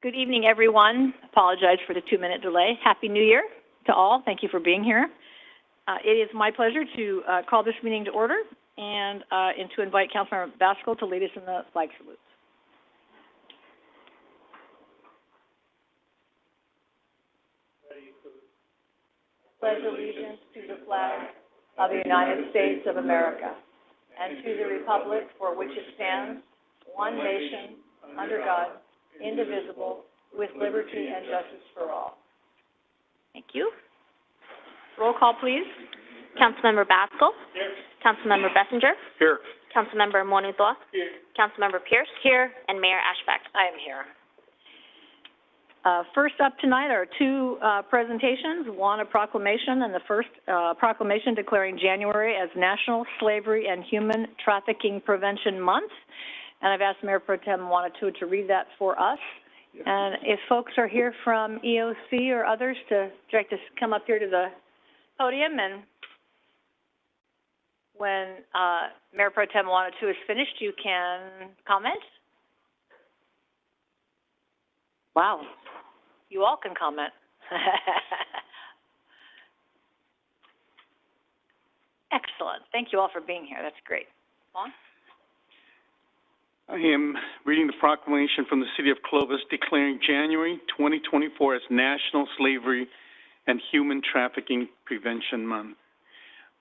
Good evening, everyone. Apologize for the 2-minute delay. Happy New Year to all. Thank you for being here. It is my pleasure to call this meeting to order and to invite Councilmember Baskel to lead us in the flag salute. Pledge allegiance to the flag of the United States of America and to the republic for which it stands, one nation, under God, indivisible, with liberty and justice for all. Thank you. Roll call, please. Councilmember Baskel. Here. Councilmember Bessinger. Here. Councilmember Monuthoa. Here. Councilmember Pierce. Here. And Mayor Ashbeck. I am here. First up tonight are two presentations, one a proclamation, and the first proclamation declaring January as National Slavery and Human Trafficking Prevention Month. And I've asked Mayor Pro Tem Monuthoa to read that for us. Yeah. And if folks are here from EOC or others to direct us, come up here to the podium, and when Mayor Pro Tem Monuthoa is finished, you can comment. Wow. You all can comment. Excellent. Thank you all for being here. That's great. Vaughn? I am reading the proclamation from the City of Clovis declaring January 2024 as National Slavery and Human Trafficking Prevention Month.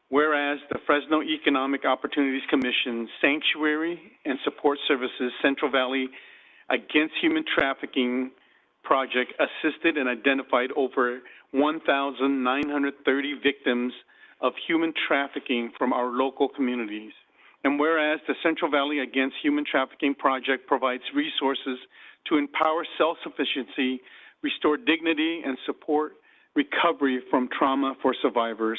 Whereas the Fresno Economic Opportunities Commission Sanctuary and Support Services Central Valley Against Human Trafficking project assisted and identified over 1,930 victims of human trafficking from our local communities. And whereas the Central Valley Against Human Trafficking project provides resources to empower self-sufficiency, restore dignity, and support recovery from trauma for survivors.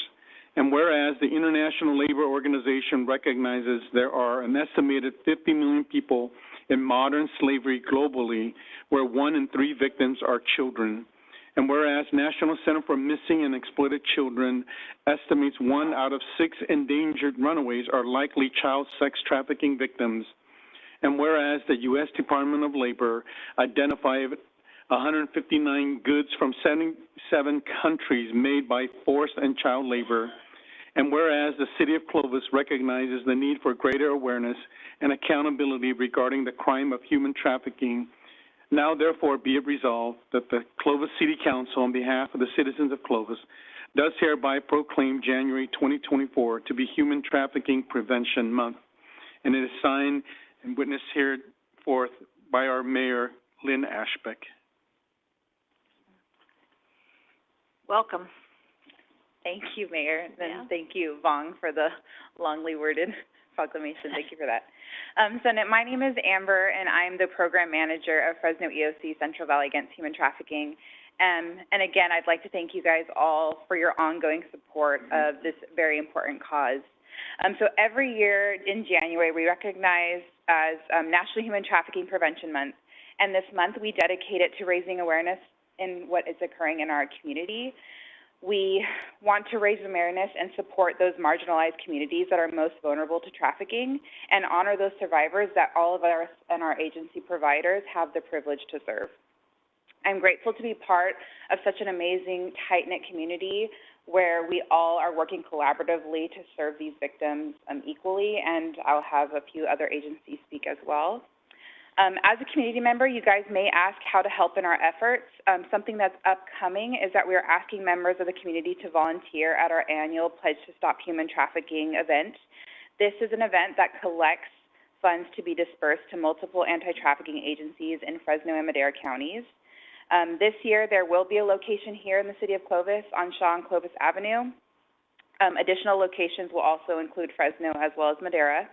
And whereas the International Labor Organization recognizes there are an estimated 50 million people in modern slavery globally, where 1 in 3 victims are children. And whereas National Center for Missing and Exploited Children estimates 1 out of 6 endangered runaways are likely child sex trafficking victims. And whereas the U.S. Department of Labor identified 159 goods from 77 countries made by forced and child labor. And whereas the City of Clovis recognizes the need for greater awareness and accountability regarding the crime of human trafficking, now therefore be it resolved that the Clovis City Council, on behalf of the citizens of Clovis, does hereby proclaim January 2024 to be Human Trafficking Prevention Month. And it is signed and witnessed hereforth by our Mayor, Lynn Ashbeck. Welcome. Thank you, Mayor, and thank you, Vong, for the longly worded proclamation. Thank you for that. My name is Amber, and I'm the Program Manager of Fresno EOC Central Valley Against Human Trafficking. And again, I'd like to thank you guys all for your ongoing support of this very important cause. So every year in January, we recognize as National Human Trafficking Prevention Month, and this month we dedicate it to raising awareness in what is occurring in our community. We want to raise awareness and support those marginalized communities that are most vulnerable to trafficking and honor those survivors that all of us and our agency providers have the privilege to serve. I'm grateful to be part of such an amazing, tight-knit community where we all are working collaboratively to serve these victims equally, and I'll have a few other agencies speak as well. As a community member, you guys may ask how to help in our efforts. Something that's upcoming is that we are asking members of the community to volunteer at our annual Pledge to Stop Human Trafficking event. This is an event that collects funds to be dispersed to multiple anti-trafficking agencies in Fresno and Madera counties. This year, there will be a location here in the city of Clovis on Shaw and Clovis Avenue. Additional locations will also include Fresno as well as Madera.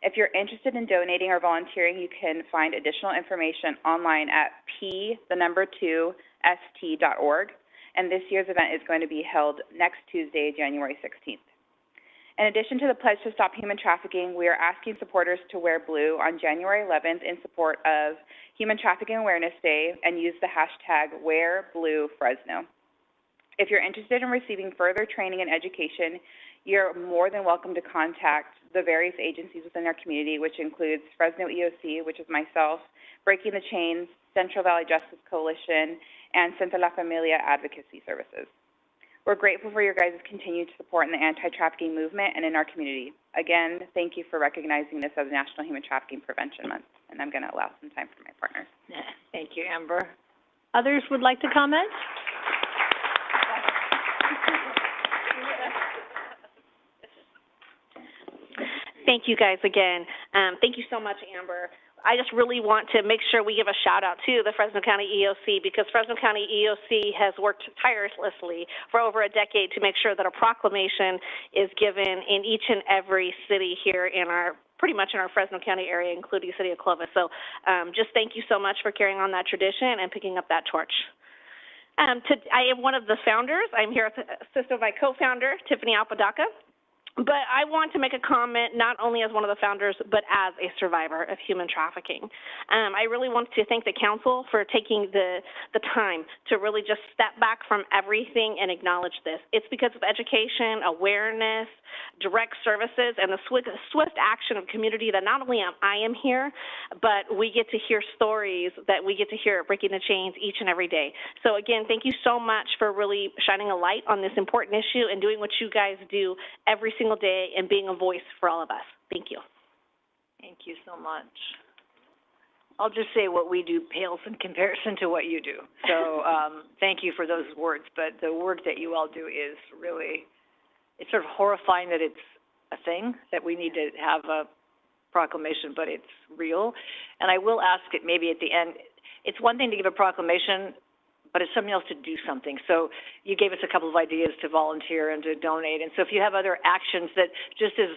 If you're interested in donating or volunteering, you can find additional information online at p2st.org. And this year's event is going to be held next Tuesday, January 16th. In addition to the Pledge to Stop Human Trafficking, we are asking supporters to wear blue on January 11th in support of Human Trafficking Awareness Day and use the hashtag #WearBlueFresno. If you're interested in receiving further training and education, you're more than welcome to contact the various agencies within our community, which includes Fresno EOC, which is myself, Breaking the Chains, Central Valley Justice Coalition, and Centro La Familia Advocacy Services. We're grateful for your guys' continued support in the anti-trafficking movement and in our community. Again, thank you for recognizing this as National Human Trafficking Prevention Month, and I'm going to allow some time for my partners. Thank you, Amber. Others would like to comment? Thank you guys again. Thank you so much, Amber. I just really want to make sure we give a shout out to the Fresno County EOC, because Fresno County EOC has worked tirelessly for over a decade to make sure that a proclamation is given in each and every city here in our, pretty much in our Fresno County area, including the city of Clovis. So just thank you so much for carrying on that tradition and picking up that torch. I am one of the founders. I'm here assisted by my co-founder, Tiffany Apodaca. But I want to make a comment not only as one of the founders, but as a survivor of human trafficking. I really want to thank the council for taking the time to really just step back from everything and acknowledge this. It's because of education, awareness, direct services, and the swift action of community that not only I am here, but we get to hear stories that we get to hear breaking the chains each and every day. So again, thank you so much for really shining a light on this important issue and doing what you guys do every single day and being a voice for all of us. Thank you. Thank you so much. I'll just say what we do pales in comparison to what you do. So thank you for those words, but the work that you all do is really, it's sort of horrifying that it's a thing, that we need to have a proclamation, but it's real. And I will ask it maybe at the end, it's one thing to give a proclamation, but it's something else to do something. So you gave us a couple of ideas to volunteer and to donate. And so if you have other actions that just as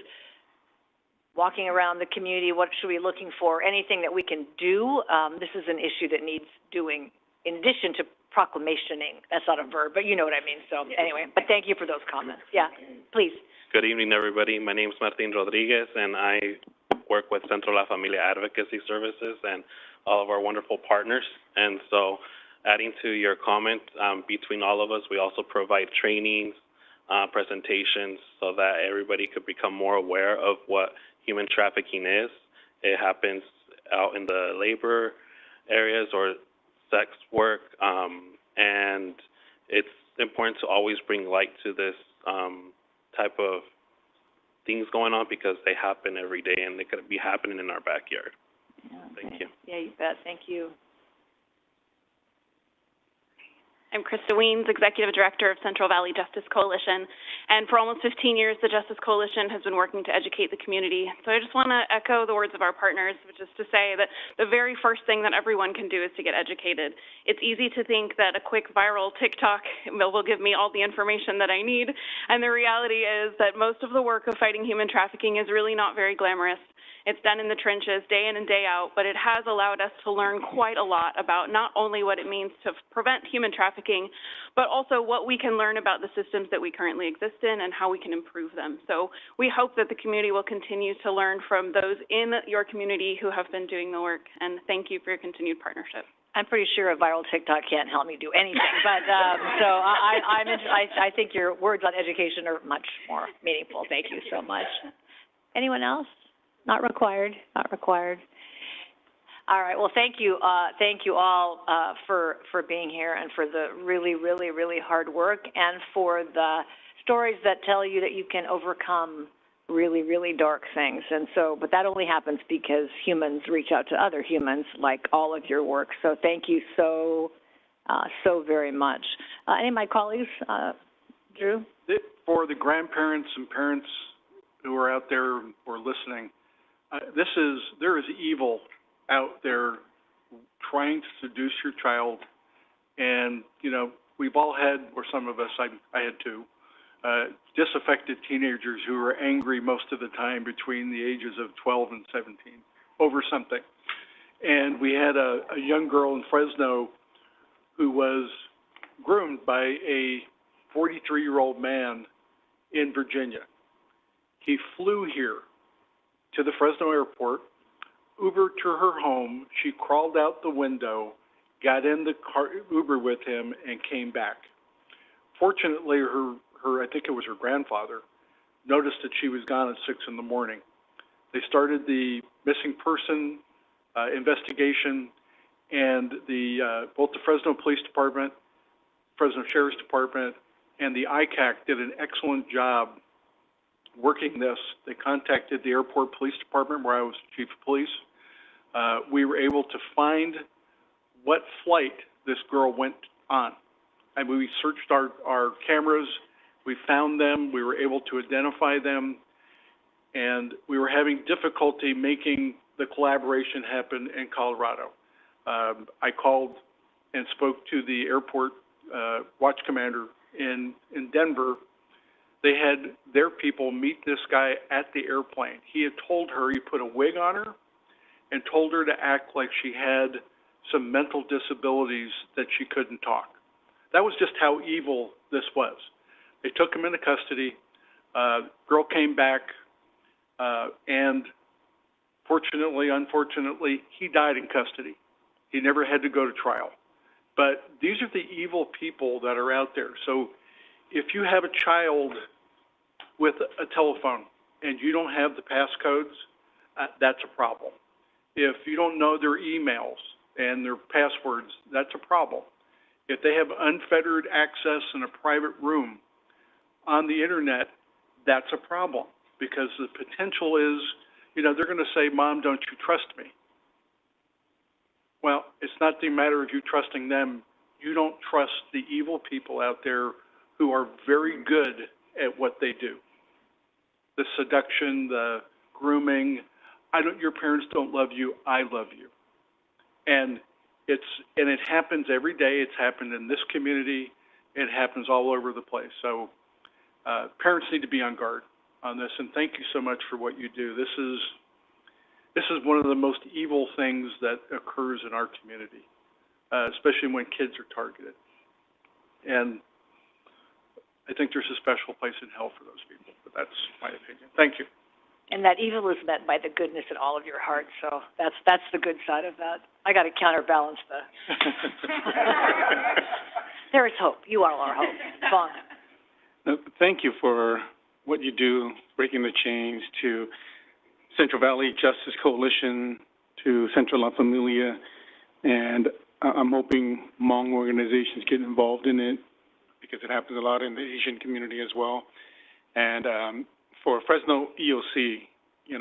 walking around the community, what should we be looking for, anything that we can do, this is an issue that needs doing in addition to proclamationing. That's not a verb, but you know what I mean. So anyway, but thank you for those comments. Yeah, please. Good evening, everybody. My name is Martin Rodriguez, and I work with Centro La Familia Advocacy Services and all of our wonderful partners. And so, adding to your comment, between all of us, we also provide trainings, presentations, so that everybody could become more aware of what human trafficking is. It happens out in the labor areas or sex work, and it's important to always bring light to this type of things going on, because they happen every day and they could be happening in our backyard. Yeah, Thank you. Yeah, you bet. Thank you. I'm Krista Weens, Executive Director of Central Valley Justice Coalition, and for almost 15 years, the Justice Coalition has been working to educate the community. So I just want to echo the words of our partners, which is to say that the very first thing that everyone can do is to get educated. It's easy to think that a quick viral TikTok will give me all the information that I need, and the reality is that most of the work of fighting human trafficking is really not very glamorous. It's done in the trenches day in and day out, but it has allowed us to learn quite a lot about not only what it means to prevent human trafficking, but also what we can learn about the systems that we currently exist in and how we can improve them. So we hope that the community will continue to learn from those in your community who have been doing the work, and thank you for your continued partnership. I'm pretty sure a viral TikTok can't help me do anything, but so I think your words on education are much more meaningful. Thank you so much. Anyone else? Not required. Not required. All right. Well, thank you all for being here and for the really, really, really hard work, and for the stories that tell you that you can overcome really, really dark things. And so, but that only happens because humans reach out to other humans, like all of your work. So thank you so very much. Any of my colleagues, Drew? For the grandparents and parents who are out there or listening, there is evil out there trying to seduce your child. And, you know, we've all had, or some of us, I had too, disaffected teenagers who are angry most of the time between the ages of 12 and 17 over something. And we had a young girl in Fresno who was groomed by a 43-year-old man in Virginia. He flew here to the Fresno airport, Ubered to her home. She crawled out the window, got in the car, Uber with him, and came back. Fortunately, her I think it was her grandfather, noticed that she was gone at 6 in the morning. They started the missing person investigation, and both the Fresno Police Department, Fresno Sheriff's Department, and the ICAC did an excellent job working this. They contacted the Airport Police Department, where I was Chief of Police. We were able to find what flight this girl went on. And we searched our cameras, we found them, we were able to identify them, and we were having difficulty making the collaboration happen in Colorado. I called and spoke to the airport watch commander in Denver. They had their people meet this guy at the airplane. He had told her, he put a wig on her and told her to act like she had some mental disabilities that she couldn't talk. That was just how evil this was. They took him into custody. Girl came back, and fortunately, unfortunately, he died in custody. He never had to go to trial. But these are the evil people that are out there. So if you have a child with a telephone and you don't have the passcodes, that's a problem. If you don't know their emails and their passwords, that's a problem. If they have unfettered access in a private room on the internet, that's a problem, because the potential is, they're going to say, Mom, don't you trust me? Well, it's not the matter of you trusting them. You don't trust the evil people out there who are very good at what they do. The seduction, the grooming, your parents don't love you, I love you. And it happens every day. It's happened in this community. It happens all over the place. So parents need to be on guard on this, and thank you so much for what you do. This is one of the most evil things that occurs in our community, especially when kids are targeted. And I think there's a special place in hell for those people, but that's my opinion. Thank you. And that evil is met by the goodness in all of your hearts, so that's the good side of that. I got to counterbalance the... There is hope. You are our hope. Vaughn. Thank you for what you do, breaking the chains, to Central Valley Justice Coalition, to Central La Familia, and I'm hoping Hmong organizations get involved in it, because it happens a lot in the Asian community as well. And for Fresno EOC,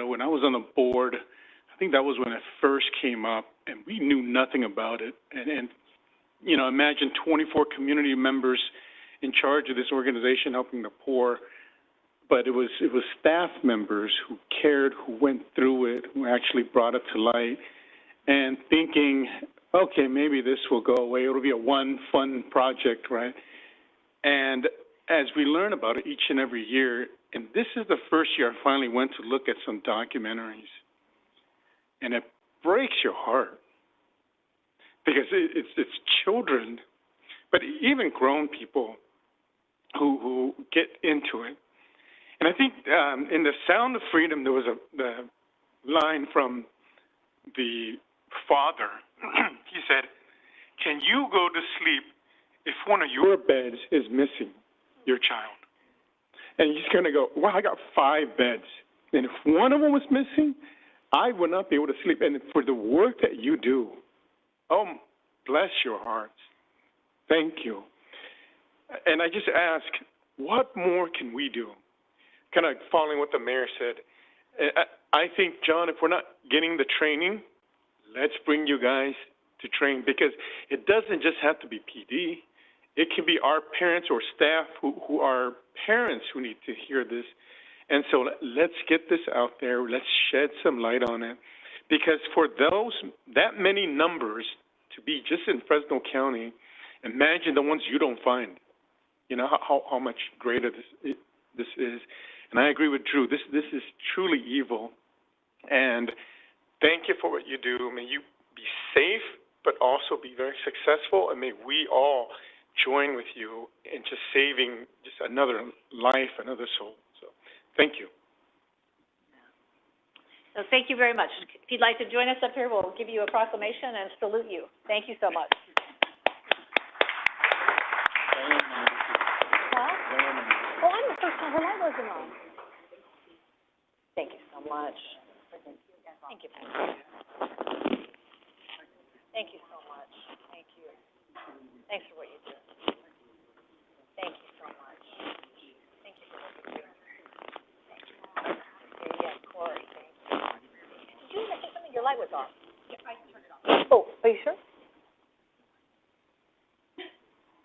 when I was on the board, I think that was when it first came up, and we knew nothing about it. And imagine 24 community members in charge of this organization helping the poor, but it was staff members who cared, who went through it, who actually brought it to light, and thinking, okay, maybe this will go away. It'll be a one fun project, right? And as we learn about it each and every year, and this is the first year I finally went to look at some documentaries, and it breaks your heart, because it's children, but even grown people who get into it. And I think in The Sound of Freedom, there was the line from the father. He said, can you go to sleep if one of your beds is missing your child? And he's going to go, well, I got 5 beds. And if one of them was missing, I would not be able to sleep. And for the work that you do, oh, bless your hearts. Thank you. And I just ask, what more can we do? Kind of following what the mayor said. I think, John, if we're not getting the training, let's bring you guys to train, because it doesn't just have to be PD. It can be our parents or staff who are parents who need to hear this. And so let's get this out there. Let's shed some light on it. Because for that many numbers to be just in Fresno County, imagine the ones you don't find. How much greater this is. And I agree with Drew. This is truly evil. And thank you for what you do. May you be safe, but also be very successful. And may we all join with you in just saving just another life, another soul. So thank you. So thank you very much. If you'd like to join us up here, we'll give you a proclamation and salute you. Thank you so much. Oh, I'm the first time. Her light wasn't on. Thank you so much. Thank you. Thank you so much. Thank you. Thanks for what you do. Thank you so much. Thank you for what you do. Thank you. Yeah, of course. Thank you. Did you say something? Your light was off. Yeah, I turned it off. Oh, are you sure?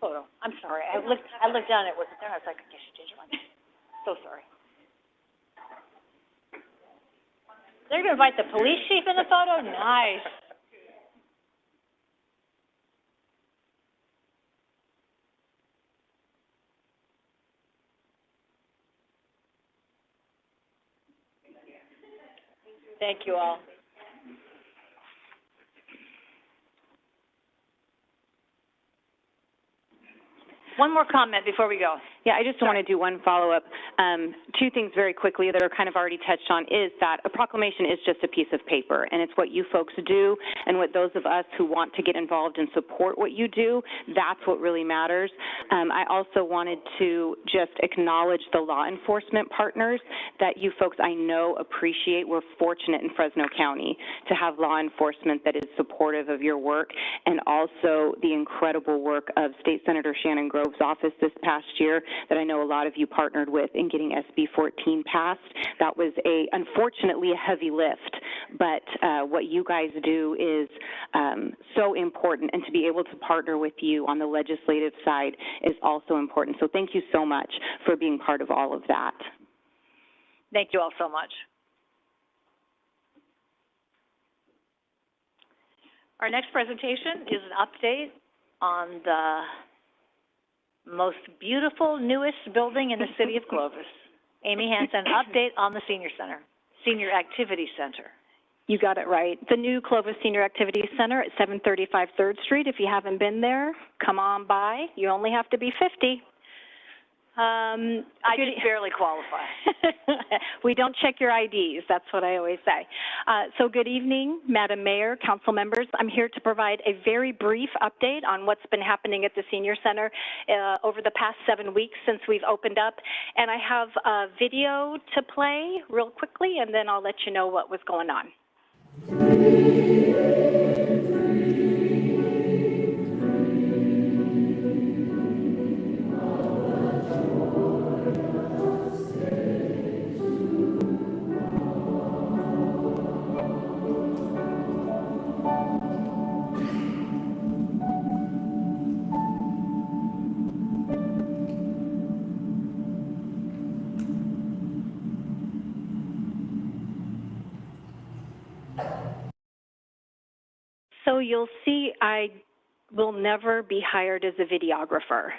Photo. I'm sorry. I looked down. It wasn't there. I was like, I guess you changed your mind. So sorry. They're going to invite the police chief in the photo? Nice. Thank you all. One more comment before we go. Yeah, I just want to do one follow-up. Two things very quickly that are kind of already touched on is that a proclamation is just a piece of paper, and it's what you folks do and what those of us who want to get involved and support what you do, that's what really matters. I also wanted to just acknowledge the law enforcement partners that you folks I know appreciate. We're fortunate in Fresno County to have law enforcement that is supportive of your work, and also the incredible work of State Senator Shannon Grove's office this past year that I know a lot of you partnered with in getting SB 14 passed. That was unfortunately a heavy lift, but what you guys do is so important, and to be able to partner with you on the legislative side is also important. So thank you so much for being part of all of that. Thank you all so much. Our next presentation is an update on the most beautiful, newest building in the city of Clovis. Amy Hansen, update on the Senior Center, Senior Activity Center. You got it right. The new Clovis Senior Activity Center at 735 3rd Street. If you haven't been there, come on by. You only have to be 50. I just barely qualify. We don't check your IDs. That's what I always say. So good evening, Madam Mayor, council members. I'm here to provide a very brief update on what's been happening at the Senior Center over the past 7 weeks since we've opened up. And I have a video to play real quickly, and then I'll let you know what was going on. So you'll see I will never be hired as a videographer,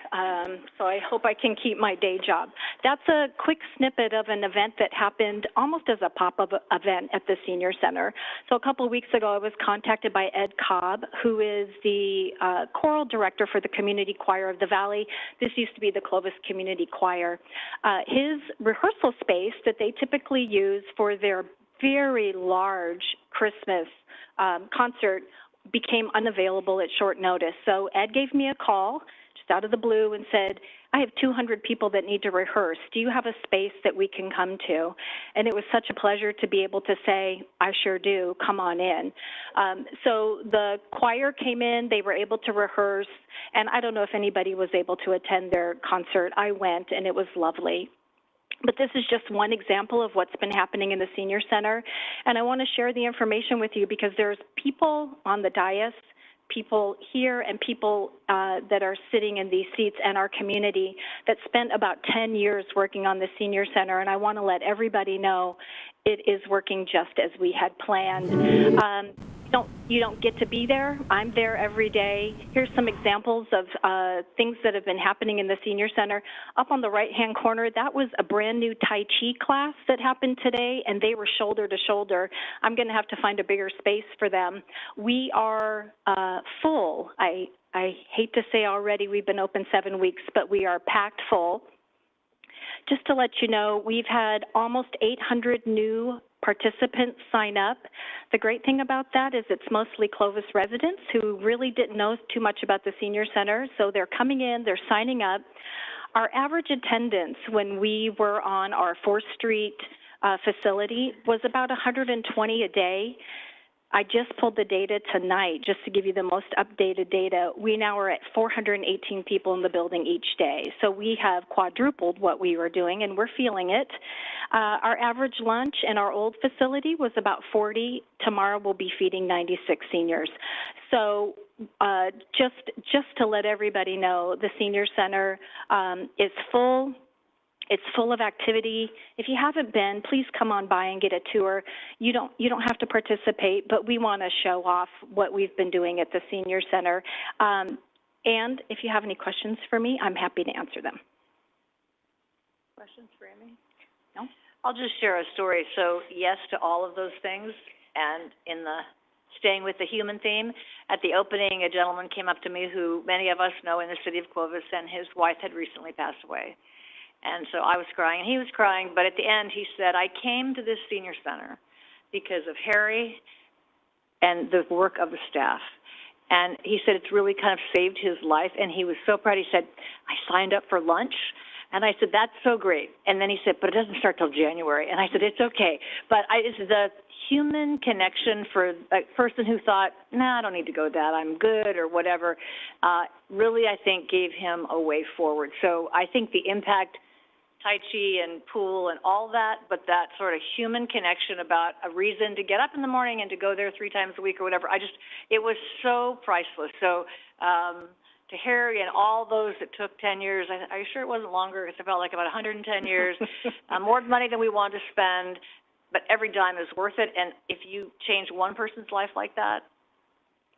so I hope I can keep my day job. That's a quick snippet of an event that happened almost as a pop-up event at the Senior Center. So a couple of weeks ago, I was contacted by Ed Cobb, who is the choral director for the Community Choir of the Valley. This used to be the Clovis Community Choir. His rehearsal space that they typically use for their very large Christmas concert became unavailable at short notice. So Ed gave me a call just out of the blue and said, I have 200 people that need to rehearse. Do you have a space that we can come to? And it was such a pleasure to be able to say, I sure do, come on in. So the choir came in, they were able to rehearse, and I don't know if anybody was able to attend their concert. I went, and it was lovely. But this is just one example of what's been happening in the Senior Center, and I want to share the information with you because there's people on the dais, people here, and people that are sitting in these seats in our community that spent about 10 years working on the Senior Center, and I want to let everybody know it is working just as we had planned. You don't get to be there. I'm there every day. Here's some examples of things that have been happening in the Senior Center. Up on the right-hand corner, that was a brand new Tai Chi class that happened today, and they were shoulder to shoulder. I'm going to have to find a bigger space for them. We are full. I hate to say already we've been open 7 weeks, but we are packed full. Just to let you know, we've had almost 800 new participants sign up. The great thing about that is it's mostly Clovis residents who really didn't know too much about the Senior Center, so they're coming in, they're signing up. Our average attendance when we were on our 4th Street facility was about 120 a day. I just pulled the data tonight just to give you the most updated data. We now are at 418 people in the building each day. So we have quadrupled what we were doing, and we're feeling it. Our average lunch in our old facility was about 40. Tomorrow we'll be feeding 96 seniors. So just to let everybody know, the senior center is full. It's full of activity. If you haven't been, please come on by and get a tour. You don't have to participate, but we want to show off what we've been doing at the senior center. And if you have any questions for me, I'm happy to answer them. Questions for Amy? No? I'll just share a story. So yes to all of those things, and in the staying with the human theme, at the opening, a gentleman came up to me who many of us know in the city of Clovis, and his wife had recently passed away. And so I was crying, and he was crying, but at the end he said, I came to this senior center because of Harry and the work of the staff. And he said it's really kind of saved his life, and he was so proud. He said, I signed up for lunch. And I said, that's so great. And then he said, but it doesn't start till January. And I said, it's okay. But it's the human connection for a person who thought, nah, I don't need to go that, I'm good or whatever, really, I think, gave him a way forward. So I think the impact, Tai Chi and pool and all that, but that sort of human connection about a reason to get up in the morning and to go there 3 times a week or whatever, it was so priceless. So, to Harry and all those that took 10 years, are you sure it wasn't longer? Because it felt like about 110 years, more money than we wanted to spend, but every dime is worth it. And if you change one person's life like that,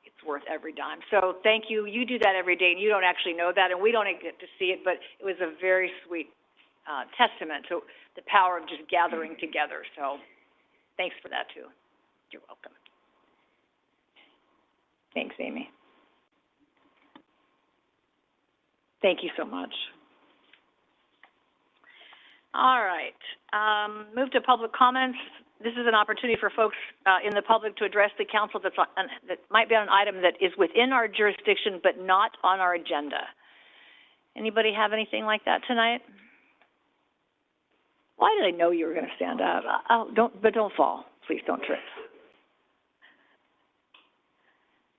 it's worth every dime. So thank you. You do that every day, and you don't actually know that, and we don't get to see it, but it was a very sweet testament to the power of just gathering together. So thanks for that, too. You're welcome. Thanks, Amy. Thank you so much. All right. Move to public comments. This is an opportunity for folks in the public to address the council that might be on an item that is within our jurisdiction but not on our agenda. Anybody have anything like that tonight? Why did I know you were going to stand up? Don't fall. Please don't trip.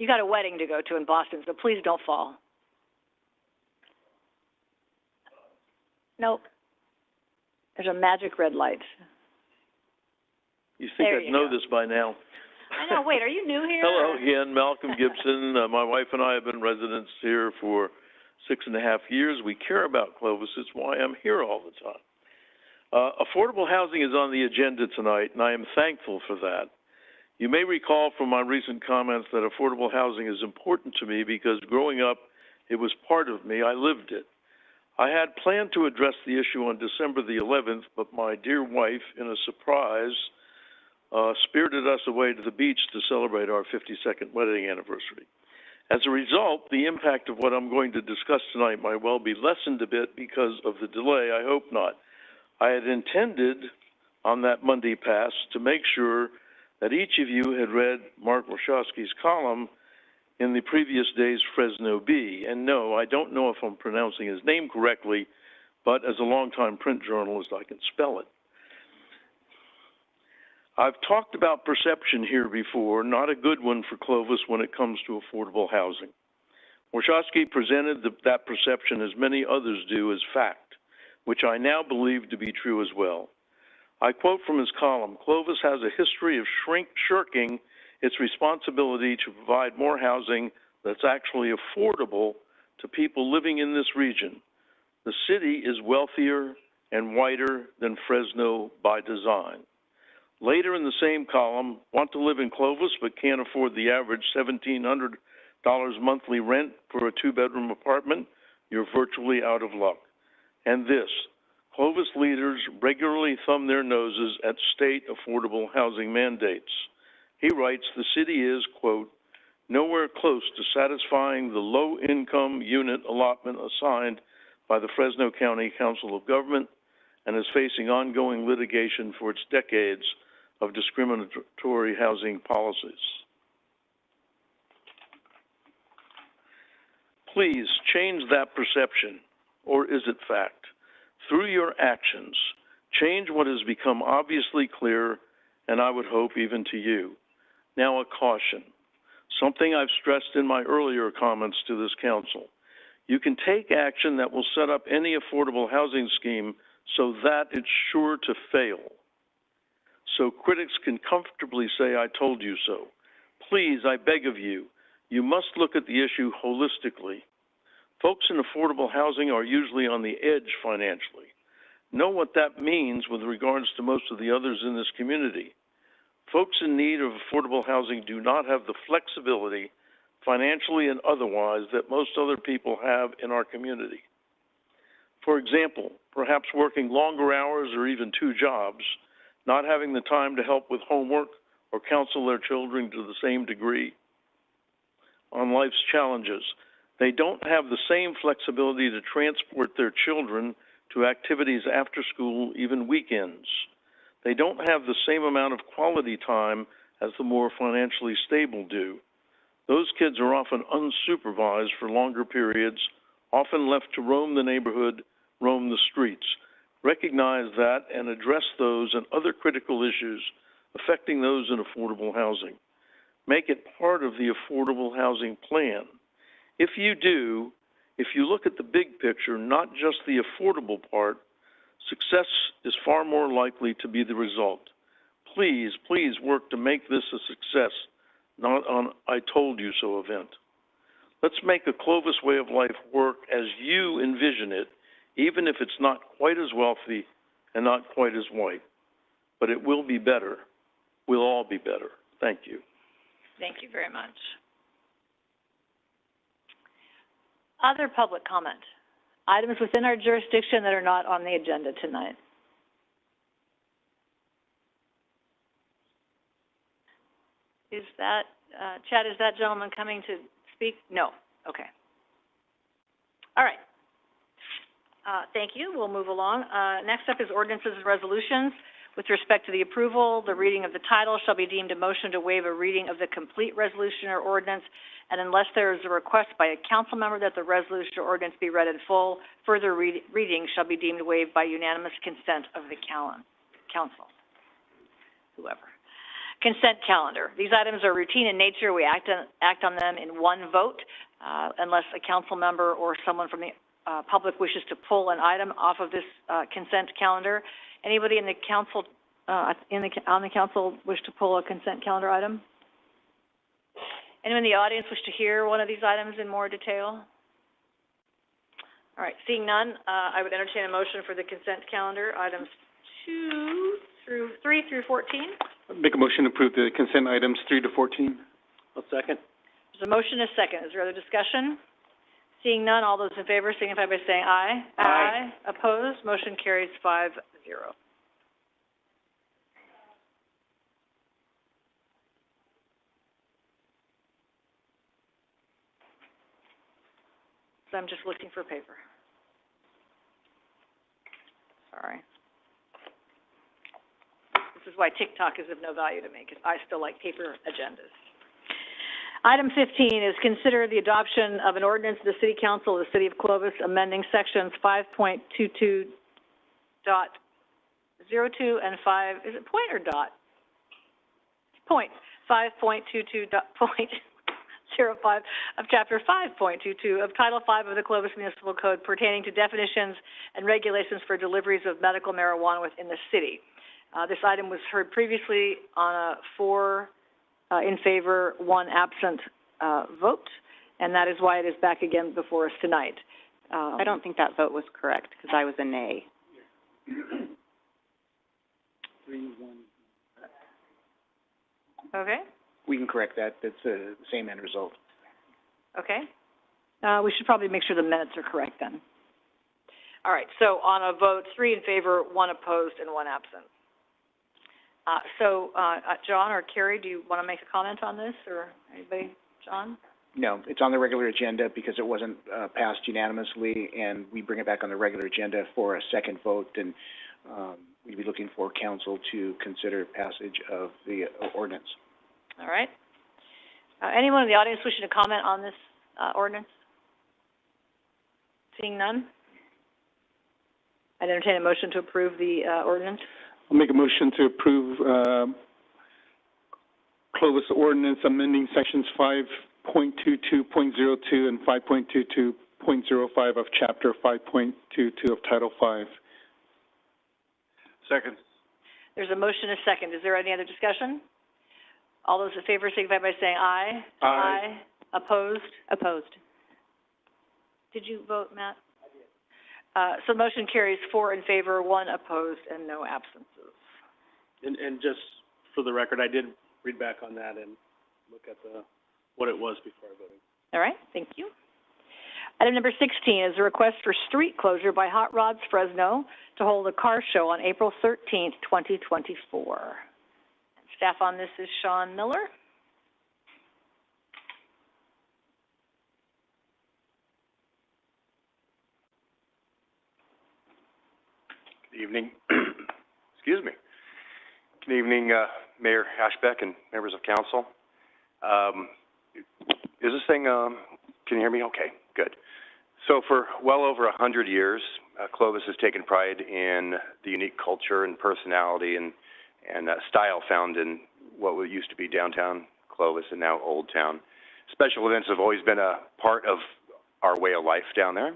You got a wedding to go to in Boston, so please don't fall. Nope. There's a magic red light. You think I'd know this by now. I know. Wait, are you new here? Hello again, Malcolm Gibson. My wife and I have been residents here for 6.5 years. We care about Clovis. It's why I'm here all the time. Affordable housing is on the agenda tonight, and I am thankful for that. You may recall from my recent comments that affordable housing is important to me because growing up, it was part of me. I lived it. I had planned to address the issue on December the 11th, but my dear wife, in a surprise, spirited us away to the beach to celebrate our 52nd wedding anniversary. As a result, the impact of what I'm going to discuss tonight might well be lessened a bit because of the delay. I hope not. I had intended on that Monday past to make sure that each of you had read Mark Warshawski's column in the previous day's Fresno Bee. And no, I don't know if I'm pronouncing his name correctly, but as a longtime print journalist, I can spell it. I've talked about perception here before, not a good one for Clovis when it comes to affordable housing. Warshawski presented that perception, as many others do, as fact, which I now believe to be true as well. I quote from his column, Clovis has a history of shirking its responsibility to provide more housing that's actually affordable to people living in this region. The city is wealthier and whiter than Fresno by design. Later in the same column, want to live in Clovis but can't afford the average $1,700 monthly rent for a 2-bedroom apartment? You're virtually out of luck. And this, Clovis leaders regularly thumb their noses at state affordable housing mandates. He writes, the city is, quote, nowhere close to satisfying the low-income unit allotment assigned by the Fresno County Council of Government and is facing ongoing litigation for its decades of discriminatory housing policies. Please change that perception, or is it fact? Through your actions, change what has become obviously clear, and I would hope even to you. Now a caution, something I've stressed in my earlier comments to this council. You can take action that will set up any affordable housing scheme so that it's sure to fail. So critics can comfortably say, I told you so. Please, I beg of you, you must look at the issue holistically. Folks in affordable housing are usually on the edge financially. Know what that means with regards to most of the others in this community. Folks in need of affordable housing do not have the flexibility, financially and otherwise, that most other people have in our community. For example, perhaps working longer hours or even 2 jobs, not having the time to help with homework or counsel their children to the same degree on life's challenges. They don't have the same flexibility to transport their children to activities after school, even weekends. They don't have the same amount of quality time as the more financially stable do. Those kids are often unsupervised for longer periods, often left to roam the neighborhood, roam the streets. Recognize that and address those and other critical issues affecting those in affordable housing. Make it part of the affordable housing plan. If you do, if you look at the big picture, not just the affordable part, success is far more likely to be the result. Please, please work to make this a success, not an I told you so event. Let's make a Clovis way of life work as you envision it, even if it's not quite as wealthy and not quite as white. But it will be better. We'll all be better. Thank you. Thank you very much. Other public comment? Items within our jurisdiction that are not on the agenda tonight. Is that, Chad, is that gentleman coming to speak? No. Okay. All right. Thank you. We'll move along. Next up is ordinances and resolutions. With respect to the approval, the reading of the title shall be deemed a motion to waive a reading of the complete resolution or ordinance, and unless there is a request by a council member that the resolution or ordinance be read in full, further reading shall be deemed waived by unanimous consent of the council, whoever. Consent calendar. These items are routine in nature. We act on them in one vote, unless a council member or someone from the public wishes to pull an item off of this consent calendar. Anybody in the council, on the council wish to pull a consent calendar item? Anyone in the audience wish to hear one of these items in more detail? All right, seeing none, I would entertain a motion for the consent calendar, items 3 through 14. Make a motion to approve the consent items 3 to 14. A second. There's a motion and a second. Is there other discussion? Seeing none, all those in favor signify by saying aye. Aye. Opposed? Motion carries 5-0. So I'm just looking for paper. Sorry. This is why TikTok is of no value to me, because I still like paper agendas. Item 15 is consider the adoption of an ordinance of the City Council of the City of Clovis amending sections 5.22.02 and 5, is it point or dot? Point. 5.22.05 of Chapter 5.22 of Title 5 of the Clovis Municipal Code pertaining to definitions and regulations for deliveries of medical marijuana within the city. This item was heard previously on a 4 in favor, 1 absent vote, and that is why it is back again before us tonight. I don't think that vote was correct, because I was a nay. 3-1. Okay. We can correct that. It's the same end result. Okay. We should probably make sure the minutes are correct then. All right, so on a vote, 3 in favor, 1 opposed, and 1 absent. John or Carrie, do you want to make a comment on this, or anybody? John? No, it's on the regular agenda because it wasn't passed unanimously, and we bring it back on the regular agenda for a second vote, and we'd be looking for council to consider passage of the ordinance. All right. Anyone in the audience wishing to comment on this ordinance? Seeing none? I'd entertain a motion to approve the ordinance. I'll make a motion to approve Clovis ordinance amending sections 5.22.02 and 5.22.05 of Chapter 5.22 of Title 5. Second. There's a motion and a second. Is there any other discussion? All those in favor signify by saying aye. Aye. Opposed? Opposed. Did you vote, Matt? So the motion carries 4 in favor, 1 opposed, and no absences. And just for the record, I did read back on that and look at what it was before I voted. All right, thank you. Item number 16 is a request for street closure by Hot Rods Fresno to hold a car show on April 13th, 2024. Staff on this is Sean Miller. Good evening. Excuse me. Good evening, Mayor Ashbeck and members of council. Is this thing, can you hear me? Okay, good. So for well over 100 years, Clovis has taken pride in the unique culture and personality and style found in what used to be downtown Clovis and now Old Town. Special events have always been a part of our way of life down there.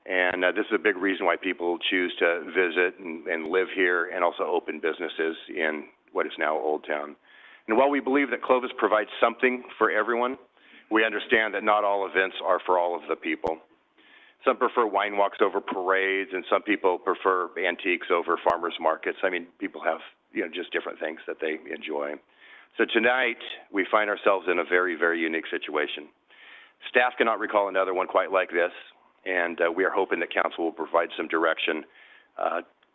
And this is a big reason why people choose to visit and live here and also open businesses in what is now Old Town. And while we believe that Clovis provides something for everyone, we understand that not all events are for all of the people. Some prefer wine walks over parades, and some people prefer antiques over farmers markets. I mean, people have, just different things that they enjoy. So tonight, we find ourselves in a very, very unique situation. Staff cannot recall another one quite like this, and we are hoping that council will provide some direction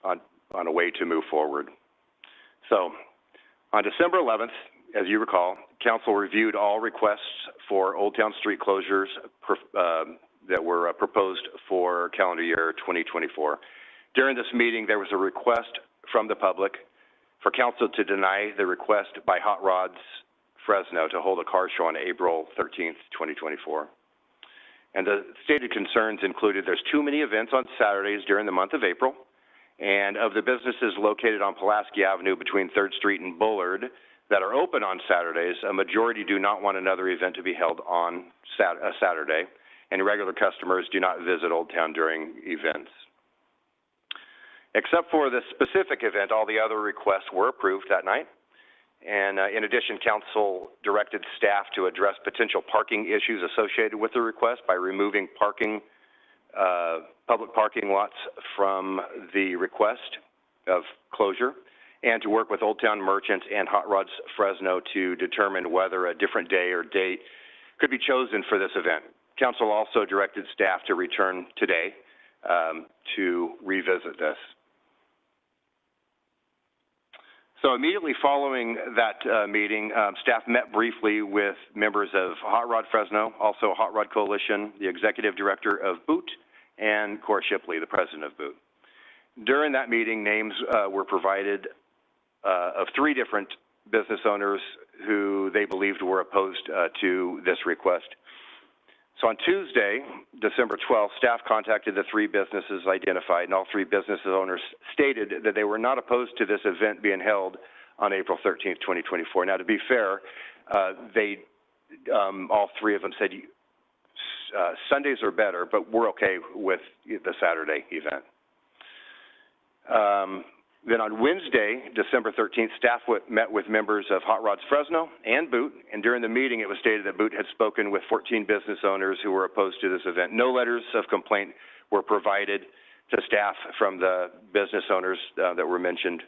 on a way to move forward. So, on December 11th, as you recall, council reviewed all requests for Old Town street closures that were proposed for calendar year 2024. During this meeting, there was a request from the public for council to deny the request by Hot Rods Fresno to hold a car show on April 13th, 2024. And the stated concerns included there's too many events on Saturdays during the month of April, and of the businesses located on Pulaski Avenue between 3rd Street and Bullard that are open on Saturdays, a majority do not want another event to be held on Saturday, and regular customers do not visit Old Town during events. Except for this specific event, all the other requests were approved that night. And in addition, council directed staff to address potential parking issues associated with the request by removing public parking lots from the request of closure, and to work with Old Town merchants and Hot Rods Fresno to determine whether a different day or date could be chosen for this event. Council also directed staff to return today to revisit this. So immediately following that meeting, staff met briefly with members of Hot Rod Fresno, also Hot Rod Coalition, the executive director of Boot, and Cora Shipley, the president of Boot. During that meeting, names were provided of 3 different business owners who they believed were opposed to this request. So on Tuesday, December 12th, staff contacted the 3 businesses identified, and all 3 business owners stated that they were not opposed to this event being held on April 13th, 2024. Now, to be fair, all 3 of them said Sundays are better, but we're okay with the Saturday event. Then on Wednesday, December 13th, staff met with members of Hot Rods Fresno and Boot, and during the meeting it was stated that Boot had spoken with 14 business owners who were opposed to this event. No letters of complaint were provided to staff from the business owners that were mentioned.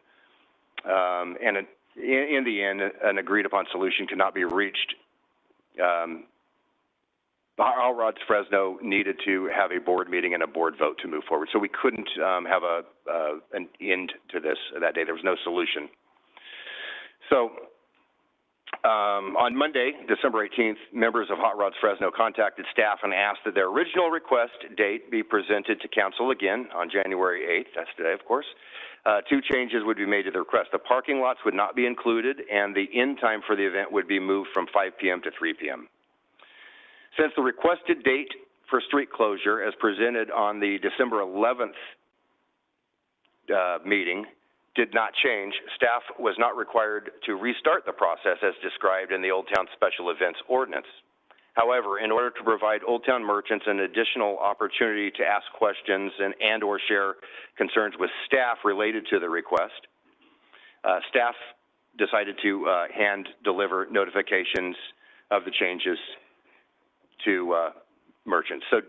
And in the end, an agreed upon solution could not be reached. Hot Rods Fresno needed to have a board meeting and a board vote to move forward. So we couldn't have an end to this that day. There was no solution. So on Monday, December 18th, members of Hot Rods Fresno contacted staff and asked that their original request date be presented to council again on January 8th. That's today, of course. 2 changes would be made to the request. The parking lots would not be included, and the end time for the event would be moved from 5 p.m. to 3 p.m. Since the requested date for street closure, as presented on the December 11th meeting, did not change, staff was not required to restart the process as described in the Old Town Special Events Ordinance. However, in order to provide Old Town merchants an additional opportunity to ask questions and or share concerns with staff related to the request, staff decided to hand deliver notifications of the changes to merchants. So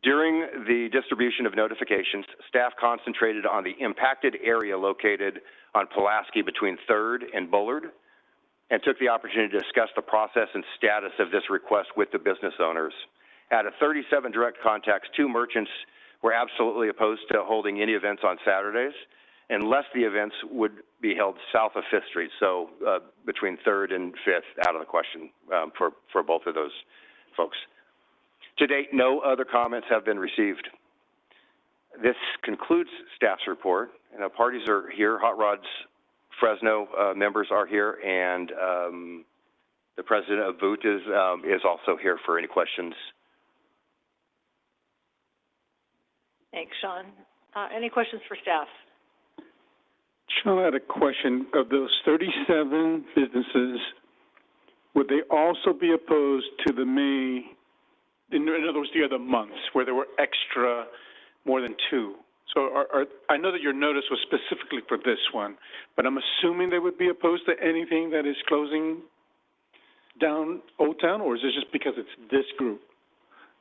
during the distribution of notifications, staff concentrated on the impacted area located on Pulaski between 3rd and Bullard, and took the opportunity to discuss the process and status of this request with the business owners. Out of 37 direct contacts, 2 merchants were absolutely opposed to holding any events on Saturdays, unless the events would be held south of 5th Street, so between 3rd and 5th, out of the question for both of those folks. To date, no other comments have been received. This concludes staff's report. Parties are here. Hot Rod's Fresno members are here, and the president of Boot is also here for any questions. Thanks, Sean. Any questions for staff? Sean, I had a question. Of those 37 businesses, would they also be opposed to the May, in other words, the other months, where there were extra, more than 2? So I know that your notice was specifically for this one, but I'm assuming they would be opposed to anything that is closing down Old Town, or is it just because it's this group?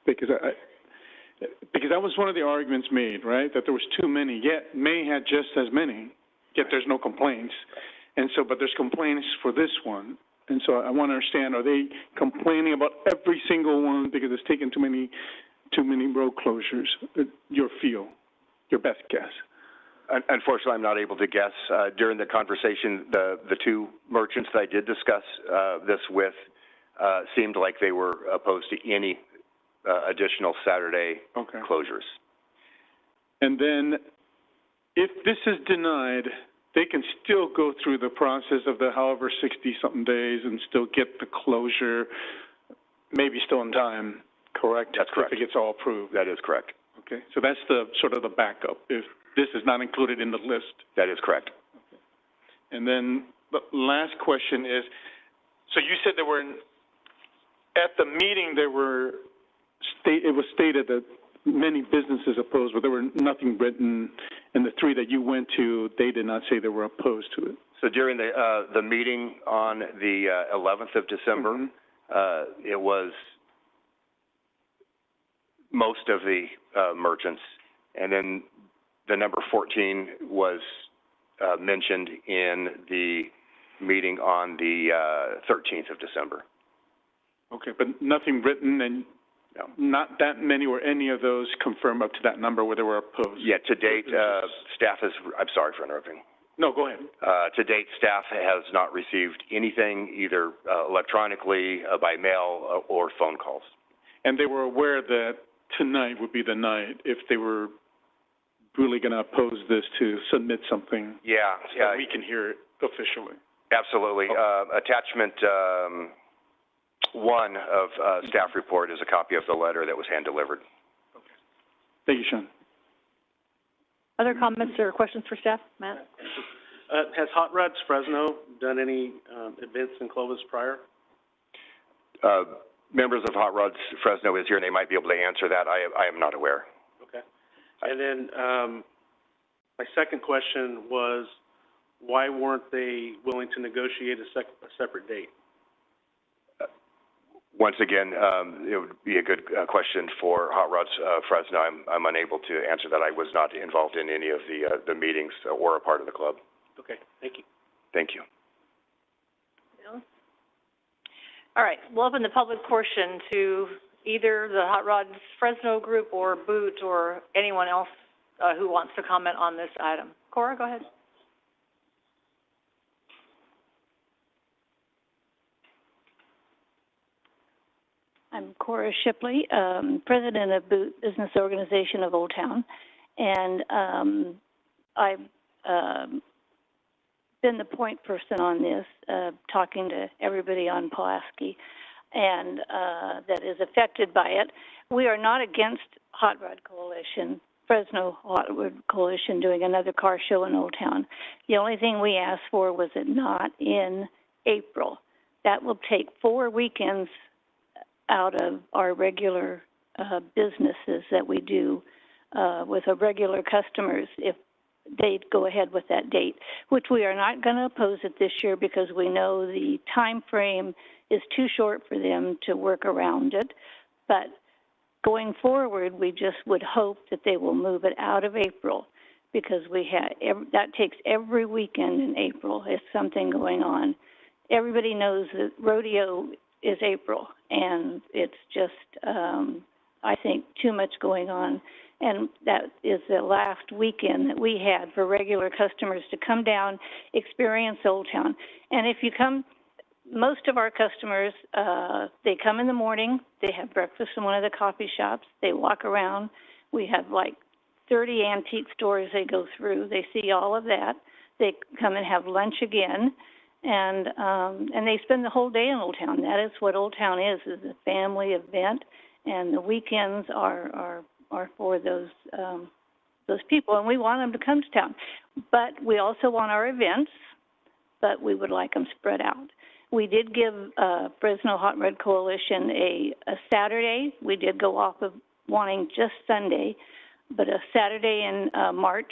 Because that was one of the arguments made, right, that there was too many, yet May had just as many, yet there's no complaints. And so, but there's complaints for this one. And so I want to understand, are they complaining about every single one because it's taken too many road closures? Your feel, your best guess. Unfortunately, I'm not able to guess. During the conversation, the 2 merchants that I did discuss this with seemed like they were opposed to any additional Saturday closures. And then if this is denied, they can still go through the process of the however 60-something days and still get the closure, maybe still in time, correct? That's correct. If it gets all approved. That is correct. Okay, so that's the sort of the backup, if this is not included in the list. That is correct. Okay. And then the last question is, so you said there were, at the meeting there were, it was stated that many businesses opposed, but there were nothing written, and the 3 that you went to, they did not say they were opposed to it. So during the meeting on the 11th of December, it was most of the merchants, and then the number 14 was mentioned in the meeting on the 13th of December. Okay, but nothing written, and no, not that many or any of those confirm up to that number where they were opposed? Yeah, to date, staff has, I'm sorry for interrupting. No, go ahead. To date, staff has not received anything, either electronically, by mail, or phone calls. And they were aware that tonight would be the night if they were really going to oppose this, to submit something. Yeah, so we can hear it officially. Absolutely. Attachment 1 of staff report is a copy of the letter that was hand delivered. Okay. Thank you, Sean. Other comments or questions for staff? Matt? Has Hot Rods Fresno done any events in Clovis prior? Members of Hot Rods Fresno is here, and they might be able to answer that. I am not aware. Okay. And then my second question was, why weren't they willing to negotiate a separate date? Once again, it would be a good question for Hot Rods Fresno. I'm unable to answer that. I was not involved in any of the meetings or a part of the club. Okay, thank you. Thank you. All right, we'll open the public portion to either the Hot Rods Fresno group or Boot or anyone else who wants to comment on this item. Cora, go ahead. I'm Cora Shipley, president of Boot Business Organization of Old Town, and I've been the point person on this, talking to everybody on Pulaski, and that is affected by it. We are not against Hot Rod Coalition. Fresno Hotwood Coalition doing another car show in Old Town. The only thing we asked for was it not in April. That will take 4 weekends out of our regular businesses that we do with our regular customers if they'd go ahead with that date, which we are not going to oppose it this year because we know the time frame is too short for them to work around it. But going forward, we just would hope that they will move it out of April because that takes every weekend in April is something going on. Everybody knows that rodeo is April, and it's just, I think, too much going on. And that is the last weekend that we had for regular customers to come down, experience Old Town. And if you come, most of our customers, they come in the morning, they have breakfast in one of the coffee shops, they walk around. We have like 30 antique stores they go through. They see all of that. They come and have lunch again, and they spend the whole day in Old Town. That is what Old Town is a family event, and the weekends are for those people, and we want them to come to town. But we also want our events, but we would like them spread out. We did give Fresno Hot and Red Coalition a Saturday. We did go off of wanting just Sunday, but a Saturday in March.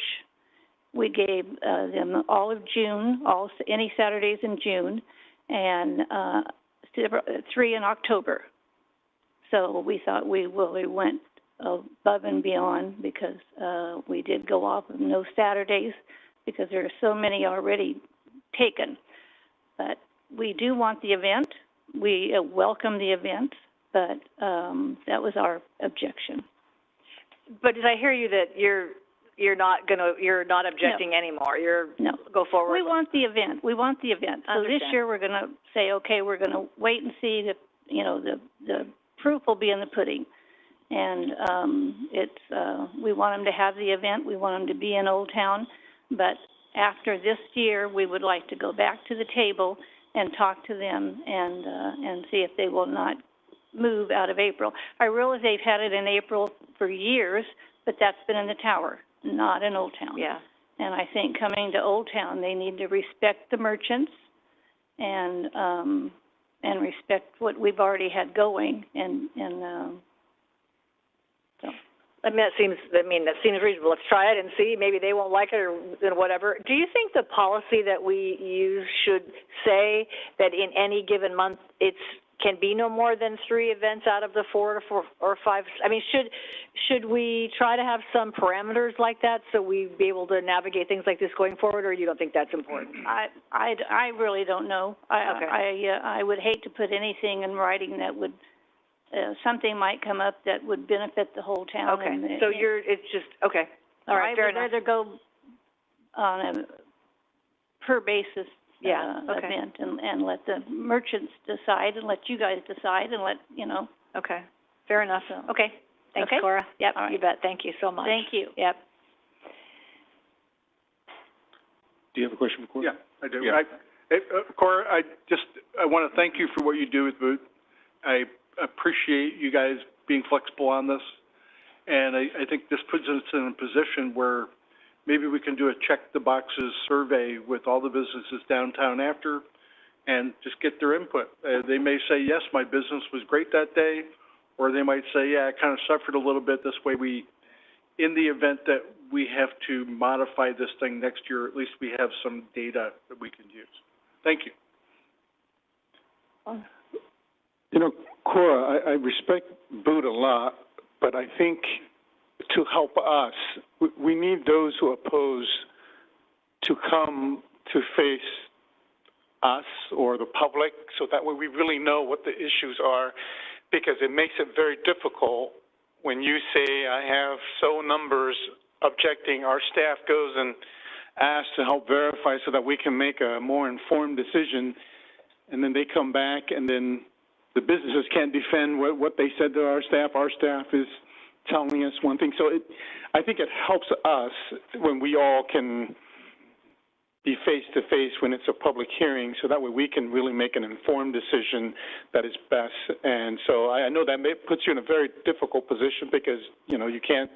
We gave them all of June, any Saturdays in June, and 3 in October. So we thought we really went above and beyond because we did go off of no Saturdays because there are so many already taken. But we do want the event. We welcome the event, but that was our objection. But did I hear you that you're not objecting anymore? No. Go forward. We want the event. So this year we're going to say, okay, we're going to wait and see that the proof will be in the pudding. And we want them to have the event. We want them to be in Old Town. But after this year, we would like to go back to the table and talk to them and see if they will not move out of April. I realize they've had it in April for years, but that's been in the tower, not in Old Town. Yeah. And I think coming to Old Town, they need to respect the merchants and respect what we've already had going so. That seems reasonable. Let's try it and see. Maybe they won't like it or whatever. Do you think the policy that we use should say that in any given month can be no more than 3 events out of the 4 or 5? I mean, should we try to have some parameters like that so we'd be able to navigate things like this going forward, or you don't think that's important? I really don't know. Okay. I would hate to put anything in writing that would something might come up that would benefit the whole town. Okay. So it's just okay. All right. Fair enough. I would rather go on a per basis event and let the merchants decide and let you guys decide and let. Okay. Fair enough. So. Okay. Thanks, okay. Cora. Yep. All right. You bet. Thank you so much. Thank you. Yep. Do you have a question for Cora? Yeah, I do. Yeah. Cora, I want to thank you for what you do with Boot. I appreciate you guys being flexible on this, and I think this puts us in a position where maybe we can do a check-the-boxes survey with all the businesses downtown after and just get their input. They may say, yes, my business was great that day, or they might say, yeah, I kind of suffered a little bit. This way in the event that we have to modify this thing next year, at least we have some data that we can use. Thank you. Cora, I respect Boot a lot, but I think to help us, we need those who oppose to come to face us or the public so that way we really know what the issues are, because it makes it very difficult when you say, I have so numbers objecting, our staff goes and asks to help verify so that we can make a more informed decision, and then they come back and then the businesses can't defend what they said to our staff. Our staff is telling us one thing. So I think it helps us when we all can be face-to-face when it's a public hearing, so that way we can really make an informed decision that is best. And so I know that puts you in a very difficult position because, you can't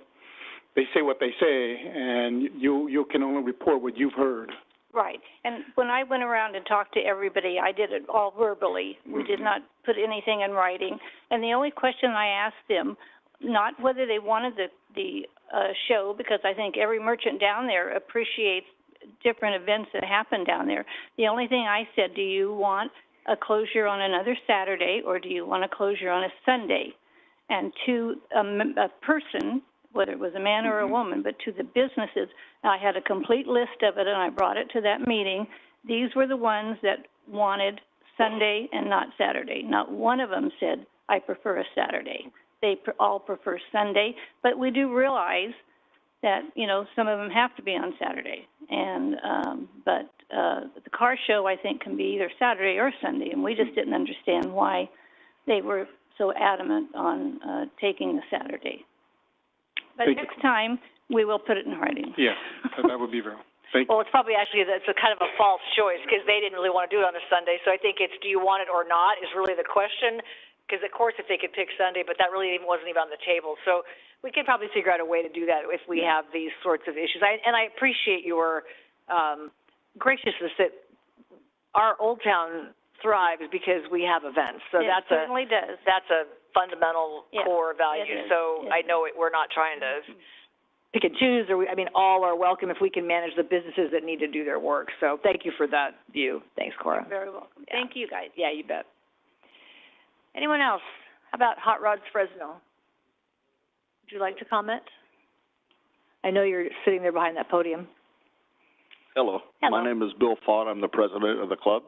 they say what they say, and you can only report what you've heard. Right. And when I went around and talked to everybody, I did it all verbally. We did not put anything in writing. And the only question I asked them, not whether they wanted the show, because I think every merchant down there appreciates different events that happen down there. The only thing I said, do you want a closure on another Saturday, or do you want a closure on a Sunday? And to a person, whether it was a man or a woman, but to the businesses, I had a complete list of it, and I brought it to that meeting. These were the ones that wanted Sunday and not Saturday. Not one of them said, I prefer a Saturday. They all prefer Sunday, but we do realize that, some of them have to be on Saturday. And, but the car show, I think, can be either Saturday or Sunday, and we just didn't understand why they were so adamant on taking the Saturday. But next time, we will put it in writing. Yeah, that would be real. Thank you. Well, it's probably actually, it's a kind of a false choice, because they didn't really want to do it on a Sunday, so I think it's, do you want it or not, is really the question, because of course if they could pick Sunday, but that really wasn't even on the table. So we could probably figure out a way to do that if we have these sorts of issues. And I appreciate your graciousness that our Old Town thrives because we have events. So it certainly does. That's a fundamental core value. So I know we're not trying to pick and choose, all are welcome if we can manage the businesses that need to do their work. So thank you for that view. Thanks, Cora. You're very welcome. Yeah. Thank you, guys. Yeah, you bet. Anyone else? How about Hot Rods Fresno? Would you like to comment? I know you're sitting there behind that podium. Hello. My name is Bill Fott. I'm the president of the club.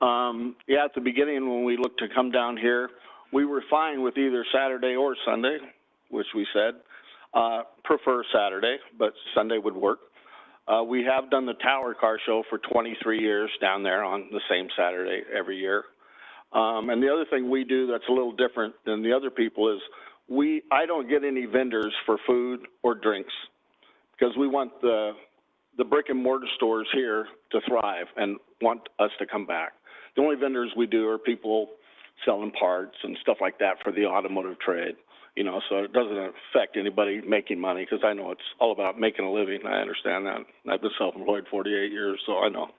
At the beginning when we looked to come down here, we were fine with either Saturday or Sunday, which we said. Prefer Saturday, but Sunday would work. We have done the Tower Car Show for 23 years down there on the same Saturday every year. And the other thing we do that's a little different than the other people is I don't get any vendors for food or drinks because we want the brick and mortar stores here to thrive and want us to come back. The only vendors we do are people selling parts and stuff like that for the automotive trade, so it doesn't affect anybody making money because I know it's all about making a living. I understand that. I've been self-employed 48 years, so I know.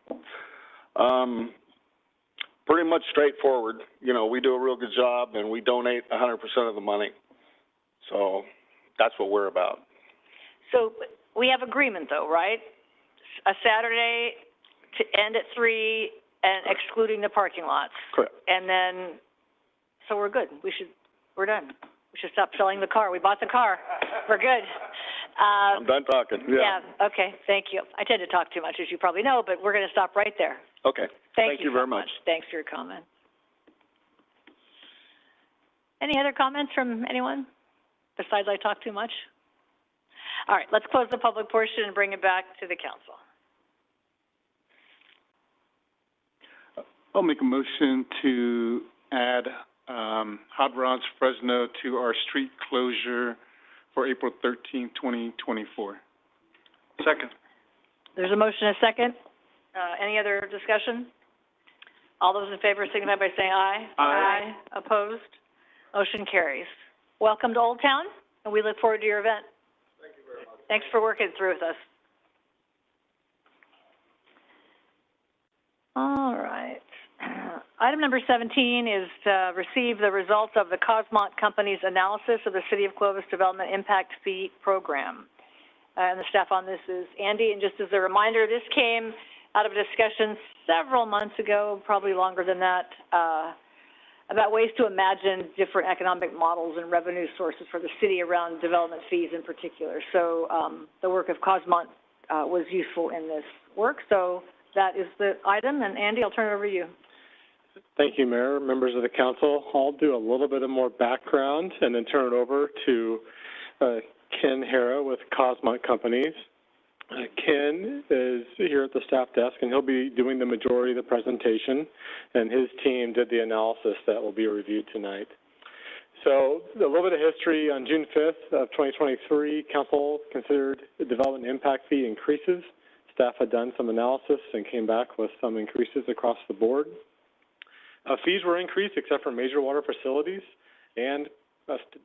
Pretty much straightforward. We do a real good job and we donate 100% of the money. So that's what we're about. So we have agreement though, right? A Saturday to end at 3 and excluding the parking lots. Correct. And then, so we're good. We're done. We should stop selling the car. We bought the car. We're good. I'm done talking. Yeah. Okay. Thank you. I tend to talk too much, as you probably know, but we're going to stop right there. Okay. Thank you very so much. Thanks for your comment. Any other comments from anyone besides I talk too much? All right. Let's close the public portion and bring it back to the council. I'll make a motion to add Hot Rods Fresno to our street closure for April 13, 2024. Second. There's a motion and a second. Any other discussion? All those in favor signify by saying aye. Aye. Opposed? Motion carries. Welcome to Old Town, and we look forward to your event. Thank you very much. Thanks for working through with us. All right. Item number 17 is to receive the results of the Cosmont Company's analysis of the City of Clovis Development Impact Fee Program. And the staff on this is Andy. And just as a reminder, this came out of a discussion several months ago, probably longer than that, about ways to imagine different economic models and revenue sources for the city around development fees in particular. So the work of Cosmont was useful in this work. So that is the item. And Andy, I'll turn it over to you. Thank you, Mayor, members of the council. I'll do a little bit of more background and then turn it over to Ken Hara with Cosmont Companies. Ken is here at the staff desk, and he'll be doing the majority of the presentation, and his team did the analysis that will be reviewed tonight. So a little bit of history. On June 5th of 2023, council considered the development impact fee increases. Staff had done some analysis and came back with some increases across the board. Fees were increased except for major water facilities, and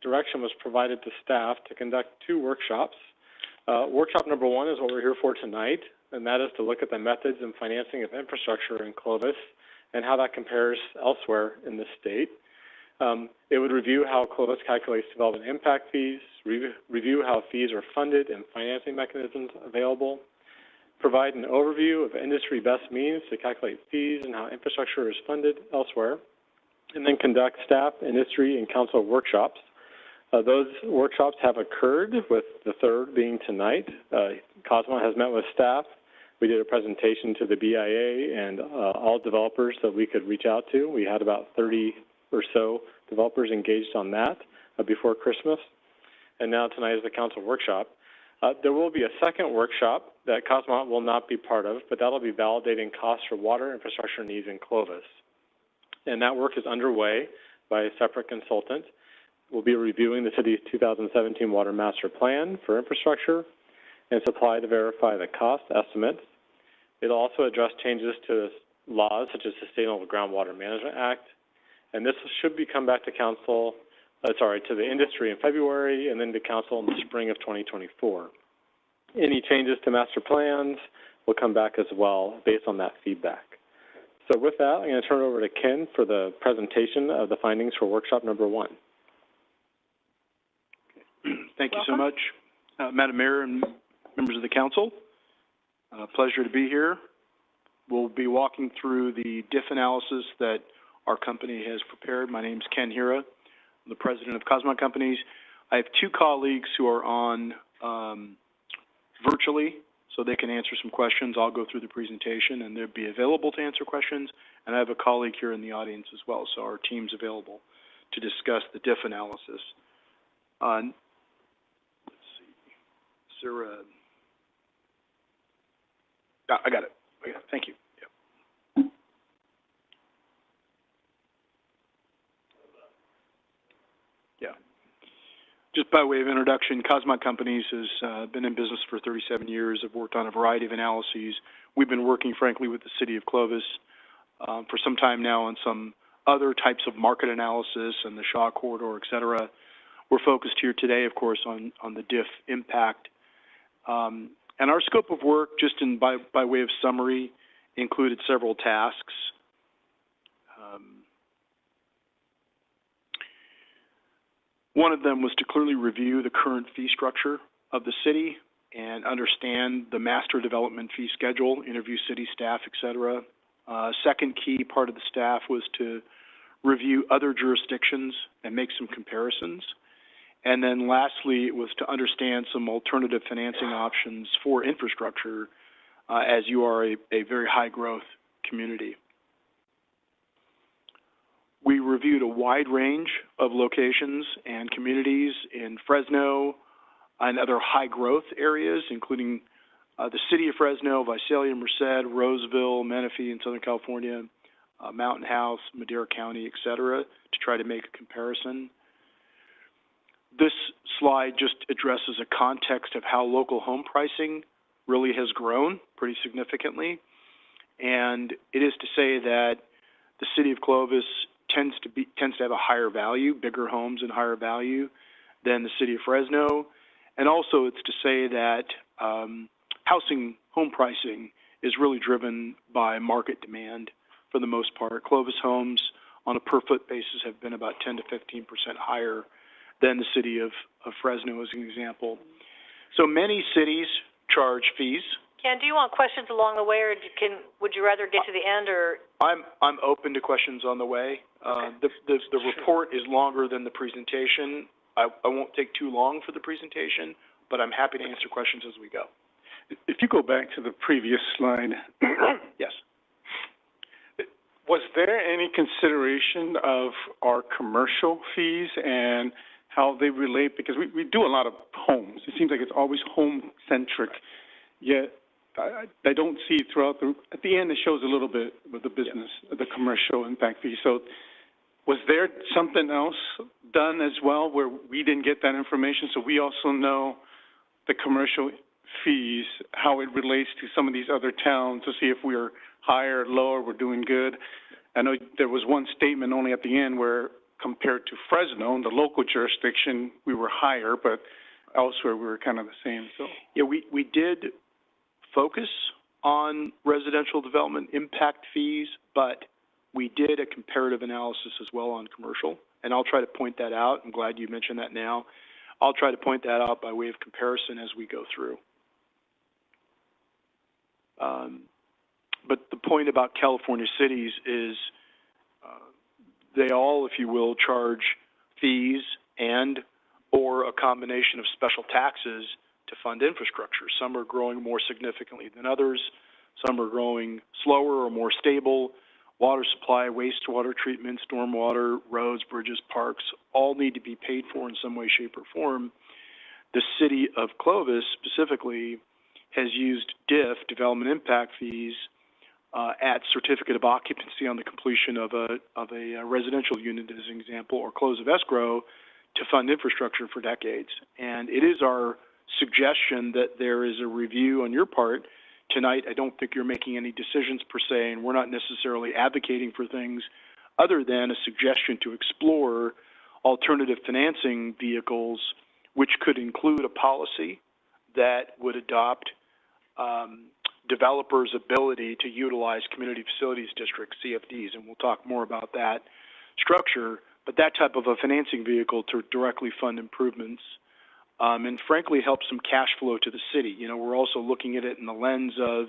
direction was provided to staff to conduct 2 workshops Workshop number 1 is what we're here for tonight, and that is to look at the methods and financing of infrastructure in Clovis and how that compares elsewhere in the state. It would review how Clovis calculates development impact fees, review how fees are funded and financing mechanisms available, provide an overview of industry best means to calculate fees and how infrastructure is funded elsewhere, and then conduct staff, industry, and council workshops. Those workshops have occurred, with the third being tonight. Cosmo has met with staff. We did a presentation to the BIA and all developers that we could reach out to. We had about 30 or so developers engaged on that before Christmas. And now tonight is the council workshop. There will be a second workshop that Cosmo will not be part of, but that'll be validating costs for water infrastructure needs in Clovis. And that work is underway by a separate consultant. We'll be reviewing the city's 2017 Water Master Plan for infrastructure and supply to verify the cost estimates. It'll also address changes to laws such as Sustainable Groundwater Management Act. And this should come back to council, to the industry in February and then to council in the spring of 2024. Any changes to master plans will come back as well based on that feedback. So with that, I'm going to turn it over to Ken for the presentation of the findings for workshop number 1. Thank you so much, Madam Mayor and members of the council. Pleasure to be here. We'll be walking through the DIF analysis that our company has prepared. My name is Ken Hira. I'm the president of Cosmo Companies. I have 2 colleagues who are on virtually, so they can answer some questions. I'll go through the presentation, and they'll be available to answer questions. And I have a colleague here in the audience as well, so our team's available to discuss the DIF analysis. Let's see. Is there a... I got it. Thank you. Yep. Yeah. Just by way of introduction, Cosmo Companies has been in business for 37 years. I've worked on a variety of analyses. We've been working, frankly, with the city of Clovis for some time now on some other types of market analysis and the Shaw Corridor, et cetera. We're focused here today, of course, on the DIF impact. And our scope of work, just by way of summary, included several tasks. One of them was to clearly review the current fee structure of the city and understand the master development fee schedule, interview city staff, et cetera. Second key part of the staff was to review other jurisdictions and make some comparisons. And then lastly, it was to understand some alternative financing options for infrastructure as you are a very high growth community. We reviewed a wide range of locations and communities in Fresno and other high growth areas, including the city of Fresno, Visalia, Merced, Roseville, Menifee in Southern California, Mountain House, Madera County, et cetera, to try to make a comparison. This slide just addresses a context of how local home pricing really has grown pretty significantly. And it is to say that the city of Clovis tends to have a higher value, bigger homes and higher value than the city of Fresno. And also it's to say that housing home pricing is really driven by market demand for the most part. Clovis homes on a per foot basis have been about 10 to 15% higher than the city of Fresno as an example. So many cities charge fees. Ken, do you want questions along the way, or would you rather get to the end, or? I'm open to questions on the way. Okay. The report is longer than the presentation. I won't take too long for the presentation, but I'm happy to answer questions as we go. If you go back to the previous slide. Yes. Was there any consideration of our commercial fees and how they relate? Because we do a lot of homes. It seems like it's always home-centric, yet I don't see throughout at the end it shows a little bit with the business, the commercial impact fee. So was there something else done as well where we didn't get that information, so we also know the commercial fees, how it relates to some of these other towns to see if we're higher, lower, we're doing good? I know there was one statement only at the end where compared to Fresno, the local jurisdiction, we were higher, but elsewhere, we were kind of the same, so. Yeah, we did focus on residential development impact fees, but we did a comparative analysis as well on commercial, and I'll try to point that out. I'm glad you mentioned that now. I'll try to point that out by way of comparison as we go through. But the point about California cities is they all, if you will, charge fees and or a combination of special taxes to fund infrastructure. Some are growing more significantly than others. Some are growing slower or more stable. Water supply, wastewater treatment, stormwater, roads, bridges, parks, all need to be paid for in some way, shape, or form. The city of Clovis specifically has used DIF, development impact fees, at certificate of occupancy on the completion of a residential unit, as an example, or close of escrow to fund infrastructure for decades. And it is our suggestion that there is a review on your part. Tonight, I don't think you're making any decisions per se, and we're not necessarily advocating for things other than a suggestion to explore alternative financing vehicles, which could include a policy that would adopt developers' ability to utilize community facilities districts, CFDs, and we'll talk more about that structure, but that type of a financing vehicle to directly fund improvements and frankly help some cash flow to the city. You know, we're also looking at it in the lens of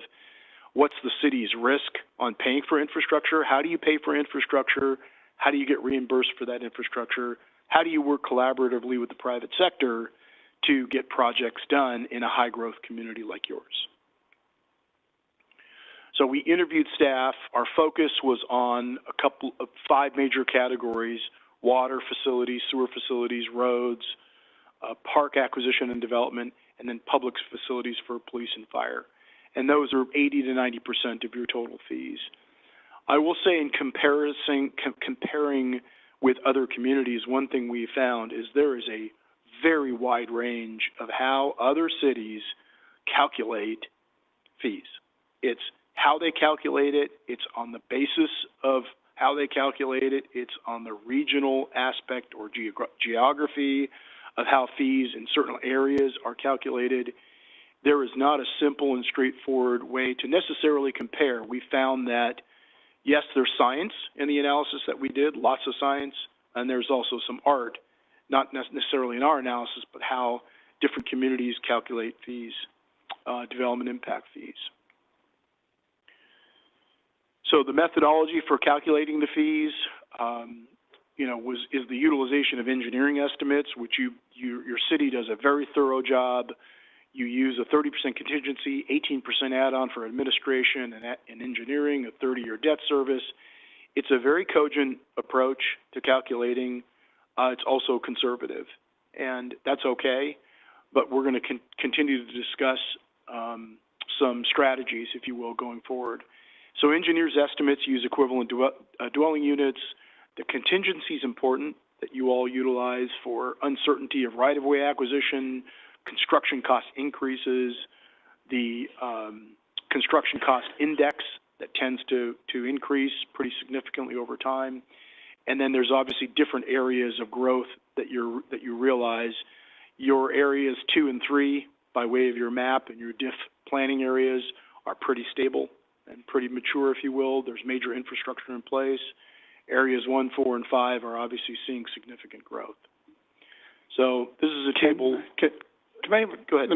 what's the city's risk on paying for infrastructure? How do you pay for infrastructure? How do you get reimbursed for that infrastructure? How do you work collaboratively with the private sector to get projects done in a high-growth community like yours? So we interviewed staff. Our focus was on a couple of 5 major categories: water facilities, sewer facilities, roads, park acquisition and development, and then public facilities for police and fire. And those are 80 to 90% of your total fees. I will say in comparing with other communities, one thing we found is there is a very wide range of how other cities calculate fees. It's how they calculate it, it's on the basis of how they calculate it, it's on the regional aspect or geography of how fees in certain areas are calculated. There is not a simple and straightforward way to necessarily compare. We found that, yes, there's science in the analysis that we did, lots of science, and there's also some art, not necessarily in our analysis, but how different communities calculate fees, development impact fees. So the methodology for calculating the fees, is the utilization of engineering estimates, which your city does a very thorough job. You use a 30% contingency, 18% add-on for administration and engineering, a 30-year debt service. It's a very cogent approach to calculating. It's also conservative, and that's okay. But we're going to continue to discuss some strategies, if you will, going forward. So engineers' estimates use equivalent dwelling units. The contingency is important that you all utilize for uncertainty of right-of-way acquisition, construction cost increases, the construction cost index that tends to increase pretty significantly over time. And then there's obviously different areas of growth that you realize. Your areas 2 and 3, by way of your map and your DIF planning areas, are pretty stable and pretty mature, if you will. There's major infrastructure in place. Areas 1, 4, and 5 are obviously seeing significant growth. So this is a table. Go ahead.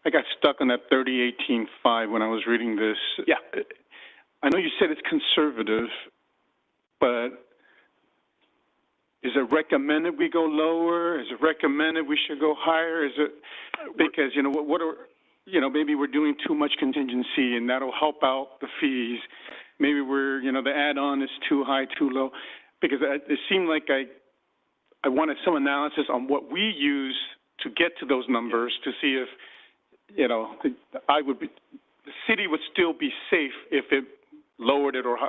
I got stuck on that 3018-5 when I was reading this. Yeah. I know you said it's conservative, but is it recommended we go lower? Is it recommended we should go higher? Is it because maybe we're doing too much contingency and that'll help out the fees. Maybe the add-on is too high, too low. Because it seemed like I wanted some analysis on what we use to get to those numbers to see if, the city would still be safe if it lowered it or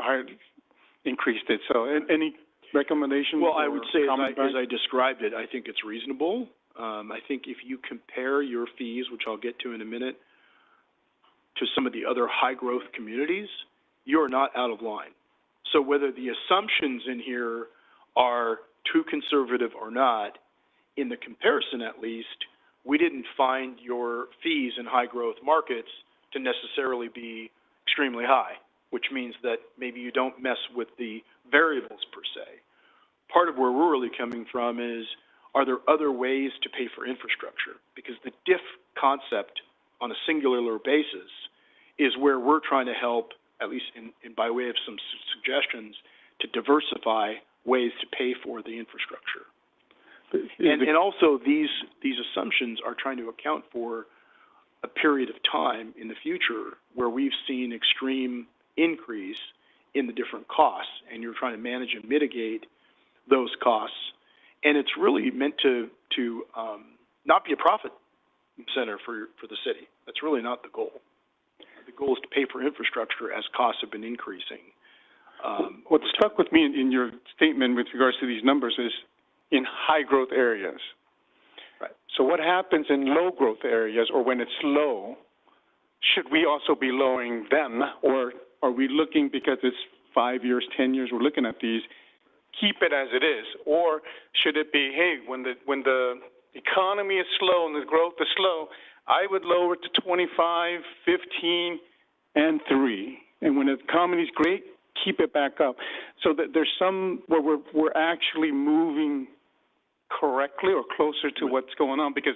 increased it. So any recommendations? Well, I would say, as I described it, I think it's reasonable. I think if you compare your fees, which I'll get to in a minute, to some of the other high-growth communities, you're not out of line. So whether the assumptions in here are too conservative or not, in the comparison at least, we didn't find your fees in high-growth markets to necessarily be extremely high, which means that maybe you don't mess with the variables per se. Part of where we're really coming from is, are there other ways to pay for infrastructure? Because the DIF concept on a singular basis is where we're trying to help, at least in by way of some suggestions, to diversify ways to pay for the infrastructure. And also these assumptions are trying to account for a period of time in the future where we've seen extreme increase in the different costs, and you're trying to manage and mitigate those costs. And it's really meant to not be a profit center for the city. That's really not the goal. The goal is to pay for infrastructure as costs have been increasing. What stuck with me in your statement with regards to these numbers is in high-growth areas. Right. So what happens in low-growth areas, or when it's low, should we also be lowering them, or are we looking, because it's 5 years, 10 years, we're looking at these, keep it as it is? Or should it be, hey, when the economy is slow and the growth is slow, I would lower it to 25, 15, and 3. And when the economy is great, keep it back up. So that there's some where we're actually moving correctly or closer to what's going on. Because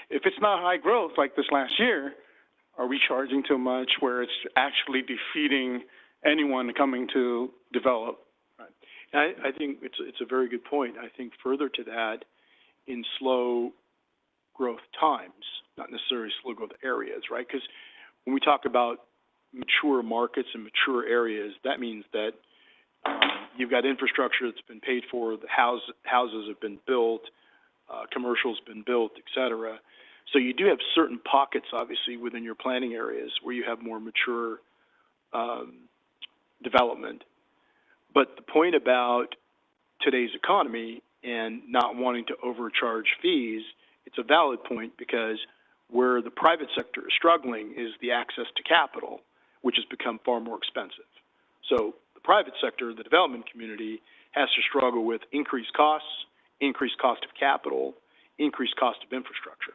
if it's not high growth like this last year, are we charging too much where it's actually defeating anyone coming to develop? Right. And I think it's a very good point. I think further to that, in slow growth times, not necessarily slow growth areas, right? Because when we talk about mature markets and mature areas, that means that you've got infrastructure that's been paid for, the houses have been built, commercial's been built, et cetera. So you do have certain pockets, obviously, within your planning areas where you have more mature development. But the point about today's economy and not wanting to overcharge fees, it's a valid point, because where the private sector is struggling is the access to capital, which has become far more expensive. So the private sector, the development community, has to struggle with increased costs, increased cost of capital, increased cost of infrastructure,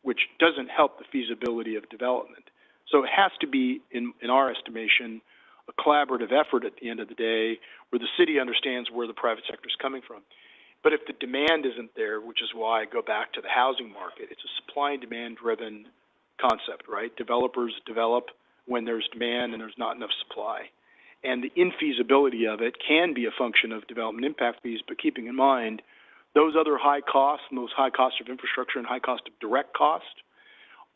which doesn't help the feasibility of development. So it has to be, in our estimation, a collaborative effort at the end of the day where the city understands where the private sector is coming from. But if the demand isn't there, which is why I go back to the housing market, it's a supply and demand driven concept, right? Developers develop when there's demand and there's not enough supply. And the infeasibility of it can be a function of development impact fees, but keeping in mind those other high costs and those high costs of infrastructure and high cost of direct cost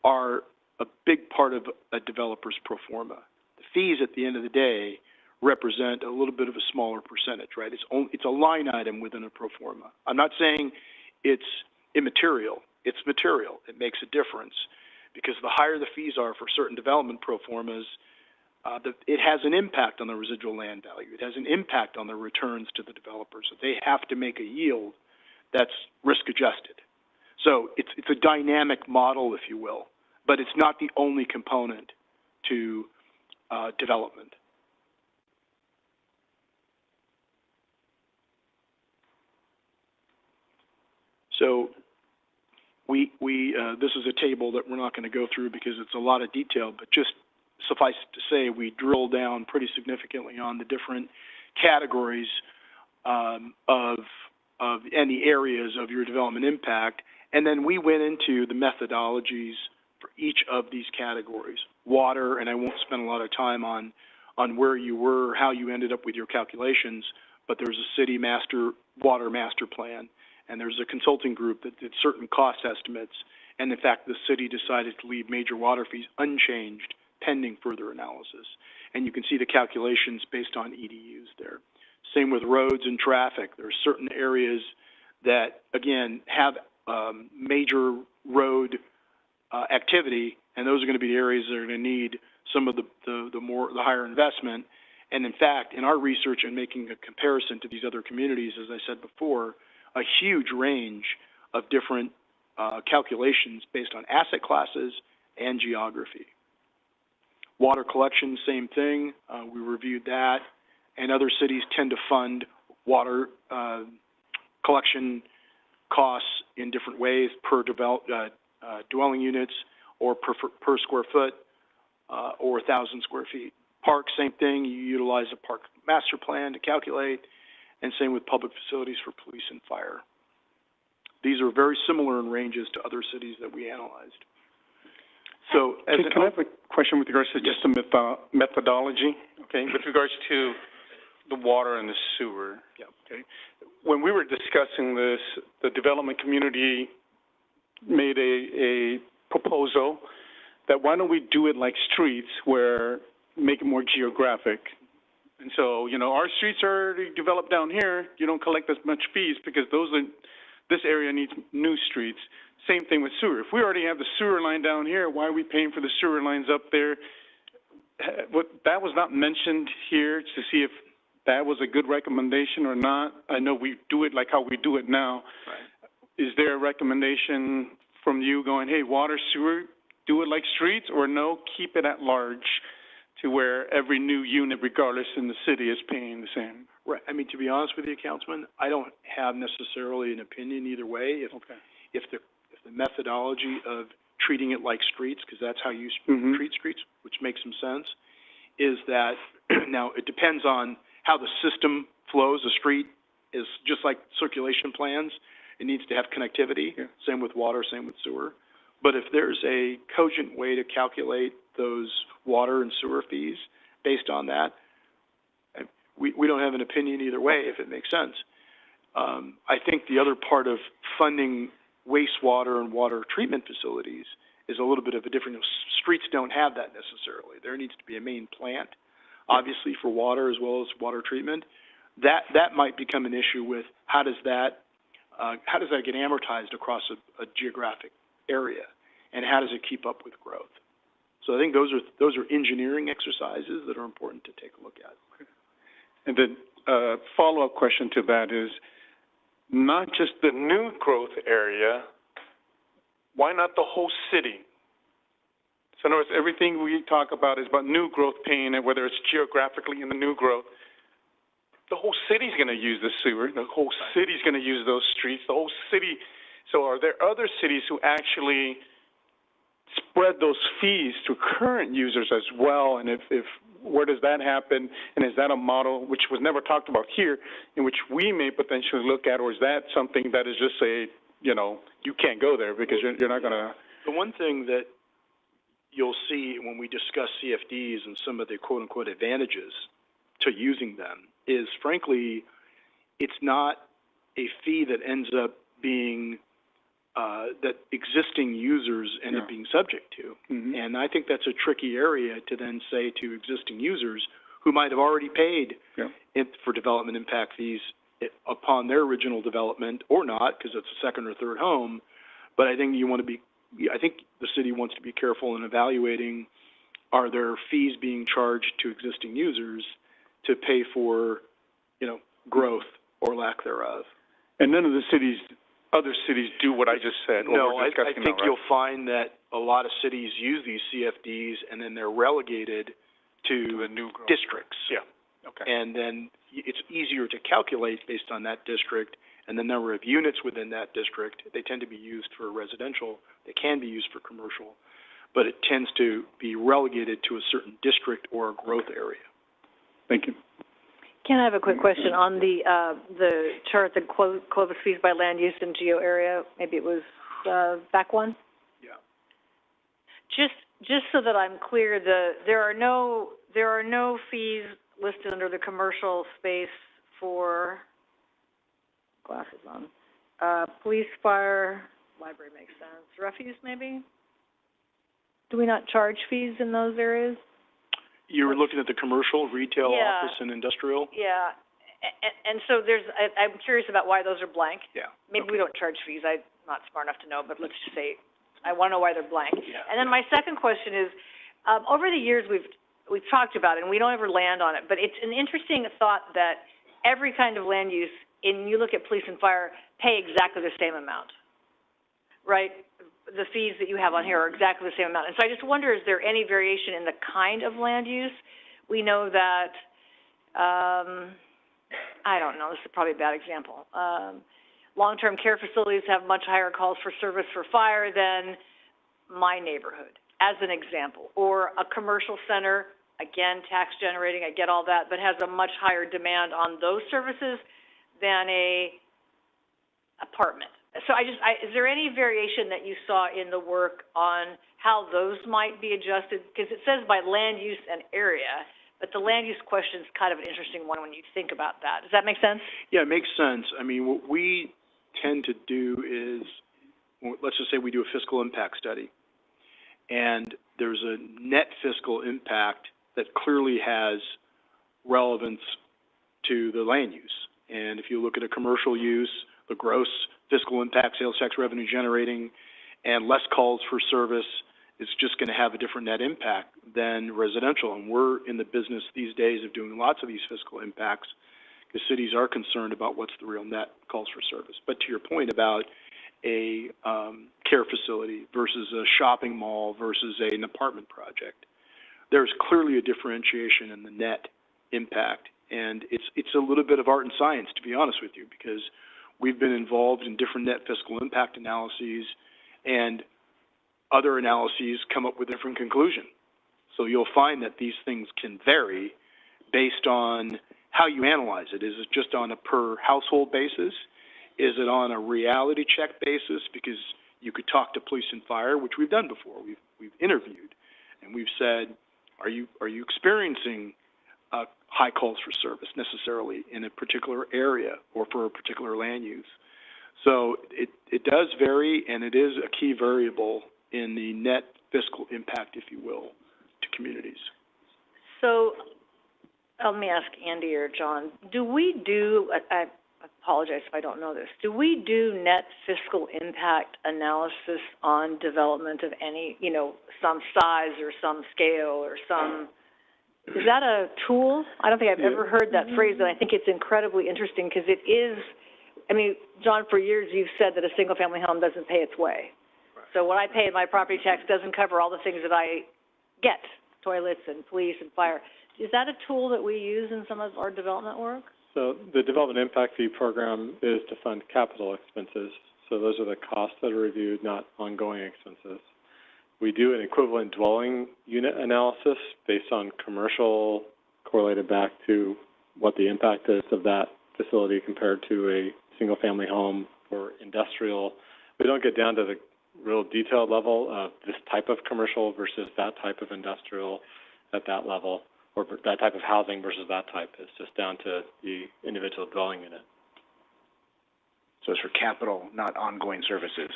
are a big part of a developer's pro forma. The fees at the end of the day represent a little bit of a smaller percentage, right? It's a line item within a pro forma. I'm not saying it's immaterial. It's material. It makes a difference, because the higher the fees are for certain development pro formas, it has an impact on the residual land value. It has an impact on the returns to the developers. So they have to make a yield that's risk adjusted. So it's a dynamic model, if you will, but it's not the only component to development. So this is a table that we're not going to go through because it's a lot of detail, but just suffice it to say, we drill down pretty significantly on the different categories of any areas of your development impact, and then we went into the methodologies for each of these categories. Water, and I won't spend a lot of time on where you were, how you ended up with your calculations, but there's a city water master plan, and there's a consulting group that did certain cost estimates, and in fact the city decided to leave major water fees unchanged pending further analysis. And you can see the calculations based on EDUs there. Same with roads and traffic. There are certain areas that, again, have major road activity, and those are going to be the areas that are going to need some of the higher investment. And in fact, in our research and making a comparison to these other communities, as I said before, a huge range of different calculations based on asset classes and geography. Water collection, same thing. We reviewed that. And other cities tend to fund water collection costs in different ways per dwelling units or per square foot, or 1,000 square feet. Park, same thing. You utilize a park master plan to calculate, and same with public facilities for police and fire. These are very similar in ranges to other cities that we analyzed. So, can I have a question with regards to just the methodology? Okay, with regards to the water and the sewer. Yeah. Okay. When we were discussing this, the development community made a proposal that why don't we do it like streets, where make it more geographic. And so, you know, our streets are already developed down here. You don't collect as much fees because this area needs new streets. Same thing with sewer. If we already have the sewer line down here, why are we paying for the sewer lines up there? That was not mentioned here to see if that was a good recommendation or not. I know we do it like how we do it now. Right. Is there a recommendation from you going, hey, water, sewer, do it like streets, or no, keep it at large to where every new unit, regardless in the city, is paying the same? Right. I mean, to be honest with you, Councilman, I don't have necessarily an opinion either way. If the methodology of treating it like streets, because that's how you treat streets, which makes some sense, is that now it depends on how the system flows. A street is just like circulation plans. It needs to have connectivity. Yeah. Same with water, same with sewer. But if there's a cogent way to calculate those water and sewer fees based on that, we don't have an opinion either way if it makes sense. I think the other part of funding wastewater and water treatment facilities is a little bit of a different. Streets don't have that necessarily. There needs to be a main plant, obviously, for water as well as water treatment. That might become an issue with how does that get amortized across a geographic area, and how does it keep up with growth? So I think those are engineering exercises that are important to take a look at. Okay. And then follow-up question to that is, not just the new growth area, why not the whole city? So in other words, everything we talk about is about new growth paying it, whether it's geographically in the new growth. The whole city's going to use the sewer. The whole city's going to use those streets. The whole city. So are there other cities who actually spread those fees to current users as well? And if where does that happen? And is that a model which was never talked about here, in which we may potentially look at, or is that something that is just you can't go there because you're not going to? The one thing that you'll see when we discuss CFDs and some of the quote-unquote advantages to using them is, frankly, it's not a fee that ends up being that existing users end up being subject to. Mm-hmm. And I think that's a tricky area to then say to existing users who might have already paid for development impact fees upon their original development, or not, because it's a second or third home. But I think I think the city wants to be careful in evaluating, are there fees being charged to existing users to pay for, growth or lack thereof. And none of the other cities do what I just said. No, I think you'll find that a lot of cities use these CFDs and then they're relegated to new growth districts. Yeah. Okay. And then it's easier to calculate based on that district and the number of units within that district. They tend to be used for residential. They can be used for commercial, but it tends to be relegated to a certain district or a growth area. Thank you. Ken, I have a quick question on the chart, the Clovis fees by land use and geo area. Maybe it was back one. Yeah. Just so that I'm clear, there are no fees listed under the commercial space for glasses on. Police, fire, library makes sense. Refuse, maybe. Do we not charge fees in those areas? You were looking at the commercial, retail, office, and industrial? Yeah. And so I'm curious about why those are blank. Yeah. Maybe we don't charge fees. I'm not smart enough to know, but let's just say I want to know why they're blank. Yeah. And then my second question is, over the years we've talked about it, and we don't ever land on it, but it's an interesting thought that every kind of land use, and you look at police and fire, pay exactly the same amount, right? The fees that you have on here are exactly the same amount. And so I just wonder, is there any variation in the kind of land use? We know that, I don't know, this is probably a bad example. long-term care facilities have much higher calls for service for fire than my neighborhood, as an example. Or a commercial center, again, tax generating, I get all that, but has a much higher demand on those services than a apartment. So is there any variation that you saw in the work on how those might be adjusted? Because it says by land use and area, but the land use question is kind of an interesting one when you think about that. Does that make sense? Yeah, it makes sense. I mean, what we tend to do is, let's just say we do a fiscal impact study, and there's a net fiscal impact that clearly has relevance to the land use. And if you look at a commercial use, the gross fiscal impact, sales tax revenue generating, and less calls for service, is just going to have a different net impact than residential. And we're in the business these days of doing lots of these fiscal impacts because cities are concerned about what's the real net calls for service. But to your point about a care facility versus a shopping mall versus an apartment project, there's clearly a differentiation in the net impact. And it's a little bit of art and science, to be honest with you, because we've been involved in different net fiscal impact analyses, and other analyses come up with different conclusions. So you'll find that these things can vary based on how you analyze it. Is it just on a per household basis? Is it on a reality check basis? Because you could talk to police and fire, which we've done before. We've interviewed, and we've said, are you experiencing high calls for service necessarily in a particular area or for a particular land use? So it does vary, and it is a key variable in the net fiscal impact, if you will, to communities. So let me ask Andy or John, do we do, I apologize if I don't know this, do we do net fiscal impact analysis on development of any, some size or some scale or some, is that a tool? I don't think I've ever heard that phrase, and I think it's incredibly interesting because it is, John, for years you've said that a single-family home doesn't pay its way. Right. So what I pay in my property tax doesn't cover all the things that I get, toilets and police and fire. Is that a tool that we use in some of our development work? So the Development Impact Fee Program is to fund capital expenses. So those are the costs that are reviewed, not ongoing expenses. We do an equivalent dwelling unit analysis based on commercial, correlated back to what the impact is of that facility compared to a single-family home or industrial. We don't get down to the real detailed level of this type of commercial versus that type of industrial at that level, or that type of housing versus that type. It's just down to the individual dwelling unit. So it's for capital, not ongoing services.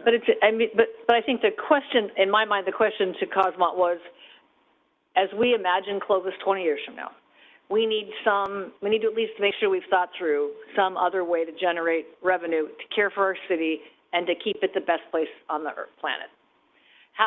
But but I think the question, in my mind, the question to Cosmont was, as we imagine Clovis 20 years from now, we need to at least make sure we've thought through some other way to generate revenue, to care for our city, and to keep it the best place on the planet.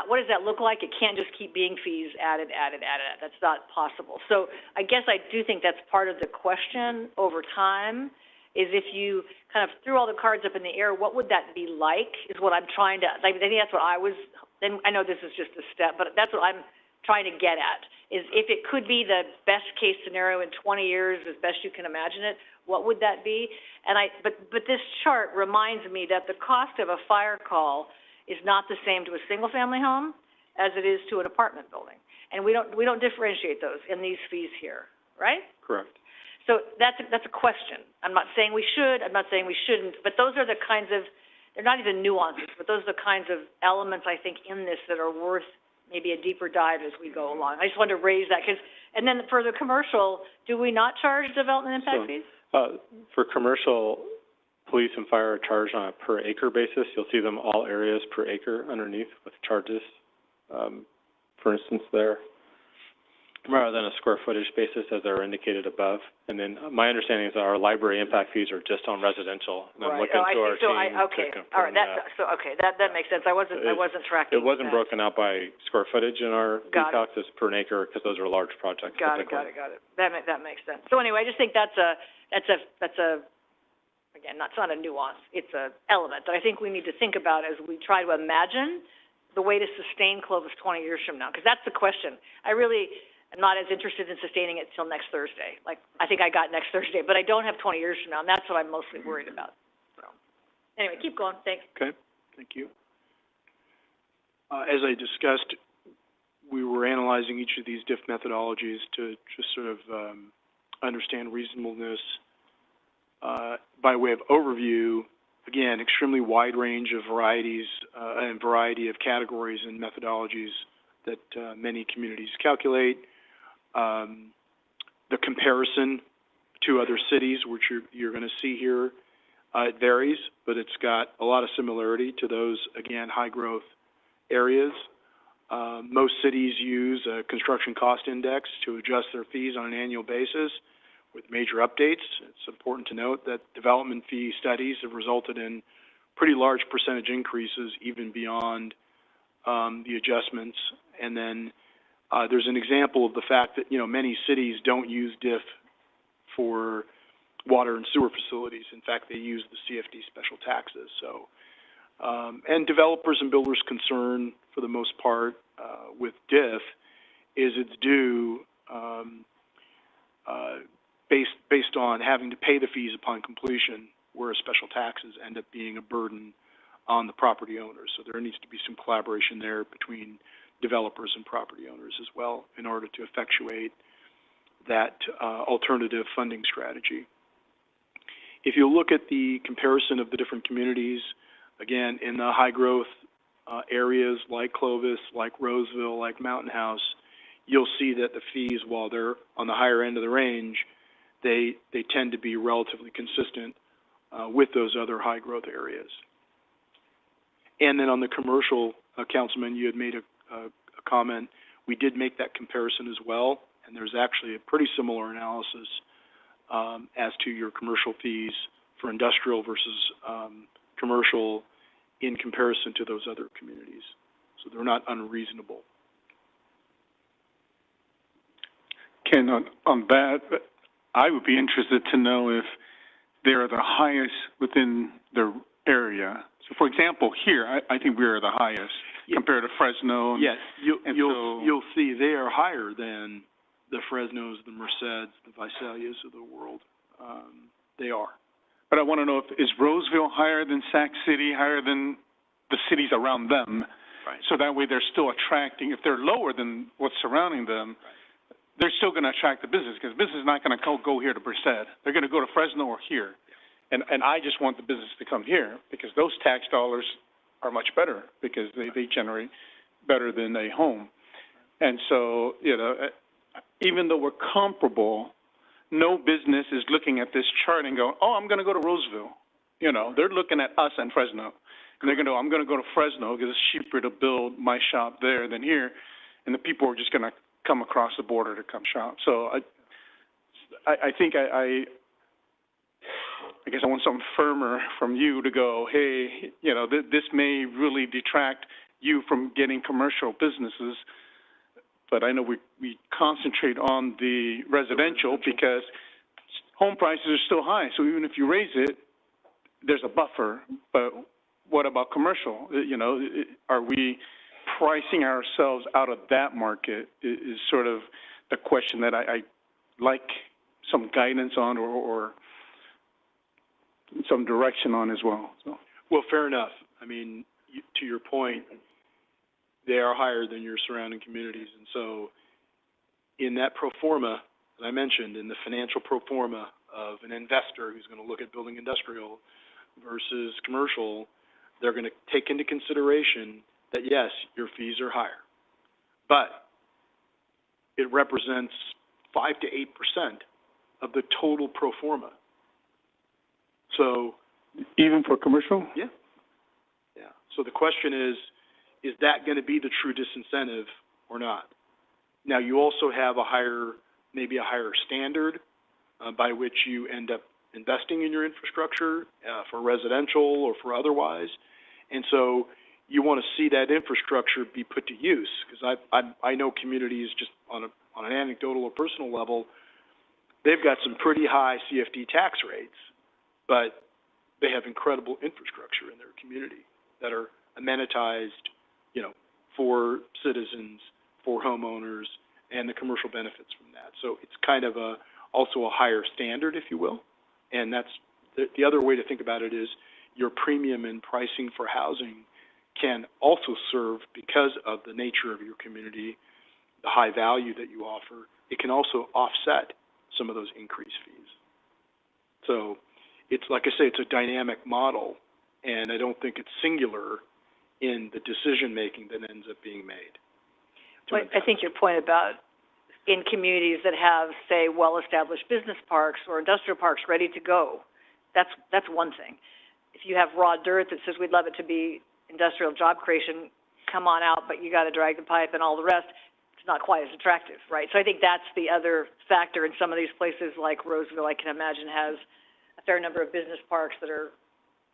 What does that look like? It can't just keep being fees added. That's not possible. So I guess I do think that's part of the question over time, is if you kind of threw all the cards up in the air, what would that be like, is what I'm trying to, I think that's what I was, and I know this is just a step, but that's what I'm trying to get at, is if it could be the best case scenario in 20 years, as best you can imagine it, what would that be? And but this chart reminds me that the cost of a fire call is not the same to a single-family home as it is to an apartment building. And we don't differentiate those in these fees here, right? Correct. So that's a question. I'm not saying we should, I'm not saying we shouldn't, but those are the kinds of, they're not even nuances, but those are the kinds of elements, I think, in this that are worth maybe a deeper dive as we go along. I just wanted to raise that, and then for the commercial, do we not charge development impact fees? For commercial, police and fire are charged on a per acre basis. You'll see them all areas per acre underneath with charges, for instance, there, rather than a square footage basis as are indicated above. And then my understanding is that our library impact fees are just on residential. And I'm looking to our team to confirm that. That makes sense. I wasn't tracking. It wasn't broken out by square footage in our decalcs, it's per acre, because those are large projects. Got it. That makes sense. So anyway, I just think that's a again, that's not a nuance. It's a element that I think we need to think about as we try to imagine the way to sustain Clovis 20 years from now, because that's the question. I'm not as interested in sustaining it till next Thursday. Like, I think I got next Thursday, but I don't have 20 years from now, and that's what I'm mostly worried about. So, Anyway, keep going, thanks. Okay, thank you. As I discussed, we were analyzing each of these diff methodologies to just sort of understand reasonableness. By way of overview, again, extremely wide range of varieties and variety of categories and methodologies that many communities calculate. The comparison to other cities, which you're going to see here, it varies, but it's got a lot of similarity to those, again, high-growth areas. Most cities use a construction cost index to adjust their fees on an annual basis with major updates. It's important to note that development fee studies have resulted in pretty large percentage increases even beyond the adjustments. And then there's an example of the fact that, many cities don't use DIF for water and sewer facilities. In fact, they use the CFD special taxes. So, and developers and builders' concern, for the most part, with DIF is it's due based on having to pay the fees upon completion, whereas special taxes end up being a burden on the property owners. So there needs to be some collaboration there between developers and property owners as well in order to effectuate that alternative funding strategy. If you look at the comparison of the different communities, again, in the high growth areas like Clovis, like Roseville, like Mountain House, you'll see that the fees, while they're on the higher end of the range, they tend to be relatively consistent with those other high growth areas. And then on the commercial, Councilman, you had made a comment. We did make that comparison as well, and there's actually a pretty similar analysis as to your commercial fees for industrial versus commercial in comparison to those other communities. So they're not unreasonable. Ken, on that, I would be interested to know if they're the highest within the area. So, for example, here, I think we are the highest compared to Fresno. Yes, you'll see they are higher than the Fresnos, the Merceds, the Visalias of the world. They are. But I want to know, is Roseville higher than Sac City, higher than the cities around them? Right. So that way they're still attracting. If they're lower than what's surrounding them, they're still going to attract the business, because business is not going to go here to Merced. They're going to go to Fresno or here. And I just want the business to come here, because those tax dollars are much better, because they generate better than a home. And so, even though we're comparable, no business is looking at this chart and going, oh, I'm going to go to Roseville. They're looking at us and Fresno. And they're going to go, I'm going to go to Fresno because it's cheaper to build my shop there than here. And the people are just going to come across the border to come shop. So I think I guess I want something firmer from you to go, hey, this may really detract you from getting commercial businesses. But I know we concentrate on the residential because home prices are still high. So even if you raise it, there's a buffer. But what about commercial? Are we pricing ourselves out of that market is sort of the question that I like some guidance on or some direction on as well. So. Well, fair enough. I mean, to your point, they are higher than your surrounding communities. And so in that pro forma that I mentioned, in the financial pro forma of an investor who's going to look at building industrial versus commercial, they're going to take into consideration that, yes, your fees are higher, but it represents 5 to 8% of the total pro forma. So even for commercial? Yeah. So the question is that going to be the true disincentive or not? Now, you also have maybe a higher standard by which you end up investing in your infrastructure for residential or for otherwise. And so you want to see that infrastructure be put to use, because I know communities just on an anecdotal or personal level, they've got some pretty high CFD tax rates, but they have incredible infrastructure in their community that are amenitized, for citizens, for homeowners, and the commercial benefits from that. So it's kind of also a higher standard, if you will. And that's the other way to think about it is your premium in pricing for housing can also serve, because of the nature of your community, the high value that you offer, it can also offset some of those increased fees. So it's, like I say, it's a dynamic model, and I don't think it's singular in the decision-making that ends up being made. Well, I think your point about in communities that have, say, well-established business parks or industrial parks ready to go, that's one thing. If you have raw dirt that says we'd love it to be industrial job creation, come on out, but you got to drag the pipe and all the rest, it's not quite as attractive, right? So I think that's the other factor in some of these places like Roseville, I can imagine, has a fair number of business parks that are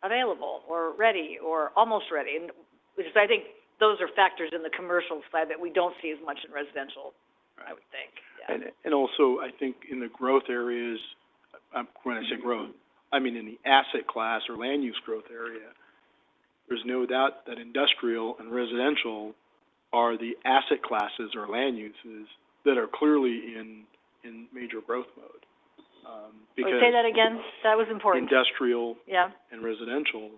available or ready or almost ready. And because I think those are factors in the commercial side that we don't see as much in residential, I would think. Yeah. And also, I think in the growth areas, when I say growth, I mean in the asset class or land use growth area, there's no doubt that industrial and residential are the asset classes or land uses that are clearly in major growth mode. Because say that again. That was important. Industrial yeah. and residential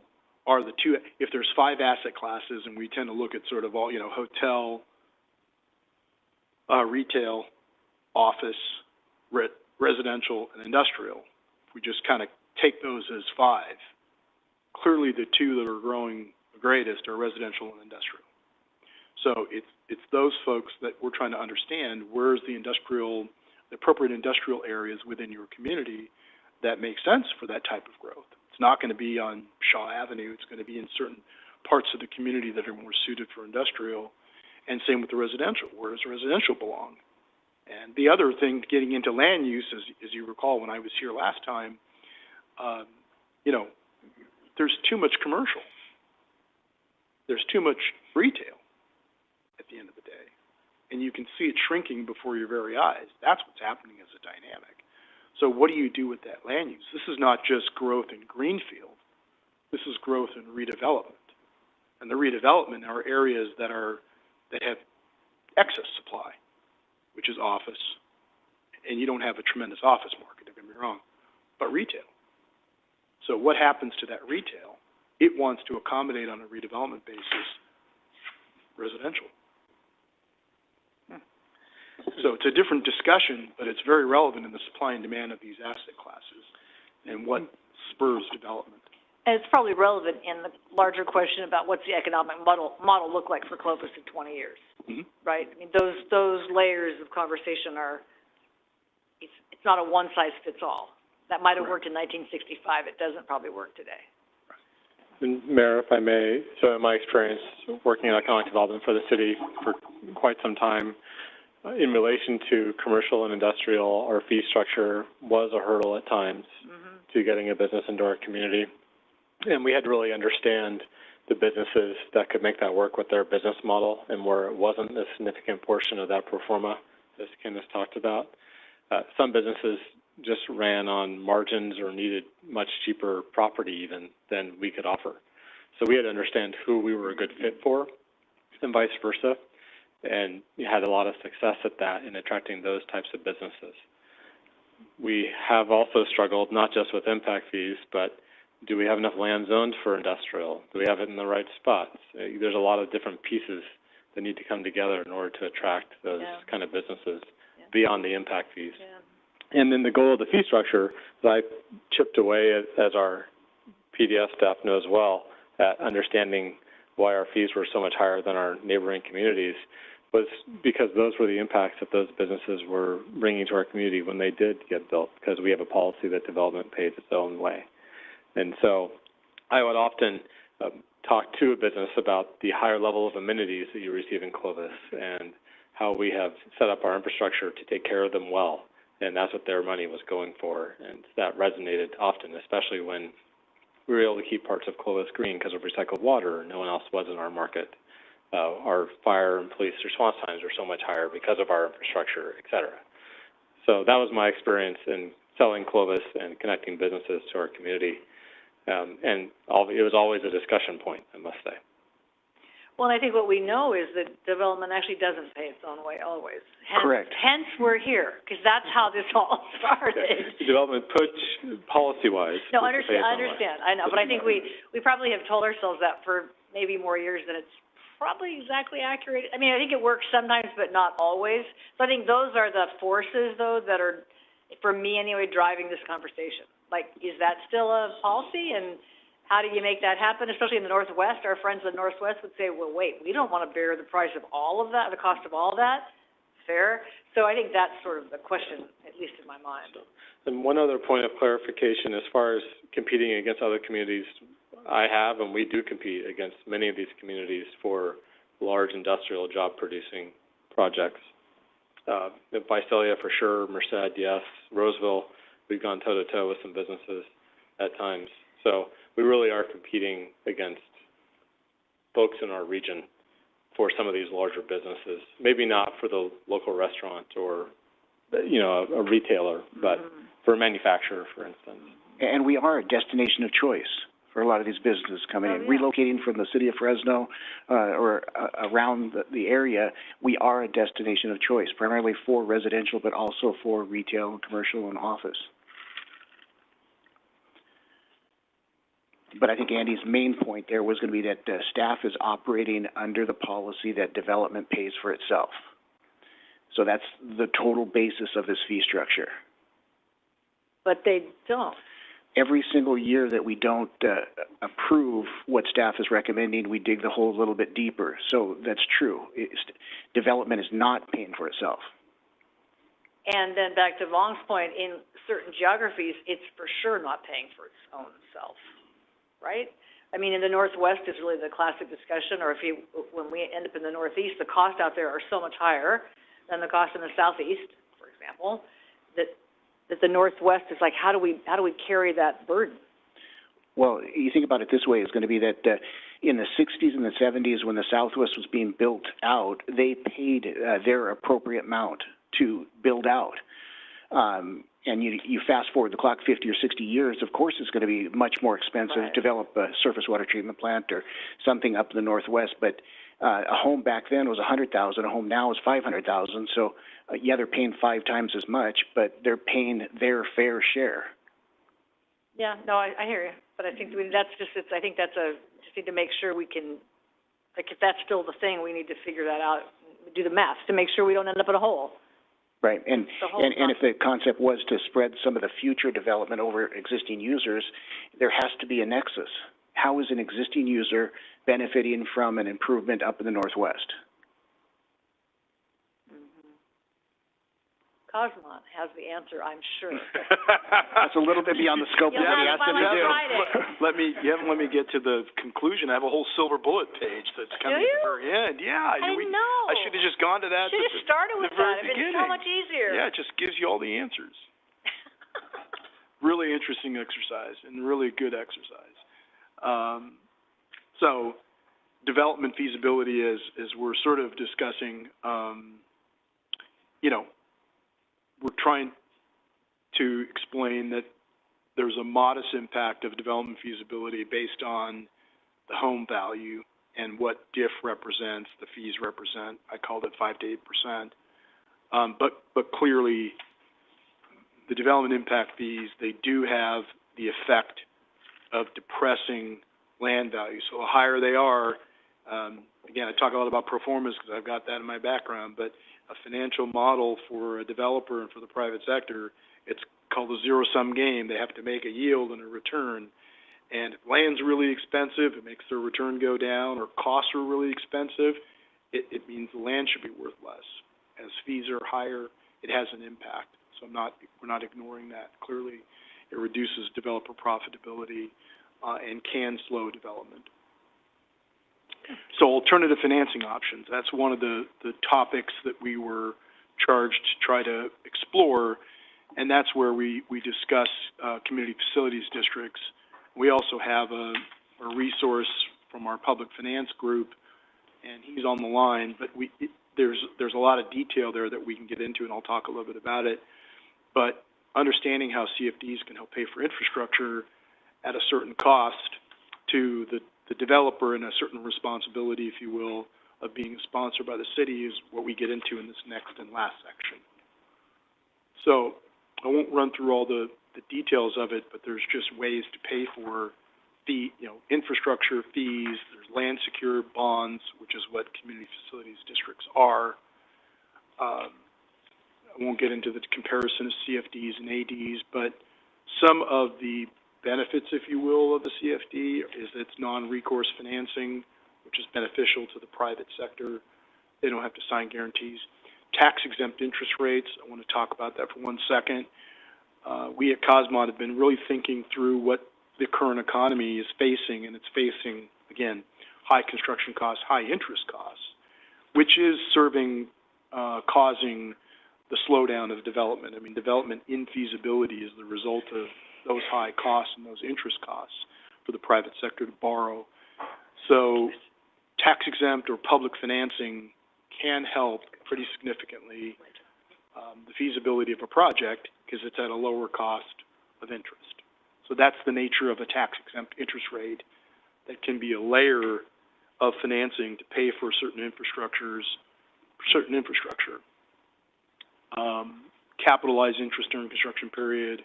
are the two. If there's 5 asset classes, and we tend to look at sort of all, hotel, retail, office, residential, and industrial. If we just kind of take those as 5, clearly the 2 that are growing the greatest are residential and industrial. So it's those folks that we're trying to understand, where's the appropriate industrial areas within your community that make sense for that type of growth. It's not going to be on Shaw Avenue. It's going to be in certain parts of the community that are more suited for industrial. And same with the residential. Where does residential belong? And the other thing, getting into land use, as you recall when I was here last time, there's too much commercial. There's too much retail at the end of the day. And you can see it shrinking before your very eyes. That's what's happening as a dynamic. So what do you do with that land use? This is not just growth in greenfield. This is growth in redevelopment. And the redevelopment are areas that have excess supply, which is office. And you don't have a tremendous office market, don't get me wrong, but retail. So what happens to that retail? It wants to accommodate on a redevelopment basis residential. So it's a different discussion, but it's very relevant in the supply and demand of these asset classes and what spurs development. And it's probably relevant in the larger question about what's the economic model look like for Clovis in 20 years, right? I mean, those layers of conversation it's not a one-size-fits-all. That might have worked in 1965. It doesn't probably work today. And Mayor, if I may, so in my experience working in economic development for the city for quite some time, in relation to commercial and industrial, our fee structure was a hurdle at times to getting a business into our community. And we had to really understand the businesses that could make that work with their business model and where it wasn't a significant portion of that pro forma, as Ken has talked about. Some businesses just ran on margins or needed much cheaper property even than we could offer. So we had to understand who we were a good fit for and vice versa. And we had a lot of success at that in attracting those types of businesses. We have also struggled not just with impact fees, but do we have enough land zoned for industrial? Do we have it in the right spots? There's a lot of different pieces that need to come together in order to attract those kind of businesses beyond the impact fees. And then the goal of the fee structure that I chipped away as our PDS staff knows well at understanding why our fees were so much higher than our neighboring communities was because those were the impacts that those businesses were bringing to our community when they did get built, because we have a policy that development pays its own way. And so I would often talk to a business about the higher level of amenities that you receive in Clovis and how we have set up our infrastructure to take care of them well. And that's what their money was going for. And that resonated often, especially when we were able to keep parts of Clovis green because of recycled water. No one else was in our market. Our fire and police response times were so much higher because of our infrastructure, et cetera. So that was my experience in selling Clovis and connecting businesses to our community. And it was always a discussion point, I must say. Well, and I think what we know is that development actually doesn't pay its own way always. Correct. Hence, we're here, because that's how this all started. Development push, policy-wise. No, I understand, I know, but I think we probably have told ourselves that for maybe more years than it's probably exactly accurate. I mean, I think it works sometimes, but not always. So I think those are the forces, though, that are, for me anyway, driving this conversation. Like, is that still a policy, and how do you make that happen? Especially in the Northwest, our friends in the Northwest would say, well, wait, we don't want to bear the price of all of that, the cost of all that. Fair? So I think that's sort of the question, at least in my mind. And one other point of clarification, as far as competing against other communities, I have, and we do compete against many of these communities for large industrial job-producing projects. Visalia for sure, Merced, yes. Roseville, we've gone toe-to-toe with some businesses at times. So we really are competing against folks in our region for some of these larger businesses. Maybe not for the local restaurant or, a retailer, but for a manufacturer, for instance. And we are a destination of choice for a lot of these businesses coming in. Relocating from the city of Fresno or around the area, we are a destination of choice, primarily for residential, but also for retail, commercial, and office. But I think Andy's main point there was going to be that staff is operating under the policy that development pays for itself. So that's the total basis of this fee structure. But they don't. Every single year that we don't approve what staff is recommending, we dig the hole a little bit deeper. So that's true. Development is not paying for itself. And then back to Vong's point, in certain geographies, it's for sure not paying for its own self. Right? I mean, in the Northwest is really the classic discussion, or when we end up in the Northeast, the costs out there are so much higher than the cost in the Southeast, for example, that the Northwest is like, how do we carry that burden? Well, you think about it this way, it's going to be that in the 60s and the 70s, when the Southwest was being built out, they paid their appropriate amount to build out. And you fast forward the clock 50 or 60 years, of course it's going to be much more expensive to develop a surface water treatment plant or something up in the Northwest. But a home back then was $100,000. A home now is $500,000. So they're paying 5 times as much, but they're paying their fair share. Yeah, no, I hear you. But I think I think just need to make sure we can, like, if that's still the thing, we need to figure that out, do the math to make sure we don't end up in a hole. Right, and if the concept was to spread some of the future development over existing users, there has to be a nexus. How is an existing user benefiting from an improvement up in the Northwest? Cosmont has the answer, I'm sure. That's a little bit beyond the scope of what he asked him to do. You haven't let me get to the conclusion. I have a whole silver bullet page that's coming at the very end. Yeah, I know. I should have just gone to that. Should have started with that. It's so much easier. Yeah, it just gives you all the answers. Really interesting exercise and really good exercise. So, development feasibility is we're sort of discussing, we're trying to explain that there's a modest impact of development feasibility based on the home value and what DIF represents, the fees represent. I called it 5 to 8%. But clearly, the development impact fees, they do have the effect of depressing land value. So the higher they are, again, I talk a lot about pro formas because I've got that in my background, but a financial model for a developer and for the private sector, it's called a zero-sum game. They have to make a yield and a return. And if land's really expensive, it makes their return go down, or costs are really expensive, it means the land should be worth less. As fees are higher, it has an impact. So we're not ignoring that. Clearly, it reduces developer profitability and can slow development. So alternative financing options, that's one of the topics that we were charged to try to explore, and that's where we discuss community facilities districts. We also have a resource from our public finance group, and he's on the line, but there's a lot of detail there that we can get into, and I'll talk a little bit about it. But understanding how CFDs can help pay for infrastructure at a certain cost to the the developer and a certain responsibility, if you will, of being sponsored by the city is what we get into in this next and last section. So I won't run through all the details of it, but there's just ways to pay for infrastructure fees. There's land secured bonds, which is what community facilities districts are. I won't get into the comparison of CFDs and ADs, but some of the benefits, if you will, of the CFD is that it's non-recourse financing, which is beneficial to the private sector. They don't have to sign guarantees. Tax-exempt interest rates, I want to talk about that for 1 second. We at Cosmod have been really thinking through what the current economy is facing, and it's facing, again, high construction costs, high interest costs, which is causing the slowdown of development. I mean, development infeasibility is the result of those high costs and those interest costs for the private sector to borrow. So tax-exempt or public financing can help pretty significantly the feasibility of a project because it's at a lower cost of interest. So that's the nature of a tax-exempt interest rate that can be a layer of financing to pay for certain infrastructure. Capitalize interest during construction period,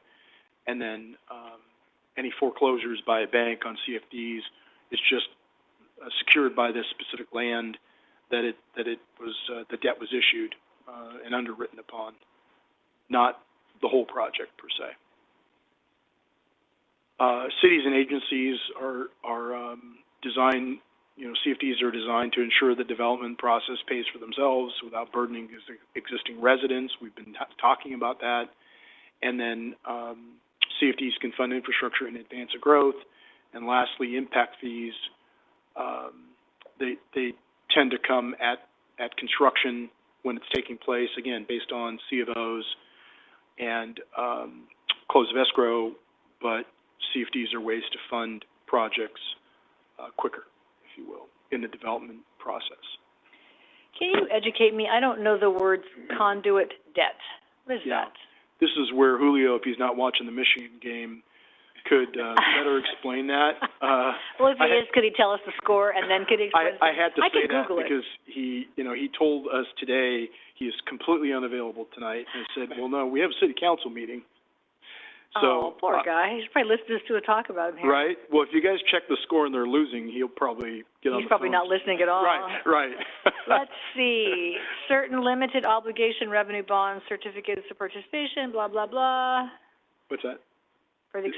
and then any foreclosures by a bank on CFDs is just secured by this specific land that the debt was issued and underwritten upon, not the whole project per se. Cities and agencies are designed, CFDs are designed to ensure the development process pays for themselves without burdening existing residents. We've been talking about that. And then CFDs can fund infrastructure in advance of growth. And lastly, impact fees, they tend to come at construction when it's taking place, again, based on C of Os and close of escrow, but CFDs are ways to fund projects quicker, if you will, in the development process. Can you educate me? I don't know the words conduit debt. What is that? This is where Julio, if he's not watching the Michigan game, could better explain that. Well, if he is, could he tell us the score and then could he explain I had to say that Google because he told us today he is completely unavailable tonight. And I said, well, no, we have a city council meeting. So, poor guy. He's probably listening to a talk about him here. Right. Well, if you guys check the score and they're losing, he'll probably get on the phone. He's probably not listening at all. Right. Let's see. Certain limited obligation revenue bonds, certificates of participation, blah, blah, blah. What's that? For the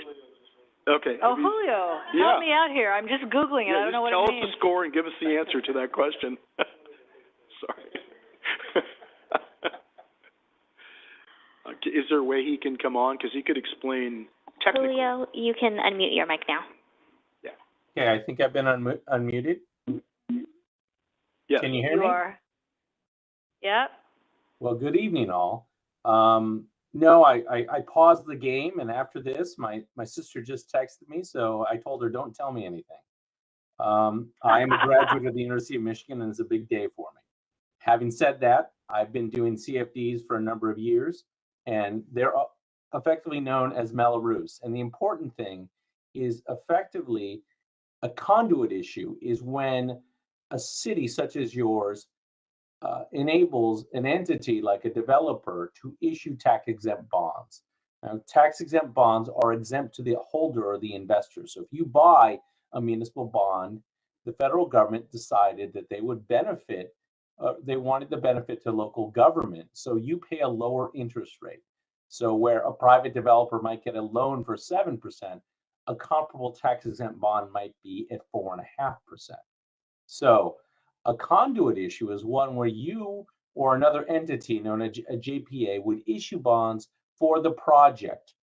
Okay. Oh, Julio, help me out here. I'm just Googling it. I don't know what it means. Tell us the score and give us the answer to that question. Sorry. Is there a way he can come on? Because he could explain technically. Julio, you can unmute your mic now. Yeah. Okay, I think I've been unmuted. Yes. Can you hear me? You are. Yep. Well, good evening, all. No, I paused the game, and after this, my sister just texted me, so I told her, don't tell me anything. I am a graduate of the University of Michigan, and it's a big day for me. Having said that, I've been doing CFDs for a number of years, and they're effectively known as Melloroos. And the important thing is effectively a conduit issue is when a city such as yours enables an entity like a developer to issue tax-exempt bonds. Now, tax-exempt bonds are exempt to the holder or the investor. So if you buy a municipal bond, the federal government decided that they would benefit, they wanted the benefit to local government. So you pay a lower interest rate. So where a private developer might get a loan for 7%, a comparable tax-exempt bond might be at 4.5%. So a conduit issue is one where you or another entity known as a JPA would issue bonds for the project.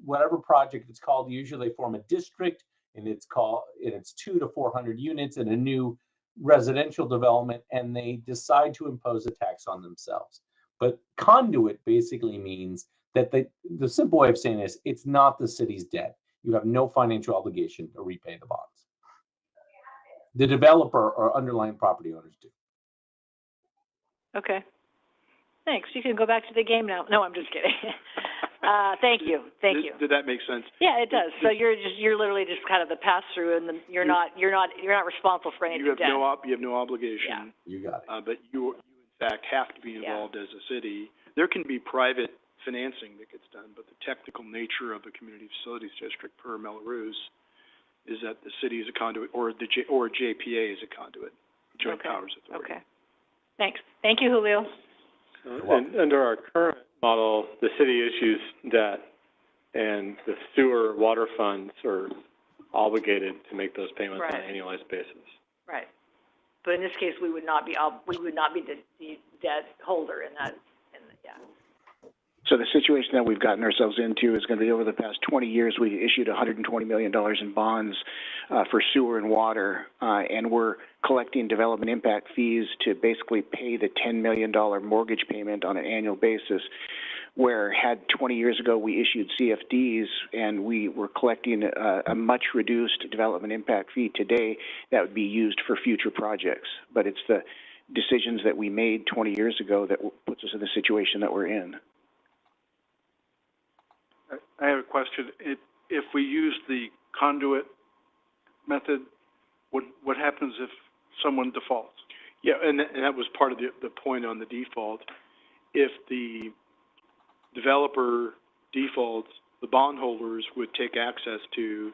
Whatever project it's called, usually they form a district, and it's 200 to 400 units in a new residential development, and they decide to impose a tax on themselves. But conduit basically means that the simple way of saying this, it's not the city's debt. You have no financial obligation to repay the bonds. The developer or underlying property owners do. Okay. Thanks. You can go back to the game now. No, I'm just kidding. Thank you. Did that make sense? Yeah, it does. So you're literally just kind of the pass-through, and you're not responsible for any You have debt. you have no obligation. Yeah. You got it. But you in fact have to be involved as a city. There can be private financing that gets done, but the technical nature of a community facilities district per Melrose is that the city is a conduit, or JPA is a conduit, Joint Powers Authority. Okay. Thanks. Thank you, Julio. And under our current model, the city issues debt, and the sewer water funds are obligated to make those payments on an annualized basis. Right. But in this case, we would not be the debt holder in that. So the situation that we've gotten ourselves into is going to be, over the past 20 years, we issued $120 million in bonds for sewer and water, and we're collecting development impact fees to basically pay the $10 million mortgage payment on an annual basis, where had 20 years ago we issued CFDs and we were collecting a much reduced development impact fee today that would be used for future projects. But it's the decisions that we made 20 years ago that puts us in the situation that we're in. I have a question. If we use the conduit method, what happens if someone defaults? Yeah, and that was part of the point on the default. If the developer defaults, the bondholders would take access to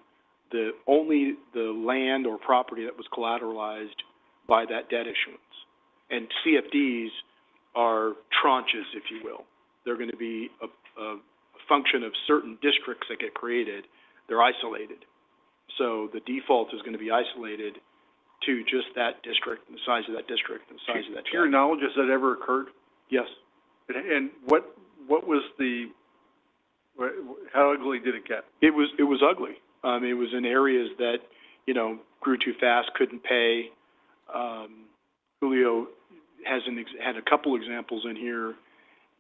only the land or property that was collateralized by that debt issuance. And CFDs are tranches, if you will. They're going to be a function of certain districts that get created. They're isolated. So the default is going to be isolated to just that district, and the size of that district, and the size of that. To your knowledge, has that ever occurred? Yes. And what was how ugly did it get? It was ugly. It was in areas that, grew too fast, couldn't pay. Julio had a couple examples in here,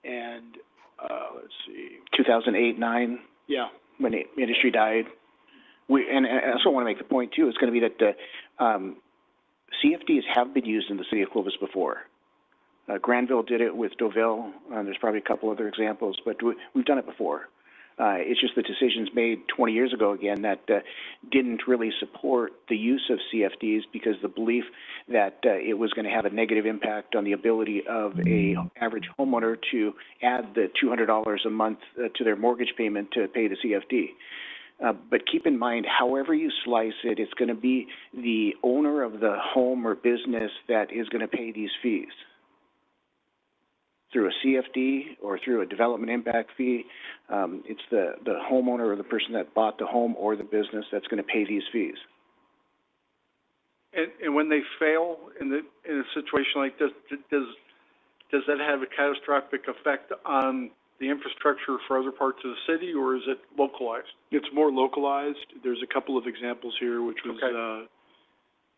and let's see. 2008-9. Yeah. When the industry died. And I also want to make the point, too, it's going to be that CFDs have been used in the city of Clovis before. Granville did it with Deauville. There's probably a couple other examples, but we've done it before. It's just the decisions made 20 years ago, again, that didn't really support the use of CFDs because the belief that it was going to have a negative impact on the ability of a average homeowner to add the $200 a month to their mortgage payment to pay the CFD. But keep in mind, however you slice it, it's going to be the owner of the home or business that is going to pay these fees. Through a CFD or through a development impact fee, it's the homeowner or the person that bought the home or the business that's going to pay these fees. And when they fail in a situation like this, does that have a catastrophic effect on the infrastructure for other parts of the city, or is it localized? It's more localized. There's a couple of examples here, which was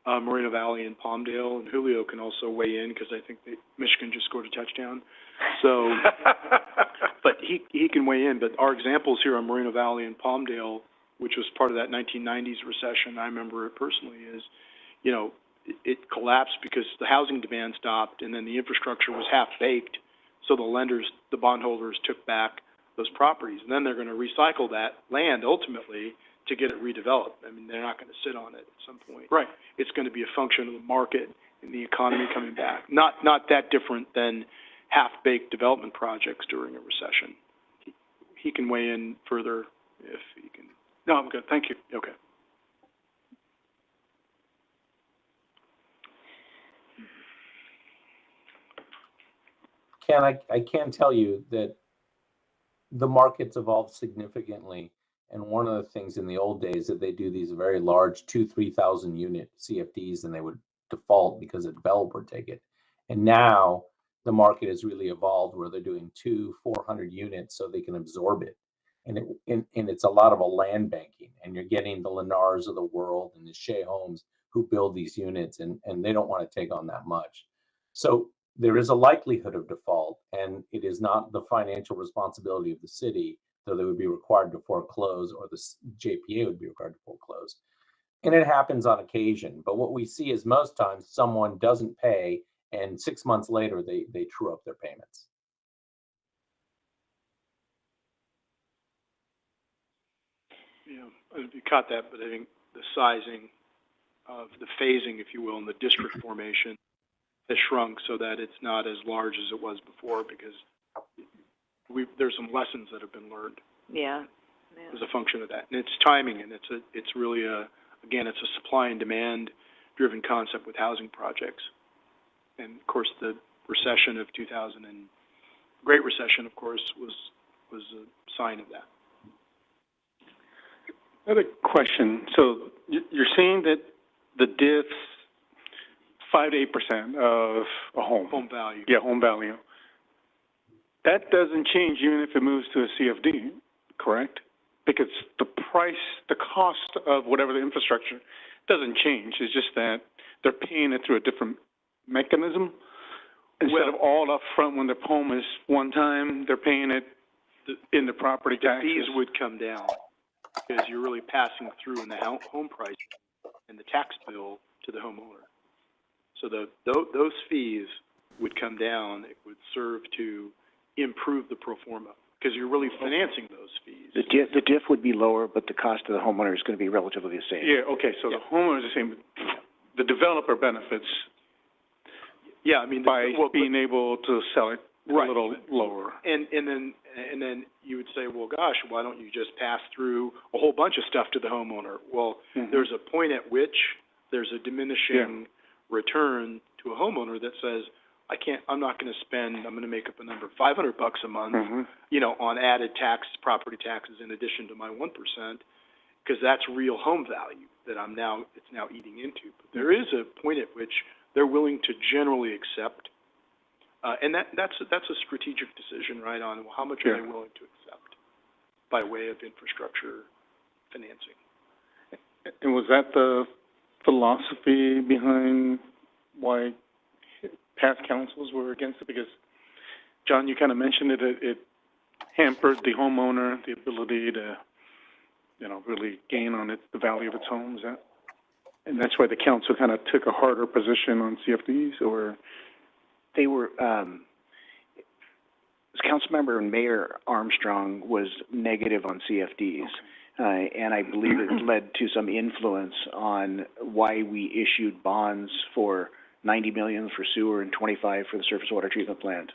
Moreno Valley and Palmdale, and Julio can also weigh in because I think Michigan just scored a touchdown. So, but he can weigh in. But our examples here on Moreno Valley and Palmdale, which was part of that 1990s recession, I remember it personally, is, it collapsed because the housing demand stopped, and then the infrastructure was half-baked. So the bondholders took back those properties, and then they're going to recycle that land ultimately to get it redeveloped. I mean, they're not going to sit on it at some point. Right. It's going to be a function of the market and the economy coming back. Not that different than half-baked development projects during a recession. He can weigh in further if he can. No, I'm good. Thank you. Okay. Ken, I can tell you that the market's evolved significantly. And one of the things in the old days that they do these very large 2,000-3,000 unit CFDs, and they would default because a developer would take it. And now the market has really evolved where they're doing 200-400 units so they can absorb it. And it's a lot of a land banking, and you're getting the Lennars of the world and the Shea Homes who build these units, and they don't want to take on that much. So there is a likelihood of default, and it is not the financial responsibility of the city, though they would be required to foreclose, or the JPA would be required to foreclose. And it happens on occasion. But what we see is most times someone doesn't pay, and 6 months later they true up their payments. you know, you caught that, but I think the sizing of the phasing, if you will, in the district formation has shrunk so that it's not as large as it was before, because there's some lessons that have been learned as a function of that. And it's timing, and it's really again, it's a supply and demand driven concept with housing projects. And of course, the recession of Great Recession, of course, was a sign of that. Another question. So you're saying that the diffs 5 to 8% of a home. Home value. Yeah, home value. That doesn't change even if it moves to a CFD, correct? Because the price, the cost of whatever the infrastructure doesn't change. It's just that they're paying it through a different mechanism. Instead of all up front when the home is one time, they're paying it in the property taxes. The fees would come down because you're really passing through in the home price and the tax bill to the homeowner. So those fees would come down. It would serve to improve the pro forma because you're really financing those fees. The diff would be lower, but the cost to the homeowner is going to be relatively the same. Yeah, okay, so the homeowner is the same. The developer benefits by being able to sell it a little lower. And then you would say, well, gosh, why don't you just pass through a whole bunch of stuff to the homeowner? Well, there's a point at which there's a diminishing return to a homeowner that says, I'm not going to spend, I'm going to make up a number, $500 a month, you know, on added property taxes in addition to my 1%, because that's real home value that it's now eating into. But there is a point at which they're willing to generally accept, and that's a strategic decision, right, on how much are they willing to accept by way of infrastructure financing. And was that the philosophy behind why past councils were against it? Because, John, you kind of mentioned it hampered the homeowner, the ability to, you know, really gain on the value of its home. Is that? And that's why the council kind of took a harder position on CFDs, or? They were, Councilmember and Mayor Armstrong was negative on CFDs. And I believe it led to some influence on why we issued bonds for $90 million for sewer and $25 for the surface water treatment plant.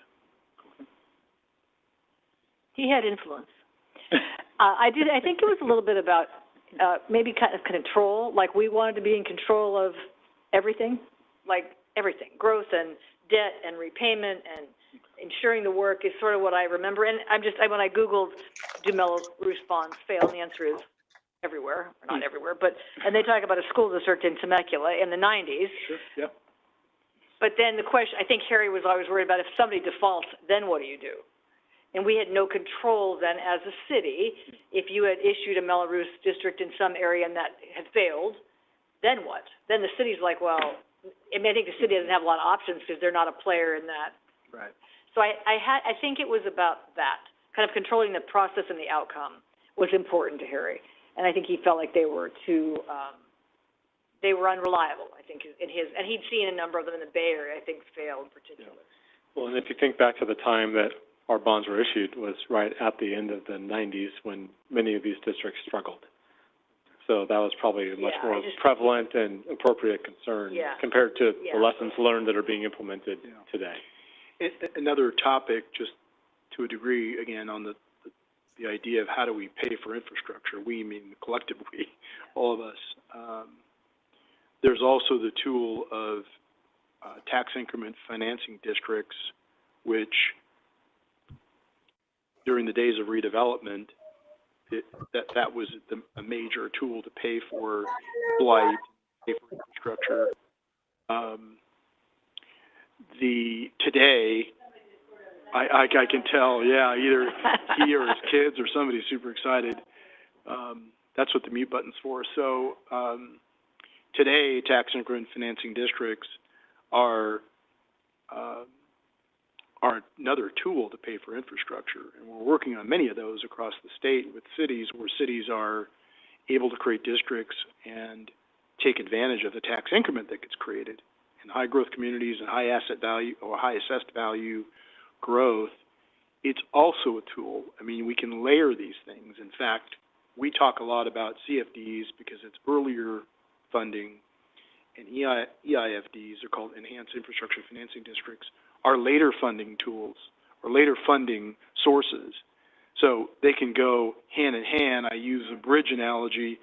He had influence. I think it was a little bit about maybe kind of control. Like we wanted to be in control of everything, growth and debt and repayment and ensuring the work is sort of what I remember. And when I Googled, do Mello-Roos bonds fail? And the answer is everywhere, or not everywhere, and they talk about a school district in Temecula in the 90s. Sure, yeah. But then the question, I think Harry was always worried about, if somebody defaults, then what do you do? And we had no control then as a city. If you had issued a Mello-Roos district in some area and that had failed, then what? Then the city's like, well, I think the city doesn't have a lot of options because they're not a player in that. Right. So I think it was about that, kind of controlling the process and the outcome was important to Harry. And I think he felt like they were unreliable, I think, and he'd seen a number of them in the Bay Area, I think, fail in particular. Yeah. Well, and if you think back to the time that our bonds were issued was right at the end of the 90s when many of these districts struggled. So that was probably a much more prevalent and appropriate concern compared to the lessons learned that are being implemented today. Another topic, just to a degree, again, on the idea of how do we pay for infrastructure, we mean the collective we, all of us. There's also the tool of tax increment financing districts, which during the days of redevelopment, that was a major tool to pay for blight, pay for infrastructure. Today, I can tell, either he or his kids or somebody's super excited. That's what the mute button's for. So today, tax increment financing districts are another tool to pay for infrastructure. And we're working on many of those across the state with cities, where cities are able to create districts and take advantage of the tax increment that gets created. In high growth communities and high asset value or high assessed value growth, it's also a tool. I mean, we can layer these things. In fact, we talk a lot about CFDs because it's earlier funding, and EIFDs are called Enhanced Infrastructure Financing Districts, are later funding tools or later funding sources. So they can go hand in hand. I use a bridge analogy.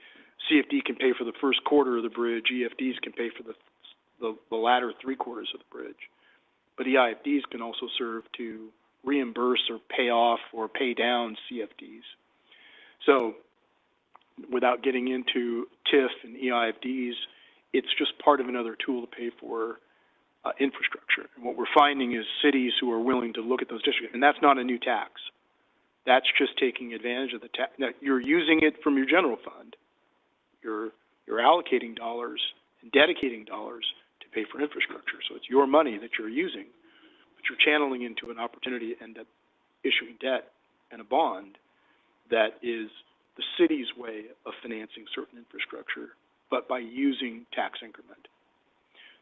CFD can pay for the first quarter of the bridge. EFDs can pay for the latter 3/4 of the bridge. But EIFDs can also serve to reimburse or pay off or pay down CFDs. So without getting into TIF and EIFDs, it's just part of another tool to pay for infrastructure. And what we're finding is cities who are willing to look at those districts, and that's not a new tax. That's just taking advantage of the tax. Now, you're using it from your general fund. You're allocating dollars and dedicating dollars to pay for infrastructure. So it's your money that you're using, but you're channeling into an opportunity to end up issuing debt and a bond that is the city's way of financing certain infrastructure, but by using tax increment.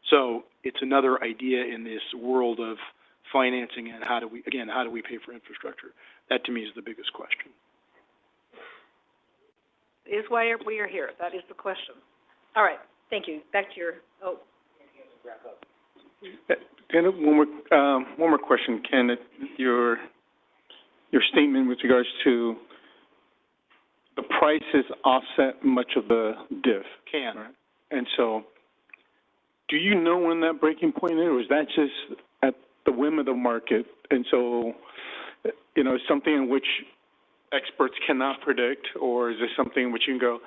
So it's another idea in this world of financing and how do we pay for infrastructure? That to me is the biggest question. Is why we are here. That is the question. All right. Thank you. Back to your, Ken, one more question, Ken. Your statement with regards to the prices offset much of the diff. Right? And so, do you know when that breaking point is, or is that just at the whim of the market? And so, something in which experts cannot predict, or is this something in which you can go,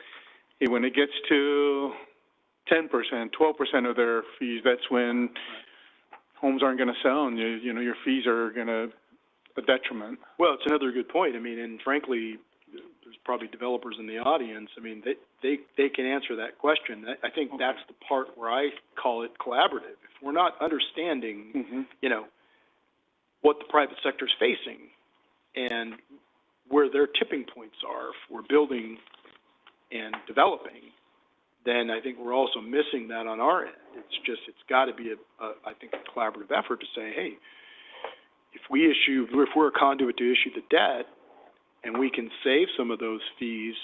hey, when it gets to 10%, 12% of their fees, that's when homes aren't going to sell, and your fees are going to a detriment. Well, it's another good point. I mean, and frankly, there's probably developers in the audience. I mean, they can answer that question. I think that's the part where I call it collaborative. If we're not understanding, what the private sector is facing and where their tipping points are for building and developing, then I think we're also missing that on our end. It's got to be I think a collaborative effort to say, hey, if we're a conduit to issue the debt and we can save some of those fees,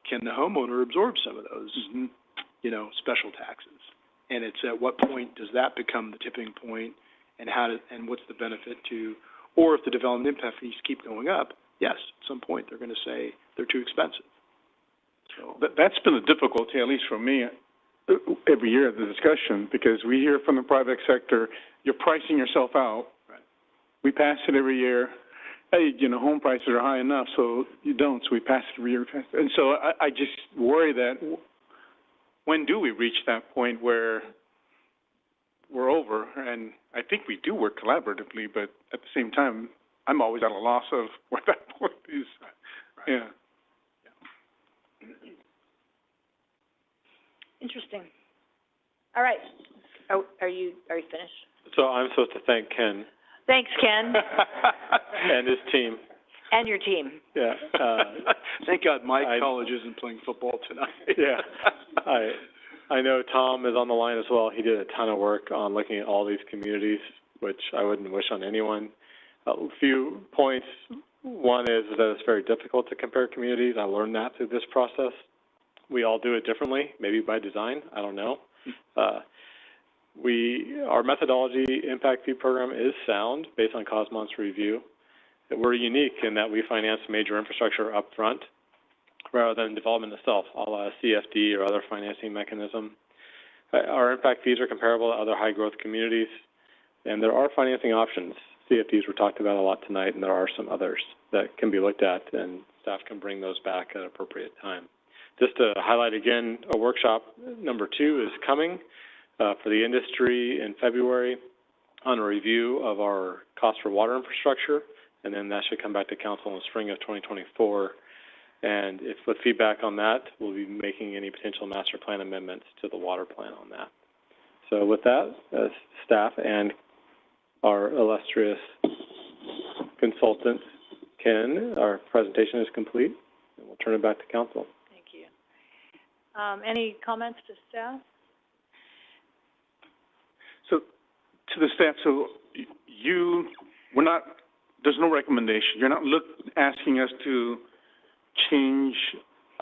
can the homeowner absorb some of those, special taxes? And it's at what point does that become the tipping point, and and what's the benefit to, or if the development impact fees keep going up, yes, at some point they're going to say they're too expensive. So that's been a difficulty, at least for me, every year of the discussion, because we hear from the private sector, you're pricing yourself out. Right. We pass it every year. Hey, home prices are high enough, so you don't. So we pass it every year. And so I just worry that when do we reach that point where we're over? And I think we do work collaboratively, but at the same time, I'm always at a loss of where that point is. Right. Yeah. interesting. All right. Are you finished? So I'm supposed to thank Ken. Thanks, Ken. And his team. And your team. Yeah. Thank God my college isn't playing football tonight. Yeah. I know Tom is on the line as well. He did a ton of work on looking at all these communities, which I wouldn't wish on anyone. A few points. One is that it's very difficult to compare communities. I learned that through this process. We all do it differently, maybe by design. I don't know. Our methodology impact fee program is sound based on Cosmont's review. We're unique in that we finance major infrastructure up front rather than development itself, a la CFD or other financing mechanism. Our impact fees are comparable to other high-growth communities, and there are financing options. CFDs were talked about a lot tonight, and there are some others that can be looked at, and staff can bring those back at an appropriate time. Just to highlight again, a workshop number 2 is coming for the industry in February on a review of our cost for water infrastructure, and then that should come back to council in the spring of 2024. And if with feedback on that, we'll be making any potential master plan amendments to the water plan on that. So with that, staff and our illustrious consultant, Ken, our presentation is complete, and we'll turn it back to council. Thank you. Any comments to staff? So, to the staff, there's no recommendation. You're not asking us to change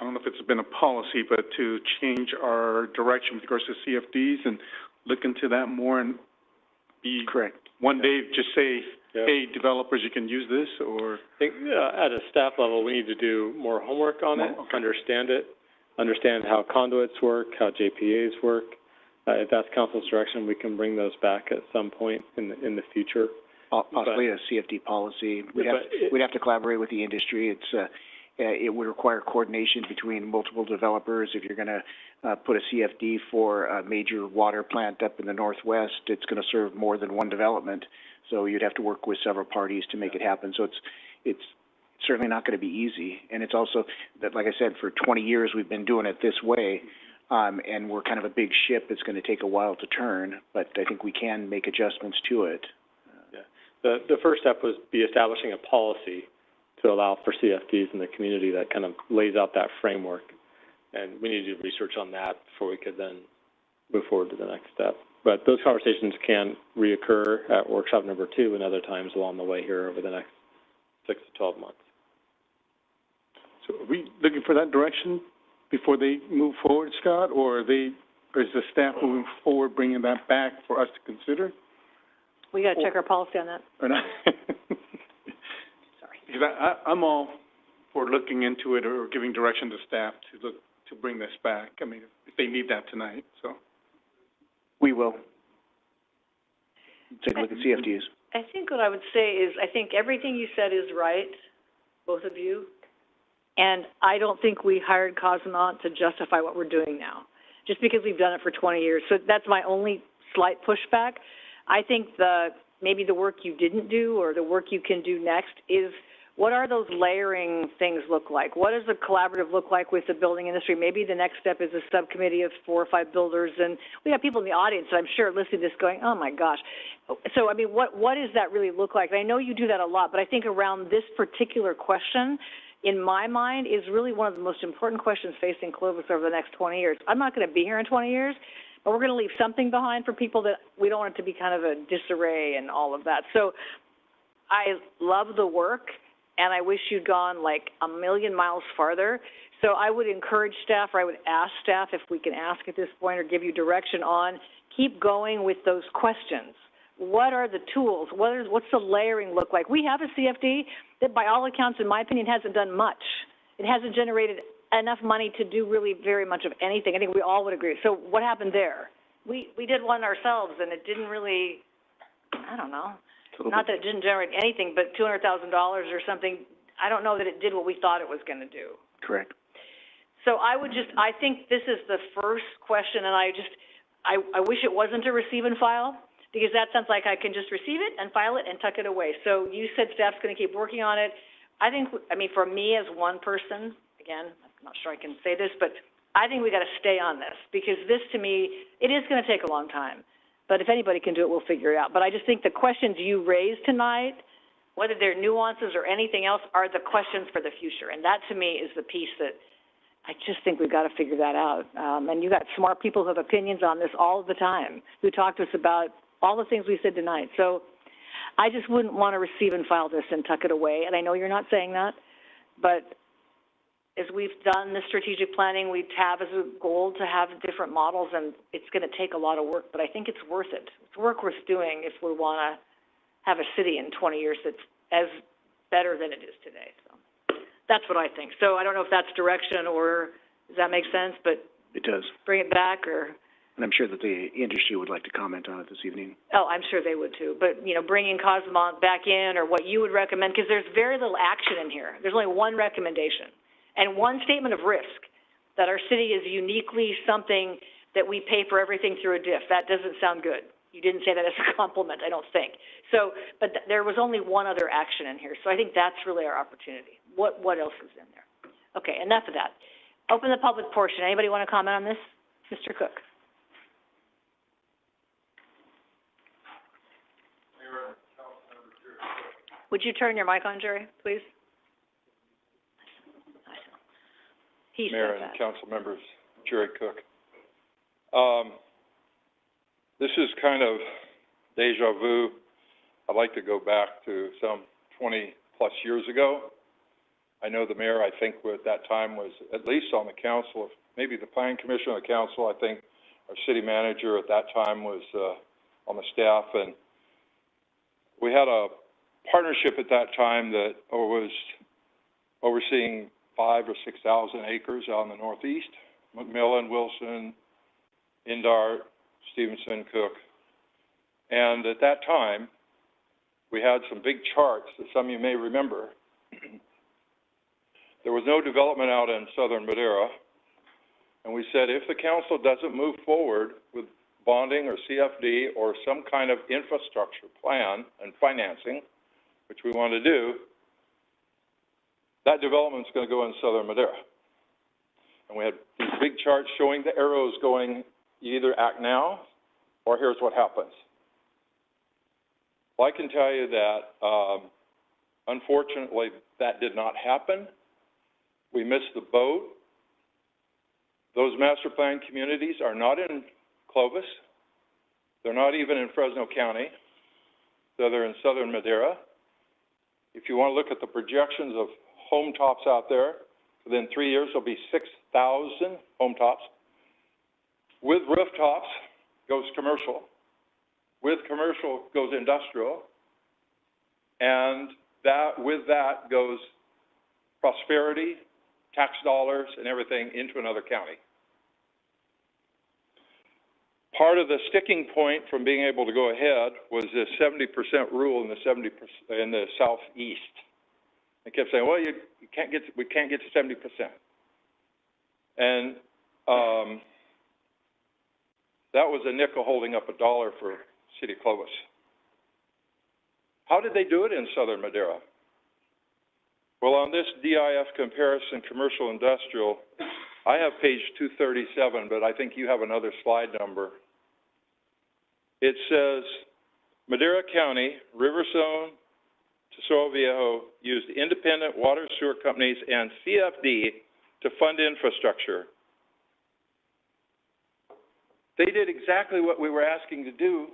I don't know if it's been a policy, but to change our direction with regards to CFDs and look into that more and be. Correct. One day just say, Yep. hey, developers, you can use this, or. I think at a staff level, we need to do more homework on it, understand it, understand how conduits work, how JPAs work. If that's council's direction, we can bring those back at some point in the future. Possibly a CFD policy. We'd have to collaborate with the industry. It would require coordination between multiple developers. If you're going to put a CFD for a major water plant up in the Northwest, it's going to serve more than one development. So you'd have to work with several parties to make it happen. So it's certainly not going to be easy. And it's also that, like I said, for 20 years we've been doing it this way, and we're kind of a big ship. It's going to take a while to turn, but I think we can make adjustments to it. The first step was be establishing a policy to allow for CFDs in the community that kind of lays out that framework. And we need to do research on that before we could then move forward to the next step. But those conversations can reoccur at workshop number 2 and other times along the way here over the next 6 to 12 months. So are we looking for that direction before they move forward, Scott, or is the staff moving forward bringing that back for us to consider? We got to check our policy on that. Or not? Sorry. Because I'm all for looking into it or giving direction to staff to bring this back. I mean, if they need that tonight, so. We will. Take a look at CFDs. I think what I would say is, I think everything you said is right, both of you. And I don't think we hired Cosmont to justify what we're doing now, just because we've done it for 20 years. So that's my only slight pushback. I think maybe the work you didn't do or the work you can do next is, what are those layering things look like? What does a collaborative look like with the building industry? Maybe the next step is a subcommittee of 4 or 5 builders, and we have people in the audience that I'm sure listening to this going, oh my gosh. So, I mean, what does that really look like? And I know you do that a lot, but I think around this particular question, in my mind, is really one of the most important questions facing Clovis over the next 20 years. I'm not going to be here in 20 years, but we're going to leave something behind for people that we don't want it to be kind of a disarray and all of that. So I love the work, and I wish you'd gone like a million miles farther. So I would encourage staff, or I would ask staff if we can ask at this point or give you direction on, keep going with those questions. What are the tools? What's the layering look like? We have a CFD that, by all accounts, in my opinion, hasn't done much. It hasn't generated enough money to do really very much of anything. I think we all would agree. So what happened there? We did one ourselves, and it didn't really, I don't know. Not that it didn't generate anything, but $200,000 or something. I don't know that it did what we thought it was going to do. Correct. So I think this is the first question, and I wish it wasn't a receive and file, because that sounds like I can just receive it and file it and tuck it away. So you said staff's going to keep working on it. I mean, for me as one person, again, I'm not sure I can say this, but I think we got to stay on this, because this, to me, it is going to take a long time. But if anybody can do it, we'll figure it out. But I just think the questions you raised tonight, whether they're nuances or anything else, are the questions for the future. And that, to me, is the piece that I just think we've got to figure that out. And you got smart people who have opinions on this all the time, who talk to us about all the things we said tonight. So I just wouldn't want to receive and file this and tuck it away. And I know you're not saying that, but as we've done the strategic planning, we have as a goal to have different models, and it's going to take a lot of work, but I think it's worth it. It's work worth doing if we want to have a city in 20 years that's as better than it is today. So that's what I think. So I don't know if that's direction, or does that make sense? But it does. Bring it back, or. And I'm sure that the industry would like to comment on it this evening. Oh, I'm sure they would too. But, you know, bringing Cosmont back in, or what you would recommend, because there's very little action in here. There's only one recommendation and one statement of risk, that our city is uniquely something that we pay for everything through a DIF. That doesn't sound good. You didn't say that as a compliment, I don't think. So, but there was only one other action in here. So I think that's really our opportunity. What else is in there? Okay, enough of that. Open the public portion. Anybody want to comment on this? Mr. Cook. Would you turn your mic on, Jerry, please? Mayor and council members, Jerry Cook. This is kind of deja vu. I'd like to go back to some 20 plus years ago I know the mayor, I think, at that time was at least on the council, maybe the planning commission or the council. I think our city manager at that time was, on the staff, and we had a partnership at that time that was overseeing 5,000 or 6,000 acres out in the northeast, McMillan, Wilson, Indart, Stevenson, Cook. And at that time, we had some big charts that some of you may remember. There was no development out in southern Madera, and we said if the council doesn't move forward with bonding or CFD or some kind of infrastructure plan and financing, which we want to do, that development's going to go in southern Madera. And we had these big charts showing the arrows going, you either act now or here's what happens. Well, I can tell you that, unfortunately, that did not happen. We missed the boat. Those master plan communities are not in Clovis. They're not even in Fresno County. So they're in southern Madera. If you want to look at the projections of home tops out there, within 3 years there'll be 6,000 home tops. With rooftops goes commercial. With commercial goes industrial. And with that goes prosperity, tax dollars, and everything into another county. Part of the sticking point from being able to go ahead was this 70% rule in the southeast. They kept saying, well, we can't get to 70%. And that was a nickel holding up a dollar for City of Clovis. How did they do it in southern Madera? Well, on this DIF comparison, commercial industrial, I have page 237, but I think you have another slide number. It says, Madera County, Riverzone, Tesoro Viejo used independent water sewer companies and CFD to fund infrastructure. They did exactly what we were asking to do,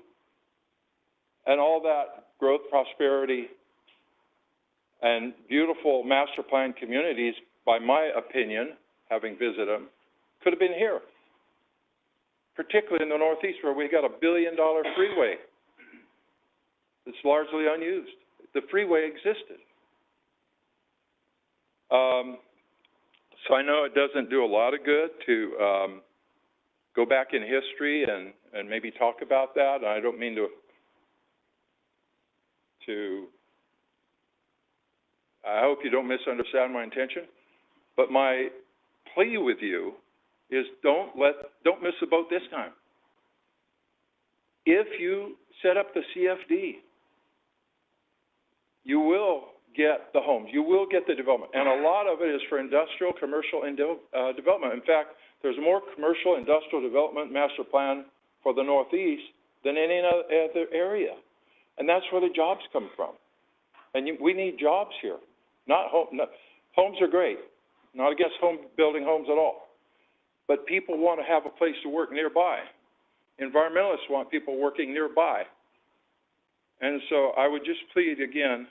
and all that growth, prosperity, and beautiful master plan communities, by my opinion, having visited them, could have been here. Particularly in the Northeast, where we got $1 billion freeway that's largely unused. The freeway existed. So I know it doesn't do a lot of good to go back in history and maybe talk about that. I don't mean to I hope you don't misunderstand my intention, but my plea with you is don't miss the boat this time. If you set up the CFD, you will get the homes, you will get the development, and a lot of it is for industrial, commercial, and development. In fact, there's more commercial, industrial development master plan for the Northeast than any other area, and that's where the jobs come from. And we need jobs here. Homes are great. Not against building homes at all. But people want to have a place to work nearby. Environmentalists want people working nearby. And so I would just plead again,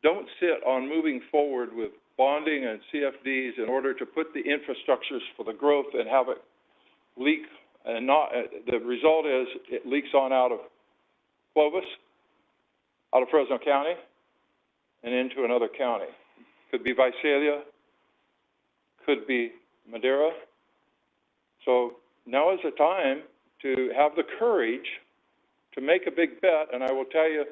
don't sit on moving forward with bonding and CFDs in order to put the infrastructures for the growth and have it leak. And the result is it leaks on out of Clovis, out of Fresno County, and into another county. Could be Visalia, could be Madera. So now is the time to have the courage to make a big bet, and I will tell you,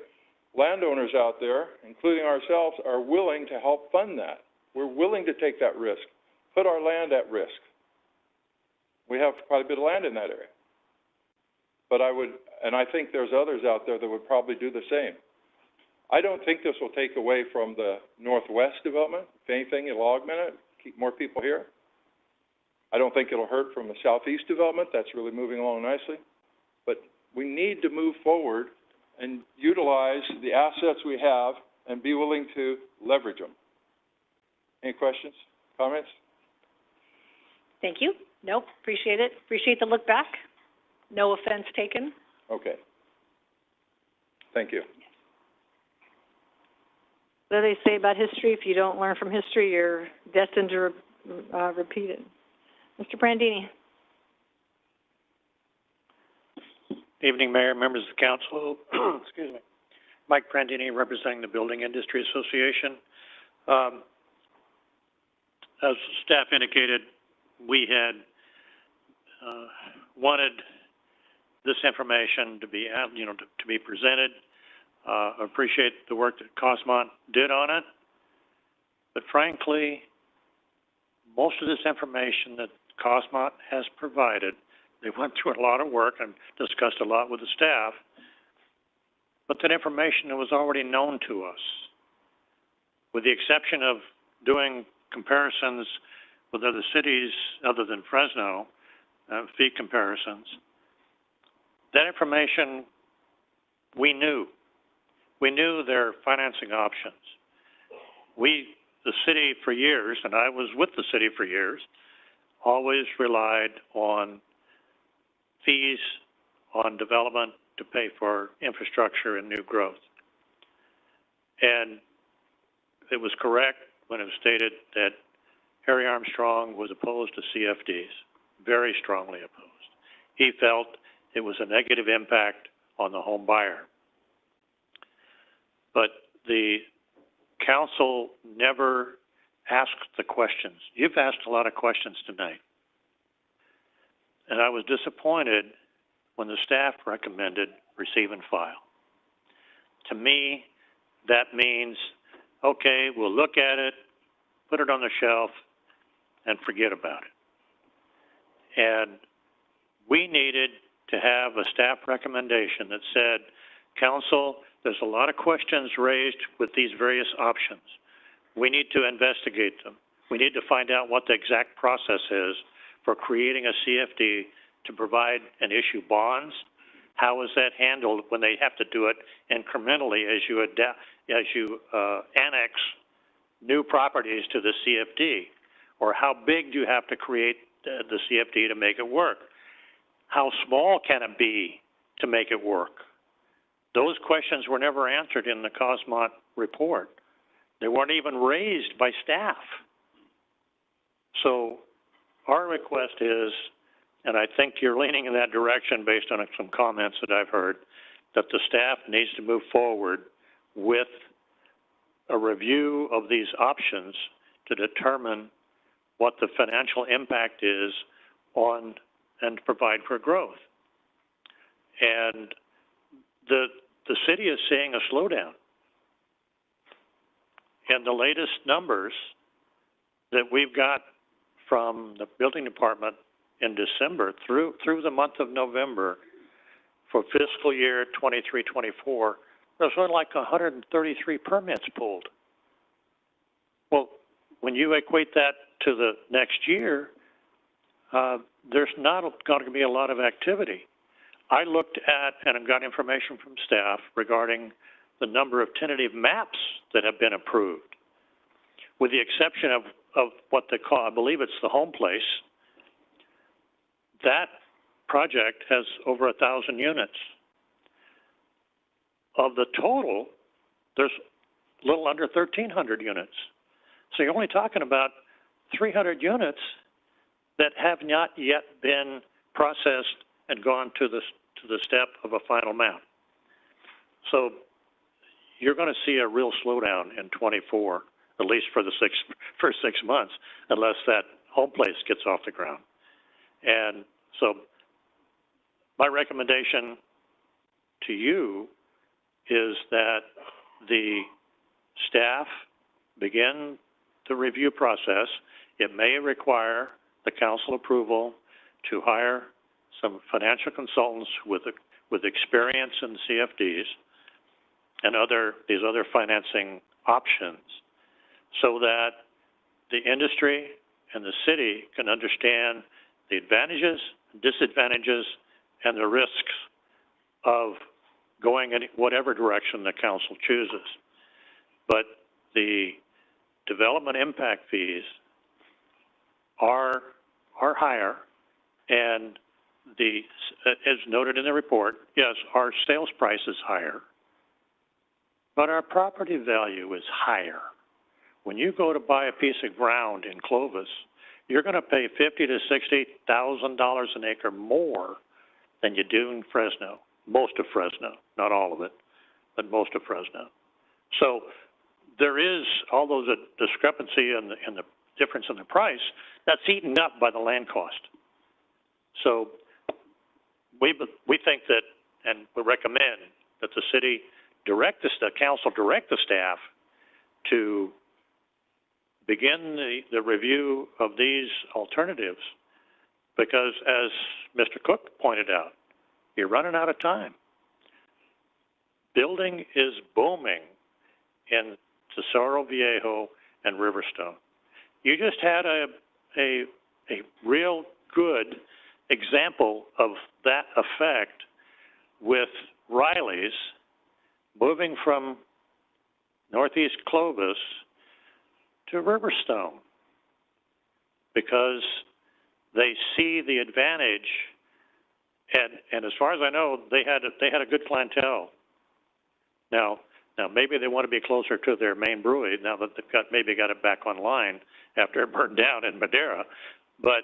landowners out there, including ourselves, are willing to help fund that. We're willing to take that risk, put our land at risk. We have quite a bit of land in that area. But I think there's others out there that would probably do the same. I don't think this will take away from the Northwest development. If anything, it'll augment it, keep more people here. I don't think it'll hurt from the Southeast development. That's really moving along nicely. But we need to move forward and utilize the assets we have and be willing to leverage them. Any questions, comments? Thank you. Nope, appreciate it. Appreciate the look back. No offense taken. Okay. Thank you. What do they say about history? If you don't learn from history, you're destined to repeat it. Mr. Brandini. Evening, Mayor, members of the council. Excuse me. Mike Brandini, representing the Building Industry Association. As staff indicated, we had wanted this information to be, to be presented. Appreciate the work that Cosmont did on it, but frankly, most of this information that Cosmont has provided, they went through a lot of work and discussed a lot with the staff, but that information was already known to us. With the exception of doing comparisons with other cities other than Fresno, fee comparisons, that information we knew. We knew their financing options. The city for years, and I was with the city for years, always relied on fees on development to pay for infrastructure and new growth. And it was correct when it was stated that Harry Armstrong was opposed to CFDs, very strongly opposed. He felt it was a negative impact on the home buyer. But the council never asked the questions. You've asked a lot of questions tonight. And I was disappointed when the staff recommended receive and file. To me, that means, okay, we'll look at it, put it on the shelf, and forget about it. And we needed to have a staff recommendation that said, council, there's a lot of questions raised with these various options. We need to investigate them. We need to find out what the exact process is for creating a CFD to provide and issue bonds. How is that handled when they have to do it incrementally as you annex new properties to the CFD? Or how big do you have to create the CFD to make it work? How small can it be to make it work? Those questions were never answered in the Cosmont report. They weren't even raised by staff. So our request is, and I think you're leaning in that direction based on some comments that I've heard, that the staff needs to move forward with a review of these options to determine what the financial impact is on and provide for growth. And the city is seeing a slowdown. And the latest numbers that we've got from the building department in December through the month of November for fiscal year 23-24, there's only like 133 permits pulled. Well, when you equate that to the next year, there's not going to be a lot of activity. I looked at and I've got information from staff regarding the number of tentative maps that have been approved. With the exception of what they call, I believe it's the home place, that project has over 1,000 units. Of the total, there's a little under 1,300 units. So you're only talking about 300 units that have not yet been processed and gone to the step of a final map. So you're going to see a real slowdown in 24, at least for the first 6 months, unless that home place gets off the ground. And so my recommendation to you is that the staff begin the review process. It may require the council approval to hire some financial consultants with experience in CFDs and these other financing options, so that the industry and the city can understand the advantages, disadvantages, and the risks of going in whatever direction the council chooses. But the development impact fees are higher, and as noted in the report, yes, our sales price is higher, but our property value is higher. When you go to buy a piece of ground in Clovis, you're going to pay $50,000 to $60,000 an acre more than you do in Fresno, most of Fresno, not all of it, but most of Fresno. So there is, although the discrepancy and the difference in the price, that's eaten up by the land cost. So we think that, and we recommend that the city direct the council direct the staff to begin the review of these alternatives, because as Mr. Cook pointed out, you're running out of time. Building is booming in Tesoro Viejo and Riverstone. You just had a real good example of that effect with Riley's moving from Northeast Clovis to Riverstone, because they see the advantage, and as far as I know, they had a good clientele. Now maybe they want to be closer to their main brewery now that they've maybe got it back online after it burned down in Madera, but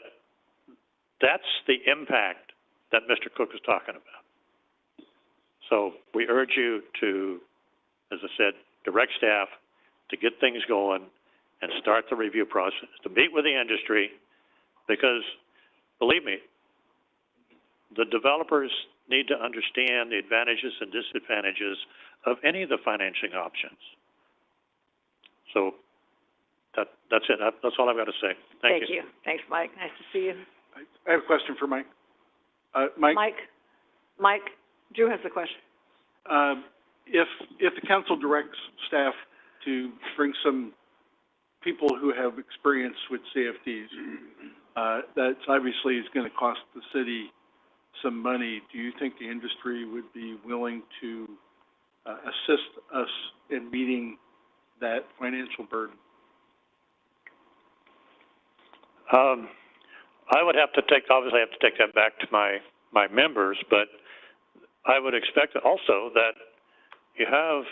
that's the impact that Mr. Cook is talking about. So we urge you to, as I said, direct staff to get things going and start the review process, to meet with the industry, because believe me, the developers need to understand the advantages and disadvantages of any of the financing options. So that's it. That's all I've got to say. Thank you. Thanks, Mike. Nice to see you. I have a question for Mike. Mike, Drew has a question. If the council directs staff to bring some people who have experience with CFDs, that's obviously is going to cost the city some money. Do you think the industry would be willing to assist us in meeting that financial burden? I would obviously have to take that back to my members, but I would expect also that you have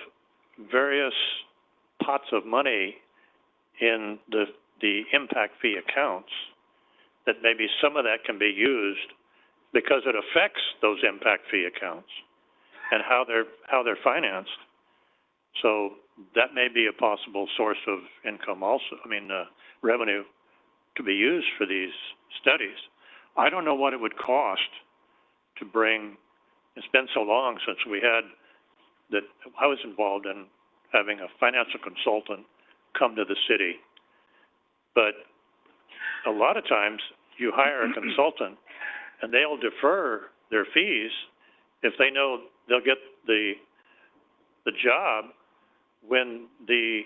various pots of money in the impact fee accounts, that maybe some of that can be used because it affects those impact fee accounts and how they're financed. So that may be a possible source of income also, revenue to be used for these studies. I don't know what it would cost to bring, it's been so long since we had that I was involved in having a financial consultant come to the city. But a lot of times you hire a consultant and they'll defer their fees if they know they'll get the job when the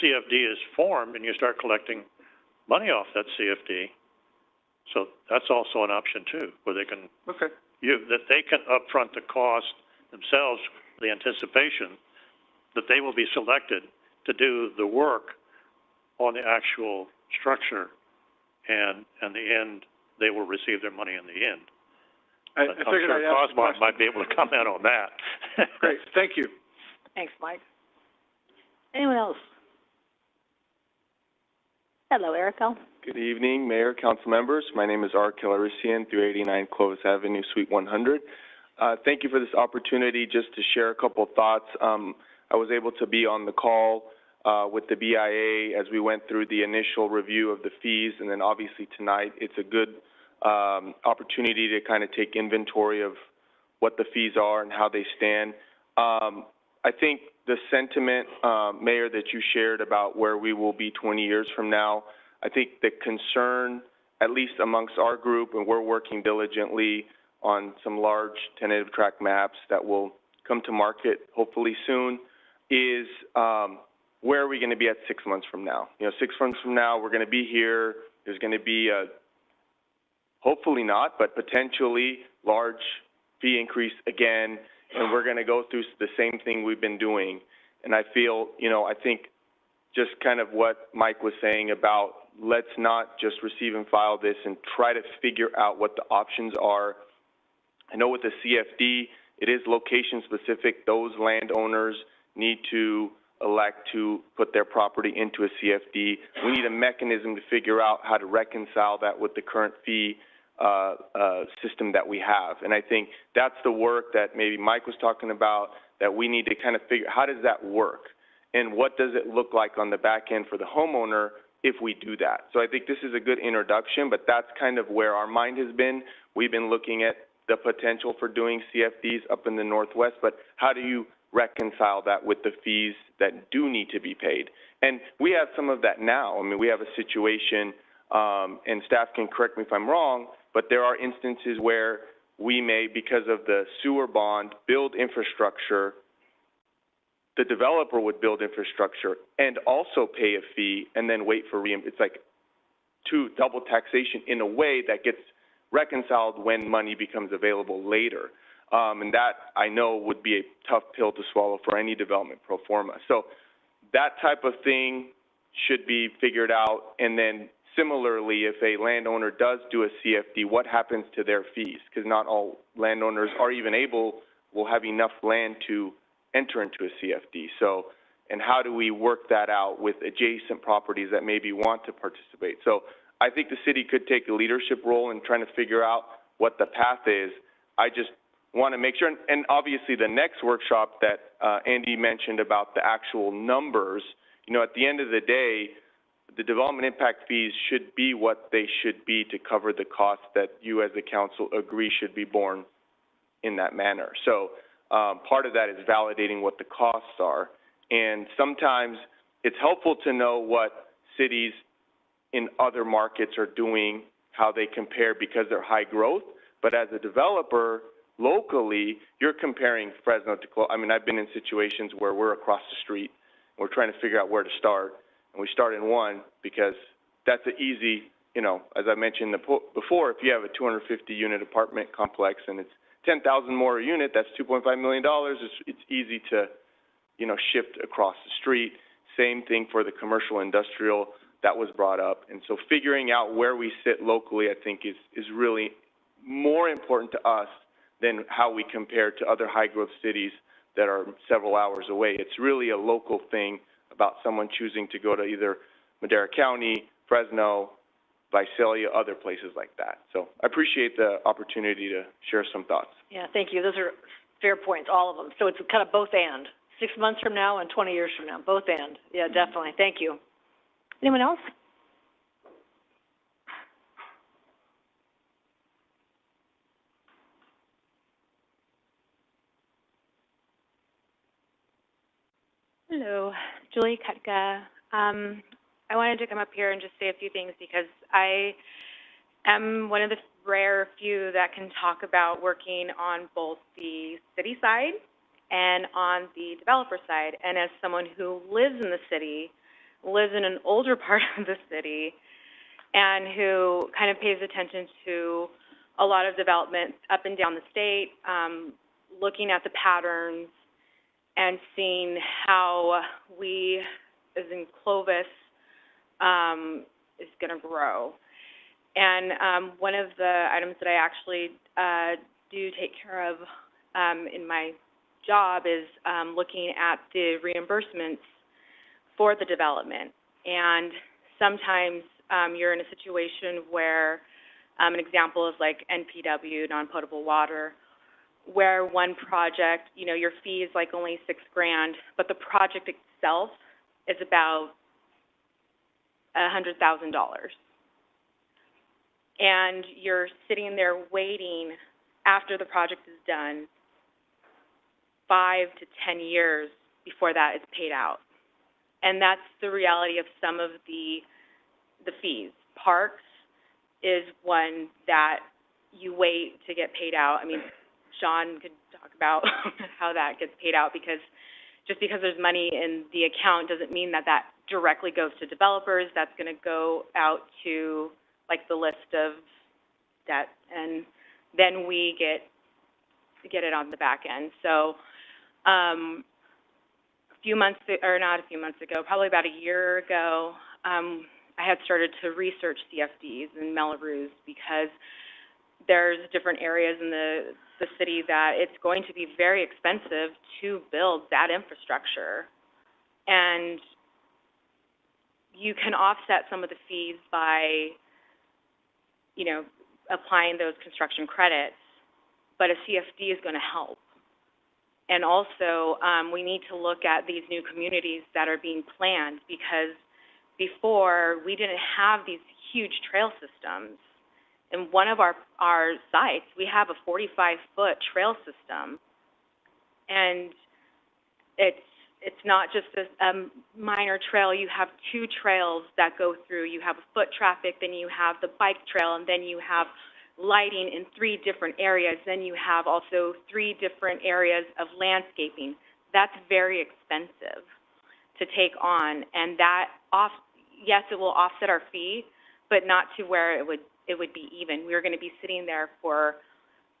CFD is formed and you start collecting money off that CFD. So that's also an option too, where they can that they can upfront the cost themselves, the anticipation that they will be selected to do the work on the actual structure, and in the end, they will receive their money in the end. I figured I'd ask Cosmo might be able to comment on that. Great, thank you. Thanks, Mike. Anyone else? Hello, Erica. Good evening, Mayor, Council members. My name is Art Kilarisian, 389 Clovis Avenue, Suite 100. Thank you for this opportunity just to share a couple of thoughts. I was able to be on the call with the BIA as we went through the initial review of the fees, and then obviously tonight it's a good opportunity to kind of take inventory of what the fees are and how they stand. I think the sentiment, Mayor, that you shared about where we will be 20 years from now, I think the concern, at least amongst our group, and we're working diligently on some large tentative track maps that will come to market hopefully soon, is where are we going to be at 6 months from now? 6 months from now, we're going to be here. There's going to be a, hopefully not, but potentially large fee increase again, and we're going to go through the same thing we've been doing. And I feel, I think just kind of what Mike was saying about let's not just receive and file this and try to figure out what the options are. I know with the CFD, it is location specific. Those landowners need to elect to put their property into a CFD. We need a mechanism to figure out how to reconcile that with the current fee system that we have. And I think that's the work that maybe Mike was talking about, that we need to kind of figure, how does that work? And what does it look like on the back end for the homeowner if we do that? So I think this is a good introduction, but that's kind of where our mind has been. We've been looking at the potential for doing CFDs up in the Northwest, but how do you reconcile that with the fees that do need to be paid? And we have some of that now. I mean, we have a situation, and staff can correct me if I'm wrong, but there are instances where we may, because of the sewer bond, build infrastructure. The developer would build infrastructure and also pay a fee and then wait for it's like double taxation in a way that gets reconciled when money becomes available later. And that, I know, would be a tough pill to swallow for any development pro forma. So that type of thing should be figured out. And then similarly, if a landowner does do a CFD, what happens to their fees? Because not all landowners are even will have enough land to enter into a CFD. So, and how do we work that out with adjacent properties that maybe want to participate? So I think the city could take a leadership role in trying to figure out what the path is. I just want to make sure, and obviously the next workshop that Andy mentioned about the actual numbers, you know, at the end of the day, the development impact fees should be what they should be to cover the costs that you as a council agree should be borne in that manner. So part of that is validating what the costs are. And sometimes it's helpful to know what cities in other markets are doing, how they compare because they're high growth. But as a developer, locally, you're comparing Fresno to Clovis. I mean, I've been in situations where we're across the street, and we're trying to figure out where to start. And we start in one because that's an easy, you know, as I mentioned before, if you have a 250-unit apartment complex and it's 10,000 more a unit, that's $2.5 million. It's easy to, you know, shift across the street. Same thing for the commercial industrial that was brought up. And so figuring out where we sit locally, I think, is really more important to us than how we compare to other high-growth cities that are several hours away. It's really a local thing about someone choosing to go to either Madera County, Fresno, Visalia, other places like that. So I appreciate the opportunity to share some thoughts. Yeah, thank you. Those are fair points, all of them. So it's kind of both and. 6 months from now and 20 years from now, both and. Yeah, definitely. Thank you. Anyone else? Hello, Julie Kutka. I wanted to come up here and just say a few things because I am one of the rare few that can talk about working on both the city side and on the developer side. And as someone who lives in the city, lives in an older part of the city, and who kind of pays attention to a lot of development up and down the state, looking at the patterns and seeing how we, as in Clovis, is going to grow. And one of the items that I actually do take care of in my job is looking at the reimbursements for the development. And sometimes you're in a situation where, an example is like NPW, non-potable water, where one project, you know, your fee is like only $6,000, but the project itself is about $100,000. And you're sitting there waiting after the project is done 5 to 10 years before that is paid out. And that's the reality of some of the fees. Parks is one that you wait to get paid out. I mean, Sean could talk about how that gets paid out, because just because there's money in the account doesn't mean that that directly goes to developers. That's going to go out to like the list of debt, and then we get it on the back end. So a few months, or not a few months ago, probably about a year ago, I had started to research CFDs and Melrose, because there's different areas in the city that it's going to be very expensive to build that infrastructure. And you can offset some of the fees by, you know, applying those construction credits, but a CFD is going to help. And also, we need to look at these new communities that are being planned, because before we didn't have these huge trail systems. In one of our sites, we have a 45-foot trail system, and it's not just a minor trail. You have two trails that go through. You have foot traffic, then you have the bike trail, and then you have lighting in 3 different areas. Then you have also 3 different areas of landscaping. That's very expensive to take on, and that yes, it will offset our fee, but not to where it would be even. We're going to be sitting there for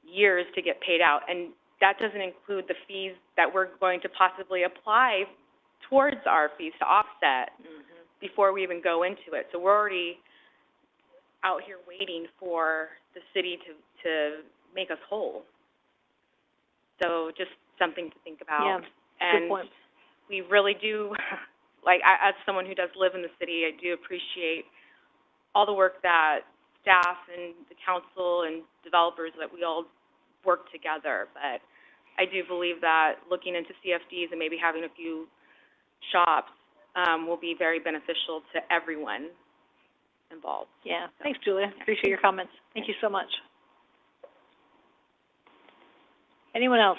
years to get paid out, and that doesn't include the fees that we're going to possibly apply towards our fees to offset before we even go into it. So we're already out here waiting for the city to make us whole. So just something to think about. Yeah, and good point. We really do, like, as someone who does live in the city, I do appreciate all the work that staff and the council and developers, that we all work together. But I do believe that looking into CFDs and maybe having a few shops will be very beneficial to everyone involved. Yeah. Thanks, Julia. Appreciate your comments. Thank you so much. Anyone else?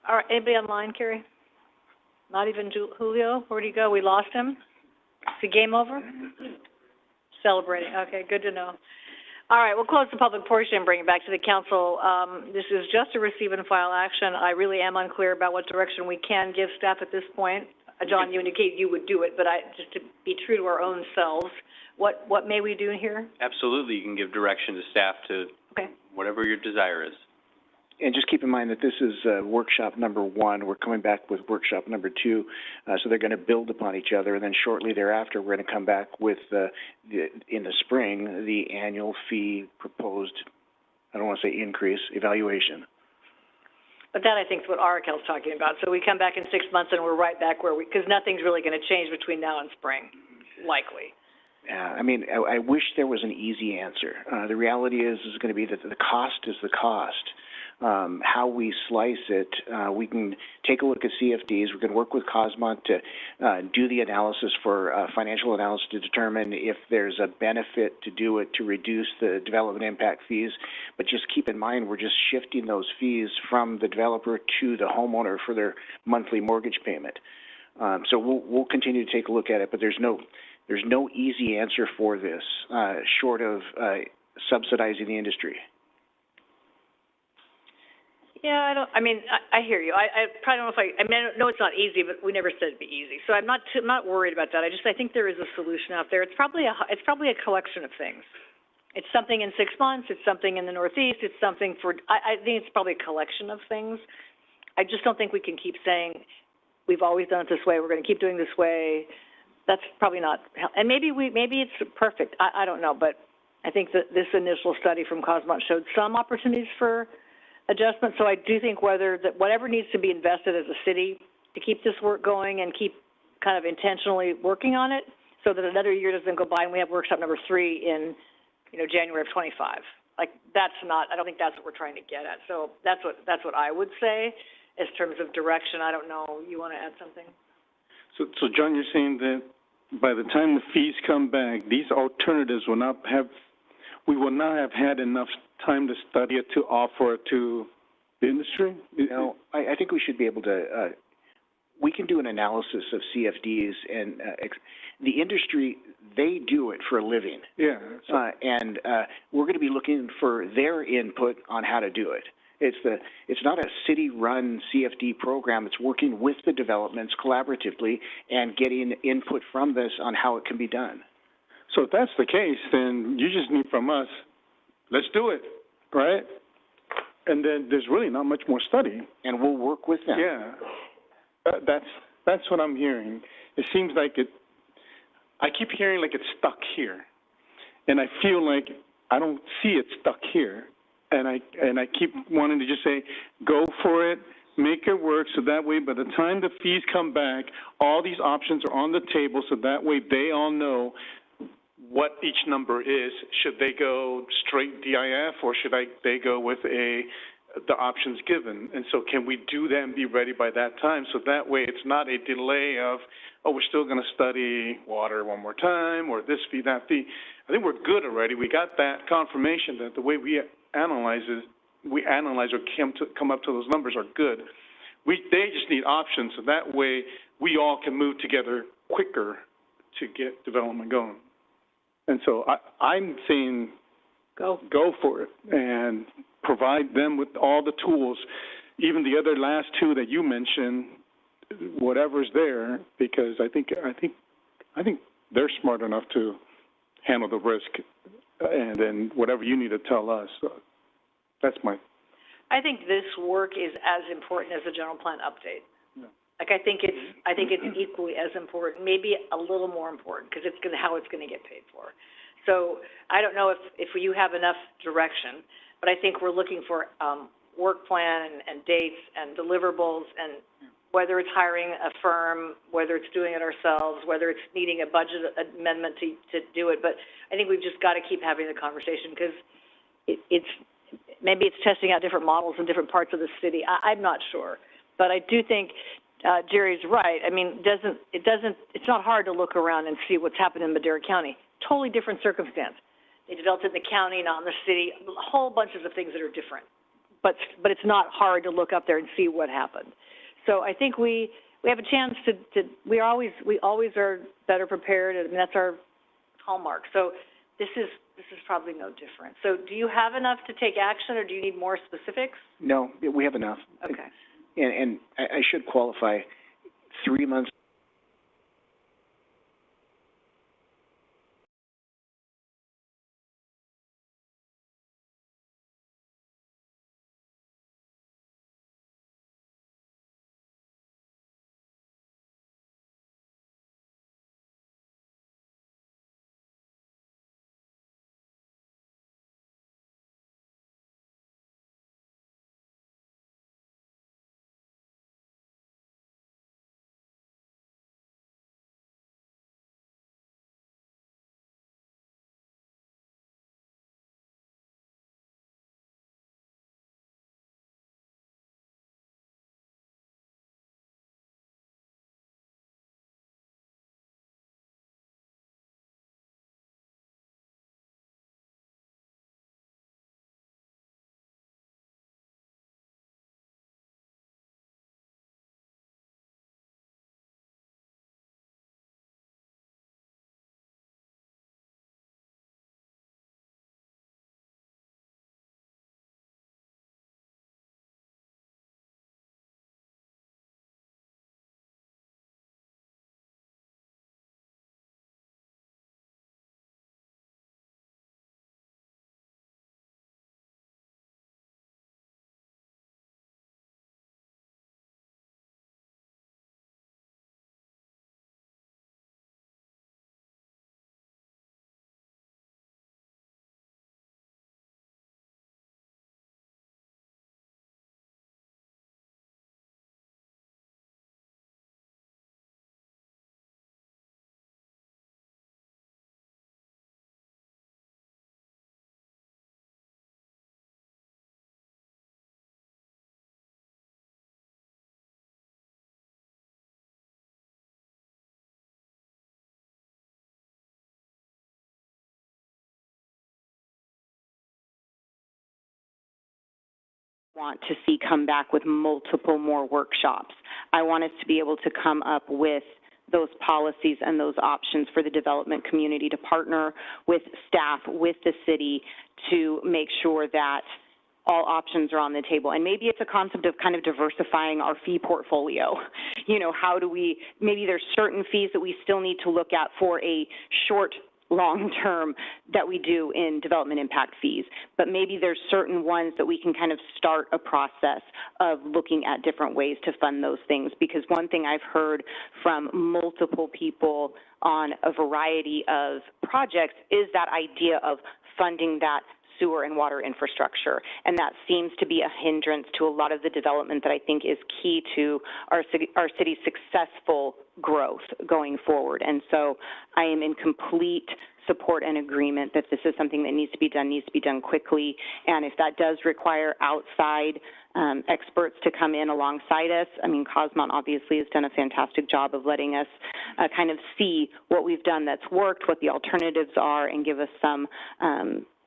All right, anybody online, Carrie? Not even Julio? Where'd he go? We lost him? Is the game over? Celebrating. Okay, good to know. All right, we'll close the public portion and bring it back to the council. This is just a receive and file action. I really am unclear about what direction we can give staff at this point. John, you indicated you would do it, but just to be true to our own selves, what may we do here? Absolutely, you can give direction to staff to whatever your desire is. And just keep in mind that this is workshop number 1. We're coming back with workshop number 2. So they're going to build upon each other. And then shortly thereafter, we're going to come back with, in the spring, the annual fee proposed, I don't want to say increase, evaluation. But that, I think, is what Arakel's talking about. So we come back in 6 months and we're right back where because nothing's really going to change between now and spring, likely. I mean, I wish there was an easy answer. The reality is going to be that the cost is the cost. How we slice it, we can take a look at CFDs. We can work with Cosmont to do the analysis for financial analysis to determine if there's a benefit to do it to reduce the development impact fees. But just keep in mind, we're just shifting those fees from the developer to the homeowner for their monthly mortgage payment. So we'll continue to take a look at it, but there's no easy answer for this, short of subsidizing the industry. Yeah, I hear you. I probably don't know if I know it's not easy, but we never said it'd be easy. So I'm not worried about that. I think there is a solution out there. It's probably a collection of things. It's something in 6 months. It's something in the Northeast. It's something I think it's probably a collection of things. I just don't think we can keep saying we've always done it this way. We're going to keep doing it this way. That's probably not. And maybe it's perfect. I don't know, but I think that this initial study from Cosmont showed some opportunities for adjustment. So I do think whatever needs to be invested as a city to keep this work going and keep kind of intentionally working on it, so that another year doesn't go by and we have workshop number 3 in, January of 25. Like I don't think that's what we're trying to get at. So that's what I would say in terms of direction. I don't know. You want to add something? So John, you're saying that by the time the fees come back, these alternatives we will not have had enough time to study it to offer it to the industry? No, I think we should be able to, we can do an analysis of CFDs, and the industry, they do it for a living. Yeah. And we're going to be looking for their input on how to do it. It's not a city-run CFD program. It's working with the developments collaboratively and getting input from this on how it can be done. So if that's the case, then you just need from us, let's do it, right? And then there's really not much more study. And we'll work with them. Yeah. That's what I'm hearing. It seems like I keep hearing like it's stuck here. and I feel like I don't see it stuck here. And I keep wanting to just say, go for it, make it work, so that way by the time the fees come back, all these options are on the table, so that way they all know what each number is. Should they go straight DIF, or should they go with the options given? And so can we do that and be ready by that time? So that way it's not a delay of, oh, we're still going to study water one more time, or this fee, that fee. I think we're good already. We got that confirmation that the way we analyze or come up to those numbers are good. They just need options, so that way we all can move together quicker to get development going. And so I'm saying go for it and provide them with all the tools, even the other last two that you mentioned, whatever's there, because I think they're smart enough to handle the risk, and then whatever you need to tell us. So that's my. I think this work is as important as the general plan update. Like I think it's equally as important, maybe a little more important, because it's how it's going to get paid for. So I don't know if you have enough direction, but I think we're looking for work plan and dates and deliverables, and whether it's hiring a firm, whether it's doing it ourselves, whether it's needing a budget amendment to do it. But I think we've just got to keep having the conversation, because maybe it's testing out different models in different parts of the city. I'm not sure, but I do think Jerry's right. I mean, it's not hard to look around and see what's happened in Madera County. Totally different circumstance. They developed it in the county, not in the city. A whole bunch of things that are different, but it's not hard to look up there and see what happened. So I think we have a chance we always are better prepared. I mean, that's our hallmark. So this is probably no different. So do you have enough to take action, or do you need more specifics? No, we have enough. Okay. And I should qualify, 3 months. Want to see come back with multiple more workshops. I want us to be able to come up with those policies and those options for the development community to partner with staff, with the city, to make sure that all options are on the table. And maybe it's a concept of kind of diversifying our fee portfolio. You know, how do we, maybe there's certain fees that we still need to look at for a short long-term that we do in development impact fees, but maybe there's certain ones that we can kind of start a process of looking at different ways to fund those things. Because one thing I've heard from multiple people on a variety of projects is that idea of funding that sewer and water infrastructure, and that seems to be a hindrance to a lot of the development that I think is key to our city's successful growth going forward. And so I am in complete support and agreement that this is something that needs to be done quickly, and if that does require outside experts to come in alongside us, I mean, Cosmont obviously has done a fantastic job of letting us kind of see what we've done that's worked, what the alternatives are, and give us some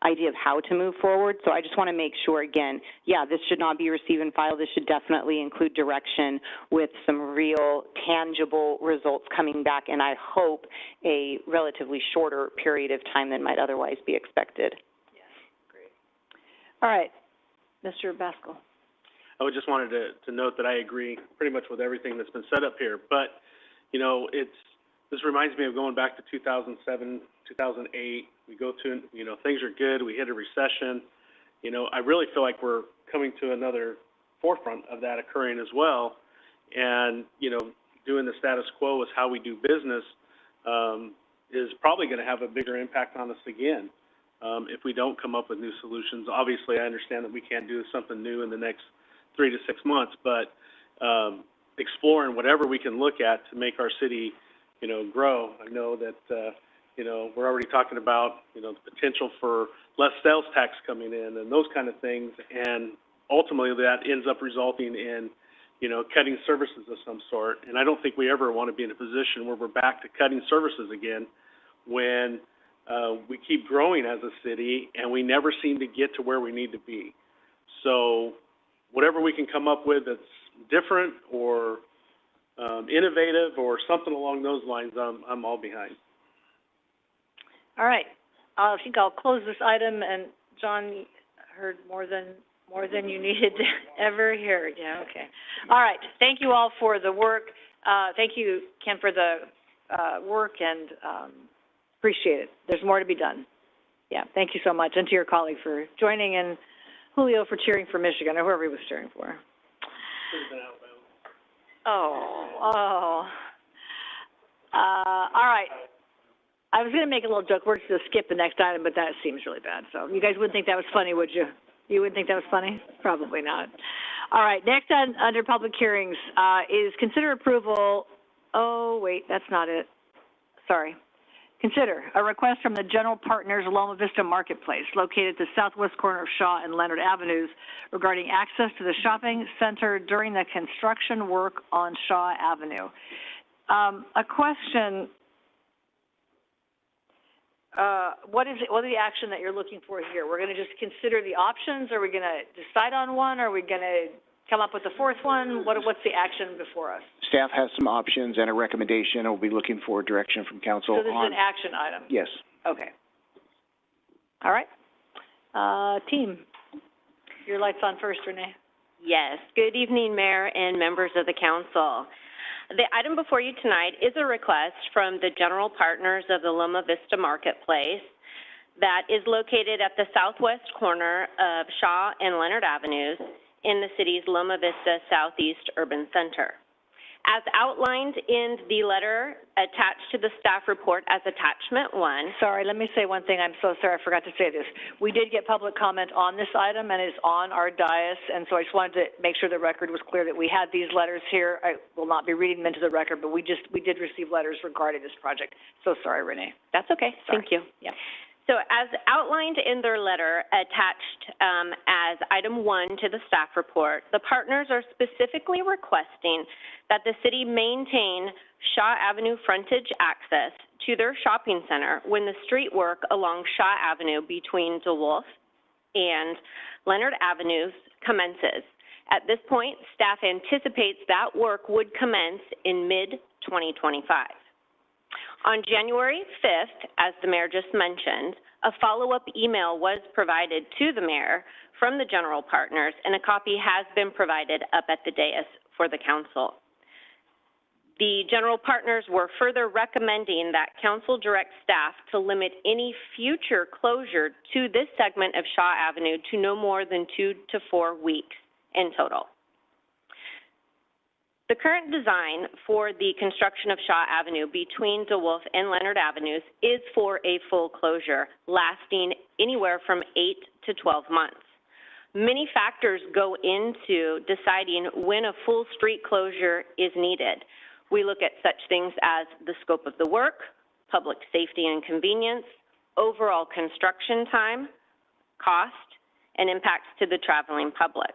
idea of how to move forward. So I just want to make sure, again, yeah, this should not be receive and file. This should definitely include direction with some real tangible results coming back, and I hope a relatively shorter period of time than might otherwise be expected. Yes, great. All right, Mr. Baskell. I just wanted to note that I agree pretty much with everything that's been said up here, but, you know, this reminds me of going back to 2007, 2008. We go to, you know, things are good. We hit a recession. You know, I really feel like we're coming to another forefront of that occurring as well. And, you know, doing the status quo is how we do business is probably going to have a bigger impact on us again if we don't come up with new solutions. Obviously, I understand that we can't do something new in the next 3 to 6 months, but exploring whatever we can look at to make our city, you know, grow. I know that, you know, we're already talking about, you know, the potential for less sales tax coming in and those kind of things, and ultimately that ends up resulting in, you know, cutting services of some sort. And I don't think we ever want to be in a position where we're back to cutting services again when we keep growing as a city and we never seem to get to where we need to be. So whatever we can come up with that's different or innovative or something along those lines, I'm all behind. All right. I think I'll close this item, and John heard more than you needed to ever hear. Yeah, okay. All right. Thank you all for the work. Thank you, Ken, for the work, and appreciate it. There's more to be done. Yeah, thank you so much, and to your colleague for joining, and Julio for cheering for Michigan, or whoever he was cheering for. All right. I was going to make a little joke. We're just going to skip the next item, but that seems really bad. So you guys wouldn't think that was funny, would you? You wouldn't think that was funny? Probably not. All right. Next on, under public hearings is consider approval. Oh, wait, that's not it. Sorry. Consider a request from the General Partners Loma Vista Marketplace, located at the southwest corner of Shaw and Leonard Avenues, regarding access to the shopping center during the construction work on Shaw Avenue. A question, what are the action that you're looking for here? We're going to just consider the options? Are we going to decide on one? Are we going to come up with the fourth one? What's the action before us? Staff has some options and a recommendation, and we'll be looking for direction from council. So this is an action item? Yes. Okay. All right. Team, your light's on first, Renee. Yes. Good evening, Mayor and members of the council. The item before you tonight is a request from the General Partners of the Loma Vista Marketplace that is located at the southwest corner of Shaw and Leonard Avenues in the city's Loma Vista Southeast Urban Center. As outlined in the letter attached to the staff report as attachment 1. Sorry, let me say one thing. I'm so sorry, I forgot to say this. We did get public comment on this item, and it's on our dais, and so I just wanted to make sure the record was clear that we had these letters here. I will not be reading them into the record, but we did receive letters regarding this project. So sorry, Renee. That's okay. Sorry. Thank you. Yeah. So as outlined in their letter attached as item 1 to the staff report, the partners are specifically requesting that the city maintain Shaw Avenue frontage access to their shopping center when the street work along Shaw Avenue between DeWolf and Leonard Avenues commences. At this point, staff anticipates that work would commence in mid-2025. On January 5th, as the mayor just mentioned, a follow-up email was provided to the mayor from the General Partners, and a copy has been provided up at the dais for the council. The general partners were further recommending that council direct staff to limit any future closure to this segment of Shaw Avenue to no more than 2 to 4 weeks in total. The current design for the construction of Shaw Avenue between DeWolf and Leonard Avenues is for a full closure, lasting anywhere from 8 to 12 months. Many factors go into deciding when a full street closure is needed. We look at such things as the scope of the work, public safety and convenience, overall construction time, cost, and impacts to the traveling public.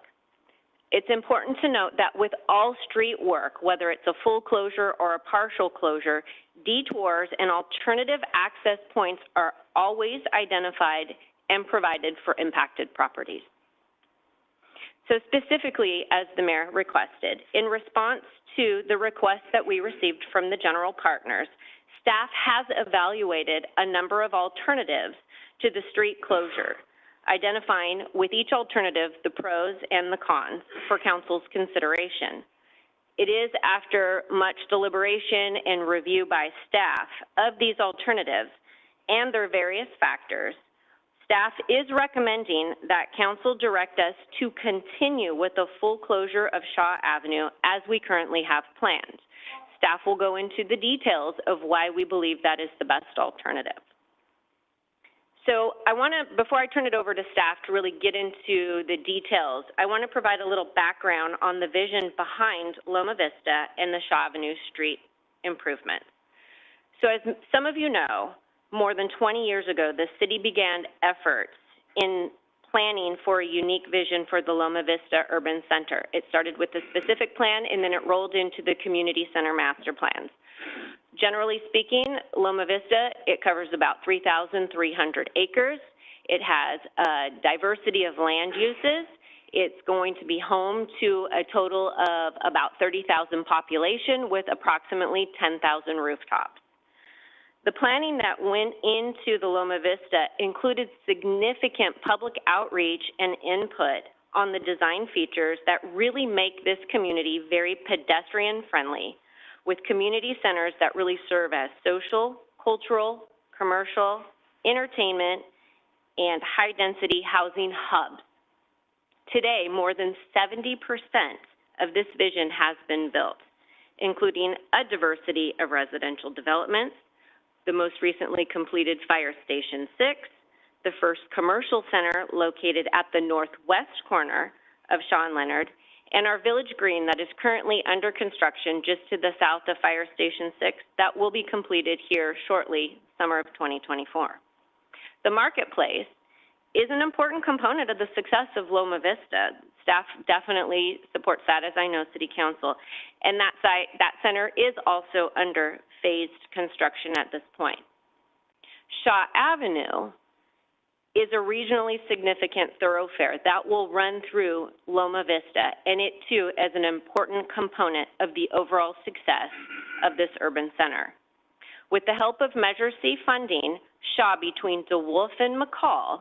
It's important to note that with all street work, whether it's a full closure or a partial closure, detours and alternative access points are always identified and provided for impacted properties. So specifically, as the mayor requested, in response to the request that we received from the general partners, staff has evaluated a number of alternatives to the street closure, identifying with each alternative the pros and the cons for council's consideration. It is after much deliberation and review by staff of these alternatives and their various factors, staff is recommending that council direct us to continue with the full closure of Shaw Avenue as we currently have planned. Staff will go into the details of why we believe that is the best alternative. So I want to, before I turn it over to staff to really get into the details, I want to provide a little background on the vision behind Loma Vista and the Shaw Avenue Street improvements. So as some of you know, more than 20 years ago, the city began efforts in planning for a unique vision for the Loma Vista Urban Center. It started with a specific plan, and then it rolled into the community center master plans. Generally speaking, Loma Vista, it covers about 3,300 acres. It has a diversity of land uses. It's going to be home to a total of about 30,000 population with approximately 10,000 rooftops. The planning that went into the Loma Vista included significant public outreach and input on the design features that really make this community very pedestrian-friendly, with community centers that really serve as social, cultural, commercial, entertainment, and high-density housing hubs. Today, more than 70% of this vision has been built, including a diversity of residential developments, the most recently completed Fire Station 6, the first commercial center located at the northwest corner of Shaw and Leonard, and our Village Green that is currently under construction just to the south of Fire Station 6 that will be completed here shortly, summer of 2024. The marketplace is an important component of the success of Loma Vista. Staff definitely supports that, as I know City Council. And that center is also under phased construction at this point. Shaw Avenue is a regionally significant thoroughfare that will run through Loma Vista, and it too is an important component of the overall success of this urban center. With the help of Measure C funding, Shaw between DeWolf and McCall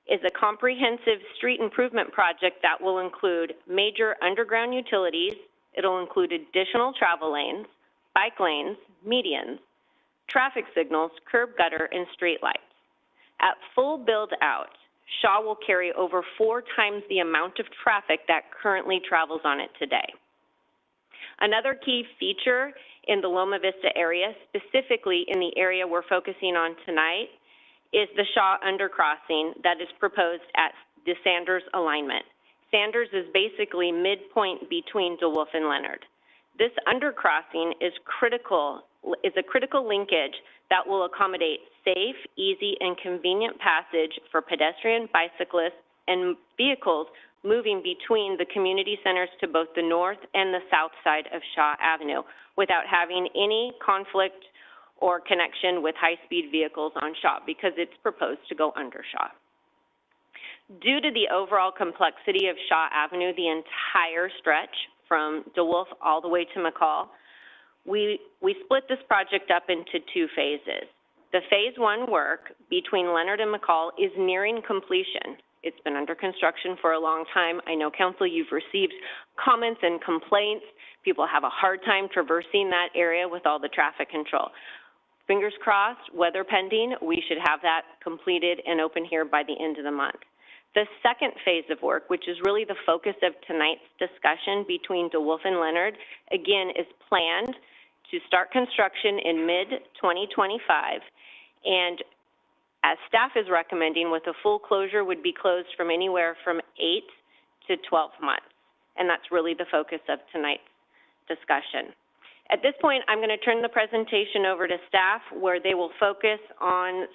is a comprehensive street improvement project that will include major underground utilities. It'll include additional travel lanes, bike lanes, medians, traffic signals, curb gutter, and street lights. At full build-out, Shaw will carry over 4 times the amount of traffic that currently travels on it today. Another key feature in the Loma Vista area, specifically in the area we're focusing on tonight, is the Shaw undercrossing that is proposed at the Sanders alignment. Sanders is basically midpoint between DeWolf and Leonard. This undercrossing is a critical linkage that will accommodate safe, easy, and convenient passage for pedestrian, bicyclists, and vehicles moving between the community centers to both the north and the south side of Shaw Avenue without having any conflict or connection with high-speed vehicles on Shaw, because it's proposed to go under Shaw. Due to the overall complexity of Shaw Avenue, the entire stretch from DeWolf all the way to McCall, we split this project up into 2 phases. The phase 1 work between Leonard and McCall is nearing completion. It's been under construction for a long time. I know, Council, you've received comments and complaints. People have a hard time traversing that area with all the traffic control. Fingers crossed, weather pending, we should have that completed and open here by the end of the month. The second phase of work, which is really the focus of tonight's discussion between DeWolf and Leonard, again, is planned to start construction in mid-2025, and as staff is recommending, with a full closure would be closed from anywhere from 8 to 12 months, and that's really the focus of tonight's discussion. At this point, I'm going to turn the presentation over to staff, where they will focus on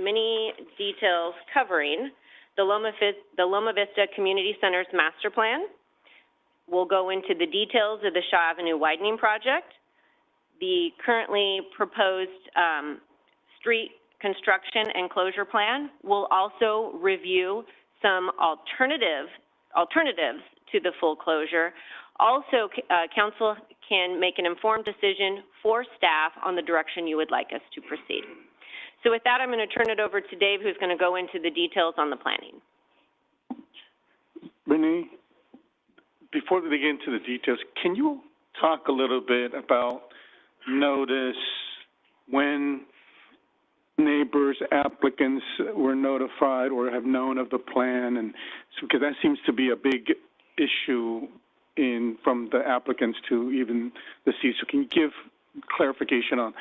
many details covering the Loma Vista Community Center's master plan. We'll go into the details of the Shaw Avenue widening project, the currently proposed street construction and closure plan. We'll also review some alternatives to the full closure. Also, council can make an informed decision for staff on the direction you would like us to proceed. So with that, I'm going to turn it over to Dave, who's going to go into the details on the planning. Renee, before we begin into the details, can you talk a little bit about notice, when neighbors, applicants were notified or have known of the plan, and because that seems to be a big issue from the applicants to even the city. So can you give clarification on,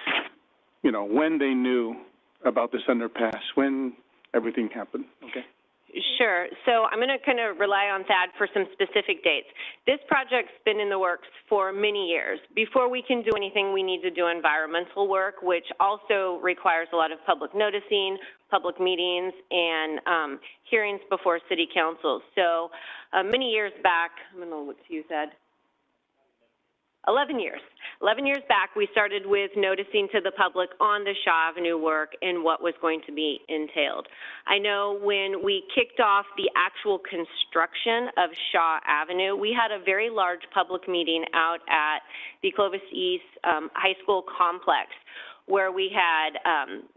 when they knew about this underpass, when everything happened? Okay. Sure. So I'm going to kind of rely on Thad for some specific dates. This project's been in the works for many years. Before we can do anything, we need to do environmental work, which also requires a lot of public noticing, public meetings, and hearings before city council. So many years back, I'm going to look to you, Thad. 11 years. 11 years back, we started with noticing to the public on the Shaw Avenue work and what was going to be entailed. I know when we kicked off the actual construction of Shaw Avenue, we had a very large public meeting out at the Clovis East High School complex, where we had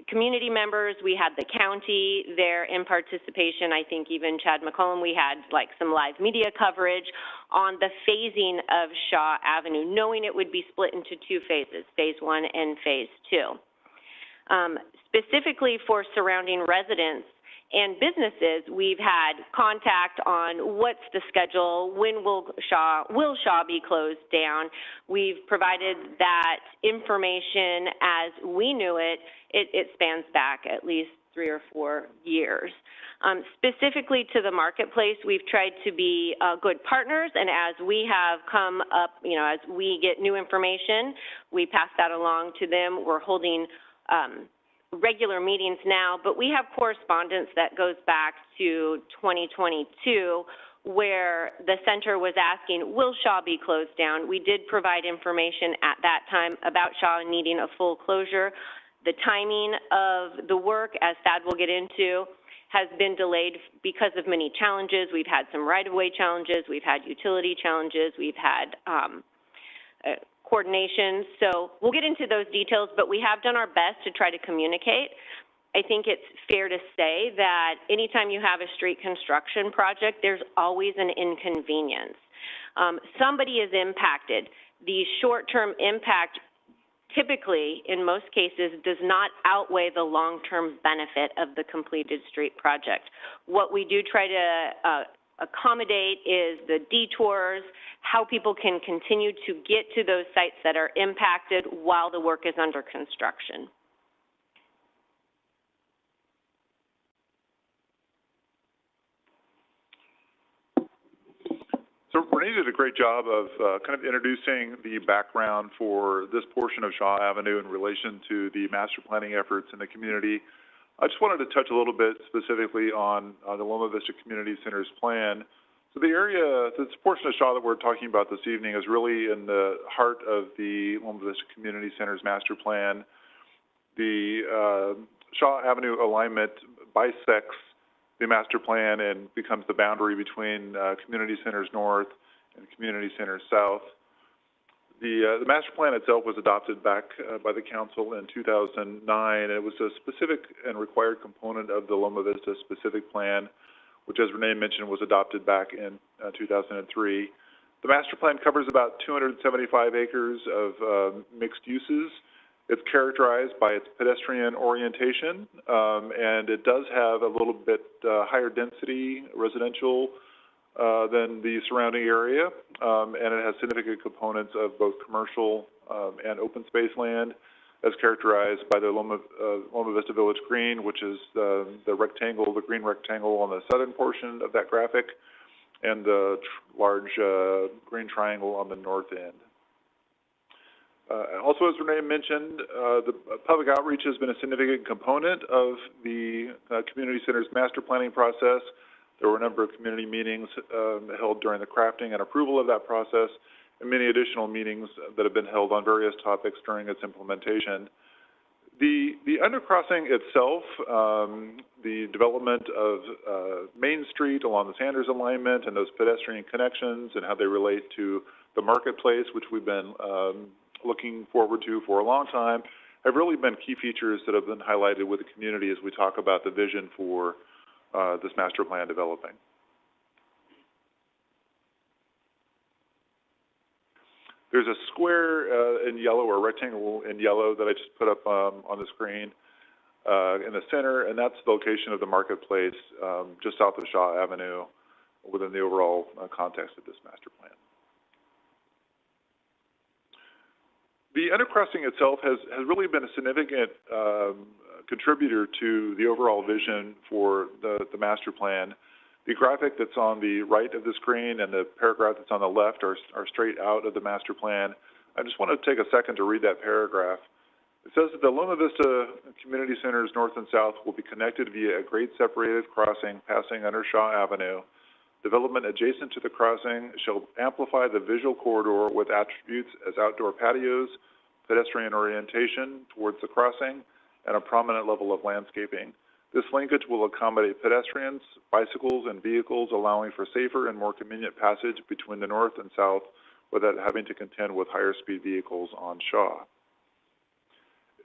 community members, we had the county there in participation. I think even Chad McCollum, we had like some live media coverage on the phasing of Shaw Avenue, knowing it would be split into two phases, phase 1 and phase 2. Specifically for surrounding residents and businesses, we've had contact on what's the schedule, when will Shaw be closed down. We've provided that information as we knew it. It spans back at least 3 or 4 years. Specifically to the marketplace, we've tried to be good partners, and as we have come up, as we get new information, we pass that along to them. We're holding regular meetings now, but we have correspondence that goes back to 2022 where the center was asking, will Shaw be closed down? We did provide information at that time about Shaw needing a full closure. The timing of the work, as Thad will get into, has been delayed because of many challenges. We've had some right-of-way challenges. We've had utility challenges. We've had coordination. So we'll get into those details, but we have done our best to try to communicate. I think it's fair to say that anytime you have a street construction project, there's always an inconvenience. Somebody is impacted. The short-term impact typically, in most cases, does not outweigh the long-term benefit of the completed street project. What we do try to accommodate is the detours, how people can continue to get to those sites that are impacted while the work is under construction. So Renee did a great job of kind of introducing the background for this portion of Shaw Avenue in relation to the master planning efforts in the community. I just wanted to touch a little bit specifically on the Loma Vista Community Center's plan. So the area, this portion of Shaw that we're talking about this evening is really in the heart of the Loma Vista Community Center's master plan. The Shaw Avenue alignment bisects the master plan and becomes the boundary between community centers north and community centers south. The master plan itself was adopted back by the council in 2009, and it was a specific and required component of the Loma Vista specific plan, which, as Renee mentioned, was adopted back in 2003. The master plan covers about 275 acres of mixed uses. It's characterized by its pedestrian orientation, and it does have a little bit higher density residential than the surrounding area, and it has significant components of both commercial and open space land, as characterized by the Loma Vista Village Green, which is the rectangle, the green rectangle on the southern portion of that graphic, and the large green triangle on the north end. Also, as Renee mentioned, the public outreach has been a significant component of the community center's master planning process. There were a number of community meetings held during the crafting and approval of that process, and many additional meetings that have been held on various topics during its implementation. The undercrossing itself, the development of Main Street along the Sanders alignment and those pedestrian connections and how they relate to the marketplace, which we've been looking forward to for a long time, have really been key features that have been highlighted with the community as we talk about the vision for this master plan developing. There's a square in yellow, or rectangle in yellow, that I just put up on the screen in the center, and that's the location of the marketplace just south of Shaw Avenue within the overall context of this master plan. The undercrossing itself has really been a significant contributor to the overall vision for the master plan. The graphic that's on the right of the screen and the paragraph that's on the left are straight out of the master plan. I just want to take a second to read that paragraph. It says that the Loma Vista Community Centers north and south will be connected via a grade separated crossing passing under Shaw Avenue. Development adjacent to the crossing shall amplify the visual corridor with attributes as outdoor patios, pedestrian orientation towards the crossing, and a prominent level of landscaping. This linkage will accommodate pedestrians, bicycles, and vehicles, allowing for safer and more convenient passage between the north and south without having to contend with higher speed vehicles on Shaw.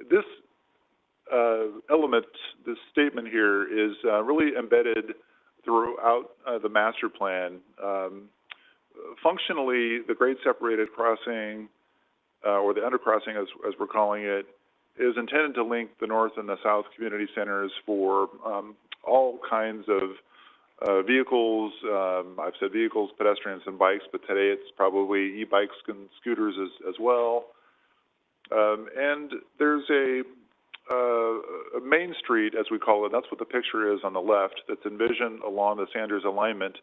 This element, this statement here, is really embedded throughout the master plan. Functionally, the grade separated crossing, or the undercrossing as we're calling it, is intended to link the north and the south community centers for all kinds of vehicles. I've said vehicles, pedestrians, and bikes, but today it's probably e-bikes and scooters as well. And there's a Main Street, as we call it, that's what the picture is on the left, that's envisioned along the Sanders alignment,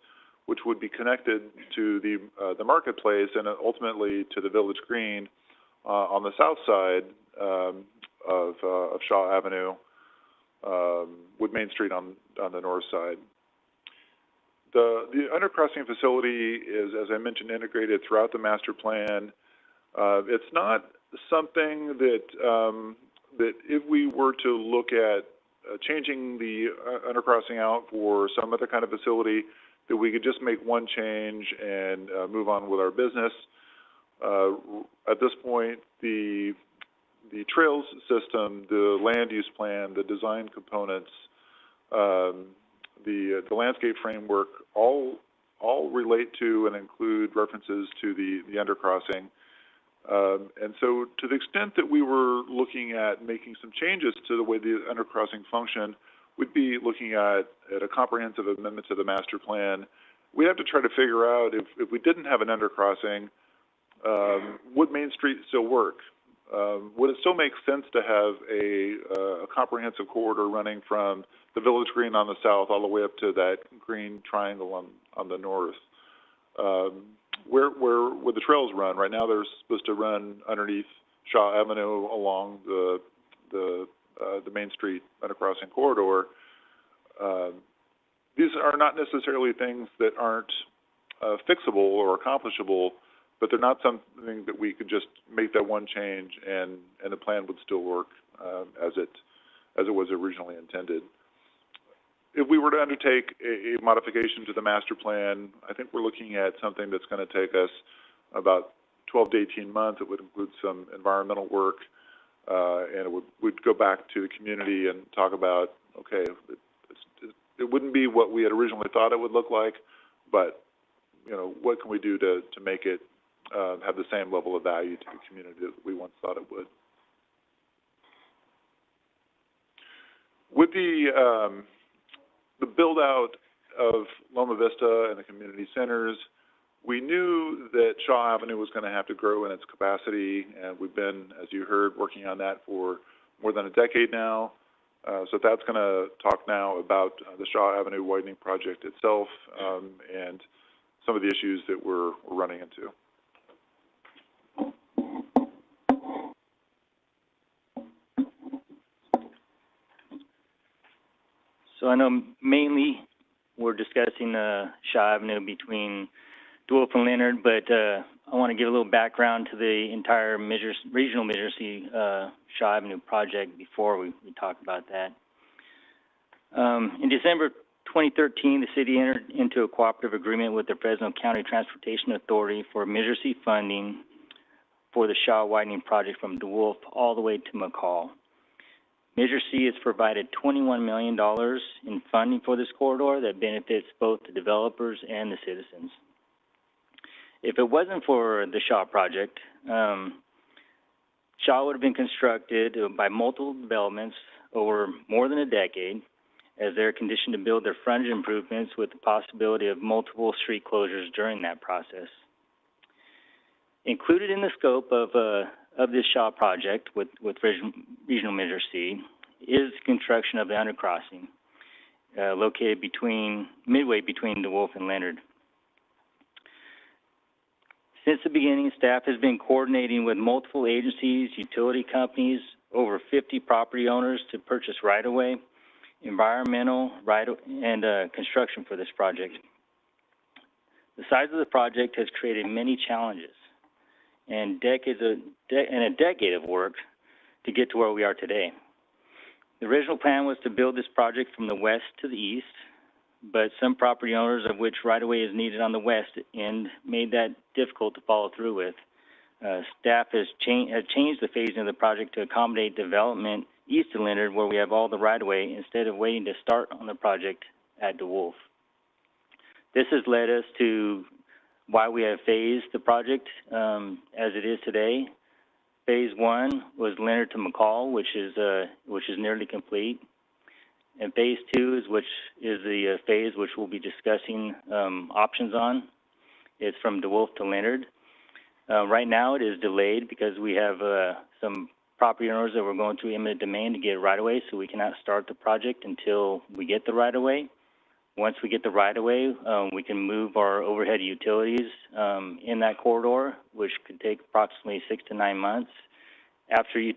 which would be connected to the marketplace and ultimately to the Village Green on the south side of Shaw Avenue, with Main Street on the north side. The undercrossing facility is, as I mentioned, integrated throughout the master plan. It's not something that that if we were to look at changing the undercrossing out for some other kind of facility, that we could just make one change and move on with our business. At this point, the trails system, the land use plan, the design components, the landscape framework, all relate to and include references to the undercrossing. And so to the extent that we were looking at making some changes to the way the undercrossing function, we'd be looking at a comprehensive amendment to the master plan. We'd have to try to figure out if we didn't have an undercrossing, would Main Street still work? Would it still make sense to have a comprehensive corridor running from the Village Green on the south all the way up to that green triangle on the north? Where would the trails run? Right now they're supposed to run underneath Shaw Avenue along the Main Street undercrossing corridor. These are not necessarily things that aren't fixable or accomplishable, but they're not something that we could just make that one change and the plan would still work as it was originally intended. If we were to undertake a modification to the master plan, I think we're looking at something that's going to take us about 12 to 18 months. It would include some environmental work, and we'd go back to the community and talk about, okay, it wouldn't be what we had originally thought it would look like, but what can we do to make it have the same level of value to the community that we once thought it would. With the build out of Loma Vista and the community centers, we knew that Shaw Avenue was going to have to grow in its capacity, and we've been, as you heard, working on that for more than a decade now. So that's going to talk now about the Shaw Avenue widening project itself and some of the issues that we're running into. So I know mainly we're discussing Shaw Avenue between DeWolf and Leonard, but I want to give a little background to the entire regional Midgersea Shaw Avenue project before we talk about that. In December 2013, the city entered into a cooperative agreement with the Fresno County Transportation Authority for Midgersea funding for the Shaw widening project from DeWolf all the way to McCall. Midgersea has provided $21 million in funding for this corridor that benefits both the developers and the citizens. If it wasn't for the Shaw project, Shaw would have been constructed by multiple developments over more than a decade, as they're conditioned to build their frontage improvements with the possibility of multiple street closures during that process. Included in the scope of this Shaw project with Regional Midgersea is construction of the undercrossing located midway between DeWolf and Leonard. Since the beginning, staff has been coordinating with multiple agencies, utility companies, over 50 property owners to purchase right-of-way, environmental, and construction for this project. The size of the project has created many challenges and a decade of work to get to where we are today. The original plan was to build this project from the west to the east, but some property owners, of which right-of-way is needed on the west end, made that difficult to follow through with. Staff has changed the phasing of the project to accommodate development east of Leonard, where we have all the right-of-way, instead of waiting to start on the project at DeWolf. This has led us to why we have phased the project as it is today. Phase 1 was Leonard to McCall, which is nearly complete. And Phase 2 is the phase which we'll be discussing options on. It's from DeWolf to Leonard. Right now it is delayed because we have some property owners that we're going through eminent domain to get right-of-way, so we cannot start the project until we get the right-of-way. Once we get the right-of-way, we can move our overhead utilities in that corridor, which could take approximately 6 to 9 months. After the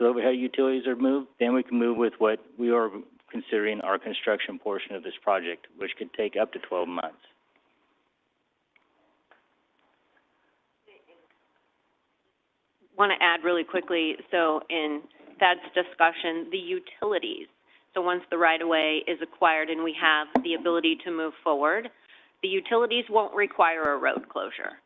overhead utilities are moved, then we can move with what we are considering our construction portion of this project, which could take up to 12 months. Want to add really quickly, so in Thad's discussion, the utilities. So once the right-of-way is acquired and we have the ability to move forward, the utilities won't require a road closure.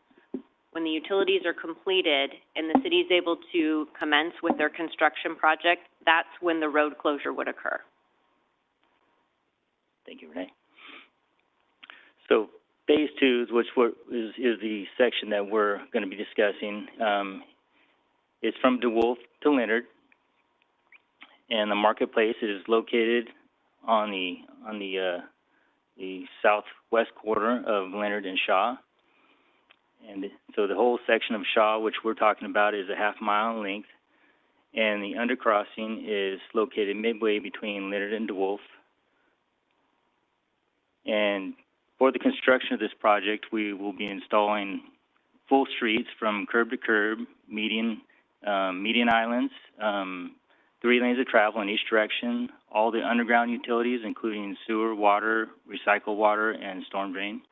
When the utilities are completed and the city is able to commence with their construction project, that's when the road closure would occur. Thank you, Renee. So Phase 2, which is the section that we're going to be discussing, is from DeWolf to Leonard, and the marketplace is located on the southwest corner of Leonard and Shaw. And so the whole section of Shaw, which we're talking about, is a half-mile in length, and the undercrossing is located midway between Leonard and DeWolf. And for the construction of this project, we will be installing full streets from curb to curb, median islands, 3 lanes of travel in each direction, all the underground utilities, including sewer, water, recycled water, and storm drain.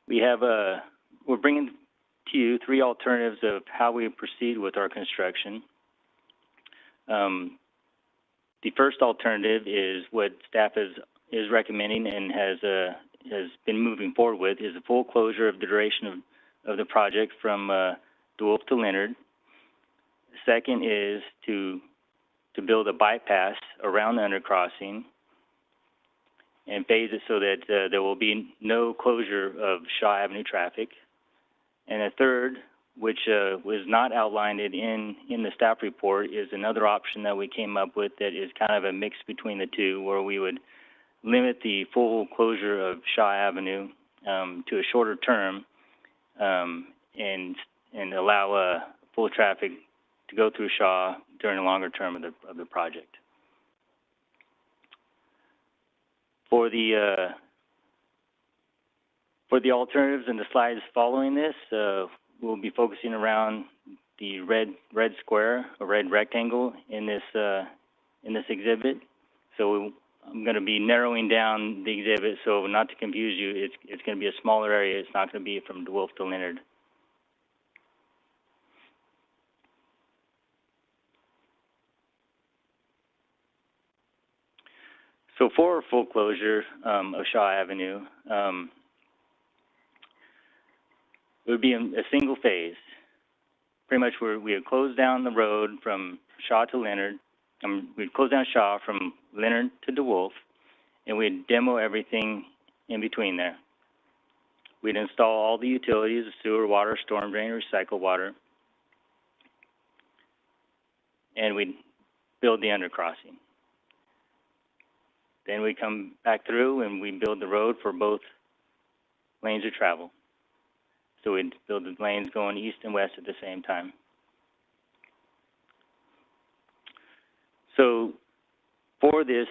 We're bringing to you 3 alternatives of how we proceed with our construction. The first alternative is what staff is recommending and has been moving forward with, is a full closure of the duration of the project from DeWolf to Leonard. The second is to to build a bypass around the undercrossing and phase it so that there will be no closure of Shaw Avenue traffic. And a third, which was not outlined in the staff report, is another option that we came up with that is kind of a mix between the two, where we would limit the full closure of Shaw Avenue to a shorter term and allow full traffic to go through Shaw during the longer term of the project. For the alternatives and the slides following this, we'll be focusing around the red square, a red rectangle in this exhibit. So I'm going to be narrowing down the exhibit, so not to confuse you, it's going to be a smaller area. It's not going to be from DeWolf to Leonard. So for full closure of Shaw Avenue, it would be a single phase. Pretty much we would close down the road from Shaw to Leonard. We'd close down Shaw from Leonard to DeWolf, and we'd demo everything in between there. We'd install all the utilities, the sewer, water, storm drain, recycle water, and we'd build the undercrossing. Then we come back through and we build the road for both lanes of travel. So we'd build the lanes going east and west at the same time. So for this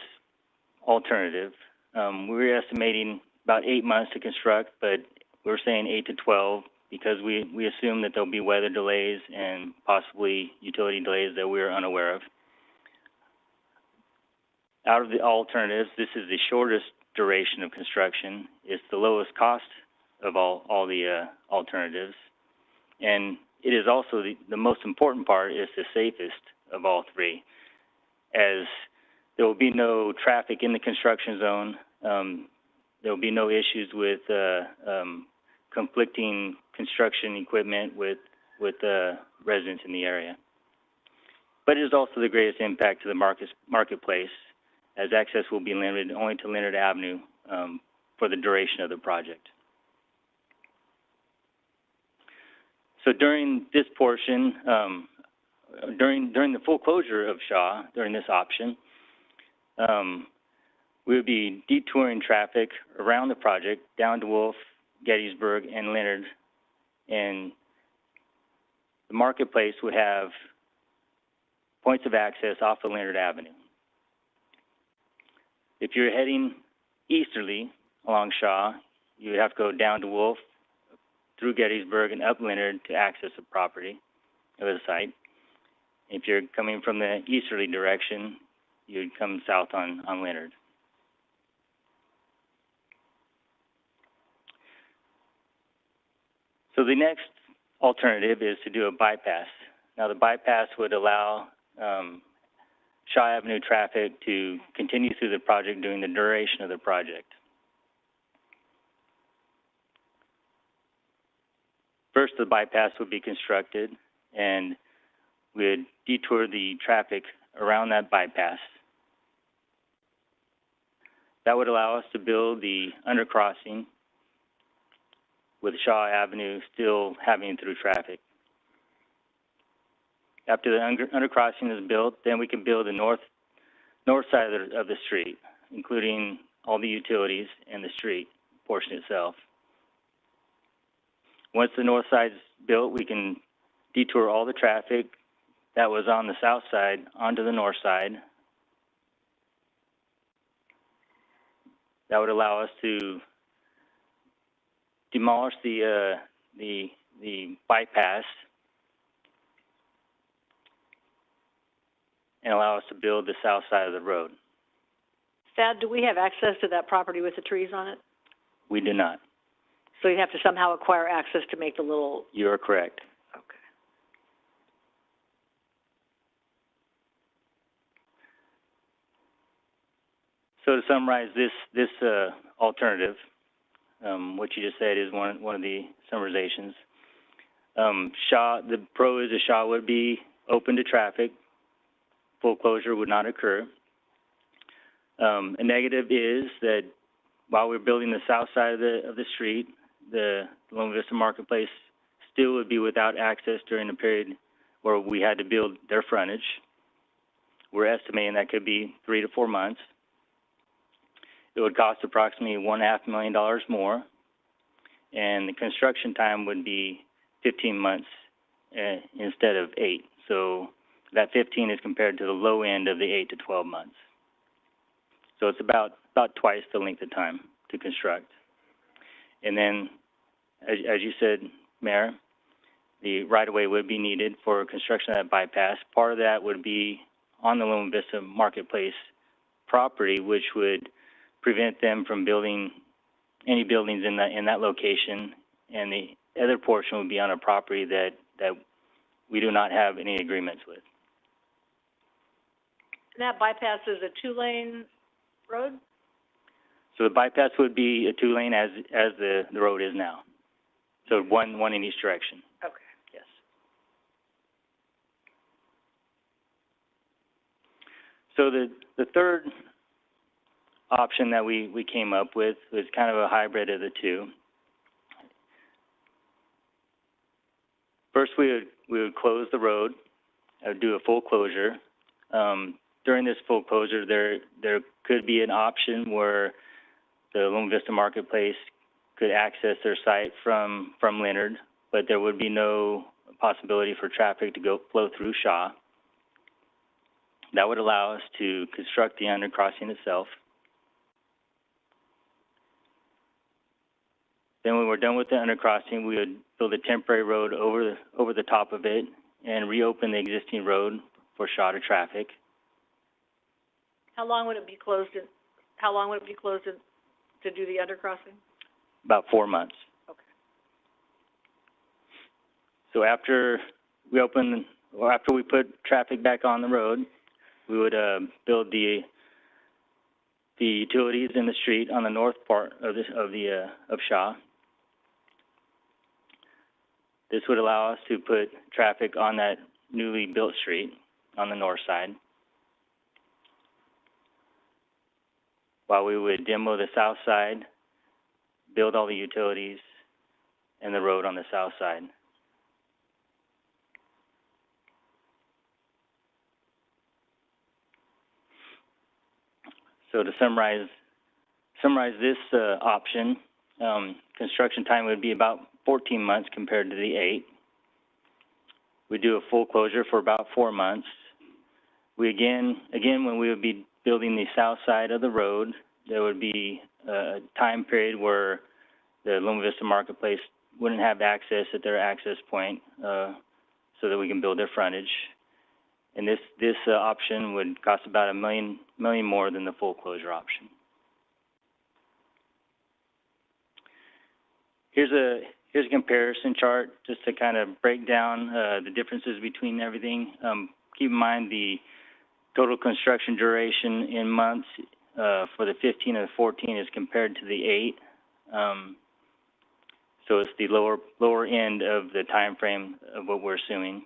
alternative, we were estimating about 8 months to construct, but we're saying 8 to 12 because we assume that there'll be weather delays and possibly utility delays that we're unaware of. Out of the alternatives, this is the shortest duration of construction. It's the lowest cost of all the alternatives. And it is also the most important part is the safest of all three, as there will be no traffic in the construction zone. There will be no issues with conflicting construction equipment with residents in the area. But it is also the greatest impact to the marketplace, as access will be limited only to Leonard Avenue for the duration of the project. So during this portion, during the full closure of Shaw, during this option, we would be detouring traffic around the project down to Wolf, Gettysburg, and Leonard, and the marketplace would have points of access off of Leonard Avenue. If you're heading easterly along Shaw, you would have to go down to Wolf, through Gettysburg, and up Leonard to access the property or the site. If you're coming from the easterly direction, you'd come south on Leonard. So the next alternative is to do a bypass. Now the bypass would allow Shaw Avenue traffic to continue through the project during the duration of the project. First, the bypass would be constructed, and we'd detour the traffic around that bypass. That would allow us to build the undercrossing with Shaw Avenue still having through traffic. After the undercrossing is built, then we can build the north side of the street, including all the utilities and the street portion itself. Once the north side is built, we can detour all the traffic that was on the south side onto the north side. That would allow us to demolish the bypass and allow us to build the south side of the road. Thad, do we have access to that property with the trees on it? We do not. So you have to somehow acquire access to make the little... You are correct. Okay. So to summarize this alternative, what you just said is one of the summarizations. The pro is that Shaw would be open to traffic full closure would not occur. A negative is that while we're building the south side of the street, the Loma Vista Marketplace still would be without access during the period where we had to build their frontage. We're estimating that could be 3 to 4 months. It would cost approximately $1.5 million more, and the construction time would be 15 months instead of 8. So that 15 is compared to the low end of the 8 to 12 months. So it's about twice the length of time to construct. And then, as you said, Mayor, the right-of-way would be needed for construction of that bypass. Part of that would be on the Loma Vista Marketplace property, which would prevent them from building any buildings in that location, and the other portion would be on a property that we do not have any agreements with. And that bypass is a 2-lane road? So the bypass would be a 2-lane as the road is now. So one in each direction. Okay. Yes. So the third option that we came up with was kind of a hybrid of the two. First, we would close the road, do a full closure. During this full closure, there could be an option where the Loma Vista Marketplace could access their site from Leonard, but there would be no possibility for traffic to flow through Shaw. That would allow us to construct the undercrossing itself. Then when we're done with the undercrossing, we would build a temporary road over the top of it and reopen the existing road for Shaw to traffic. How long would it be closed to do the undercrossing? About 4 months. Okay. So after we put traffic back on the road, we would build the utilities in the street on the north part of Shaw. This would allow us to put traffic on that newly built street on the north side, while we would demo the south side, build all the utilities, and the road on the south side. So to summarize this option, construction time would be about 14 months compared to the 8. We do a full closure for about 4 months. We again, when we would be building the south side of the road, there would be a time period where the Loma Vista Marketplace wouldn't have access at their access point, so that we can build their frontage. And this option would cost about $1 million more than the full closure option. Here's a comparison chart just to kind of break down the differences between everything. Keep in mind the total construction duration in months for the 15 and the 14 is compared to the 8. So it's the lower end of the time frame of what we're assuming.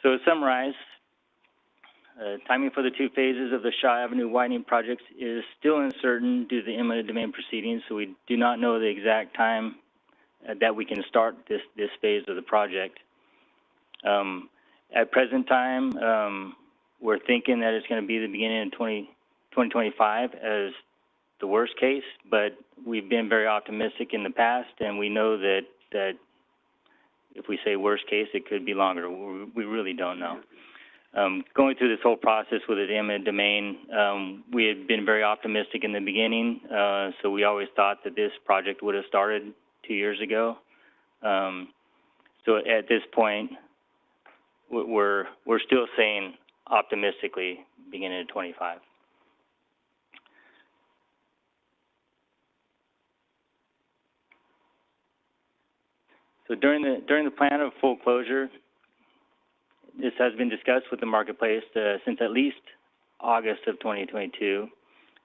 So to summarize, timing for the 2 phases of the Shaw Avenue widening projects is still uncertain due to the eminent domain proceedings, so we do not know the exact time that we can start this phase of the project. At present time, we're thinking that it's going to be the beginning of 2025 as the worst case, but we've been very optimistic in the past, and we know that if we say worst case, it could be longer. We really don't know. Going through this whole process with the eminent domain, we had been very optimistic in the beginning, so we always thought that this project would have started 2 years ago. So at this point, we're still saying optimistically beginning of 25. So during the plan of full closure, this has been discussed with the marketplace since at least August of 2022.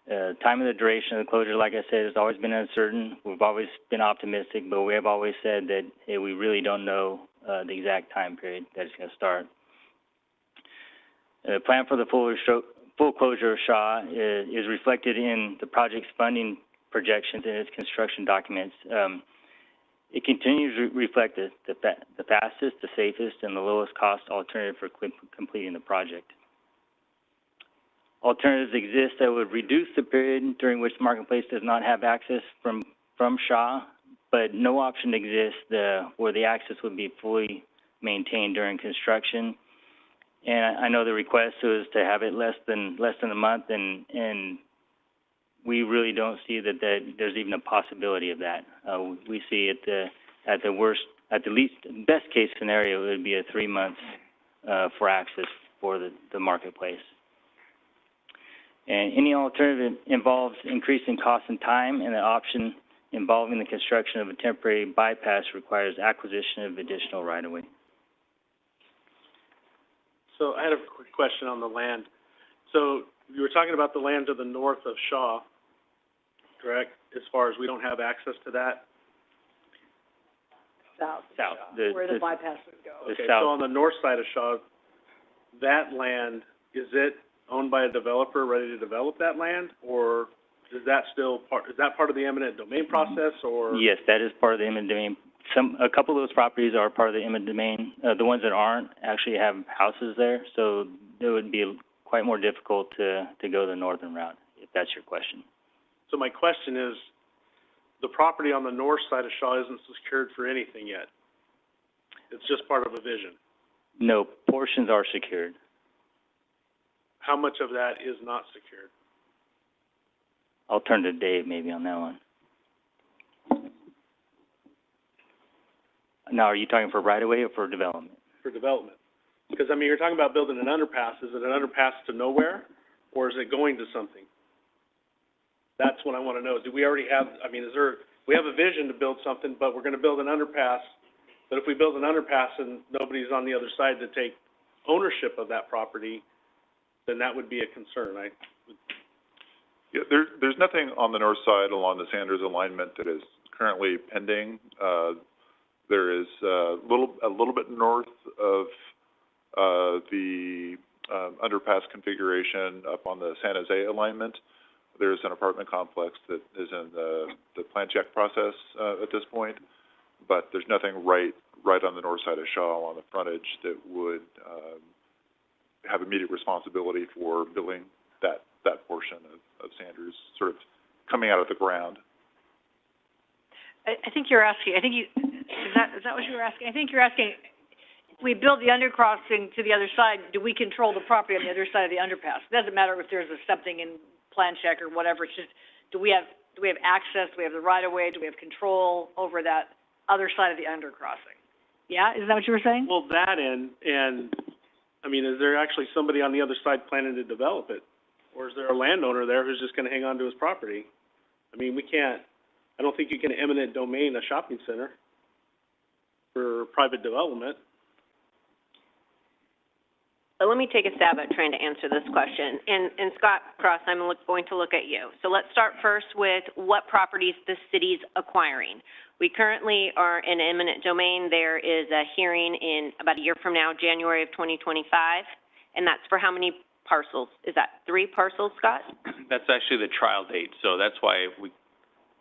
Time of the duration of the closure, like I said, has always been uncertain. We've always been optimistic, but we have always said that, hey, we really don't know the exact time period that it's going to start. The plan for the full closure of Shaw is reflected in the project's funding projections and its construction documents. It continues to reflect the fastest, the safest, and the lowest cost alternative for completing the project. Alternatives exist that would reduce the period during which the marketplace does not have access from Shaw, but no option exists where the access would be fully maintained during construction. And I know the request was to have it less than a month, and we really don't see that there's even a possibility of that. We see at the least best case scenario, it would be a 3 months for access for the marketplace. And any alternative involves increasing cost and time, and the option involving the construction of a temporary bypass requires acquisition of additional right-of-way. So I had a quick question on the land. So you were talking about the land to the north of Shaw, correct? As far as we don't have access to that? South. Where the bypass would go. Okay, so on the north side of Shaw, that land, is it owned by a developer ready to develop that land, or is that part of the eminent domain process, or? Yes, that is part of the eminent domain. A couple of those properties are part of the eminent domain. The ones that aren't actually have houses there, so it would be quite more difficult to go the northern route, if that's your question. So my question is, the property on the north side of Shaw isn't secured for anything yet? It's just part of a vision? No, portions are secured. How much of that is not secured? I'll turn to Dave maybe on that one. Now, are you talking for right-of-way or for development? For development. Because, I mean, you're talking about building an underpass. Is it an underpass to nowhere, or is it going to something? That's what I want to know. Do we already have, I mean, we have a vision to build something, but we're going to build an underpass. But if we build an underpass and nobody's on the other side to take ownership of that property, then that would be a concern. Yeah, there's nothing on the north side along the Sanders alignment that is currently pending. There is a little bit north of the underpass configuration up on the San Jose alignment. There's an apartment complex that is in the plan check process at this point, but there's nothing right on the north side of Shaw on the frontage that would have immediate responsibility for building that portion of Sanders sort of coming out of the ground. I think you're asking, is that what you were asking? I think you're asking, if we build the undercrossing to the other side, do we control the property on the other side of the underpass? It doesn't matter if there's something in plan check or whatever, it's just, do we have access, do we have the right of way, do we have control over that other side of the undercrossing? Yeah, is that what you were saying? Well, that and I mean, is there actually somebody on the other side planning to develop it? Or is there a landowner there who's just going to hang on to his property? I mean, I don't think you can eminent domain a shopping center for private development. So let me take a stab at trying to answer this question. And Scott Cross, I'm going to look at you. So let's start first with what properties the city's acquiring. We currently are in eminent domain. There is a hearing in about a year from now, January of 2025, and that's for how many parcels? Is that 3 parcels, Scott? That's actually the trial date, so that's why we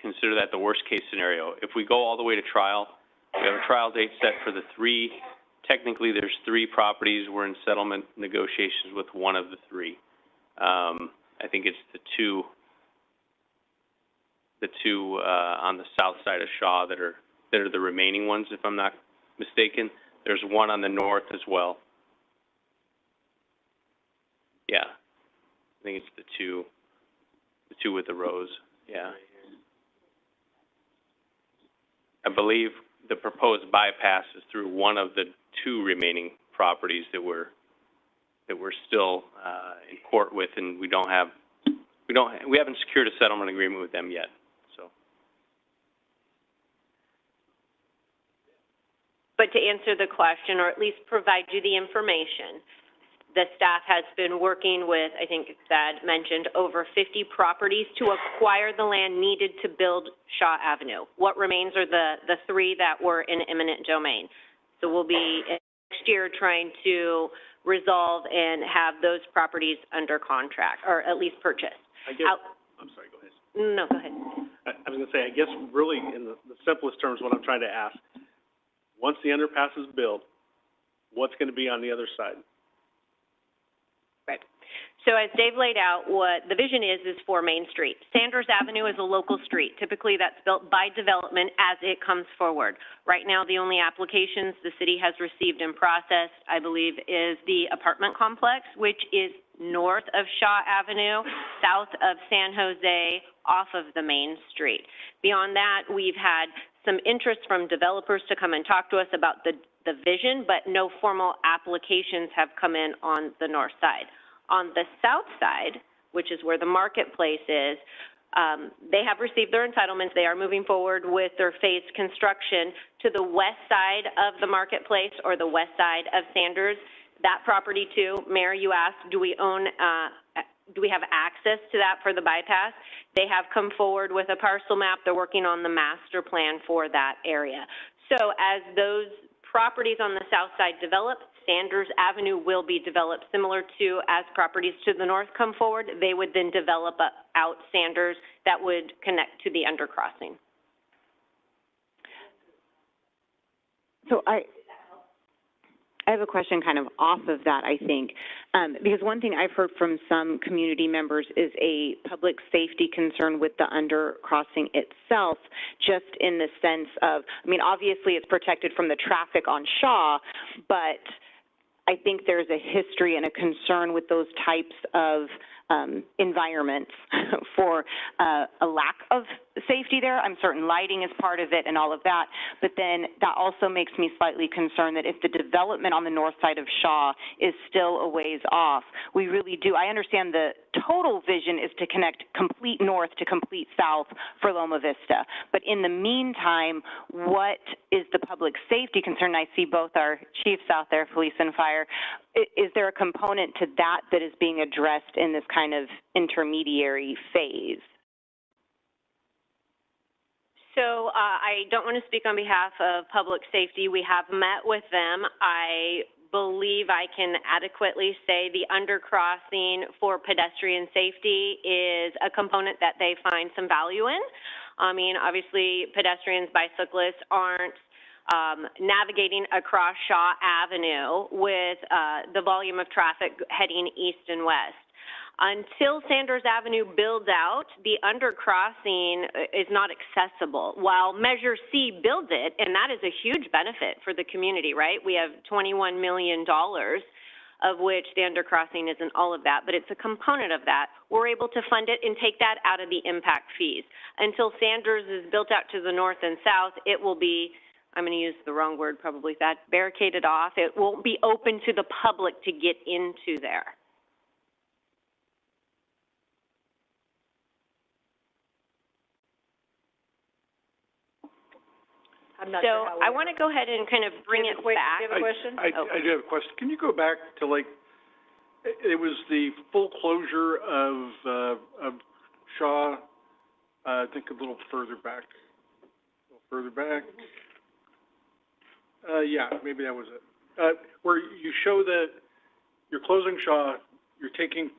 consider that the worst case scenario. If we go all the way to trial, we have a trial date set for the 3. Technically, there's 3 properties. We're in settlement negotiations with one of the 3. I think it's the two on the south side of Shaw that are the remaining ones, if I'm not mistaken. There's one on the north as well. Yeah, I think it's the two with the rows. Yeah, I believe the proposed bypass is through one of the 2 remaining properties that we're still in court with, and we haven't secured a settlement agreement with them yet. So, but to answer the question, or at least provide you the information, the staff has been working with, I think Thad mentioned, over 50 properties to acquire the land needed to build Shaw Avenue. What remains are the 3 that were in eminent domain. So we'll be next year trying to resolve and have those properties under contract, or at least purchased. I guess, I'm sorry, go ahead. No, go ahead. I was gonna say, I guess really in the simplest terms, what I'm trying to ask, once the underpass is built, what's gonna be on the other side? Right. So as Dave laid out, what the vision is for Main Street. Sanders Avenue is a local street. Typically, that's built by development as it comes forward. Right now, the only applications the city has received and processed, I believe, is the apartment complex, which is north of Shaw Avenue, south of San Jose, off of the Main Street. Beyond that, we've had some interest from developers to come and talk to us about the vision, but no formal applications have come in on the north side. On the south side, which is where the marketplace is, they have received their entitlements. They are moving forward with their phased construction to the west side of the marketplace or the west side of Sanders. That property too, Mayor, you asked, do we have access to that for the bypass? They have come forward with a parcel map. They're working on the master plan for that area. So as those properties on the south side develop, Sanders Avenue will be developed similar to as properties to the north come forward. They would then develop out Sanders that would connect to the undercrossing. So I have a question kind of off of that, I think, because one thing I've heard from some community members is a public safety concern with the undercrossing itself, just in the sense of, I mean, obviously it's protected from the traffic on Shaw, but I think there's a history and a concern with those types of environments for a lack of safety there. I'm certain lighting is part of it and all of that, but then that also makes me slightly concerned that if the development on the north side of Shaw is still a ways off, we really do, I understand the total vision is to connect complete north to complete south for Loma Vista, but in the meantime, what is the public safety concern? I see both our chiefs out there, police and fire. Is there a component to that that is being addressed in this kind of intermediary phase? So I don't want to speak on behalf of public safety. We have met with them. I believe I can adequately say the undercrossing for pedestrian safety is a component that they find some value in. I mean, obviously, pedestrians, bicyclists aren't navigating across Shaw Avenue with the volume of traffic heading east and west. Until Sanders Avenue builds out, the undercrossing is not accessible. While Measure C builds it, and that is a huge benefit for the community, right? We have $21 million, of which the undercrossing isn't all of that, but it's a component of that. We're able to fund it and take that out of the impact fees. Until Sanders is built out to the north and south, it will be, I'm going to use the wrong word probably, that barricaded off. It won't be open to the public to get into there. I'm not so sure I want to go ahead and kind of bring it back. Do you have a question? I do have a question. Can you go back to, like, it was the full closure of Shaw, I think a little further back. Yeah, maybe that was it. Where you show that you're closing Shaw, you're taking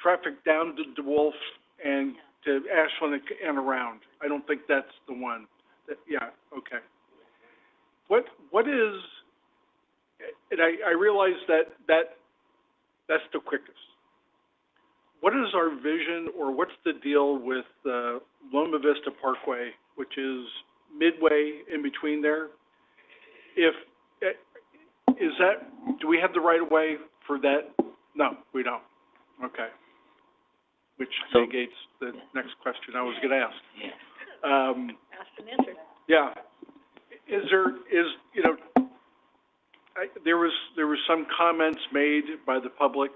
traffic down to DeWolf and to Ashland and around. I don't think that's the one. Yeah, okay. What is, and I realize that's the quickest. What is our vision, or what's the deal with Loma Vista Parkway, which is midway in between there? Do we have the right of way for that? No, we don't. Okay. Which negates the next question I was going to ask. Asked and answered. Yeah. There was some comments made by the public.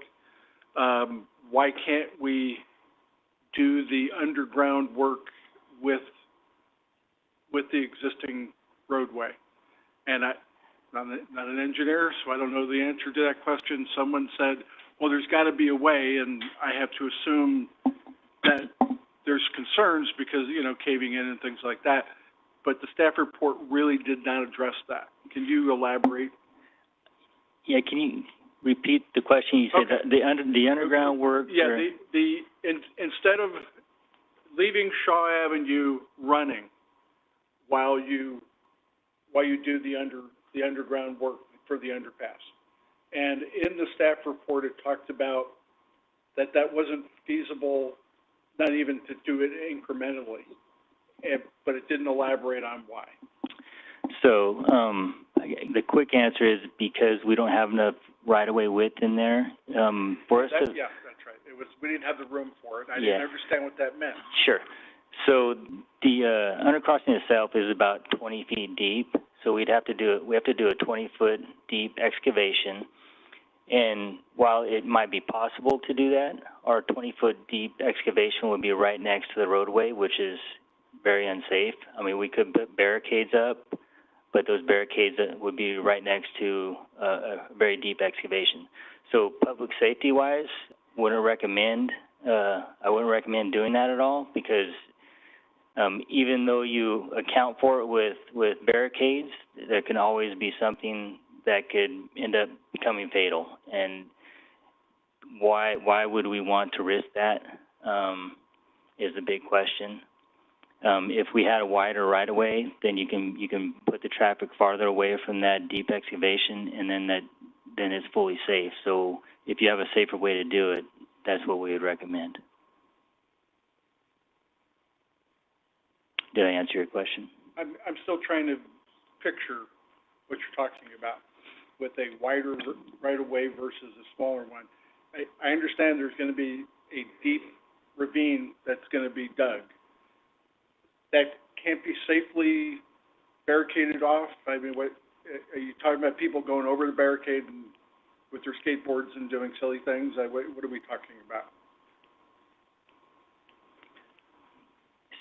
Why can't we do the underground work with the existing roadway? And not an engineer, so I don't know the answer to that question. Someone said, well, there's got to be a way, and I have to assume that there's concerns because, you know, caving in and things like that. But the staff report really did not address that. Can you elaborate? Yeah, can you repeat the question? You said Okay. the underground work? Yeah, or... instead of leaving Shaw Avenue running while you do the underground work for the underpass. And in the staff report, it talked about that wasn't feasible, not even to do it incrementally, but it didn't elaborate on why. So, the quick answer is because we don't have enough right-of-way width in there. For us to... Yeah, that's right. We didn't have the room for it. I Yeah. didn't understand what that meant. Sure. So the undercrossing itself is about 20 feet deep. So we have to do a 20-foot deep excavation. And while it might be possible to do that, our 20-foot deep excavation would be right next to the roadway, which is very unsafe. I mean, we could put barricades up, but those barricades would be right next to a very deep excavation. So public safety-wise, I wouldn't recommend doing that at all, because even though you account for it with barricades, there can always be something that could end up becoming fatal. And why would we want to risk that is a big question. If we had a wider right-of-way, then you can put the traffic farther away from that deep excavation, and then it's fully safe. So if you have a safer way to do it, that's what we would recommend. Did I answer your question? I'm still trying to picture what you're talking about with a wider right-of-way versus a smaller one. I understand there's going to be a deep ravine that's going to be dug. That can't be safely barricaded off? I mean, what are you talking about? People going over the barricade and with their skateboards and doing silly things? What are we talking about?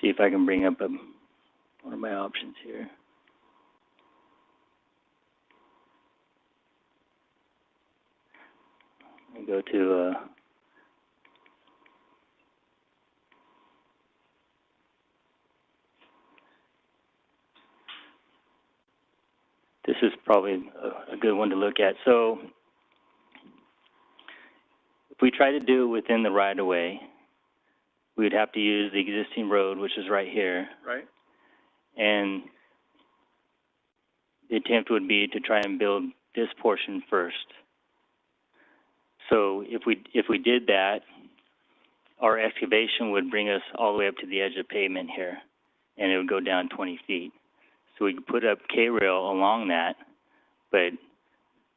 See if I can bring up one of my options here. I go to this is probably a good one to look at. So if we try to do it within the right-of-way, we'd have to use the existing road, which is right here. Right. And the attempt would be to try and build this portion first. So if we did that, our excavation would bring us all the way up to the edge of pavement here, and it would go down 20 feet. So we could put up K-rail along that, but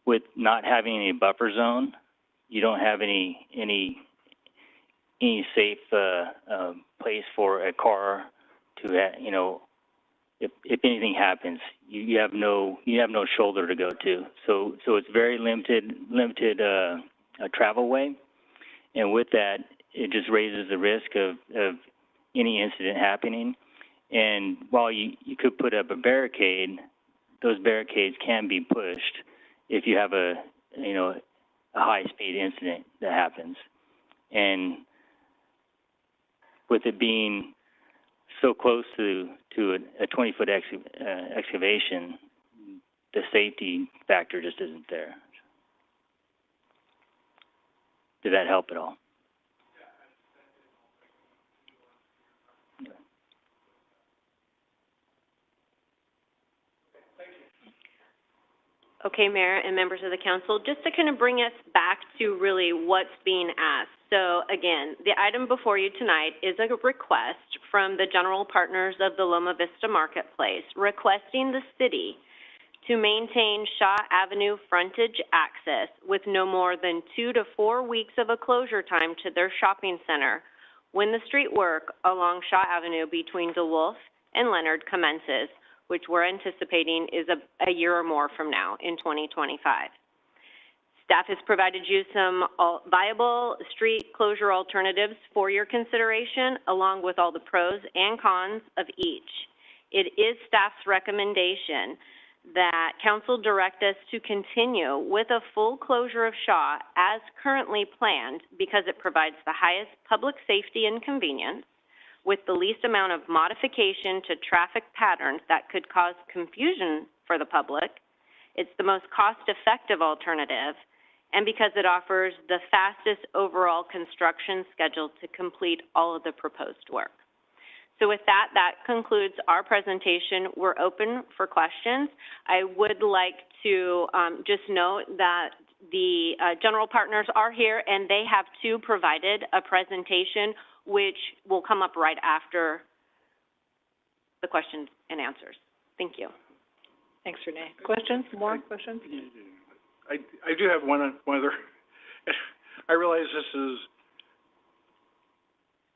with not having any buffer zone, you don't have any safe place for a car to, you know, if anything happens, you have no shoulder to go to. So it's very limited travel way, and with that, it just raises the risk of any incident happening. And while you could put up a barricade, those barricades can be pushed if you have a high-speed incident that happens. And with it being so close to a 20-foot excavation, the safety factor just isn't there. Did that help at all? Okay, Mayor and members of the council, just to kind of bring us back to really what's being asked. So again, the item before you tonight is a request from the general partners of the Loma Vista Marketplace requesting the city to maintain Shaw Avenue frontage access with no more than 2 to 4 weeks of a closure time to their shopping center when the street work along Shaw Avenue between DeWolf and Leonard commences, which we're anticipating is a year or more from now in 2025. Staff has provided you some viable street closure alternatives for your consideration, along with all the pros and cons of each. It is staff's recommendation that council direct us to continue with a full closure of Shaw as currently planned because it provides the highest public safety and convenience with the least amount of modification to traffic patterns that could cause confusion for the public. It's the most cost-effective alternative, and because it offers the fastest overall construction schedule to complete all of the proposed work. So with that, that concludes our presentation. We're open for questions. I would like to just note that the general partners are here, and they have too provided a presentation which will come up right after the questions and answers. Thank you. Thanks, Renee. Questions? More questions? I do have one other. I realize this is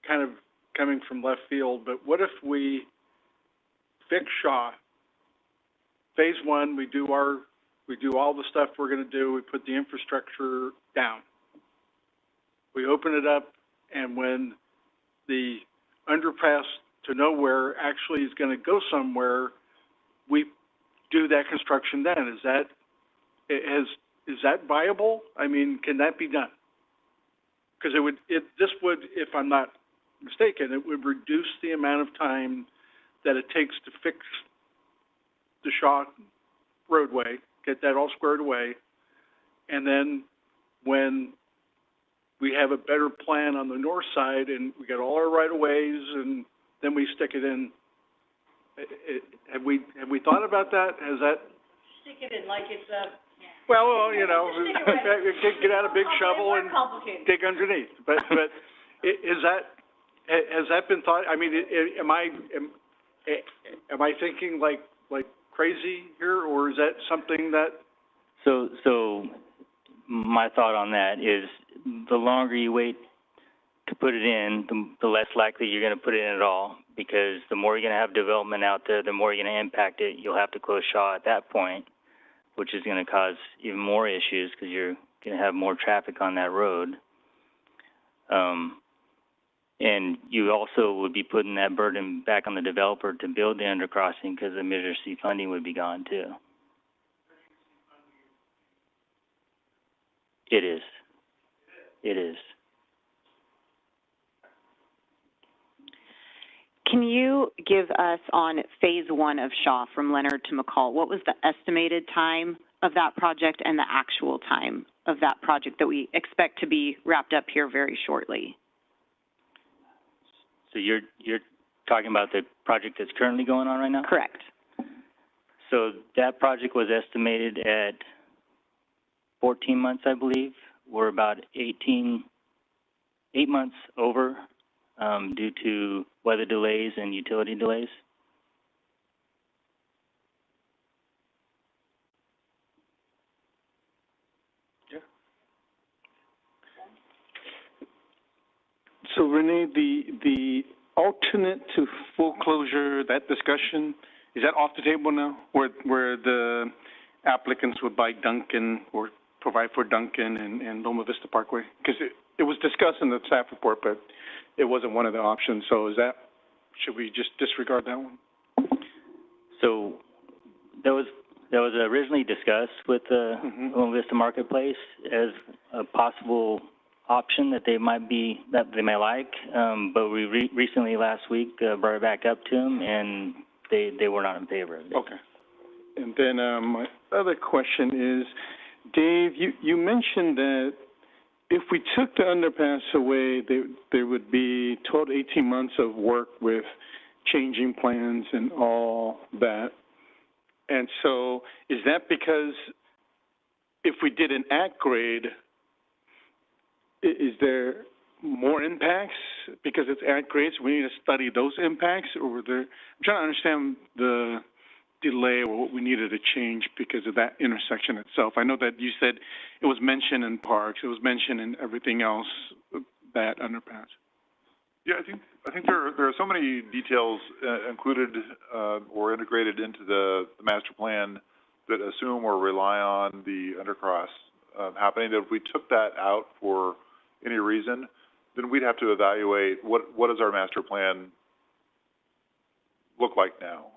kind of coming from left field, but what if we fix Shaw? Phase one, we do all the stuff we're going to do. We put the infrastructure down. We open it up, and when the underpass to nowhere actually is going to go somewhere, we do that construction then. Is that viable? I mean, can that be done? Because this would, if I'm not mistaken, it would reduce the amount of time that it takes to fix the Shaw roadway, get that all squared away, and then when we have a better plan on the north side and we get all our right-of-ways and then we stick it in. Have we thought about that? Has that? Stick it in like it's a. Well, you know, get out a big shovel and dig underneath. But has that been thought? I mean, am I thinking like crazy here, or is that something that? So my thought on that is the longer you wait to put it in, the less likely you're going to put it in at all, because the more you're going to have development out there, the more you're going to impact it. You'll have to close Shaw at that point, which is going to cause even more issues because you're going to have more traffic on that road. And you also would be putting that burden back on the developer to build the undercrossing because the Measure C funding would be gone too. It is. It is. Can you give us on phase one of Shaw from Leonard to McCall, what was the estimated time of that project and the actual time of that project that we expect to be wrapped up here very shortly? So you're talking about the project that's currently going on right now? Correct. So that project was estimated at 14 months, I believe. We're about 8 months over due to weather delays and utility delays. Yeah. So Renee, the alternate to full closure, that discussion, is that off the table now? Where the applicants would buy Duncan or provide for Duncan and Loma Vista Parkway? Because it was discussed in the staff report, but it wasn't one of the options. So should we just disregard that one? So that was originally discussed with the Loma Vista Marketplace as a possible option that they might like, but we recently last week brought it back up to them, and they were not in favor of it. Okay. And then my other question is, Dave, you mentioned that if we took the underpass away, there would be 12 to 18 months of work with changing plans and all that. And so is that because if we did an at-grade, is there more impacts because it's at-grade, so we need to study those impacts? Or I'm trying to understand the delay or what we needed to change because of that intersection itself. I know that you said it was mentioned in parks, it was mentioned in everything else, that underpass. Yeah, I think there are so many details included or integrated into the master plan that assume or rely on the undercross happening, that if we took that out for any reason, then we'd have to evaluate what does our master plan look like now.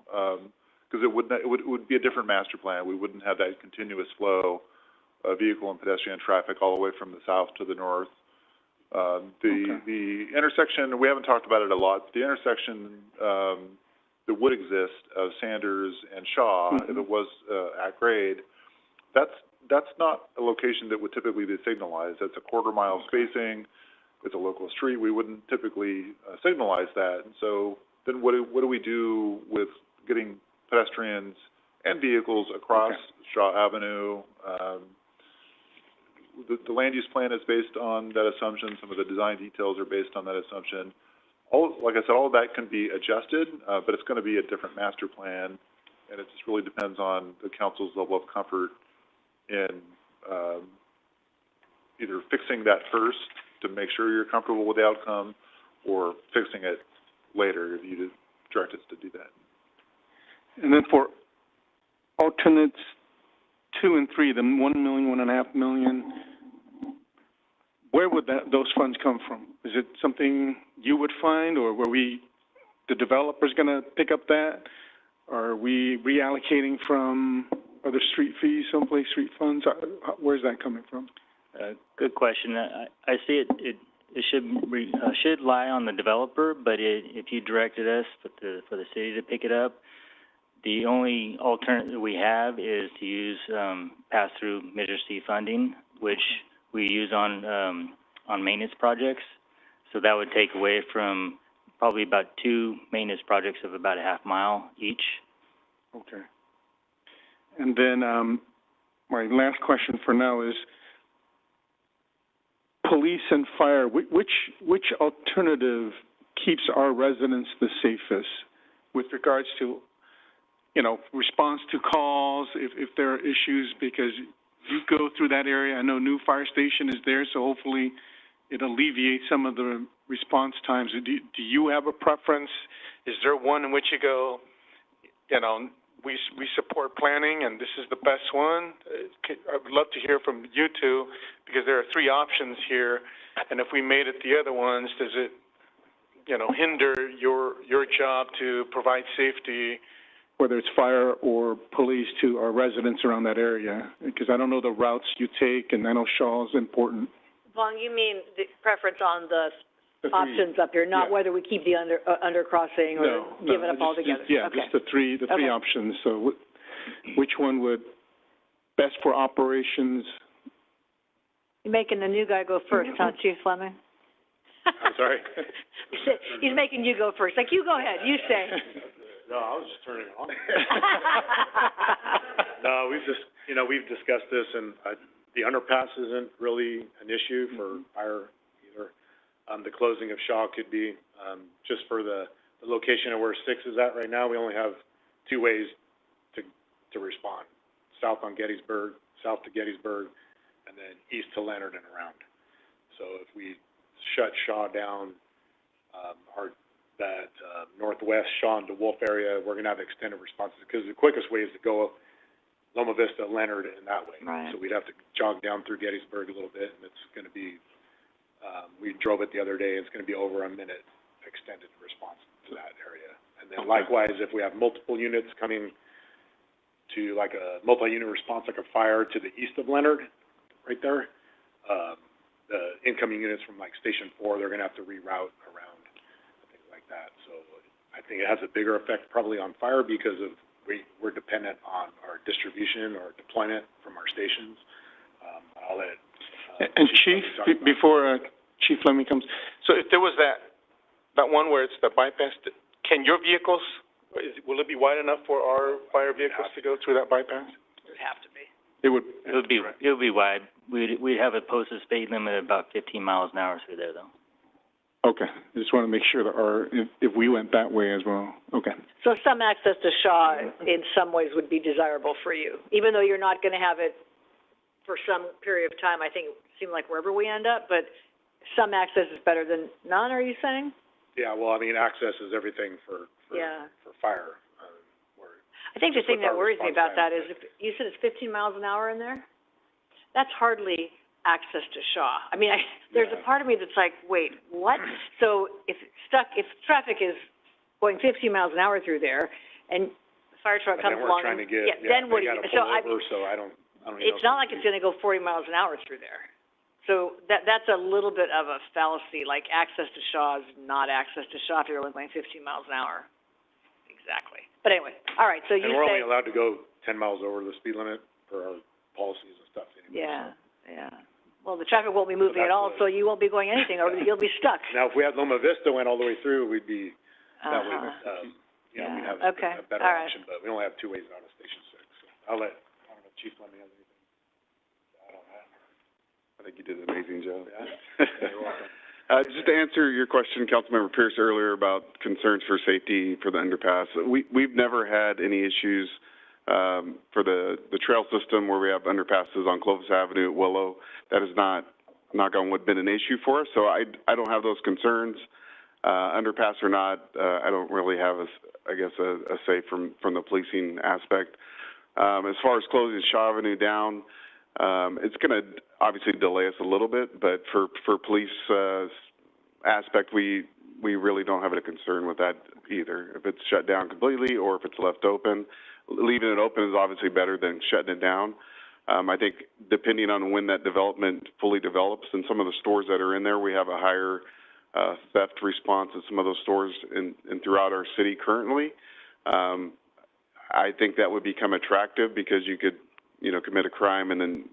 because it would be a different master plan. We wouldn't have that continuous flow of vehicle and pedestrian traffic all the way from the south to the north. The intersection, we haven't talked about it a lot, the intersection that would exist of Sanders and Shaw, if it was at grade, that's not a location that would typically be signalized. It's a quarter-mile spacing. It's a local street. We wouldn't typically signalize that. And so then what do we do with getting pedestrians and vehicles across Shaw Avenue? The land use plan is based on that assumption. Some of the design details are based on that assumption. Like I said, all of that can be adjusted, but it's going to be a different master plan, and it just really depends on the council's level of comfort in either fixing that first to make sure you're comfortable with the outcome, or fixing it later if you direct us to do that. And then for alternates 2 and 3, the 1 million, $1.5 million, where would those funds come from? Is it something you would find, or were the developer's going to pick up that? Or are we reallocating from other street fees, someplace, street funds? Where's that coming from? Good question. I see it should lie on the developer, but if you directed us for the city to pick it up, the only alternative we have is to use pass-through Measure C funding, which we use on maintenance projects. So that would take away from probably about 2 maintenance projects of about a half mile each. Okay. And then my last question for now is police and fire. Which alternative keeps our residents the safest with regards to, response to calls, if there are issues, because you go through that area. I know new fire station is there, so hopefully it alleviates some of the response times. Do you have a preference? Is there one in which you go, we support planning and this is the best one? I would love to hear from you two, because there are 3 options here, and if we made it the other ones, does it, hinder your job to provide safety, whether it's fire or police, to our residents around that area? Because I don't know the routes you take, and I know Shaw is important. Vaughn, you mean the preference on the options up here, not whether we keep the undercrossing or give it up altogether? Yeah, just the three options. So which one would best for operations? You're making the new guy go first, huh, Chief Fleming? I'm sorry? He's making you go first. Like, you go ahead, you say. No, I was just turning it on. No, we've discussed this, and the underpass isn't really an issue for fire either. The closing of Shaw could be, just for the location of where 6 is at right now, we only have 2 ways to respond. South on Gettysburg, south to Gettysburg, and then east to Leonard and around. So if we shut Shaw down, that northwest Shaw and DeWolf area, we're going to have extended responses, because the quickest way is to go Loma Vista, Leonard, and that way. Right. So we'd have to jog down through Gettysburg a little bit, and it's going to be, we drove it the other day, it's going to be over a minute extended response to that area. And then likewise, if we have multiple units coming to like a multi-unit response, like a fire to the east of Leonard, right there, the incoming units from like Station 4, they're going to have to reroute around, things like that. So I think it has a bigger effect probably on fire, because of we're dependent on our distribution or deployment from our stations. I'll let and Chief, before Chief Fleming comes, so if there was that one where it's the bypass, can your vehicles, will it be wide enough for our fire vehicles to go through that bypass? It would have to be. It would be wide. We'd have a posted speed limit of about 15 miles an hour through there, though. Okay, I just want to make sure that if we went that way as well. Okay. So some access to Shaw in some ways would be desirable for you, even though you're not going to have it for some period of time. I think it seemed like wherever we end up, but some access is better than none, are you saying? Yeah, well, I mean, access is everything for fire. I think the thing that worries me about that is, if you said it's 15 miles an hour in there, that's hardly access to Shaw. I mean, there's a part of me that's like, wait, what? So if traffic is going 15 miles an hour through there, and fire truck But comes then we're along. trying to get, Then what they do you, gotta so pull I, over, so I don't even know. it's not like it's gonna go 40 miles an hour through there. So that's a little bit of a fallacy, like access to Shaw is not access to Shaw if you're only going 15 miles an hour. Exactly. But anyway, all right, so you say. And we're only allowed to go 10 miles over the speed limit per our policies and stuff anyway. Yeah, yeah. Well, the traffic won't be moving at all, that's so you won't be going anything over, you'll be stuck. Now, if we had Loma Vista went all the way through, we'd be, that way, you know, we'd have Okay. a better All right. option, but we only have two ways out of Station 6. So I don't know if Chief Lemmy has anything. I think you did an amazing job. Yeah. You're welcome. Just to answer your question, Councilmember Pierce, earlier about concerns for safety for the underpass, we've never had any issues for the trail system where we have underpasses on Clovis Avenue at Willow. That has not, knock on wood, been an issue for us, so I don't have those concerns. Underpass or not, I don't really have, a say from the policing aspect. As far as closing Shaw Avenue down, it's going to obviously delay us a little bit, but for police aspect, we really don't have a concern with that either. If it's shut down completely or if it's left open, leaving it open is obviously better than shutting it down. I think depending on when that development fully develops, and some of the stores that are in there, we have a higher theft response in some of those stores in throughout our city currently. I think that would become attractive because you could, commit a crime and then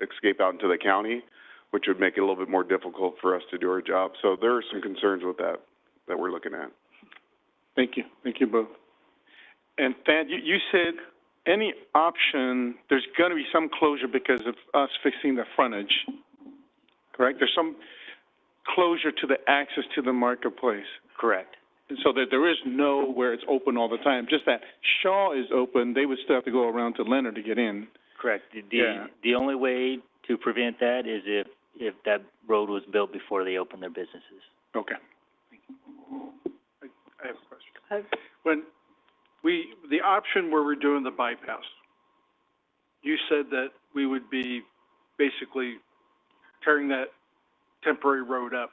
escape out into the county, which would make it a little bit more difficult for us to do our job. So there are some concerns with that we're looking at. Thank you. Thank you both. And Thad, you said any option, there's going to be some closure because of us fixing the frontage, correct? There's some closure to the access to the marketplace. Correct. And so that there is no where it's open all the time. Just that Shaw is open, they would still have to go around to Leonard to get in. Correct. The only way to prevent that is if that road was built before they opened their businesses. Okay. I have a question. When the option where we're doing the bypass, you said that we would be basically tearing that temporary road up.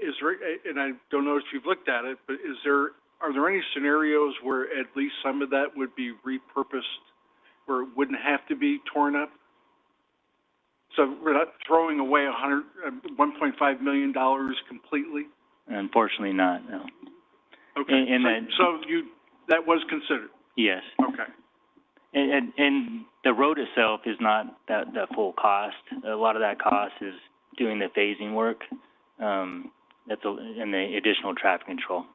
Is there, and I don't know if you've looked at it, but are there any scenarios where at least some of that would be repurposed, where it wouldn't have to be torn up? So we're not throwing away $1.5 million completely? Unfortunately not, no. Okay, And that was considered? Yes. Okay. And the road itself is not the full cost. A lot of that cost is doing the phasing work, and the additional traffic control.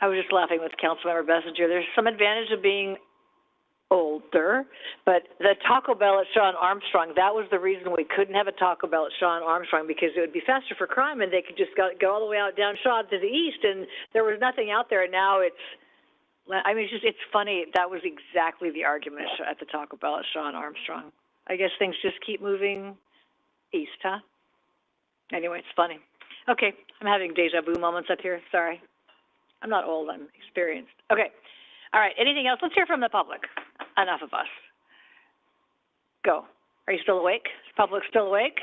I was just laughing with Councilmember Bessinger. There's some advantage of being older, but the Taco Bell at Shaw and Armstrong, that was the reason we couldn't have a Taco Bell at Shaw and Armstrong, because it would be faster for crime, and they could just go all the way out down Shaw to the east, and there was nothing out there, and now it's funny. That was exactly the argument at the Taco Bell at Shaw and Armstrong. I guess things just keep moving east, huh? Anyway, it's funny. Okay, I'm having deja vu moments up here. Sorry. I'm not old, I'm experienced. Okay. All right, anything else? Let's hear from the public. Enough of us. Go. Are you still awake? Is the public still awake?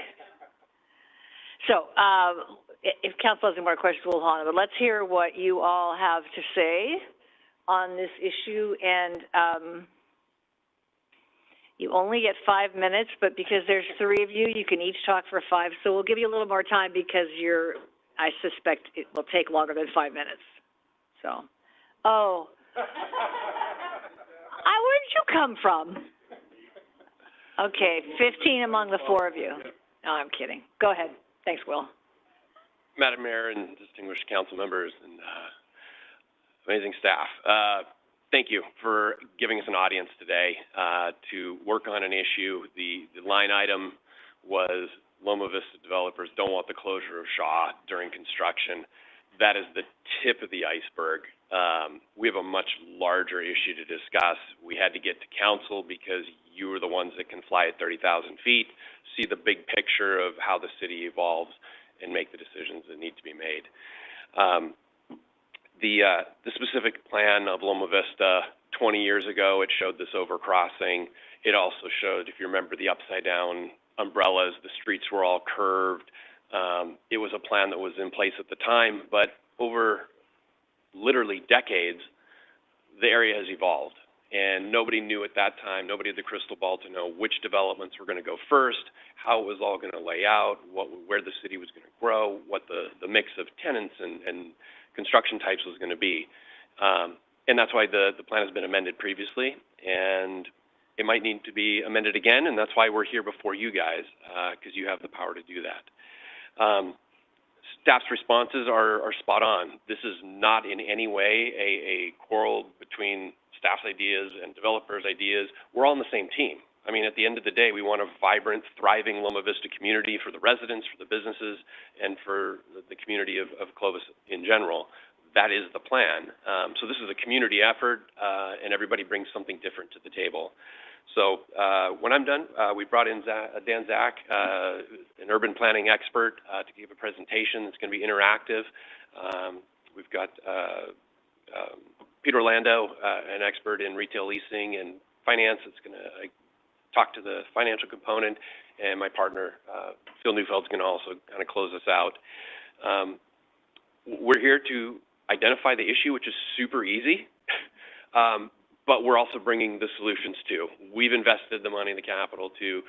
So, if council has any more questions, we'll hold on. But let's hear what you all have to say on this issue. And you only get 5 minutes, but because there's 3 of you, you can each talk for 5. So we'll give you a little more time because I suspect it will take longer than 5 minutes. So, where'd you come from? Okay, 15 among the 4 of you. No, I'm kidding. Go ahead. Thanks, Will. Madam Mayor and distinguished council members and amazing staff, thank you for giving us an audience today to work on an issue. The line item was Loma Vista developers don't want the closure of Shaw during construction. That is the tip of the iceberg. We have a much larger issue to discuss. We had to get to council because you are the ones that can fly at 30,000 feet, see the big picture of how the city evolves, and make the decisions that need to be made. The specific plan of Loma Vista 20 years ago, it showed this overcrossing. It also showed, if you remember, the upside-down umbrellas. The streets were all curved. It was a plan that was in place at the time, but over literally decades, the area has evolved. And nobody knew at that time, nobody had the crystal ball to know which developments were going to go first, how it was all going to lay out, where the city was going to grow, what the mix of tenants and construction types was going to be. And that's why the plan has been amended previously, and it might need to be amended again, and that's why we're here before you guys, because you have the power to do that. Staff's responses are spot on. This is not in any way a quarrel between staff's ideas and developers' ideas. We're all on the same team. I mean, at the end of the day, we want a vibrant, thriving Loma Vista community for the residents, for the businesses, and for the community of Clovis in general. That is the plan. So this is a community effort, and everybody brings something different to the table. So when I'm done, we brought in Dan Zach, an urban planning expert, to give a presentation. It's going to be interactive. We've got Peter Orlando, an expert in retail leasing and finance. It's going to talk to the financial component, and my partner, Phil Neufeld, is going to also kind of close us out. We're here to identify the issue, which is super easy, but we're also bringing the solutions too. We've invested the money, the capital to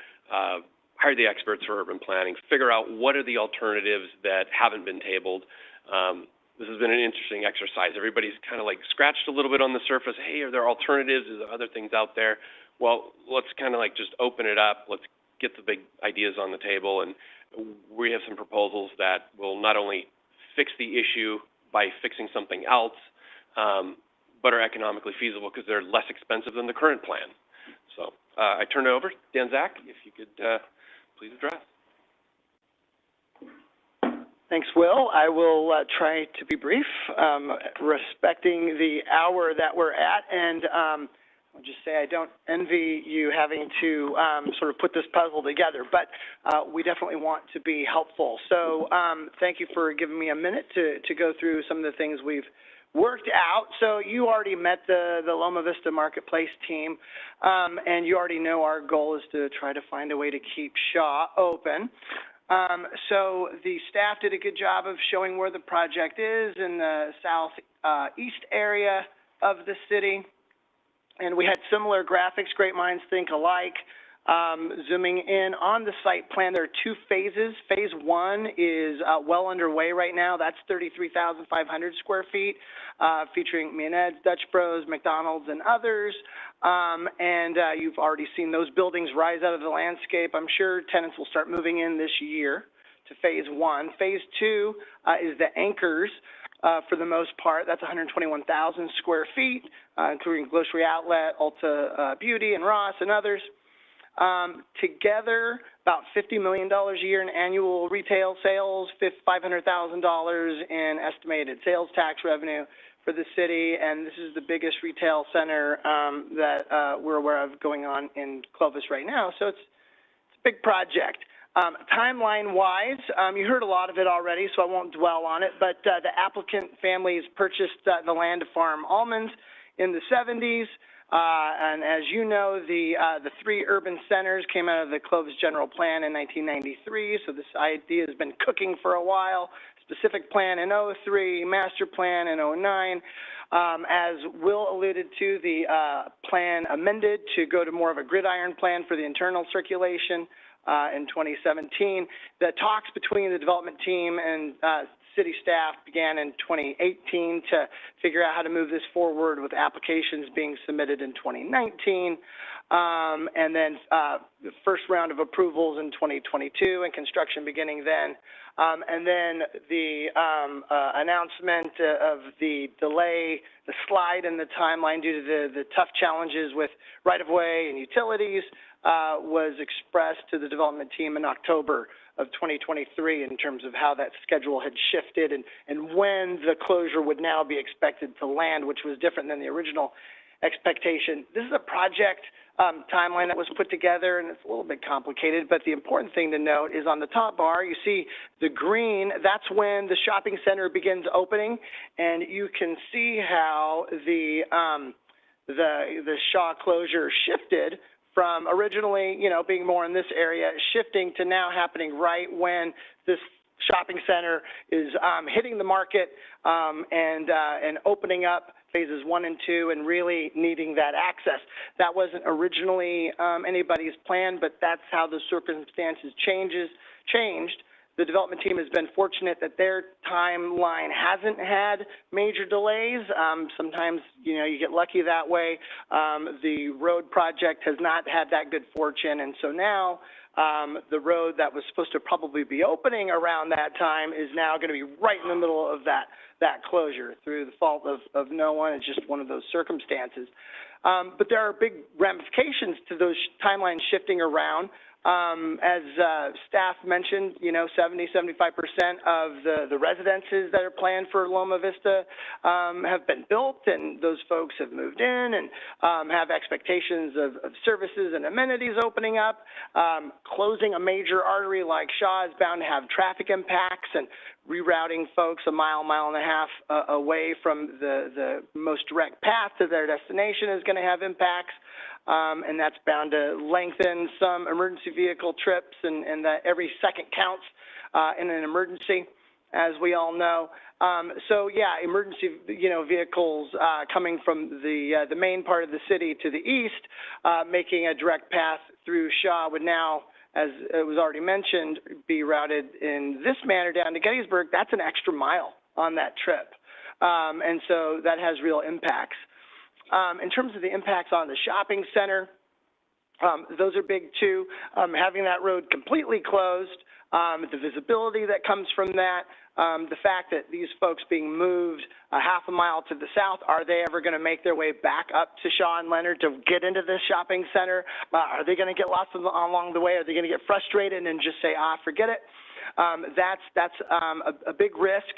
hire the experts for urban planning, figure out what are the alternatives that haven't been tabled. This has been an interesting exercise. Everybody's kind of like scratched a little bit on the surface. Hey, are there alternatives? Is there other things out there? Well, let's kind of like just open it up. Let's get the big ideas on the table. And we have some proposals that will not only fix the issue by fixing something else, but are economically feasible because they're less expensive than the current plan. So I turn it over to Dan Zach, if you could please address. Thanks, Will. I will try to be brief, respecting the hour that we're at, and I'll just say I don't envy you having to sort of put this puzzle together, but we definitely want to be helpful. So thank you for giving me a minute to go through some of the things we've worked out. So you already met the Loma Vista Marketplace team, and you already know our goal is to try to find a way to keep Shaw open. So the staff did a good job of showing where the project is in the southeast area of the city. And we had similar graphics, great minds think alike. Zooming in on the site plan, there are two phases. Phase one is well underway right now. That's 33,500 square feet, featuring Minet's, Dutch Bros, McDonald's, and others. And you've already seen those buildings rise out of the landscape. I'm sure tenants will start moving in this year to phase one. Phase two is the anchors. For the most part, that's 121,000 square feet, including Grocery Outlet, Ulta Beauty, and Ross, and others. Together, about $50 million a year in annual retail sales, $500,000 in estimated sales tax revenue for the city, and this is the biggest retail center that we're aware of going on in Clovis right now, so it's a big project. Timeline-wise, you heard a lot of it already, so I won't dwell on it, but the applicant families purchased the land to farm almonds in the 70s. And as you know, the three urban centers came out of the Clovis General Plan in 1993, so this idea has been cooking for a while. Specific plan in 2003, master plan in 2009. As Will alluded to, the plan amended to go to more of a gridiron plan for the internal circulation in 2017. The talks between the development team and city staff began in 2018 to figure out how to move this forward, with applications being submitted in 2019. And then the first round of approvals in 2022 and construction beginning then. And then the announcement of the delay, the slide in the timeline due to the tough challenges with right-of-way and utilities was expressed to the development team in October of 2023 in terms of how that schedule had shifted and when the closure would now be expected to land, which was different than the original expectation. This is a project timeline that was put together, and it's a little bit complicated, but the important thing to note is on the top bar, you see the green. That's when the shopping center begins opening, and you can see how the Shaw closure shifted from originally, being more in this area, shifting to now happening right when this shopping center is hitting the market and opening up phases 1 and 2 and really needing that access. That wasn't originally anybody's plan, but that's how the circumstances changed. The development team has been fortunate that their timeline hasn't had major delays. Sometimes, you know, you get lucky that way. The road project has not had that good fortune, and so now the road that was supposed to probably be opening around that time is now going to be right in the middle of that closure through the fault of no one. It's just one of those circumstances. But there are big ramifications to those timelines shifting around. As staff mentioned, you know, 70–75% of the residences that are planned for Loma Vista have been built, and those folks have moved in and have expectations of services and amenities opening up. Closing a major artery like Shaw is bound to have traffic impacts, and rerouting folks a mile and a half away from the most direct path to their destination is going to have impacts. And that's bound to lengthen some emergency vehicle trips, and that every second counts in an emergency, as we all know. So yeah, emergency, you know, vehicles coming from the main part of the city to the east, making a direct path through Shaw would now, as it was already mentioned, be routed in this manner down to Gettysburg. That's an extra mile on that trip, and so that has real impacts. In terms of the impacts on the shopping center, those are big too. Having that road completely closed, the visibility that comes from that, the fact that these folks being moved a half a mile to the south, are they ever going to make their way back up to Shaw and Leonard to get into this shopping center? Are they going to get lost along the way? Are they going to get frustrated and just say, forget it? That's a big risk,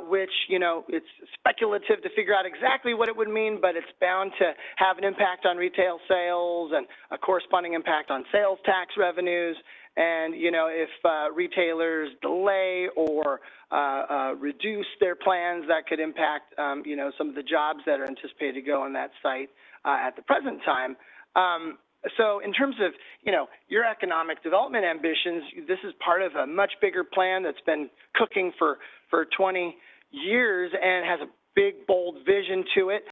which, you know, it's speculative to figure out exactly what it would mean, but it's bound to have an impact on retail sales and a corresponding impact on sales tax revenues. And, you know, if retailers delay or reduce their plans, that could impact, you know, some of the jobs that are anticipated to go on that site at the present time. So in terms of, you know, your economic development ambitions, this is part of a much bigger plan that's been cooking for 20 years and has a big, bold vision to it.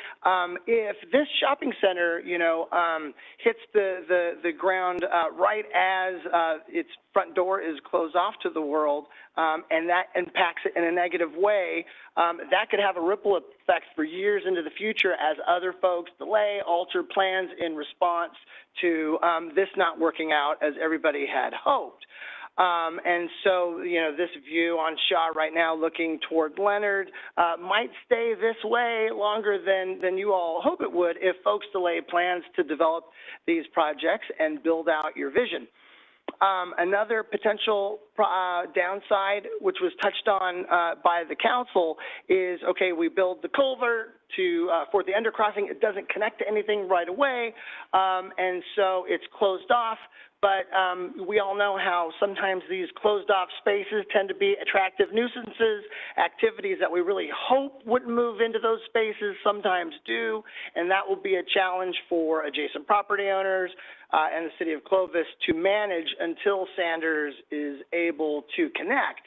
If this shopping center, you know, hits the ground right as its front door is closed off to the world, and that impacts it in a negative way, that could have a ripple effect for years into the future as other folks delay, alter plans in response to this not working out as everybody had hoped. And so, you know, this view on Shaw right now looking toward Leonard might stay this way longer than you all hope it would if folks delay plans to develop these projects and build out your vision. Another potential downside, which was touched on by the council, is, okay, we build the culvert for the undercrossing. It doesn't connect to anything right away, and so it's closed off. But we all know how sometimes these closed-off spaces tend to be attractive nuisances. Activities that we really hope wouldn't move into those spaces sometimes do, and that will be a challenge for adjacent property owners and the city of Clovis to manage until Sanders is able to connect.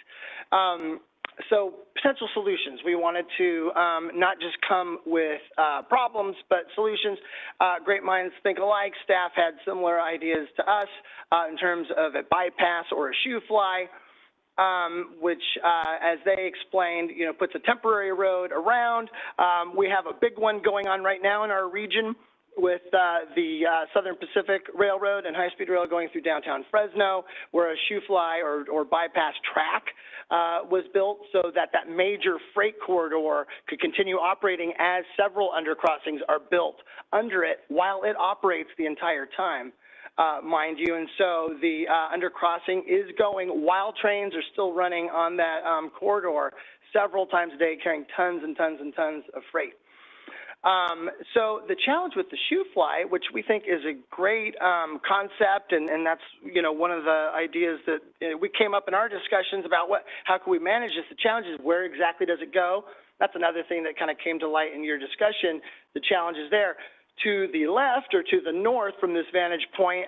So potential solutions. We wanted to not just come with problems, but solutions. Great minds think alike. Staff had similar ideas to us in terms of a bypass or a shoe fly, which, as they explained, you know, puts a temporary road around. We have a big one going on right now in our region with the Southern Pacific Railroad and high-speed rail going through downtown Fresno, where a shoe fly or bypass track was built so that that major freight corridor could continue operating as several undercrossings are built under it while it operates the entire time, mind you. And so the undercrossing is going while trains are still running on that corridor several times a day, carrying tons and tons and tons of freight. So the challenge with the shoe fly, which we think is a great concept, and that's, you know, one of the ideas that we came up in our discussions about how can we manage this. The challenge is, where exactly does it go? That's another thing that kind of came to light in your discussion, the challenges there. To the left or to the north from this vantage point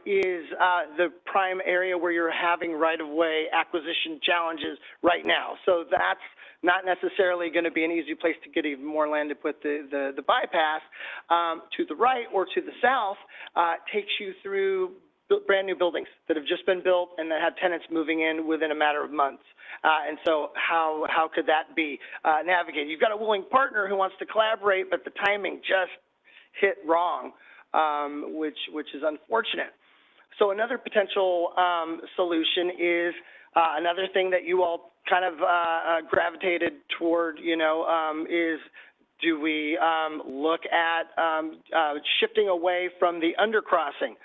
is the prime area where you're having right-of-way acquisition challenges right now. So that's not necessarily going to be an easy place to get even more land to put the bypass. To the right or to the south takes you through brand new buildings that have just been built and that have tenants moving in within a matter of months. And so how could that be navigated? You've got a willing partner who wants to collaborate, but the timing just hit wrong, which is unfortunate. So another potential solution is another thing that you all kind of gravitated toward, is do we look at shifting away from the undercrossing?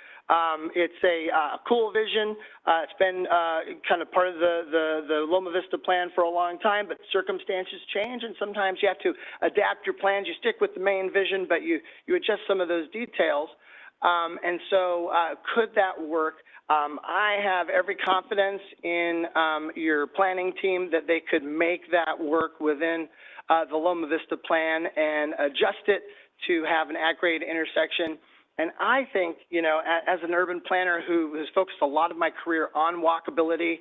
It's a cool vision. It's been kind of part of the Loma Vista plan for a long time, but circumstances change, and sometimes you have to adapt your plans. You stick with the main vision, but you adjust some of those details. And so could that work? I have every confidence in your planning team that they could make that work within the Loma Vista plan and adjust it to have an at-grade intersection. And I think, as an urban planner who has focused a lot of my career on walkability,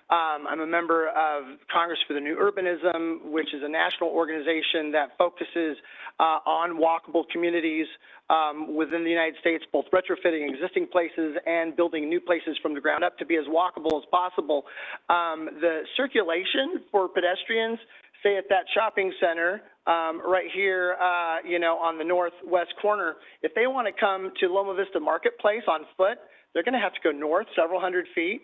I'm a member of Congress for the New Urbanism, which is a national organization that focuses on walkable communities within the United States, both retrofitting existing places and building new places from the ground up to be as walkable as possible. The circulation for pedestrians, say at that shopping center right here, on the northwest corner, if they want to come to Loma Vista Marketplace on foot, they're going to have to go north several hundred feet,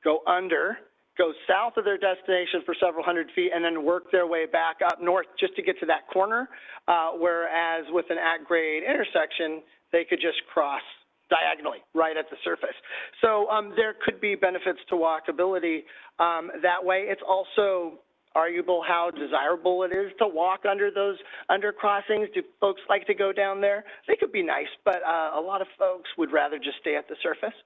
go under, go south of their destination for several hundred feet, and then work their way back up north just to get to that corner, whereas with an at-grade intersection, they could just cross diagonally right at the surface. So there could be benefits to walkability that way. It's also arguable how desirable it is to walk under those undercrossings. Do folks like to go down there? They could be nice, but a lot of folks would rather just stay at the surface.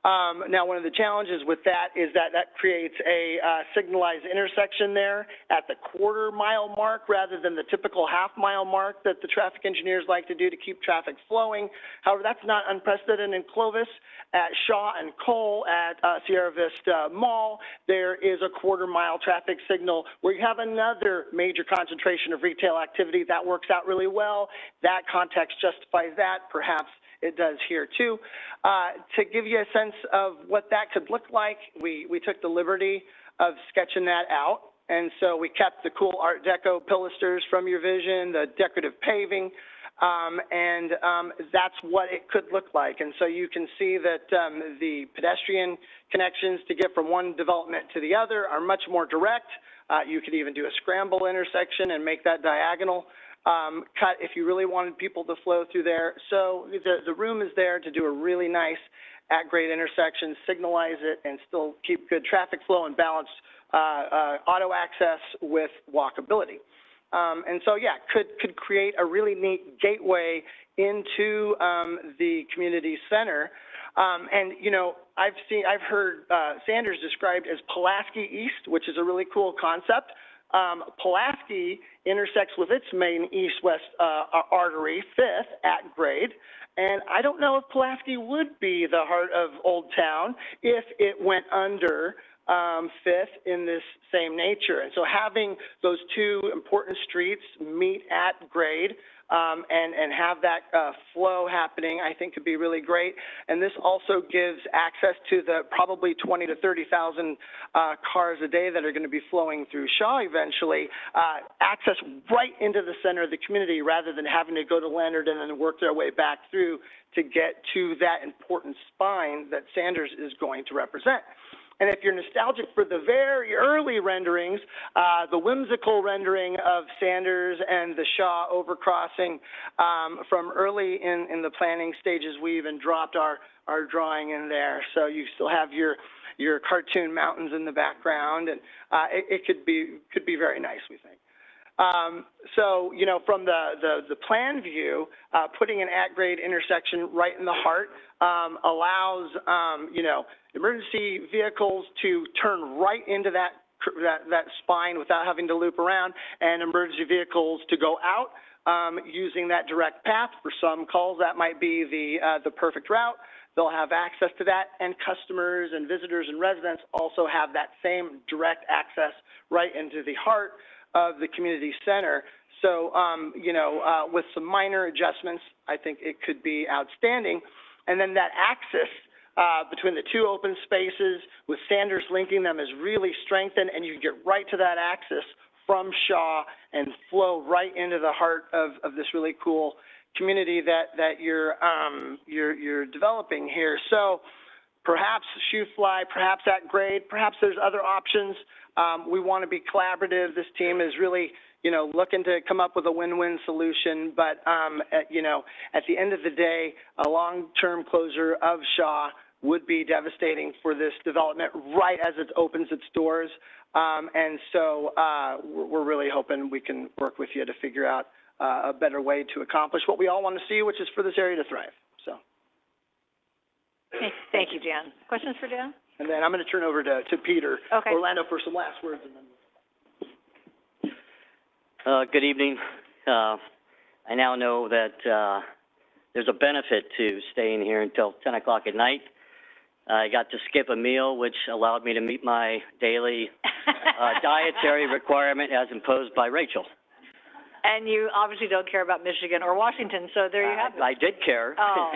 Now, one of the challenges with that is that creates a signalized intersection there at the quarter-mile mark rather than the typical half-mile mark that the traffic engineers like to do to keep traffic flowing. However, that's not unprecedented in Clovis. At Shaw and Cole at Sierra Vista Mall, there is a quarter-mile traffic signal where you have another major concentration of retail activity. That works out really well. That context justifies that. Perhaps it does here too. To give you a sense of what that could look like, we took the liberty of sketching that out. And so we kept the cool Art Deco pilasters from your vision, the decorative paving, and that's what it could look like. And so you can see that the pedestrian connections to get from one development to the other are much more direct. You could even do a scramble intersection and make that diagonal cut if you really wanted people to flow through there. So the room is there to do a really nice at-grade intersection, signalize it, and still keep good traffic flow and balance auto access with walkability. And so, yeah, could create a really neat gateway into the community center. And, I've heard Sanders described as Pulaski East, which is a really cool concept. Pulaski intersects with its main east-west artery, 5th, at grade. And I don't know if Pulaski would be the heart of Old Town if it went under 5th in this same nature. And so having those two important streets meet at grade and have that flow happening, I think could be really great. And this also gives access to the probably 20 to 30,000 cars a day that are going to be flowing through Shaw eventually, access right into the center of the community rather than having to go to Leonard and then work their way back through to get to that important spine that Sanders is going to represent. And if you're nostalgic for the very early renderings, the whimsical rendering of Sanders and the Shaw overcrossing from early in the planning stages, we even dropped our drawing in there. So you still have your cartoon mountains in the background, and it could be very nice, we think. So, from the plan view, putting an at-grade intersection right in the heart allows, emergency vehicles to turn right into that that spine without having to loop around, and emergency vehicles to go out using that direct path. For some calls, that might be the perfect route. They'll have access to that, and customers and visitors and residents also have that same direct access right into the heart of the community center. So, with some minor adjustments, I think it could be outstanding. And then that access between the two open spaces with Sanders linking them is really strengthened, and you get right to that access from Shaw and flow right into the heart of this really cool community that you're developing here. So perhaps shoe fly, perhaps at grade, perhaps there's other options. We want to be collaborative. This team is really, looking to come up with a win-win solution. But, at the end of the day, a long-term closure of Shaw would be devastating for this development right as it opens its doors. And so we're really hoping we can work with you to figure out a better way to accomplish what we all want to see, which is for this area to thrive. So. Thank you, Dan. Questions for Dan? And then I'm going to turn over to Peter Orlando for some last words. And then... Good evening. I now know that there's a benefit to staying here until 10 o'clock at night. I got to skip a meal, which allowed me to meet my daily dietary requirement as imposed by Rachel. And you obviously don't care about Michigan or Washington, so there you have it. I did care. Oh,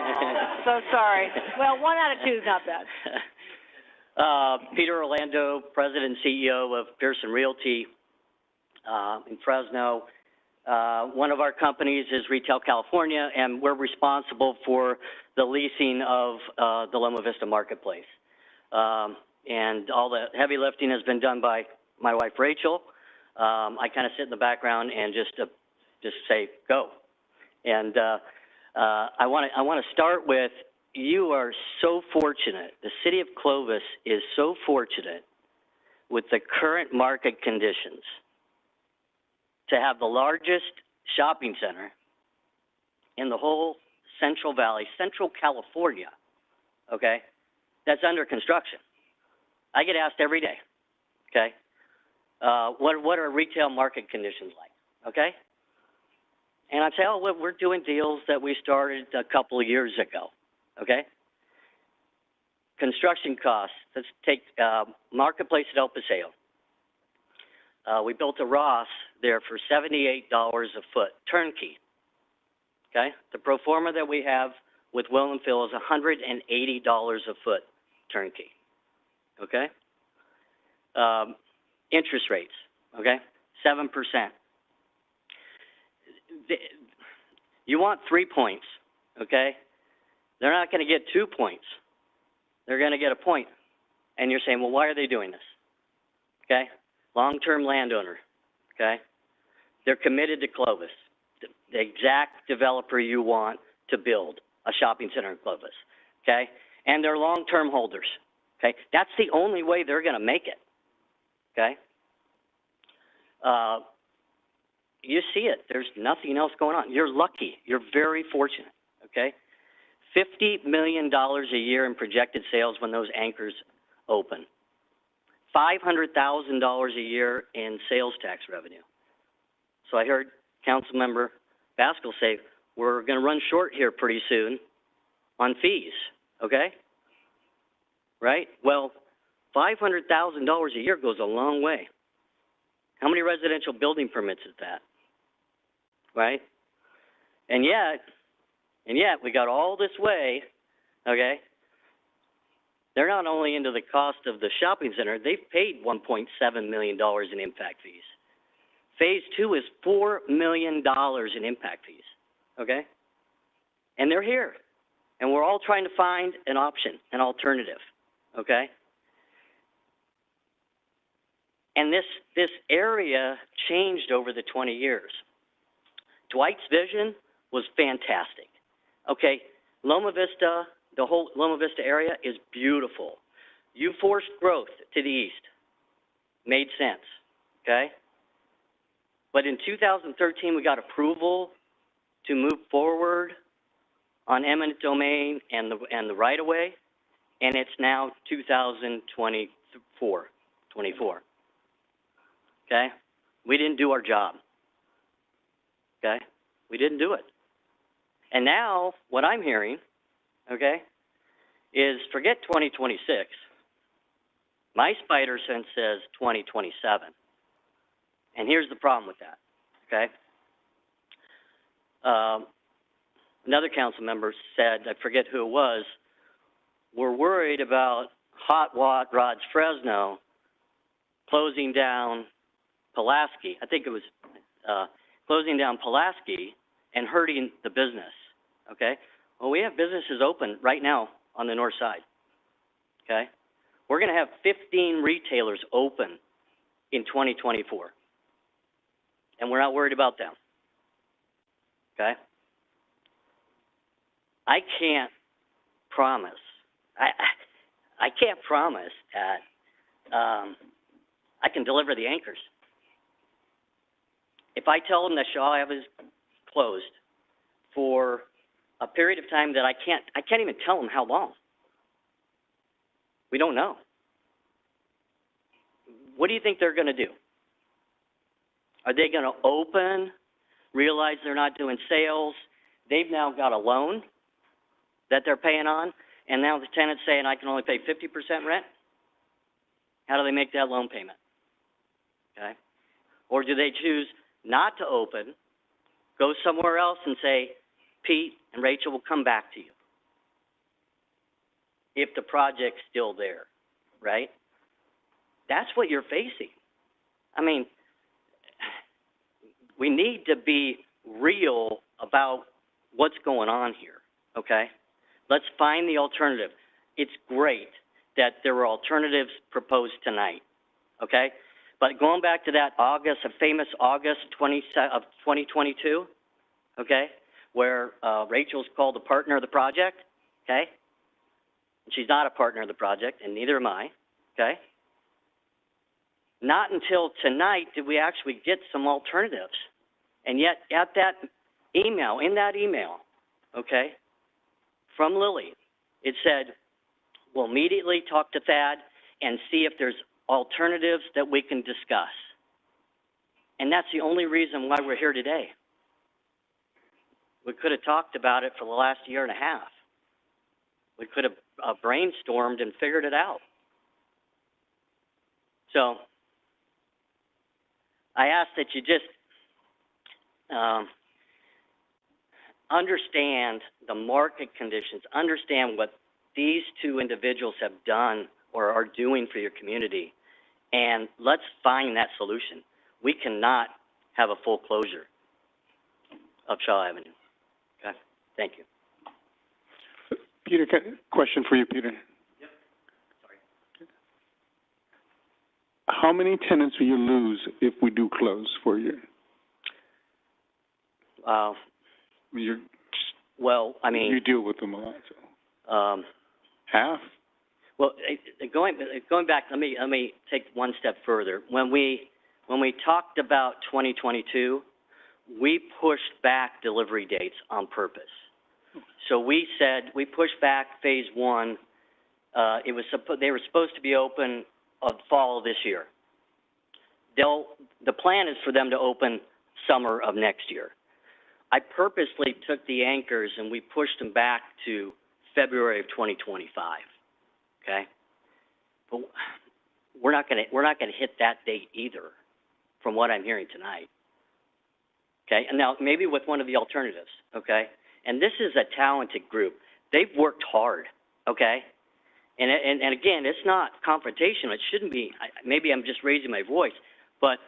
so sorry. Well, 1 out of 2 is not bad. Peter Orlando, President and CEO of Pearson Realty in Fresno. One of our companies is Retail California, and we're responsible for the leasing of the Loma Vista Marketplace. And all the heavy lifting has been done by my wife, Rachel. I kind of sit in the background and just say, go. And I want to start with, you are so fortunate. The city of Clovis is so fortunate with the current market conditions to have the largest shopping center in the whole Central Valley, Central California, okay, that's under construction. I get asked every day, okay, what are retail market conditions like, okay? And I say, oh, well, we're doing deals that we started a couple of years ago, okay? Construction costs, let's take Marketplace at El Paseo. We built a Ross there for $78 a foot, turnkey, okay? The pro forma that we have with Will and Phil is $180 a foot, turnkey, okay? Interest rates, okay, 7%. You want 3 points, okay? They're not going to get 2 points. They're going to get a point. And you're saying, well, why are they doing this? Okay? Long-term landowner, okay? They're committed to Clovis, the exact developer you want to build a shopping center in Clovis, okay? And they're long-term holders, okay? That's the only way they're going to make it, okay? You see it. There's nothing else going on. You're lucky. You're very fortunate, okay? $50 million a year in projected sales when those anchors open. $500,000 a year in sales tax revenue. So I heard Councilmember Baskel say, we're going to run short here pretty soon on fees, okay? Right? Well, $500,000 a year goes a long way. How many residential building permits is that? Right? And yet we got all this way, okay? They're not only into the cost of the shopping center, they've paid $1.7 million in impact fees. Phase 2 is $4 million in impact fees, okay? And they're here. And we're all trying to find an option, an alternative, okay? And this area changed over the 20 years. Dwight's vision was fantastic. Okay, Loma Vista, the whole Loma Vista area is beautiful. You forced growth to the east. Made sense, okay? But in 2013, we got approval to move forward on eminent domain and the right-of-way, and it's now 2024. okay? We didn't do our job, okay? We didn't do it. And now, what I'm hearing, okay, is forget 2026. My spider sense says 2027. And here's the problem with that, okay? Another council member said, I forget who it was, we're worried about Hot Rods Fresno closing down Pulaski. I think it was closing down Pulaski and hurting the business, okay? Well, we have businesses open right now on the north side, okay? We're going to have 15 retailers open in 2024, and we're not worried about them, okay? I can't promise. I can't promise that I can deliver the anchors. If I tell them that Shaw Ave is closed for a period of time that I can't even tell them how long. We don't know. What do you think they're going to do? Are they going to open, realize they're not doing sales? They've now got a loan that they're paying on, and now the tenant's saying, I can only pay 50% rent? How do they make that loan payment? Okay? Or do they choose not to open, go somewhere else and say, Pete and Rachel will come back to you if the project's still there, right? That's what you're facing. I mean, we need to be real about what's going on here, okay? Let's find the alternative. It's great that there were alternatives proposed tonight, okay? But going back to that famous August 2022, okay, where Rachel's called a partner of the project, okay? And she's not a partner of the project, and neither am I, okay? Not until tonight did we actually get some alternatives. And yet, at that email, okay, from Lily, it said, we'll immediately talk to Thad and see if there's alternatives that we can discuss. And that's the only reason why we're here today. We could have talked about it for the last year and a half. We could have brainstormed and figured it out. So I ask that you just understand the market conditions, understand what these two individuals have done or are doing for your community, and let's find that solution. We cannot have a full closure of Shaw Avenue. Okay? Thank you. Peter, question for you, Peter. Yep. Sorry. How many tenants will you lose if we do close for a year? You deal with them a lot, so. Half? Well, going back, let me take one step further. When we talked about 2022, we pushed back delivery dates on purpose. So we said we pushed back phase one. They were supposed to be open fall of this year. The plan is for them to open summer of next year. I purposely took the anchors and we pushed them back to February of 2025. Okay, but we're not going to hit that date either, from what I'm hearing tonight. Okay, and now maybe with one of the alternatives. Okay, and this is a talented group. They've worked hard. Okay, and again, it's not confrontational. It shouldn't be. Maybe I'm just raising my voice, but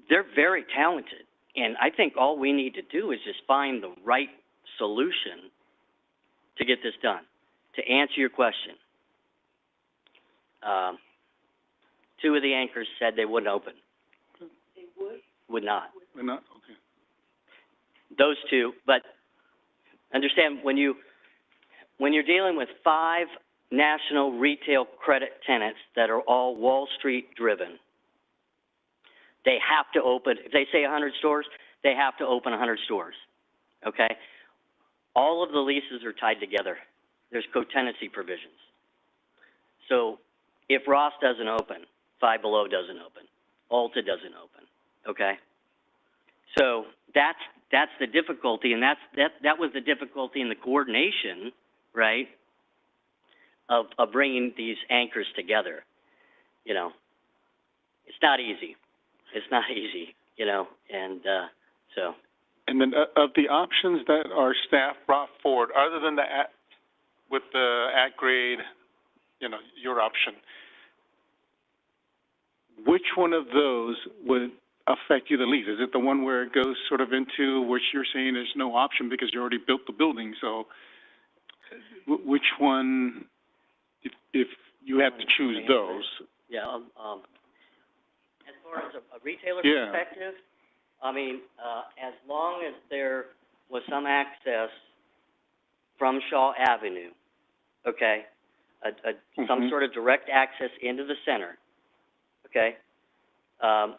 they're very talented. And I think all we need to do is just find the right solution to get this done. To answer your question, two of the anchors said they wouldn't open. They would? Would not. Would not? Okay. Those two, but understand when you're dealing with 5 national retail credit tenants that are all Wall Street driven, they have to open. If they say 100 stores, they have to open 100 stores, okay? All of the leases are tied together. There's co-tenancy provisions. So if Ross doesn't open, Five Below doesn't open. Alta doesn't open, okay? So that's the difficulty, and that was the difficulty in the coordination, right, of bringing these anchors together. You know, it's not easy. It's not easy, you know, and so. And then of the options that our staff brought forward, other than with the at-grade, you know, your option, which one of those would affect you the least? Is it the one where it goes sort of into which you're saying there's no option because you already built the building? So which one, if you had to choose those? Yeah, as far as a retailer Yeah. perspective, I mean, as long as there was some access from Shaw Avenue, okay, some sort of direct access into the center, okay, I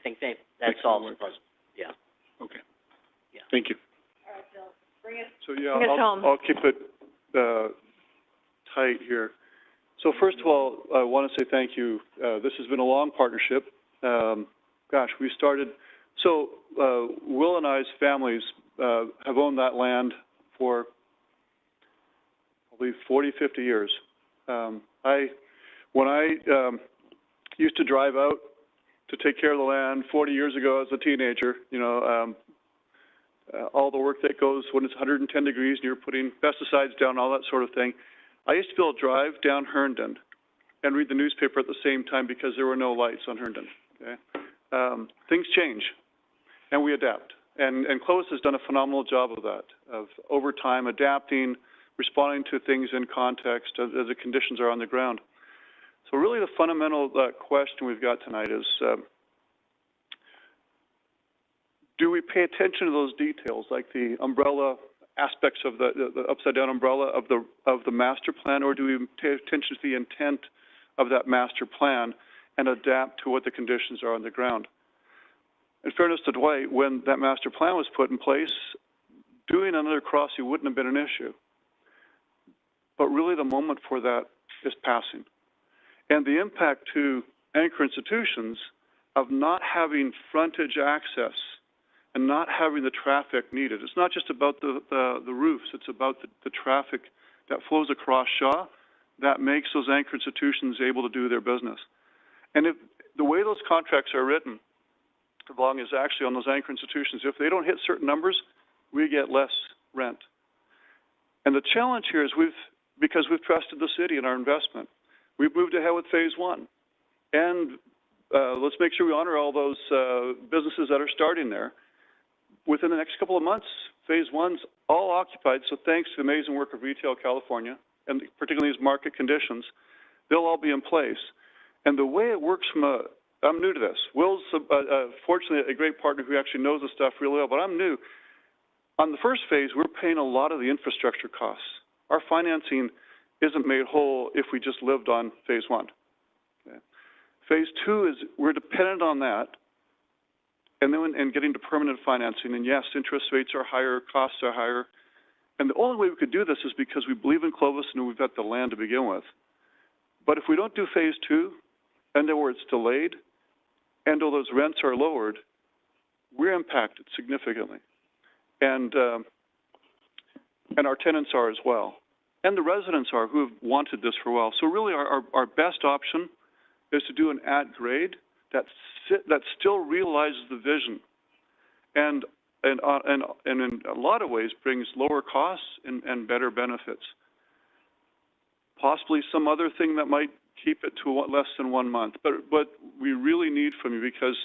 think that solves the puzzle. Yeah. Okay. Yeah. Thank you. All right, Bill, bring it So I'll keep it tight here. So first of all, I want to say thank you. This has been a long partnership. Gosh, we started. So Will and I's families have owned that land for, I believe, 40, 50 years. When I used to drive out to take care of the land 40 years ago as a teenager, you know, all the work that goes when it's 110 degrees and you're putting pesticides down, all that sort of thing. I used to be able to drive down Herndon and read the newspaper at the same time because there were no lights on Herndon. Okay? Things change, and we adapt. And Clovis has done a phenomenal job of that, of over time adapting, responding to things in context as the conditions are on the ground. So really the fundamental question we've got tonight is, do we pay attention to those details, like the umbrella aspects of the upside-down umbrella of the master plan, or do we pay attention to the intent of that master plan and adapt to what the conditions are on the ground? In fairness to Dwight, when that master plan was put in place, doing another crossing wouldn't have been an issue. But really the moment for that is passing. And the impact to anchor institutions of not having frontage access and not having the traffic needed. It's not just about the roofs, it's about the traffic that flows across Shaw that makes those anchor institutions able to do their business. And if the way those contracts are written, as long as actually on those anchor institutions, if they don't hit certain numbers, we get less rent. And the challenge here is because we've trusted the city in our investment, we've moved ahead with phase one. And let's make sure we honor all those businesses that are starting there. Within the next couple of months, phase one's all occupied, so thanks to the amazing work of Retail California, and particularly these market conditions, they'll all be in place. And the way it works I'm new to this. Will's, fortunately, a great partner who actually knows the stuff really well, but I'm new. On the first phase, we're paying a lot of the infrastructure costs. Our financing isn't made whole if we just lived on phase one. Okay. Phase two is we're dependent on that, and then getting to permanent financing. And yes, interest rates are higher, costs are higher. And the only way we could do this is because we believe in Clovis and we've got the land to begin with. But if we don't do phase two, and then where it's delayed, and though those rents are lowered, we're impacted significantly. And our tenants are as well. And the residents are who have wanted this for a while. So really our best option is to do an at-grade that still realizes the vision and in a lot of ways brings lower costs and better benefits. Possibly some other thing that might keep it to less than 1 month. But we really need from you because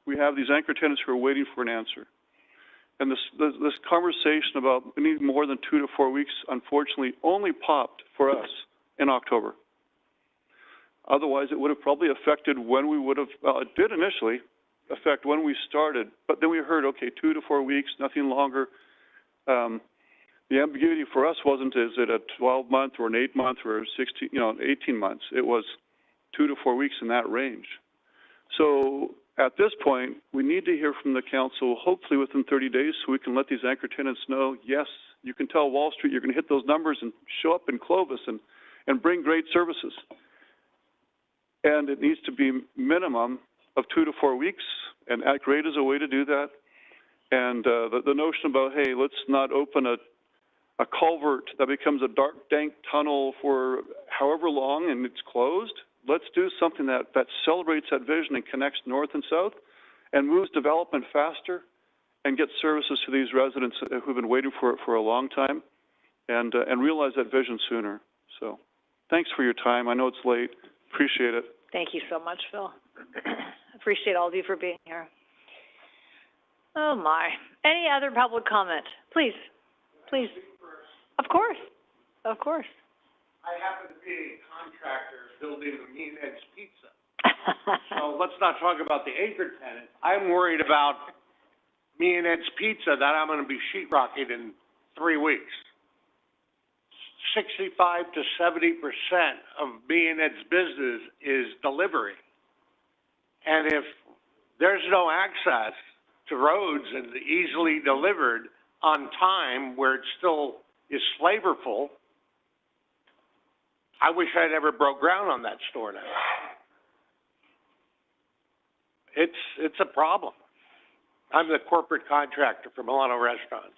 we have these anchor tenants who are waiting for an answer. And this conversation about we need more than 2 to 4 weeks, unfortunately, only popped for us in October. Otherwise, it would have probably affected when we would have, well, it did initially affect when we started, but then we heard, okay, 2 to 4 weeks, nothing longer. The ambiguity for us wasn't, is it a 12-month or an 8-month or 16, 18 months. It was 2 to 4 weeks in that range. So at this point, we need to hear from the council, hopefully within 30 days, so we can let these anchor tenants know, yes, you can tell Wall Street you're going to hit those numbers and show up in Clovis and bring great services. and it needs to be minimum of 2 to 4 weeks, and Act Rate is a way to do that. And the notion about, hey, let's not open a culvert that becomes a dark, dank tunnel for however long and it's closed. Let's do something that celebrates that vision and connects north and south and moves development faster and gets services to these residents who've been waiting for it for a long time, and realize that vision sooner. So thanks for your time. I know it's late. Appreciate it. Thank you so much, Phil. Appreciate all of you for being here. Oh, my. Any other public comment? Please. Please. Of course. Of course. I happen to be a contractor building the Mean Ed's Pizza. So let's not talk about the anchor tenant. I'm worried about Mean Ed's Pizza that I'm going to be sheetrocking in 3 weeks. 65 to 70% of Mean Ed's business is delivery. And if there's no access to roads and easily delivered on time where it still is flavorful, I wish I never broke ground on that store now. It's a problem. I'm the corporate contractor for Milano Restaurants.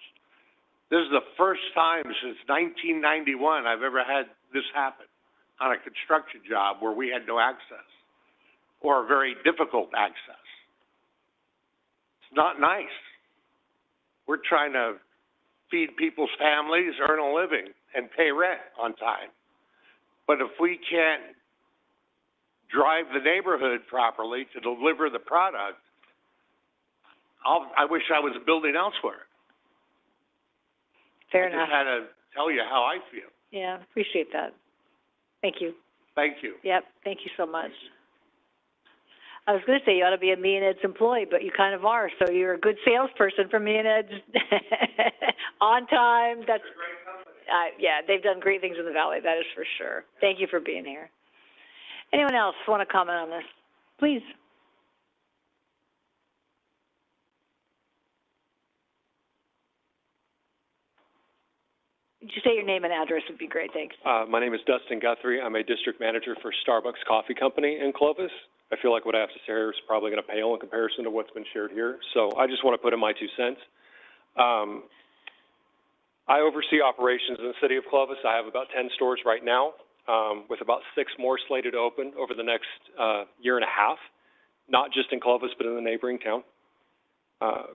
This is the first time since 1991 I've ever had this happen on a construction job where we had no access or very difficult access. It's not nice. We're trying to feed people's families, earn a living, and pay rent on time. But if we can't drive the neighborhood properly to deliver the product, I wish I was building elsewhere. Fair enough. I just had to tell you how I feel. Yeah, appreciate that. Thank you. Thank you. Yep, thank you so much. I was going to say you ought to be a Me and Ed's employee, but you kind of are. So you're a good salesperson for Me and Ed's. On time. That's a great company. Yeah, they've done great things in the Valley. That is for sure. Thank you for being here. Anyone else want to comment on this? Please. Would you say your name and address would be great, thanks. My name is Dustin Guthrie. I'm a district manager for Starbucks Coffee Company in Clovis. I feel like what I have to say here is probably going to pale in comparison to what's been shared here. So I just want to put in my 2 cents. I oversee operations in the city of Clovis. I have about 10 stores right now, with about 6 more slated to open over the next year and a half, not just in Clovis, but in the neighboring town.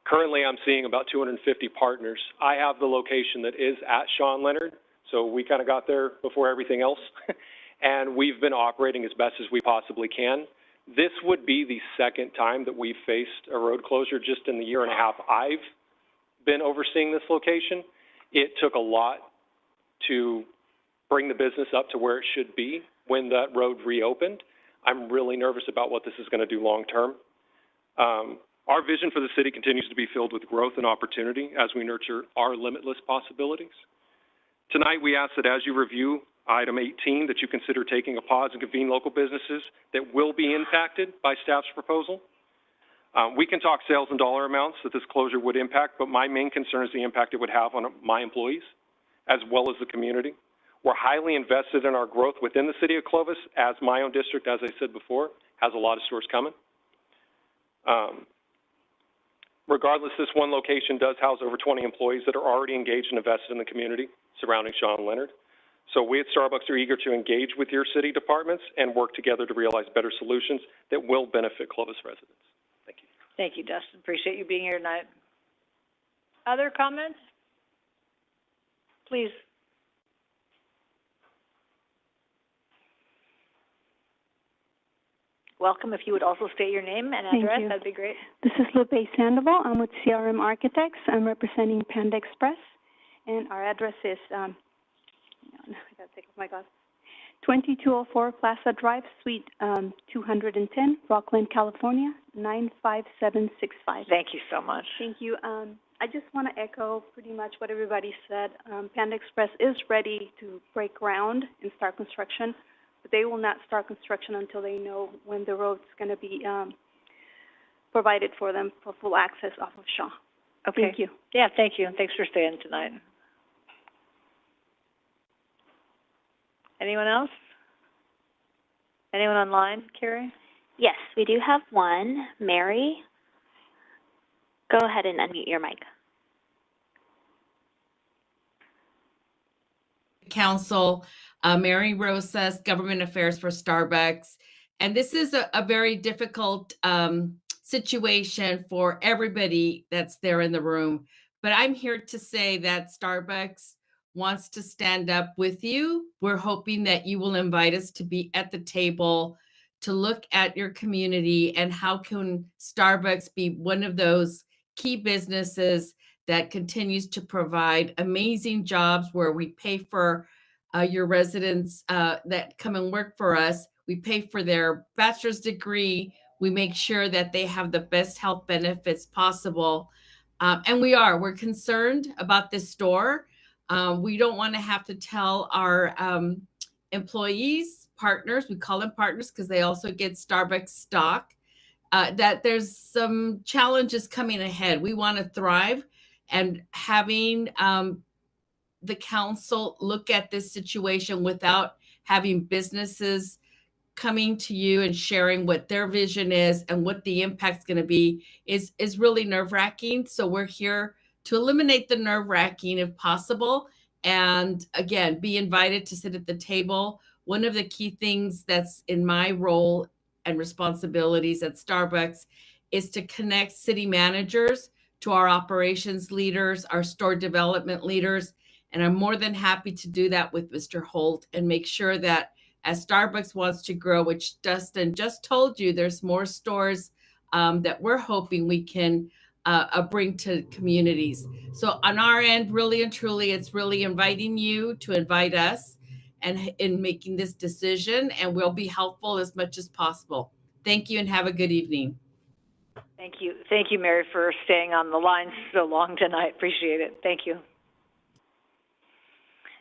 Currently, I'm seeing about 250 partners. I have the location that is at Shaw and Leonard, so we kind of got there before everything else, and we've been operating as best as we possibly can. This would be the second time that we've faced a road closure just in the year and a half I've been overseeing this location. It took a lot to bring the business up to where it should be when that road reopened. I'm really nervous about what this is going to do long term. Our vision for the city continues to be filled with growth and opportunity as we nurture our limitless possibilities. Tonight, we ask that as you review item 18, that you consider taking a pause and convene local businesses that will be impacted by staff's proposal. We can talk sales and dollar amounts that this closure would impact, but my main concern is the impact it would have on my employees as well as the community. We're highly invested in our growth within the city of Clovis, as my own district, as I said before, has a lot of stores coming. Regardless, this one location does house over 20 employees that are already engaged and invested in the community surrounding Shaw and Leonard. So we at Starbucks are eager to engage with your city departments and work together to realize better solutions that will benefit Clovis residents. Thank you. Thank you, Dustin. Appreciate you being here tonight. Other comments? Please. Welcome. If you would also state your name and address, that'd be great. This is Lupe Sandoval. I'm with CRM Architects. I'm representing Panda Express, and our address is, I gotta take off my glasses, 2204 Plaza Drive, Suite 210, Rockland, California, 95765. Thank you so much. Thank you. I just want to echo pretty much what everybody said. Panda Express is ready to break ground and start construction, but they will not start construction until they know when the road's going to be provided for them for full access off of Shaw. Okay. Thank you. Yeah, thank you, and thanks for staying tonight. Anyone else? Anyone online, Carrie? Yes, we do have one. Mary, go ahead and unmute your mic. Council, Mary Rosas, Government Affairs for Starbucks. And this is a very difficult situation for everybody that's there in the room. But I'm here to say that Starbucks wants to stand up with you. We're hoping that you will invite us to be at the table to look at your community and how can Starbucks be one of those key businesses that continues to provide amazing jobs where we pay for your residents that come and work for us. We pay for their bachelor's degree. We make sure that they have the best health benefits possible. And we're concerned about this store. We don't want to have to tell our employees, partners, we call them partners because they also get Starbucks stock, that there's some challenges coming ahead. We want to thrive, and having the council look at this situation without having businesses coming to you and sharing what their vision is and what the impact's going to be is really nerve-wracking. So we're here to eliminate the nerve-wracking if possible, and again, be invited to sit at the table. One of the key things that's in my role and responsibilities at Starbucks is to connect city managers to our operations leaders, our store development leaders, and I'm more than happy to do that with Mr. Holt and make sure that as Starbucks wants to grow, which Dustin just told you, there's more stores that we're hoping we can bring to communities. So on our end, really and truly, it's really inviting you to invite us and in making this decision, and we'll be helpful as much as possible. Thank you and have a good evening. Thank you. Thank you, Mary, for staying on the line so long tonight. Appreciate it. Thank you.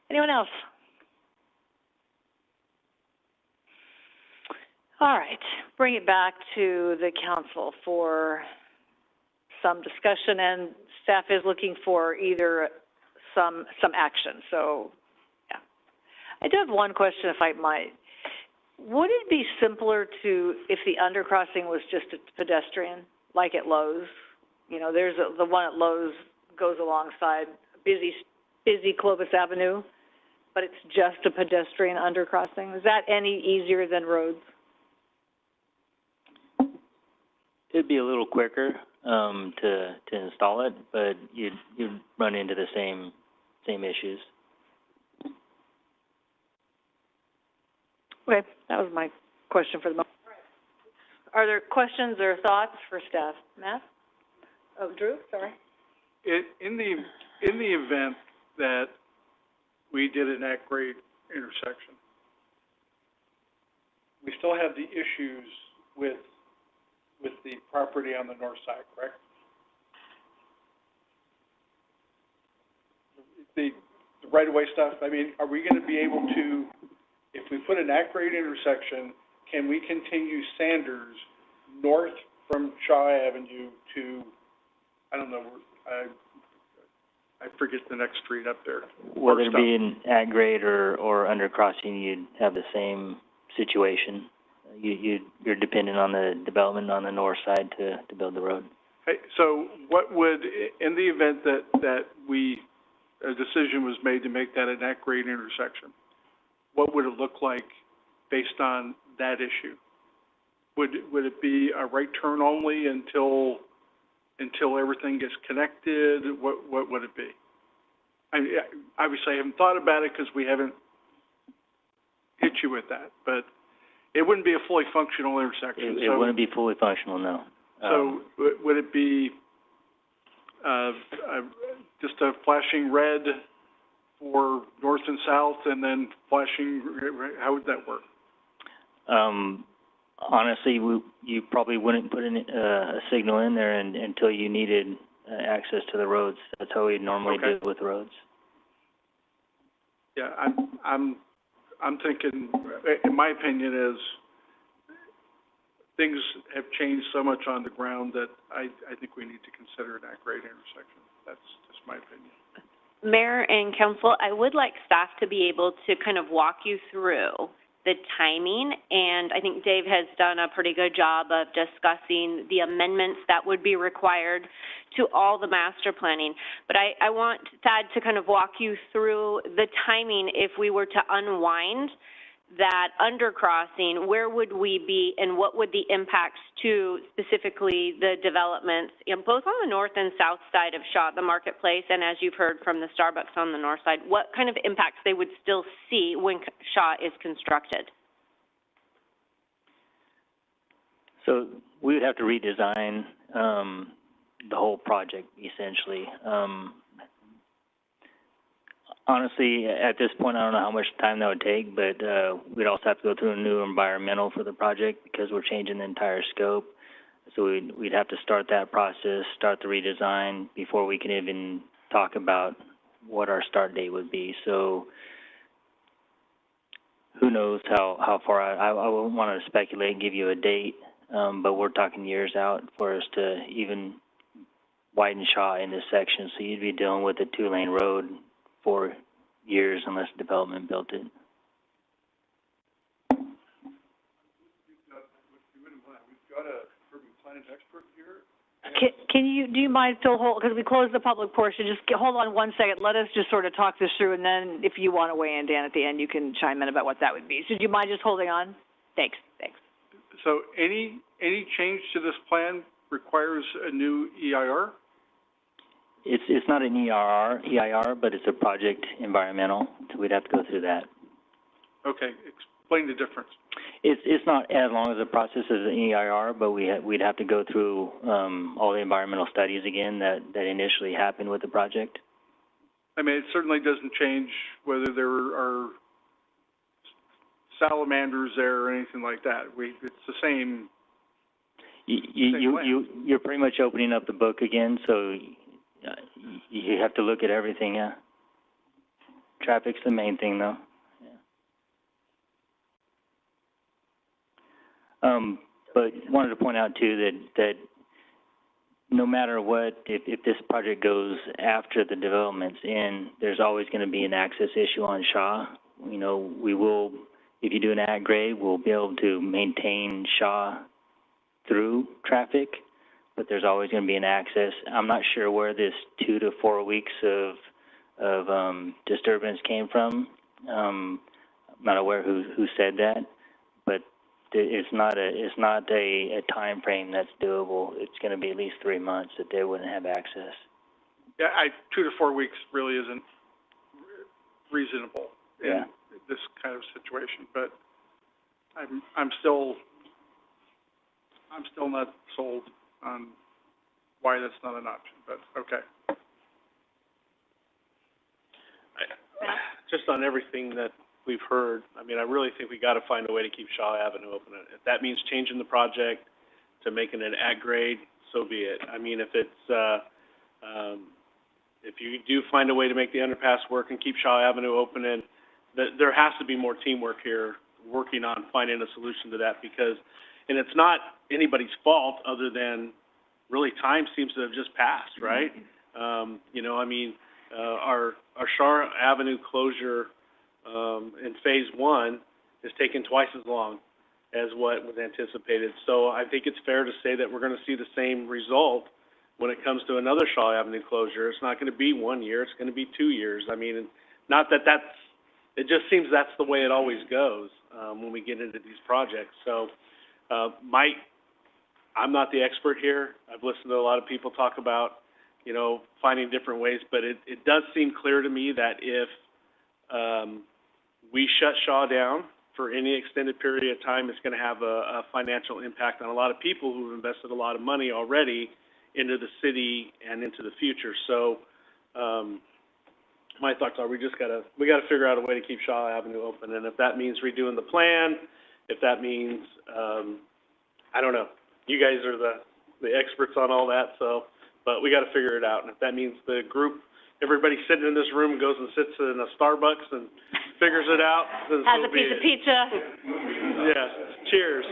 Anyone else? All right, bring it back to the council for some discussion, and staff is looking for either some action. So, yeah. I do have one question, if I might. Would it be simpler if the undercrossing was just a pedestrian, like at Lowe's? You know, there's the one at Lowe's goes alongside busy Clovis Avenue, but it's just a pedestrian undercrossing. Is that any easier than roads? It'd be a little quicker to install it, but you'd run into the same issues. Okay, that was my question for the moment. Are there questions or thoughts for staff? Matt? Oh, Drew, sorry. In the event that we did an at-grade intersection, we still have the issues with the property on the north side, correct? The right-of-way stuff, I mean, are we going to be able to, if we put an at-grade intersection, can we continue Sanders north from Shaw Avenue to, I don't know, I forget the next street up there. Whether it be an at-grade or undercrossing, you'd have the same situation. You're dependent on the development on the north side to build the road. Hey, so what would, in the event that a decision was made to make that an at-grade intersection, what would it look like based on that issue? Would it be a right turn only until everything gets connected? What would it be? Obviously, I haven't thought about it because we haven't hit you with that, but it wouldn't be a fully functional intersection. It wouldn't be fully functional, no. So would it be just a flashing red for north and south, and then flashing? How would that work? Honestly, you probably wouldn't put a signal in there until you needed access to the roads. That's how we normally do it with roads. Yeah, I'm thinking, in my opinion, is things have changed so much on the ground that I think we need to consider an at-grade intersection. That's just my opinion. Mayor and Council, I would like staff to be able to kind of walk you through the timing, and I think Dave has done a pretty good job of discussing the amendments that would be required to all the master planning. But I want Thad to kind of walk you through the timing if we were to unwind that undercrossing. Where would we be, and what would the impacts to specifically the developments, both on the north and south side of Shaw, the marketplace, and as you've heard from the Starbucks on the north side, what kind of impacts they would still see when Shaw is constructed? So we would have to redesign the whole project, essentially. Honestly, at this point, I don't know how much time that would take, but we'd also have to go through a new environmental for the project because we're changing the entire scope. So we'd have to start that process, start the redesign before we can even talk about what our start date would be. So who knows how far I wouldn't want to speculate and give you a date, but we're talking years out for us to even widen Shaw in this section. So you'd be dealing with a 2-lane road for years unless development built it. We've got a urban planning expert here. Do you mind, Phil, because we closed the public portion, just hold on one second. Let us just sort of talk this through, and then if you want to weigh in, Dan, at the end, you can chime in about what that would be. So do you mind just holding on? Thanks. So any change to this plan requires a new EIR? It's not an EIR, but it's a project environmental, so we'd have to go through that. Okay, explain the difference. It's not as long as the process as an EIR, but we'd have to go through all the environmental studies again that initially happened with the project. I mean, it certainly doesn't change whether there are salamanders there or anything like that. It's the same. You're pretty much opening up the book again, so you have to look at everything. Yeah. Traffic's the main thing, though. But wanted to point out too that no matter what, if this project goes after the development's in, there's always going to be an access issue on Shaw. You know, we will, if you do an ag grade, we'll be able to maintain Shaw through traffic, but there's always going to be an access. I'm not sure where this 2 to 4 weeks of disturbance came from. I'm not aware who said that, but it's not a time frame that's doable. It's going to be at least 3 months that they wouldn't have access. Yeah, 2 to 4 weeks really isn't reasonable in this kind of situation, but I'm still not sold on why that's not an option, but okay. Just on everything that we've heard, I mean, I really think we got to find a way to keep Shaw Avenue open. If that means changing the project to making it ag grade, so be it. I mean, if you do find a way to make the underpass work and keep Shaw Avenue open, and there has to be more teamwork here working on finding a solution to that, because, and it's not anybody's fault other than really time seems to have just passed, right? You know, I mean, our Shaw Avenue closure in phase 1 is taking twice as long as what was anticipated. So I think it's fair to say that we're going to see the same result when it comes to another Shaw Avenue closure. It's not going to be 1 year, it's going to be 2 years. I mean, not that it just seems that's the way it always goes when we get into these projects. So I'm not the expert here. I've listened to a lot of people talk about, you know, finding different ways, but it does seem clear to me that if we shut Shaw down for any extended period of time, it's going to have a financial impact on a lot of people who've invested a lot of money already into the city and into the future. So my thoughts are we got to figure out a way to keep Shaw Avenue open, and if that means redoing the plan, if that means I don't know. You guys are the experts on all that, so, but we got to figure it out. And if that means the group, everybody sitting in this room goes and sits in a Starbucks and figures it out, then has so a piece be of it. pizza. Yeah. Cheers.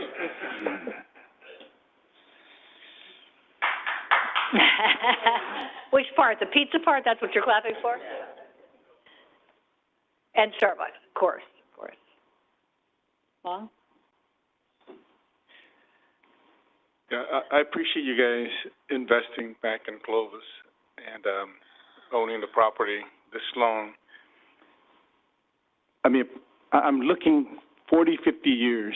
Which part? The pizza part? That's what you're clapping for? And Starbucks, of course. Long? Yeah, I appreciate you guys investing back in Clovis and owning the property this long. I mean, I'm looking 40, 50 years,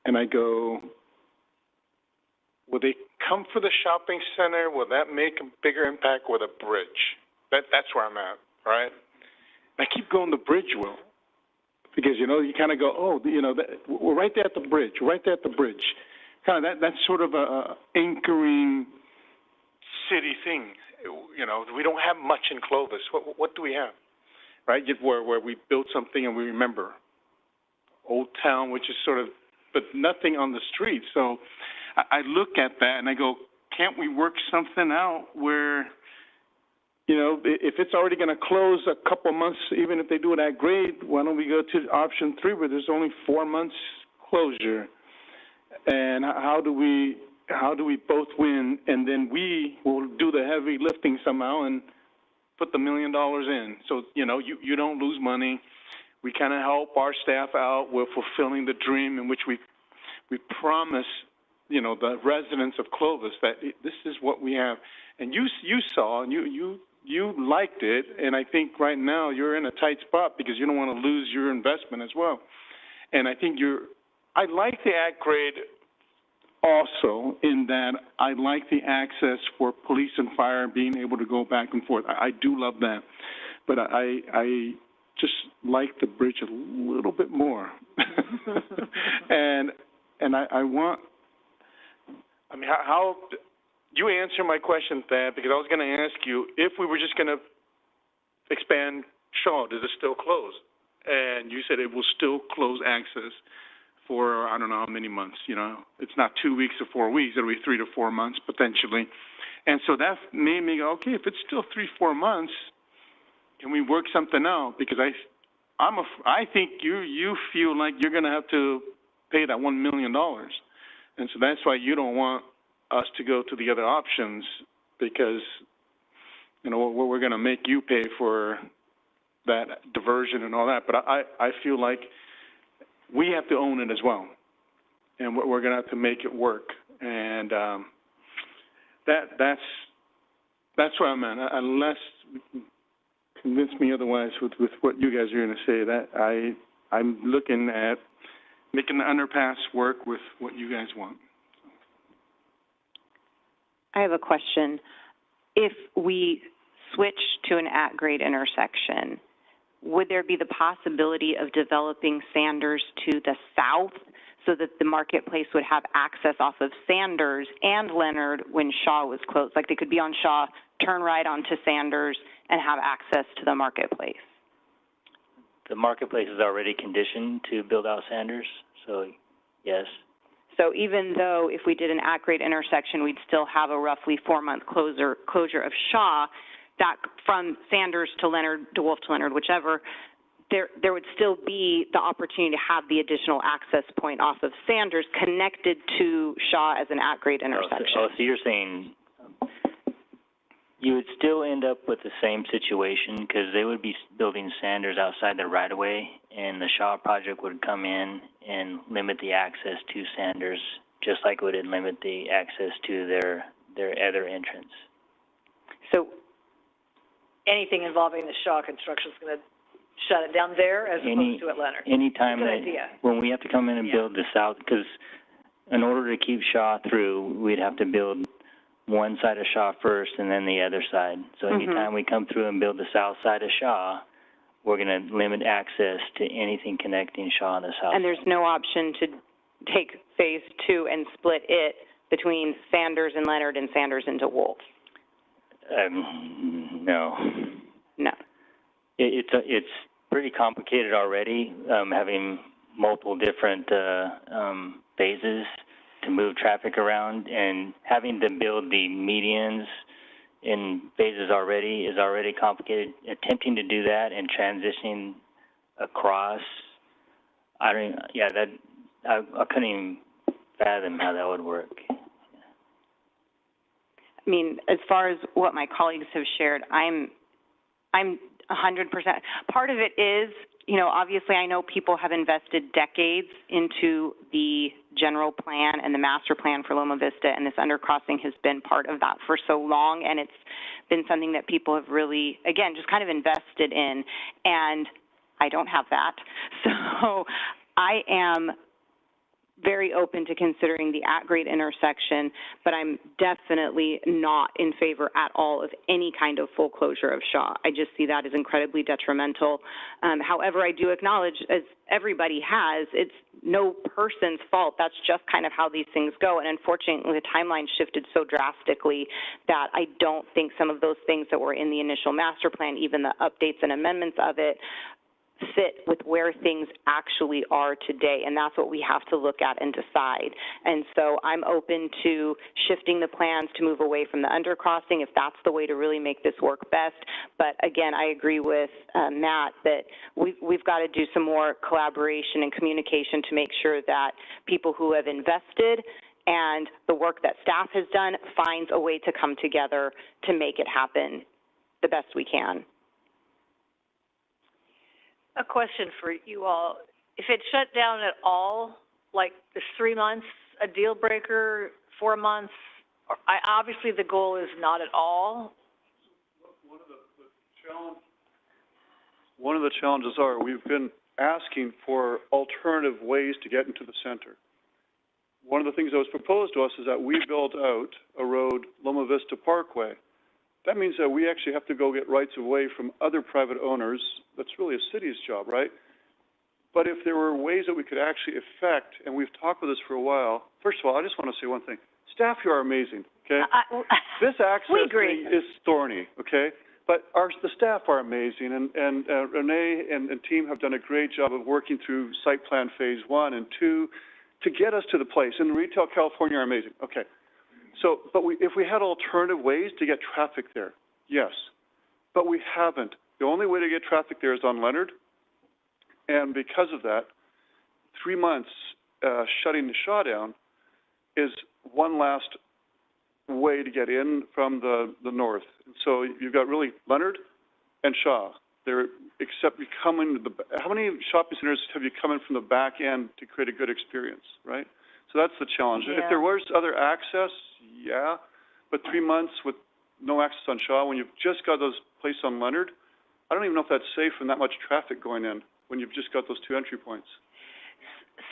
and I go, will they come for the shopping center? Will that make a bigger impact with a bridge? That's where I'm at, right? And I keep going, the bridge will. Because, you kind of go, oh, we're right there at the bridge, right there at the bridge. Kind of that's sort of a anchoring city thing. We don't have much in Clovis. What do we have, right? Where we built something and we remember. Old Town, which is sort of, but nothing on the street. So I look at that and I go, can't we work something out where, if it's already going to close a couple months, even if they do it at grade, why don't we go to option 3 where there's only 4 months closure? And how do we both win? And then we will do the heavy lifting somehow and put the $1 million in. So, you don't lose money. We kind of help our staff out. We're fulfilling the dream in which we promise, the residents of Clovis that this is what we have. And you saw, and you liked it, and I think right now you're in a tight spot because you don't want to lose your investment as well. And I think I like the at-grade also in that I like the access for police and fire being able to go back and forth. I do love that. But I just like the bridge a little bit more. and I want, how you answer my question, Thad, because I was going to ask you, if we were just going to expand Shaw, does it still close? And you said it will still close access for, I don't know how many months, It's not 2 weeks or 4 weeks. It'll be 3 to 4 months potentially. And so that made me go, okay, if it's still 3, 4 months, can we work something out? Because I think you feel like you're going to have to pay that $1 million. And so that's why you don't want us to go to the other options because, we're going to make you pay for that diversion and all that. But I feel like we have to own it as well. And we're going to have to make it work. And that's where I'm at. Unless you convince me otherwise with what you guys are going to say, that I'm looking at making the underpass work with what you guys want. I have a question. If we switch to an at-grade intersection, would there be the possibility of developing Sanders to the south so that the marketplace would have access off of Sanders and Leonard when Shaw was closed? Like they could be on Shaw, turn right onto Sanders, and have access to the marketplace. The marketplace is already conditioned to build out Sanders, so yes. So even though if we did an at-grade intersection, we'd still have a roughly 4-month closure of Shaw, that from Sanders to Leonard, DeWolf to Leonard, whichever, there would still be the opportunity to have the additional access point off of Sanders connected to Shaw as an at-grade intersection. So you're saying you would still end up with the same situation because they would be building Sanders outside the right-of-way, and the Shaw project would come in and limit the access to Sanders, just like it would limit the access to their other entrance. So anything involving the Shaw construction is going to shut it down there as opposed to at Leonard. Anytime when we have to come in and build the south, because in order to keep Shaw through, we'd have to build one side of Shaw first and then the other side. So anytime we come through and build the south side of Shaw, we're going to limit access to anything connecting Shaw and the south. And there's no option to take phase 2 and split it between Sanders and Leonard and Sanders into Wolf? No. No. It's pretty complicated already, having multiple different phases to move traffic around, and having to build the medians in phases is already complicated. Attempting to do that and transitioning across, I couldn't even fathom how that would work. I mean, as far as what my colleagues have shared, I'm 100%. Part of it is, you know, obviously I know people have invested decades into the general plan and the master plan for Loma Vista, and this undercrossing has been part of that for so long, and it's been something that people have really, again, just kind of invested in, and I don't have that. So I am very open to considering the at-grade intersection, but I'm definitely not in favor at all of any kind of full closure of Shaw. I just see that as incredibly detrimental. However, I do acknowledge, as everybody has, it's no person's fault. That's just kind of how these things go. And unfortunately, the timeline shifted so drastically that I don't think some of those things that were in the initial master plan, even the updates and amendments of it, fit with where things actually are today, and that's what we have to look at and decide. And so I'm open to shifting the plans to move away from the undercrossing if that's the way to really make this work best. But again, I agree with Matt that we've got to do some more collaboration and communication to make sure that people who have invested and the work that staff has done finds a way to come together to make it happen the best we can. A question for you all. If it shut down at all, like this 3 months, a deal breaker, 4 months, obviously the goal is not at all. One of the challenges are we've been asking for alternative ways to get into the center. One of the things that was proposed to us is that we build out a road, Loma Vista Parkway. That means that we actually have to go get rights of way from other private owners. That's really a city's job, right? But if there were ways that we could actually affect, and we've talked about this for a while, first of all, I just want to say one thing. Staff here are amazing, okay? This access thing is thorny, okay? But the staff are amazing, and Renee and team have done a great job of working through site plan phase 1 and 2 to get us to the place. And Retail California are amazing, okay. So, but if we had alternative ways to get traffic there, yes. But we haven't. The only way to get traffic there is on Leonard. And because of that, 3 months shutting the Shaw down is one last way to get in from the north. And so you've got really Leonard and Shaw. Except you come in, how many shopping centers have you come in from the back end to create a good experience, right? So that's the challenge. Yeah. If there was other access, yeah, but 3 months with no access on Shaw, when you've just got those places on Leonard, I don't even know if that's safe from that much traffic going in when you've just got those 2 entry points.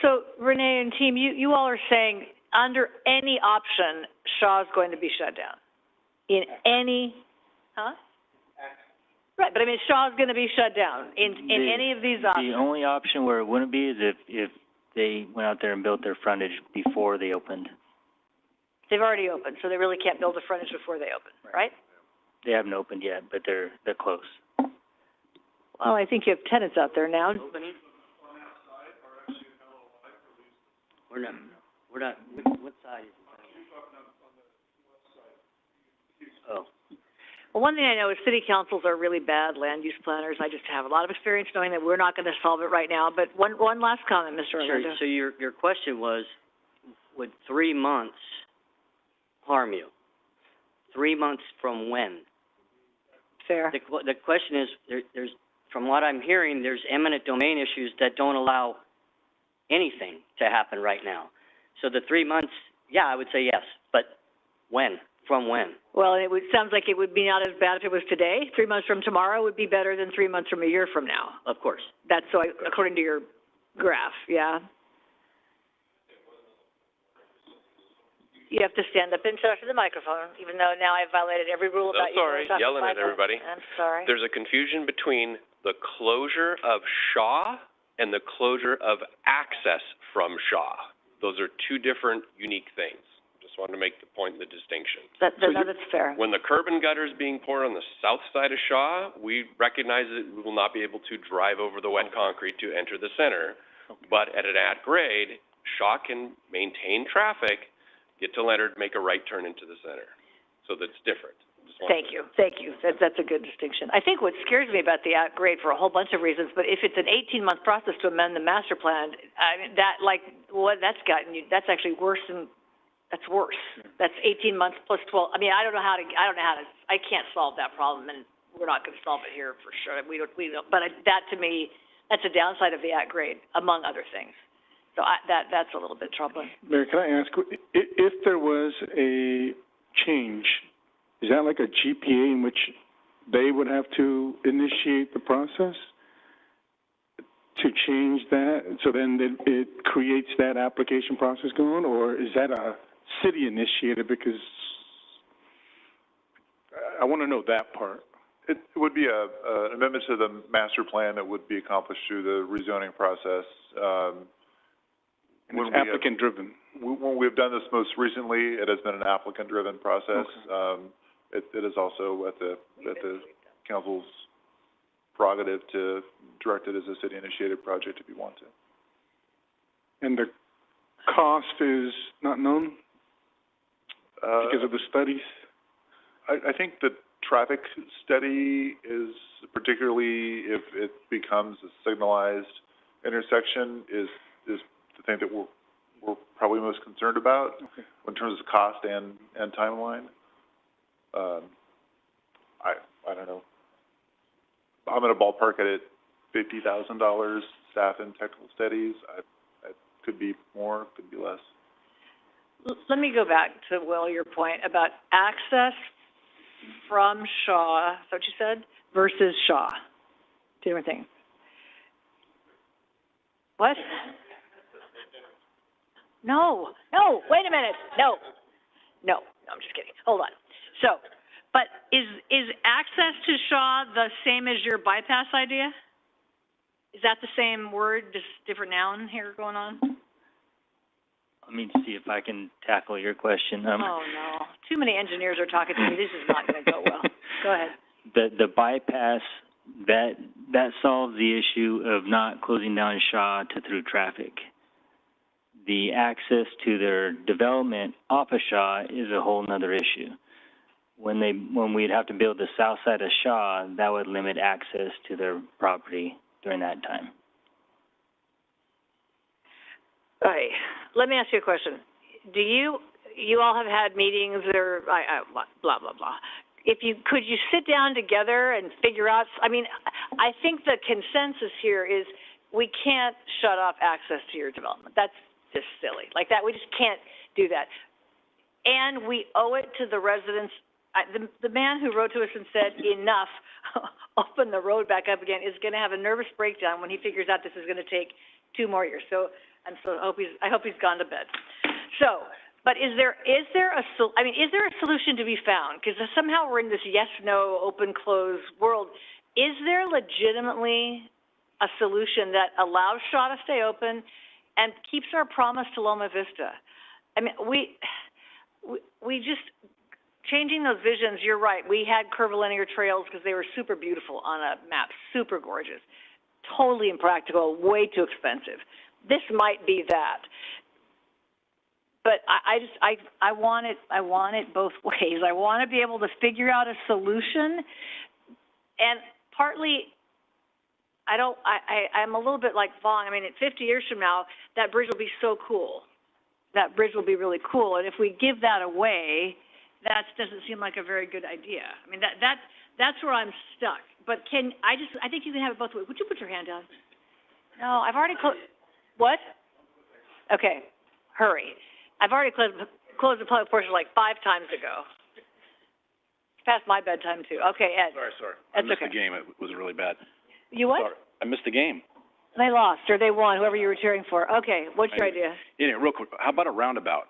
So Renee and team, you all are saying under any option, Shaw is going to be shut down. In any, huh? Right, but I mean, Shaw is going to be shut down in any of these options. The only option where it wouldn't be is if they went out there and built their frontage before they opened. They've already opened, so they really can't build a frontage before they open, right? They haven't opened yet, but they're close. Well, I think you have tenants out there now. Opening? We're not, what side is it? Oh. Well, one thing I know is city councils are really bad land use planners. I just have a lot of experience knowing that we're not going to solve it right now. But one last comment, Mr. Orlando. Sure. So your question was, would 3 months harm you? 3 months from when? Fair. The question is, there's, from what I'm hearing, there's eminent domain issues that don't allow anything to happen right now. So the 3 months, yeah, I would say yes, but when? From when? Well, sounds like it would be not as bad if it was today. 3 months from tomorrow would be better than 3 months from a year from now. Of course. That's so according to your graph, yeah. You have to stand up and talk to the microphone, even though now I've violated every rule about you. Sorry, yelling at everybody. I'm sorry. There's a confusion between the closure of Shaw and the closure of access from Shaw. Those are two different, unique things. Just wanted to make the point, the distinction. That's fair. When the curb and gutter is being poured on the south side of Shaw, we recognize that we will not be able to drive over the wet concrete to enter the center. But at an at-grade, Shaw can maintain traffic, get to Leonard, make a right turn into the center. So that's different. Thank you. That's a good distinction. I think what scares me about the at-grade for a whole bunch of reasons, but if it's an 18-month process to amend the master plan, I mean, that's actually worse than, that's worse. That's 18 months plus 12. I mean, I can't solve that problem, and we're not going to solve it here for sure. We don't, but that to me That's a downside of the at-grade, among other things. So that's a little bit troubling. Mayor, can I ask, if there was a change, is that like a GPA in which they would have to initiate the process to change that, so then it creates that application process going, or is that a city initiated? Because I want to know that part. It would be an amendment to the master plan that would be accomplished through the rezoning process. And it's applicant-driven. When we've done this most recently, it has been an applicant-driven process. Okay. It is also at the council's prerogative to direct it as a city-initiated project if you want to. And the cost is not known because of the studies? I think the traffic study is, particularly if it becomes a signalized intersection, is the thing that we're probably most concerned about. Okay. In terms of cost and timeline. I don't know. I'm going to ballpark it at $50,000 staff and technical studies. It could be more, could be less. Let me go back to, Will, your point about access from Shaw, is that what you said, versus Shaw. Different thing. What? No, wait a minute. No, I'm just kidding. Hold on. So, but is access to Shaw the same as your bypass idea? Is that the same word, just different noun here going on? Let me see if I can tackle your question. Oh, no. Too many engineers are talking to me. This is not going to go well. Go ahead. The bypass, that solves the issue of not closing down Shaw to through traffic. The access to their development off of Shaw is a whole nother issue. When we'd have to build the south side of Shaw, that would limit access to their property during that time. All right. Let me ask you a question. Do you all have had meetings or blah, blah, blah. Could you sit down together and figure out, I think the consensus here is we can't shut off access to your development. That's just silly. Like that, we just can't do that. And we owe it to the residents. The man who wrote to us and said, enough, open the road back up again, is going to have a nervous breakdown when he figures out this is going to take 2 more years. So I hope he's gone to bed. So, but is there a solution to be found? Because somehow we're in this yes, no, open, close world. Is there legitimately a solution that allows Shaw to stay open and keeps our promise to Loma Vista? We just, changing those visions, you're right. We had curvilinear trails because they were super beautiful on a map, super gorgeous, totally impractical, way too expensive. This might be that. But I want it both ways. I want to be able to figure out a solution, and partly I'm a little bit like Vaughn. 50 years from now, that bridge will be so cool. That bridge will be really cool, and if we give that away, that doesn't seem like a very good idea. That's where I'm stuck. But I think you can have it both ways. Would you put your hand down? No, I've already closed. What? Okay, hurry. I've already closed the public portion like 5 times ago. It's past my bedtime too. Okay, Ed. Sorry. That's I missed okay. the game. It was really bad. You what? Sorry. I missed the game. They lost or they won, whoever you were cheering for. Okay, what's your idea? Yeah, real quick. How about a roundabout?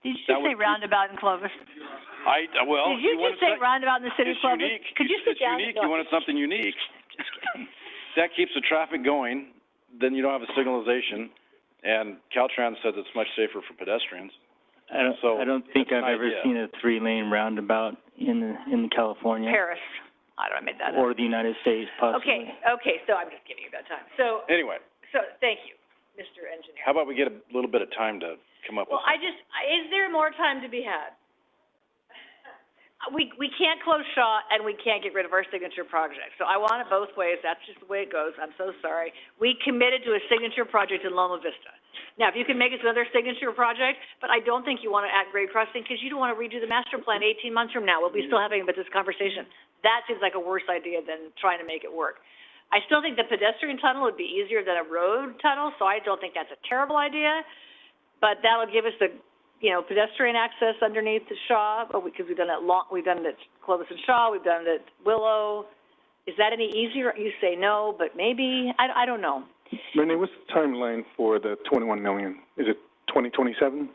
Did you just say roundabout in Clovis? Did you just say roundabout in the city of Clovis? Unique. Could you sit down? It's unique. You wanted something unique. That keeps the traffic going. Then you don't have a signalization. And Caltrans says it's much safer for pedestrians. I don't think I've ever seen a 3-lane roundabout in California. Paris. I don't know, I made that up. Or the United States, possibly. Okay, so I'm just giving you that time. So anyway. So thank you, Mr. Engineer. How about we get a little bit of time to come up with something? Is there more time to be had? We can't close Shaw and we can't get rid of our signature project. So I want it both ways. That's just the way it goes. I'm so sorry. We committed to a signature project in Loma Vista. Now, if you can make it another signature project, but I don't think you want to add grade crossing because you don't want to redo the master plan 18 months from now. We'll be still having this conversation. That seems like a worse idea than trying to make it work. I still think the pedestrian tunnel would be easier than a road tunnel, so I don't think that's a terrible idea. But that'll give us the, pedestrian access underneath the Shaw, because we've done it at Clovis and Shaw, we've done it at Willow. Is that any easier? You say no, but maybe, I don't know. Renee, what's the timeline for the $21 million? Is it 2027?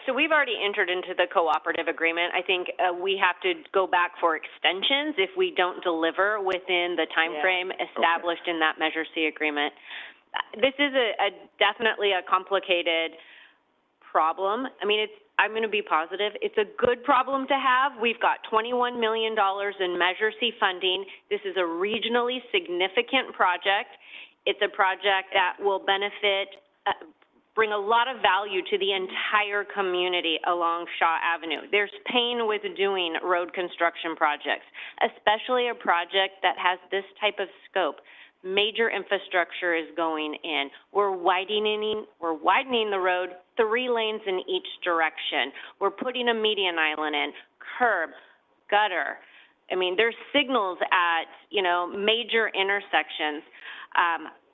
So we've already entered into the cooperative agreement. I think we have to go back for extensions if we don't deliver within the time frame established in that Measure C agreement. This is definitely a complicated problem. I mean, I'm going to be positive. It's a good problem to have. We've got $21 million in Measure C funding. This is a regionally significant project. It's a project that will benefit bring a lot of value to the entire community along Shaw Avenue. There's pain with doing road construction projects, especially a project that has this type of scope. Major infrastructure is going in. We're widening the road 3 lanes in each direction. We're putting a median island in, curb, gutter. I mean, there's signals at, major intersections.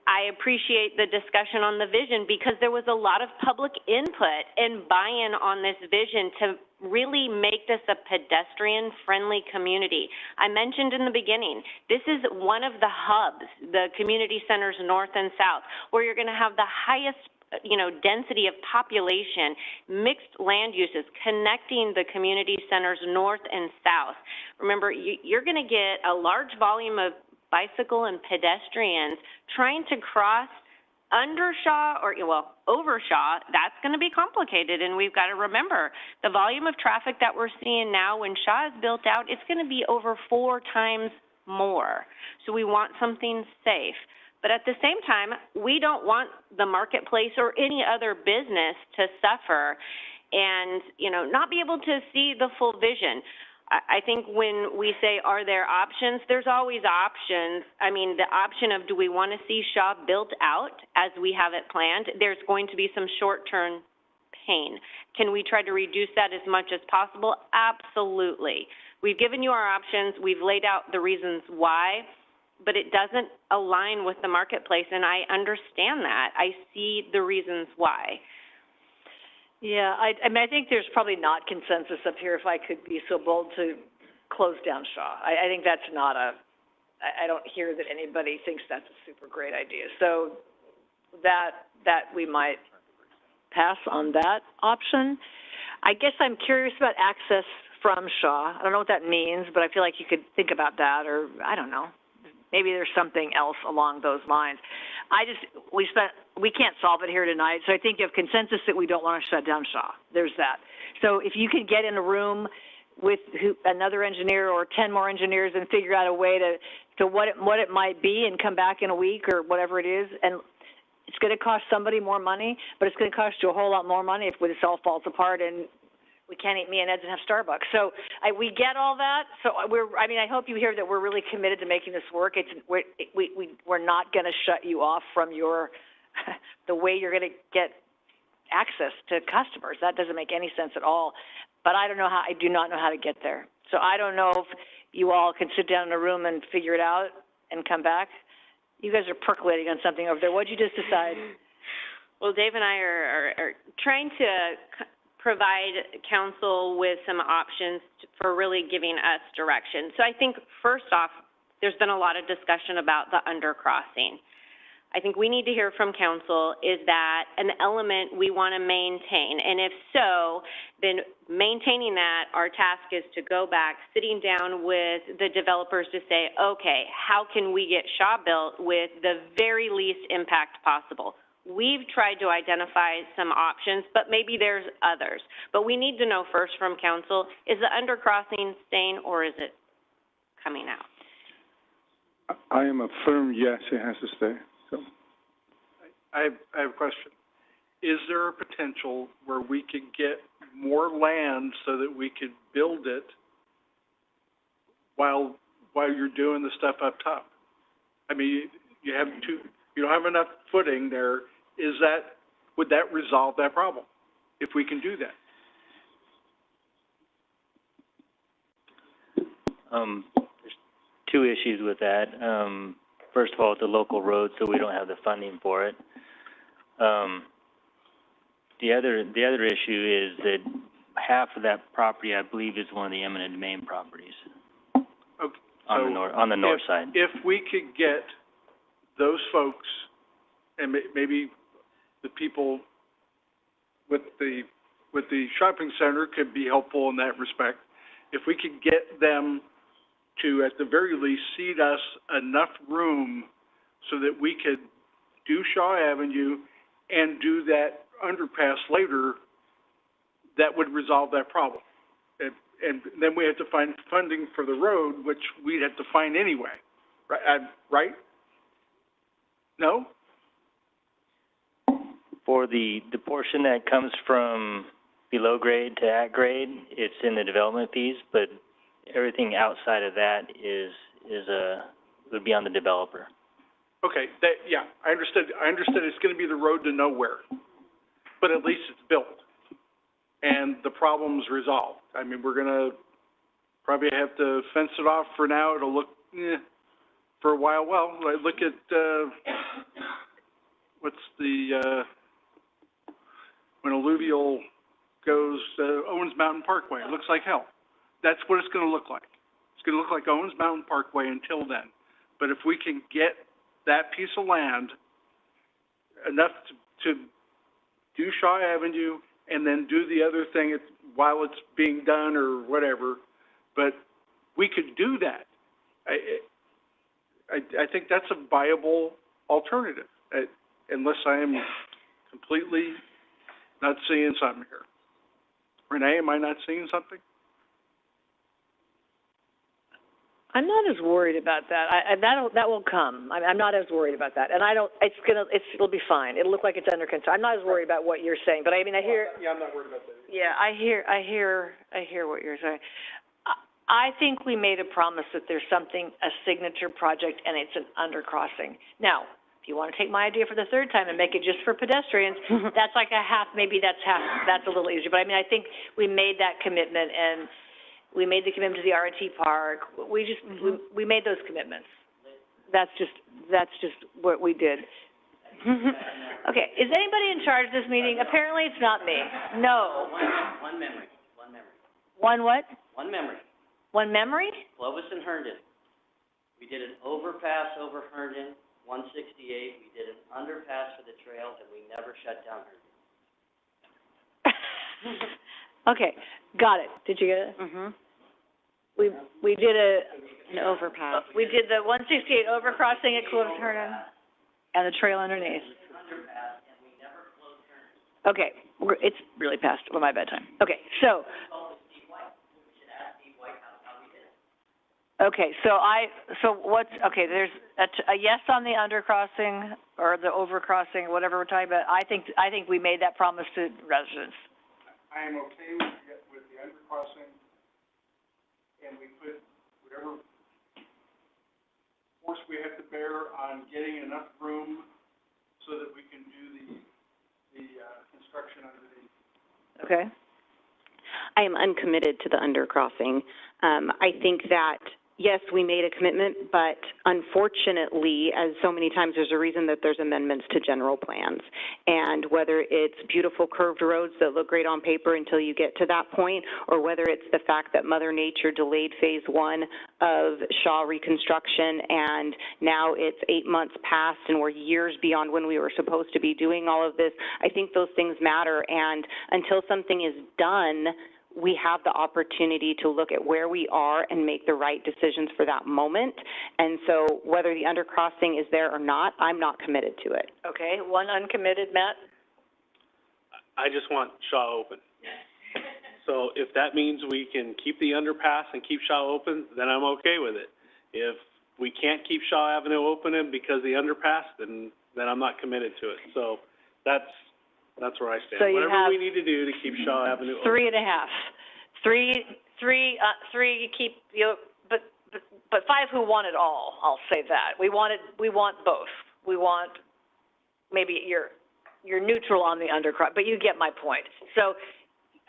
I appreciate the discussion on the vision because there was a lot of public input and buy-in on this vision to really make this a pedestrian-friendly community. I mentioned in the beginning, this is one of the hubs, the community centers north and south, where you're going to have the highest density of population, mixed land uses, connecting the community centers north and south. Remember, you're going to get a large volume of bicycle and pedestrians trying to cross under Shaw or, over Shaw. That's going to be complicated, and we've got to remember the volume of traffic that we're seeing now when Shaw is built out, it's going to be over 4 times more. So we want something safe. But at the same time, we don't want the marketplace or any other business to suffer and, not be able to see the full vision. I think when we say, are there options, there's always options. I mean, the option of do we want to see Shaw built out as we have it planned, there's going to be some short-term pain. Can we try to reduce that as much as possible? Absolutely. We've given you our options. We've laid out the reasons why, but it doesn't align with the marketplace, and I understand that. I see the reasons why. Yeah, I think there's probably not consensus up here, if I could be so bold, to close down Shaw. I think that's not I don't hear that anybody thinks that's a super great idea. So that we might pass on that option. I guess I'm curious about access from Shaw. I don't know what that means, but I feel like you could think about that, or I don't know. Maybe there's something else along those lines. We can't solve it here tonight, so I think you have consensus that we don't want to shut down Shaw. There's that. So if you could get in a room with another engineer or 10 more engineers and figure out a way to what it might be and come back in a week or whatever it is, and it's going to cost somebody more money, but it's going to cost you a whole lot more money if this all falls apart and we can't eat me and Ed's and have Starbucks. So we get all that. So I hope you hear that we're really committed to making this work. We're not going to shut you off from the way you're going to get access to customers. That doesn't make any sense at all. But I do not know how to get there. So I don't know if you all can sit down in a room and figure it out and come back. You guys are percolating on something over there. What'd you just decide? Well, Dave and I are trying to provide council with some options for really giving us direction. So I think, first off, there's been a lot of discussion about the undercrossing. I think we need to hear from council, is that an element we want to maintain? And if so, then maintaining that, our task is to go back, sitting down with the developers to say, okay, how can we get Shaw built with the very least impact possible? We've tried to identify some options, but maybe there's others. But we need to know first from council, is the undercrossing staying or is it coming out? I am a firm yes, it has to stay. So I have a question. Is there a potential where we could get more land so that we could build it while you're doing the stuff up top? I mean, you don't have enough footing there. Would that resolve that problem if we can do that? There's 2 issues with that. first of all, it's a local road, so we don't have the funding for it. The other issue is that half of that property, I believe, is one of the eminent domain properties. Okay, On the north side. If we could get those folks, and maybe the people with the shopping center could be helpful in that respect, if we could get them to, at the very least, cede us enough room so that we could do Shaw Avenue and do that underpass later, that would resolve that problem. And then we have to find funding for the road, which we'd have to find anyway, right? No? For the portion that comes from below grade to at grade, it's in the development fees, but everything outside of that would be on the developer. Okay, yeah, I understood it's gonna be the road to nowhere, but at least it's built and the problem's resolved. I mean, we're gonna probably have to fence it off for now. It'll look, for a while. Well, I look at, when alluvial goes, Owens Mountain Parkway, it looks like hell. That's what it's gonna look like. It's gonna look like Owens Mountain Parkway until then. But if we can get that piece of land enough to do Shaw Avenue and then do the other thing while it's being done or whatever, but we could do that. I think that's a viable alternative, unless I am completely not seeing something here. Renee, am I not seeing something? I'm not as worried about that. That will come. I'm not as worried about that. And it'll be fine. It'll look like it's under control. I'm not as worried about what you're saying, but I mean, I hear. Yeah, I'm not worried about that. Yeah, I hear what you're saying. I think we made a promise that there's a signature project, and it's an undercrossing. Now, if you want to take my idea for the third time and make it just for pedestrians, that's like a half, maybe that's a little easier. But I mean, I think we made that commitment, and we made the commitment to the R&T Park. We made those commitments. That's just what we did. Okay, is anybody in charge of this meeting? Apparently it's not me. No. One memory. One what? One memory. One memory? Clovis and Herndon. We did an overpass over Herndon, 168. We did an underpass for the trail, and we never shut down Herndon. Okay, got it. Did you get it? Mhm. We did An overpass. we did the 168 overcrossing at Clovis Herndon and the trail underneath. Okay, it's really past my bedtime. Okay, so. Okay, there's a yes on the undercrossing or the overcrossing, whatever we're talking about. I think we made that promise to residents. I am okay with the undercrossing, and we put whatever force we have to bear on getting enough room so that we can do the construction underneath. Okay. I am uncommitted to the undercrossing. I think that, yes, we made a commitment, but unfortunately, as so many times, there's a reason that there's amendments to general plans. And whether it's beautiful curved roads that look great on paper until you get to that point, or whether it's the fact that Mother Nature delayed phase 1 of Shaw reconstruction, and now it's 8 months past and we're years beyond when we were supposed to be doing all of this, I think those things matter. And until something is done, we have the opportunity to look at where we are and make the right decisions for that moment. And so whether the undercrossing is there or not, I'm not committed to it. Okay, one uncommitted, Matt? I just want Shaw open. So if that means we can keep the underpass and keep Shaw open, then I'm okay with it. If we can't keep Shaw Avenue open because of the underpass, then I'm not committed to it. So that's where I stand. So you Whatever have we need to do to keep Shaw Avenue open. 3.5. Three keep, but 5 who want it all, I'll say that. We want both. We want, maybe you're neutral on the undercross, but you get my point. So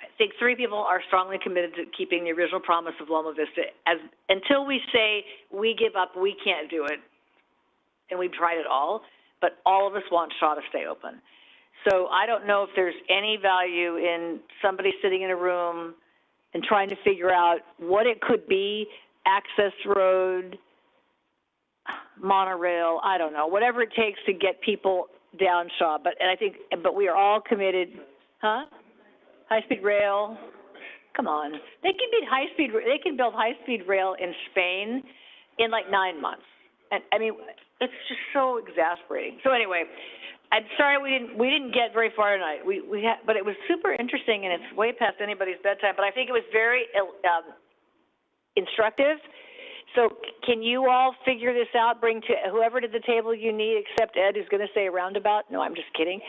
I think 3 people are strongly committed to keeping the original promise of Loma Vista. Until we say we give up, we can't do it, and we've tried it all, but all of us want Shaw to stay open. So I don't know if there's any value in somebody sitting in a room and trying to figure out what it could be, access road, monorail, I don't know, whatever it takes to get people down Shaw. But we are all committed, high-speed rail, come on. They can build high-speed rail in Spain in like 9 months. And I mean, it's just so exasperating. So anyway, I'm sorry we didn't get very far tonight. But it was super interesting, and it's way past anybody's bedtime. But I think it was very instructive. So can you all figure this out? Bring to whoever to the table you need, except Ed, who's going to say a roundabout. No, I'm just kidding.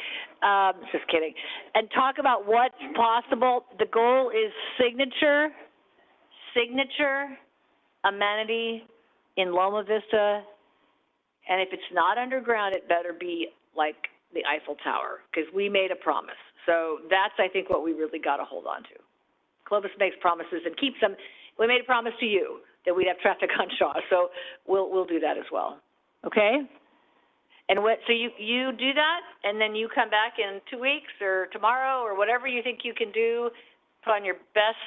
Just kidding. And talk about what's possible. The goal is signature amenity in Loma Vista. And if it's not underground, it better be like the Eiffel Tower, because we made a promise. So that's, I think, what we really got to hold on to. Clovis makes promises and keeps them. We made a promise to you that we'd have traffic on Shaw, so we'll do that as well. Okay? And so you do that, and then you come back in 2 weeks or tomorrow or whatever you think you can do. Put on your best.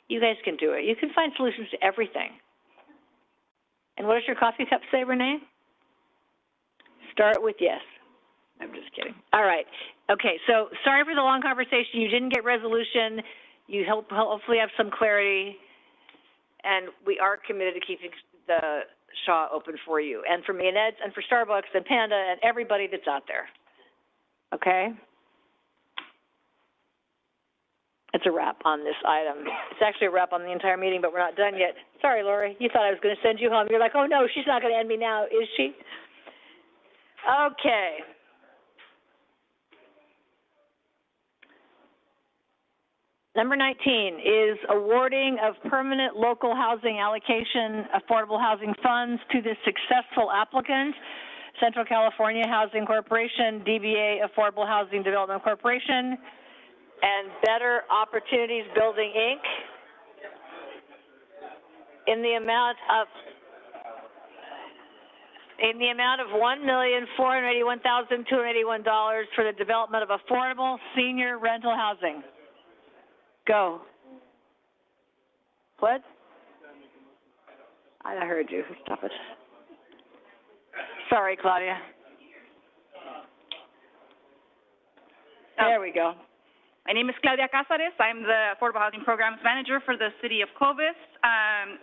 You guys can do it. You can find solutions to everything. And what does your coffee cup say, Renee? Start with yes. I'm just kidding. All right. Okay, so sorry for the long conversation. You didn't get resolution. You hopefully have some clarity. And we are committed to keeping the Shaw open for you, and for me and Ed's, and for Starbucks and Panda and everybody that's out there. Okay? It's a wrap on this item. It's actually a wrap on the entire meeting, but we're not done yet. Sorry, Lori. You thought I was going to send you home. You're like, oh, no, she's not going to end me now, is she? Okay. Number 19 is awarding of permanent local housing allocation affordable housing funds to the successful applicant, Central California Housing Corporation, DBA Affordable Housing Development Corporation, and Better Opportunities Building, Inc., in the amount of $1,481,281 for the development of affordable senior rental housing. Go. What? I heard you. Stop it. Sorry, Claudia. There we go. My name is Claudia Cázares. I'm the Affordable Housing Programs Manager for the City of Clovis.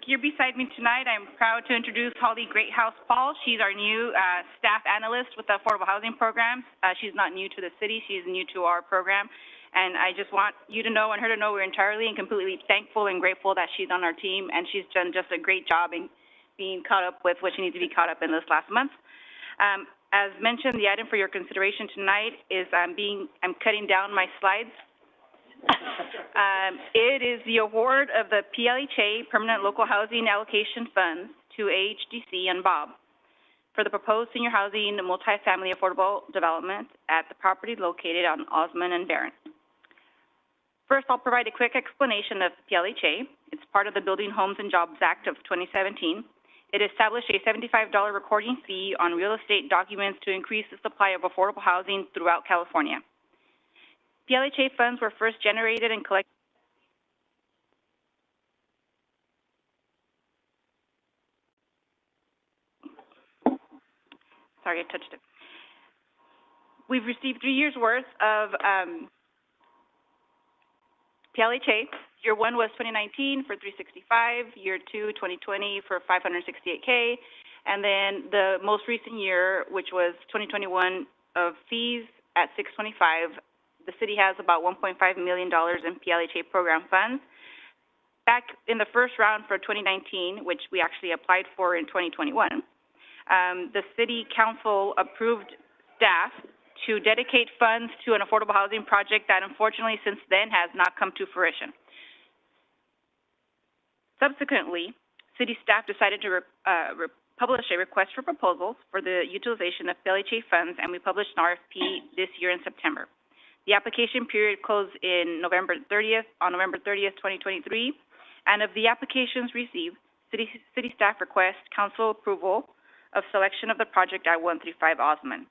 Here beside me tonight, I'm proud to introduce Holly Greathouse-Paul. She's our new staff analyst with the Affordable Housing Programs. She's not new to the city. She's new to our program. And I just want you to know and her to know we're entirely and completely thankful and grateful that she's on our team, and she's done just a great job in being caught up with what she needs to be caught up in this last month. As mentioned, the item for your consideration tonight is I'm cutting down my slides. It is the award of the PLHA Permanent Local Housing Allocation Funds to AHDC and Bob for the proposed senior housing multifamily affordable development at the property located on Osmond and Barron. First, I'll provide a quick explanation of PLHA. It's part of the Building Homes and Jobs Act of 2017. It established a $75 recording fee on real estate documents to increase the supply of affordable housing throughout California. PLHA funds were first generated and collected. Sorry, I touched it. We've received 3 years' worth of PLHA. Year 1 was 2019 for $365, year 2, 2020 for $568K, and then the most recent year, which was 2021 of fees at $625. The city has about $1.5 million in PLHA program funds. Back in the first round for 2019, which we actually applied for in 2021, the city council approved staff to dedicate funds to an affordable housing project that unfortunately since then has not come to fruition. Subsequently, city staff decided to publish a request for proposals for the utilization of PLHA funds, and we published an RFP this year in September. The application period closed in November 30th, 2023, and of the applications received, city staff request council approval of selection of the project at 135 Osmond.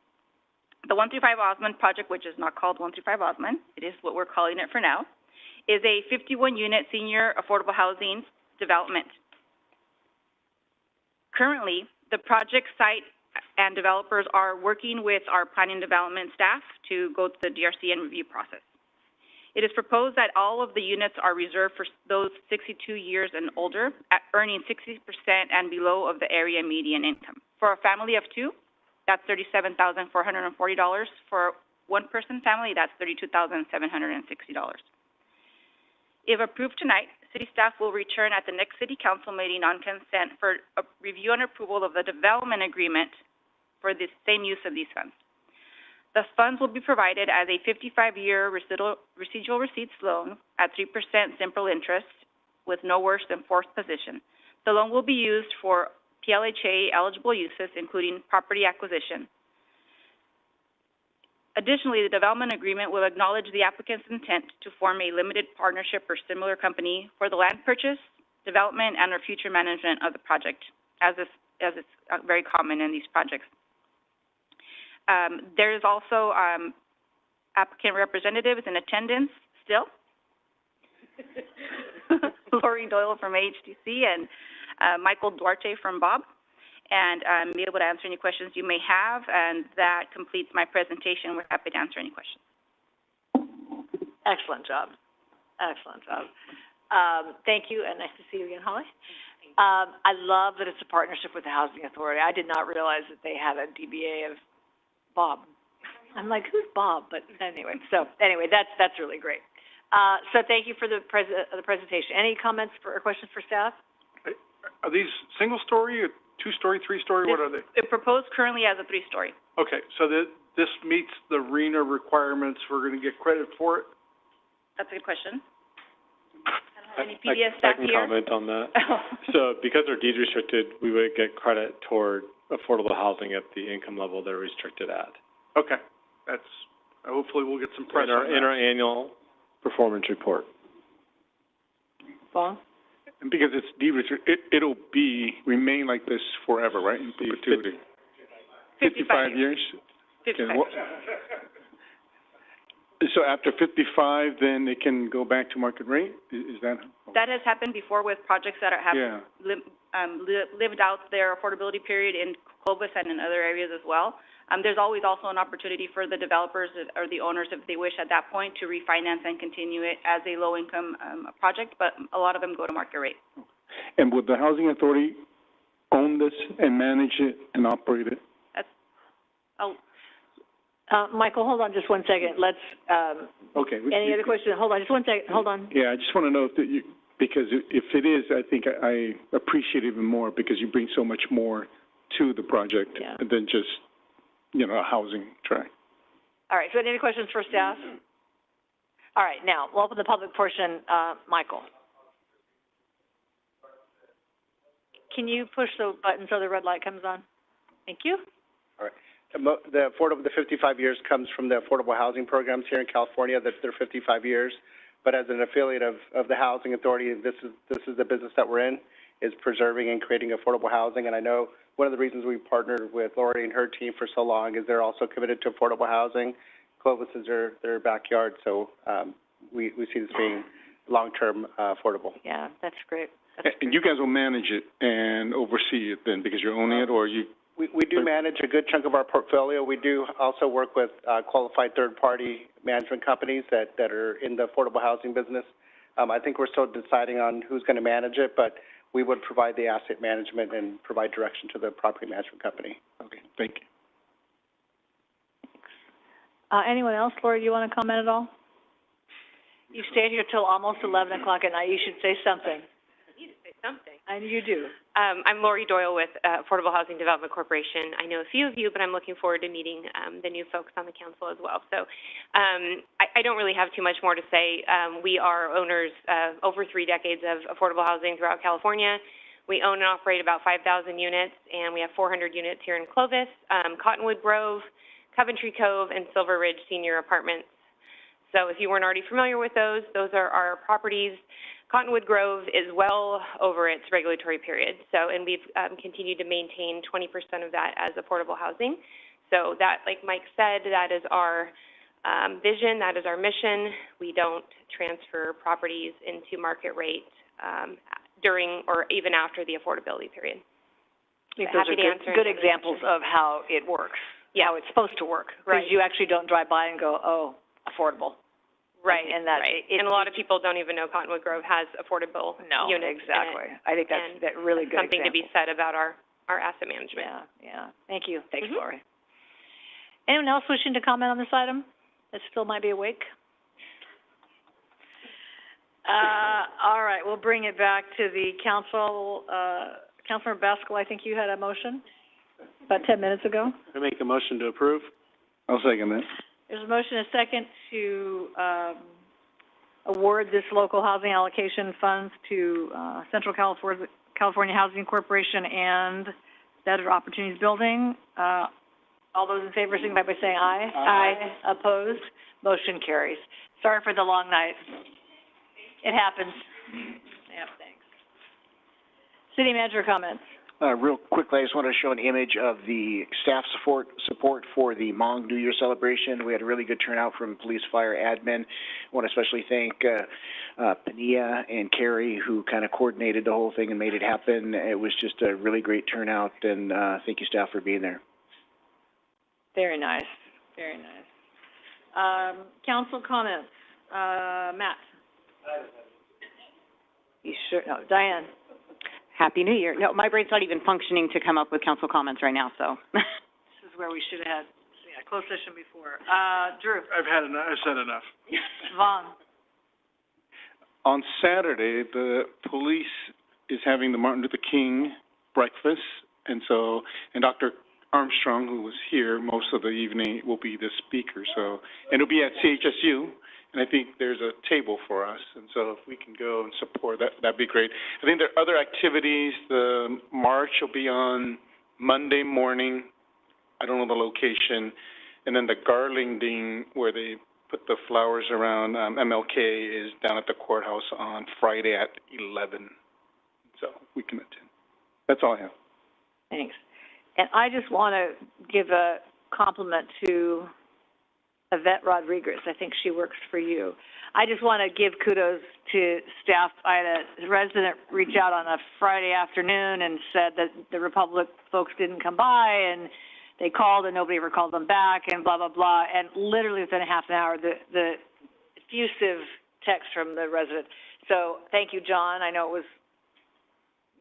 The 135 Osmond project, which is not called 135 Osmond, it is what we're calling it for now, is a 51-unit senior affordable housing development. Currently, the project site and developers are working with our planning development staff to go through the DRC and review process. It is proposed that all of the units are reserved for those 62 years and older, at earning 60% and below of the area median income. For a family of two, that's $37,440. For a one-person family, that's $32,760. If approved tonight, City staff will return at the next City Council meeting on consent for a review and approval of the development agreement for the same use of these funds. The funds will be provided as a 55-year residual receipts loan at 3% simple interest with no worse than fourth position. The loan will be used for PLHA eligible uses, including property acquisition. Additionally, the development agreement will acknowledge the applicant's intent to form a limited partnership or similar company for the land purchase, development, and or future management of the project, as is very common in these projects. There is also applicant representatives in attendance still. Lori Doyle from HTC and Michael Duarte from Bob, and be able to answer any questions you may have, and that completes my presentation. We're happy to answer any questions. Excellent job. Excellent job. Thank you, and nice to see you again, Holly. I love that it's a partnership with the Housing Authority. I did not realize that they had a DBA of Bob. I'm like, who's Bob? But anyway, that's really great. So thank you for the presentation. Any comments or questions for staff? Are these single-story, or two-story, three-story? What are they? It's proposed currently as a 3-story. Okay, so this meets the RENA requirements. We're going to get credit for it? That's a good question. I don't have any PBS staff here. I can comment on that. So because they're deed restricted, we would get credit toward affordable housing at the income level they're restricted at. Okay, hopefully we'll get some press on that. In our annual performance report. Paul? And because it's deed restricted, it'll remain like this forever, right? In perpetuity. 55 years? 55. Okay, so after 55, then it can go back to market rate? Is that? That has happened before with projects that have lived out their affordability period in Clovis and in other areas as well. There's always also an opportunity for the developers or the owners, if they wish at that point, to refinance and continue it as a low-income project, but a lot of them go to market rate. And would the Housing Authority own this and manage it and operate it? Michael, hold on just one second. Let's, okay. Any other questions? Hold on, just one second. Hold on. Yeah, I just want to know because if it is, I think I appreciate it even more because you bring so much more to the project than just, a housing tract. All right, so any questions for staff? All right, now, we'll open the public portion. Michael. Can you push the button so the red light comes on? Thank you. All right. The 55 years comes from the affordable housing programs here in California. That they're 55 years, but as an affiliate of the Housing Authority, this is the business that we're in, is preserving and creating affordable housing. And I know one of the reasons we partnered with Lori and her team for so long is they're also committed to affordable housing. Clovis is their backyard, so we see this being long-term affordable. Yeah, that's great. And you guys will manage it and oversee it then because you're owning it, or you? We do manage a good chunk of our portfolio. We do also work with qualified third-party management companies that are in the affordable housing business. I think we're still deciding on who's going to manage it, but we would provide the asset management and provide direction to the property management company. Okay, thank you. Anyone else? Lori, do you want to comment at all? You stayed here till almost 11 o'clock at night. You should say something. I need to say something. And you do. I'm Lori Doyle with Affordable Housing Development Corporation. I know a few of you, but I'm looking forward to meeting the new folks on the council as well. So I don't really have too much more to say. We are owners of over 3 decades of affordable housing throughout California. We own and operate about 5,000 units, and we have 400 units here in Clovis, Cottonwood Grove, Coventry Cove, and Silver Ridge Senior Apartments. So if you weren't already familiar with those are our properties. Cottonwood Grove is well over its regulatory period, so, and we've continued to maintain 20% of that as affordable housing. So that, like Mike said, that is our vision, that is our mission. We don't transfer properties into market rate during or even after the affordability period. I think those are good examples of how it works, how it's supposed to work. Right. Because you actually don't drive by and go, oh, affordable. Right, And that, right. And a lot of people don't even know Cottonwood Grove has affordable units exactly. in it. I think that's that really good something example. to be said about our asset management. Yeah. Thank you. Thanks, Lori. Anyone else wishing to comment on this item that still might be awake? All right, we'll bring it back to the council. Councilor Baskel, I think you had a motion about 10 minutes ago. I make a motion to approve. I'll second that. There's a motion and a second to award this local housing allocation funds to Central California Housing Corporation and Better Opportunities Building. All those in favor signify by saying aye. Aye. Opposed? Motion carries. Sorry for the long night. It happens. Yeah, thanks. City manager comments. Real quickly, I just want to show an image of the staff support for the Hmong New Year celebration. We had a really good turnout from police, fire, admin. I want to especially thank Pania and Carrie, who kind of coordinated the whole thing and made it happen. It was just a really great turnout, and thank you, staff, for being there. Very nice. Very nice. Council comments. Matt. You sure? No, Diane. Happy New Year. No, my brain's not even functioning to come up with council comments right now, so. This is where we should have had a closed session before. Drew. I've said enough. Vaughn. On Saturday, the police is having the Martin Luther King breakfast, and Dr. Armstrong, who was here most of the evening, will be the speaker. So, and it'll be at CHSU. And I think there's a table for us, and so if we can go and support that, that'd be great. I think there are other activities. The march will be on Monday morning. I don't know the location. And then the garlanding, where they put the flowers around MLK, is down at the courthouse on Friday at 11. So we can attend. That's all I have. Thanks. And I just want to give a compliment to Yvette Rodriguez. I think she works for you. I just want to give kudos to staff. I had a resident reach out on a Friday afternoon and said that the Republic folks didn't come by, and they called and nobody ever called them back, and blah, blah, blah. And literally within a half an hour, the effusive text from the resident. So thank you, John. I know it was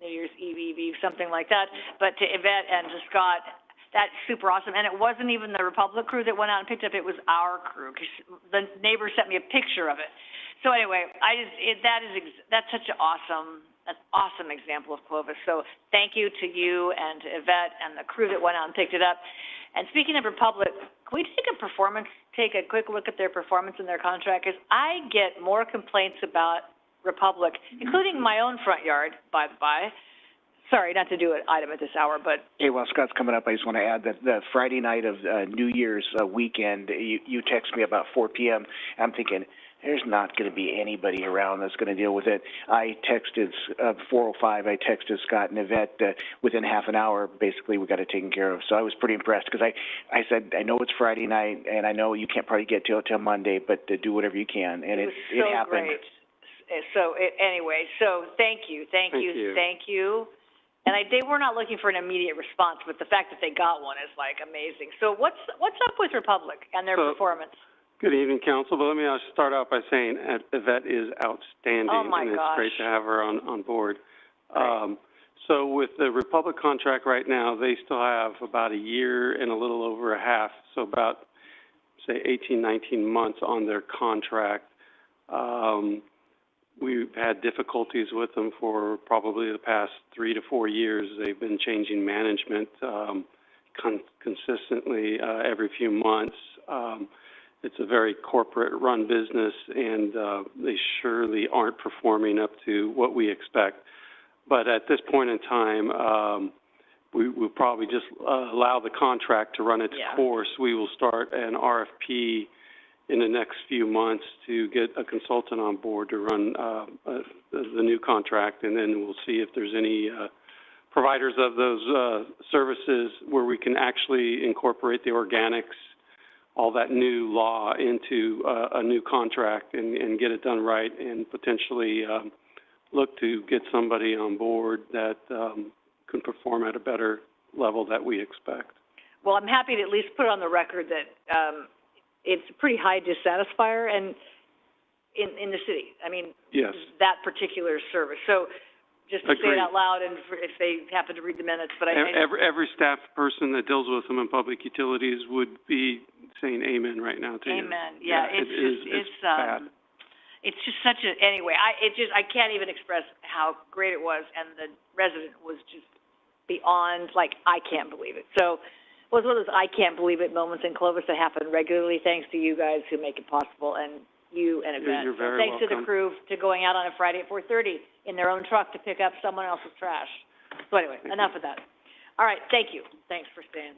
New Year's Eve, something like that. But to Yvette and to Scott, that's super awesome. And it wasn't even the Republic crew that went out and picked up, it was our crew, because the neighbor sent me a picture of it. So anyway, that's such an awesome example of Clovis. So thank you to you and to Yvette and the crew that went out and picked it up. And speaking of Republic, can we take a quick look at their performance in their contract? Because I get more complaints about Republic, including my own front yard, by the by. Sorry, not to do an item at this hour, but... Hey, while Scott's coming up, I just want to add that the Friday night of New Year's weekend, you text me about 4 p.m. I'm thinking, there's not going to be anybody around that's going to deal with it. I texted 4:05. I texted Scott and Yvette within half an hour. Basically, we got it taken care of. So I was pretty impressed because I said, I know it's Friday night, and I know you can't probably get till Monday, but do whatever you can. And it happened. Great. So anyway, thank you. And they were not looking for an immediate response, but the fact that they got one is like amazing. So what's up with Republic and their performance? Good evening, Council. But let me start out by saying Yvette is outstanding. Oh my and gosh. It's great to have her on board. So with the Republic contract right now, they still have about a year and a little over a half, so about, say, 18, 19 months on their contract. We've had difficulties with them for probably the past 3 to 4 years. They've been changing management consistently every few months. It's a very corporate-run business, and they surely aren't performing up to what we expect. But at this point in time, we will probably just allow the contract to run its course. We will start an RFP in the next few months to get a consultant on board to run, the new contract, and then we'll see if there's any, providers of those, services where we can actually incorporate the organics, all that new law into, a new contract and get it done right, and potentially, look to get somebody on board that, can perform at a better level that we expect. Well, I'm happy to at least put on the record that, it's a pretty high dissatisfier and in the city. I mean, Yes. that particular service. So just to say it Agreed. out loud, and if they happen to read the minutes, but Every staff person that deals with them in public utilities would be saying amen right now to you. amen. Yeah, it's just, it's bad. it's just such a, anyway, I can't even express how great it was, and the resident was just beyond, like, I can't believe it. So it was one of those I can't believe it moments in Clovis that happen regularly, thanks to you guys who make it possible, and you and Yvette. You're very Thanks to the welcome. crew to going out on a Friday at 4:30 in their own truck to pick up someone else's trash. So anyway, enough of that. All right, thank you. Thanks for staying.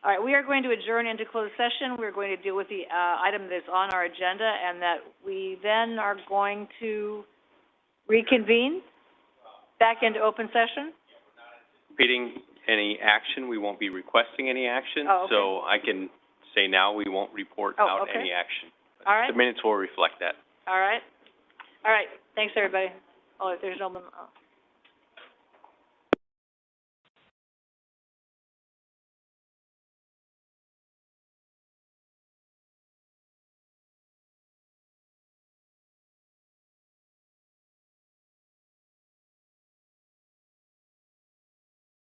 All right, we are going to adjourn into closed session. We're going to deal with the item that's on our agenda, and that we then are going to reconvene back into open session. Anticipating any action, we won't be requesting any action. Oh, okay. So I can say now we won't report out okay. any action. All right. The minutes will reflect that. All right. All right. Thanks, everybody. Oh, if there's no one.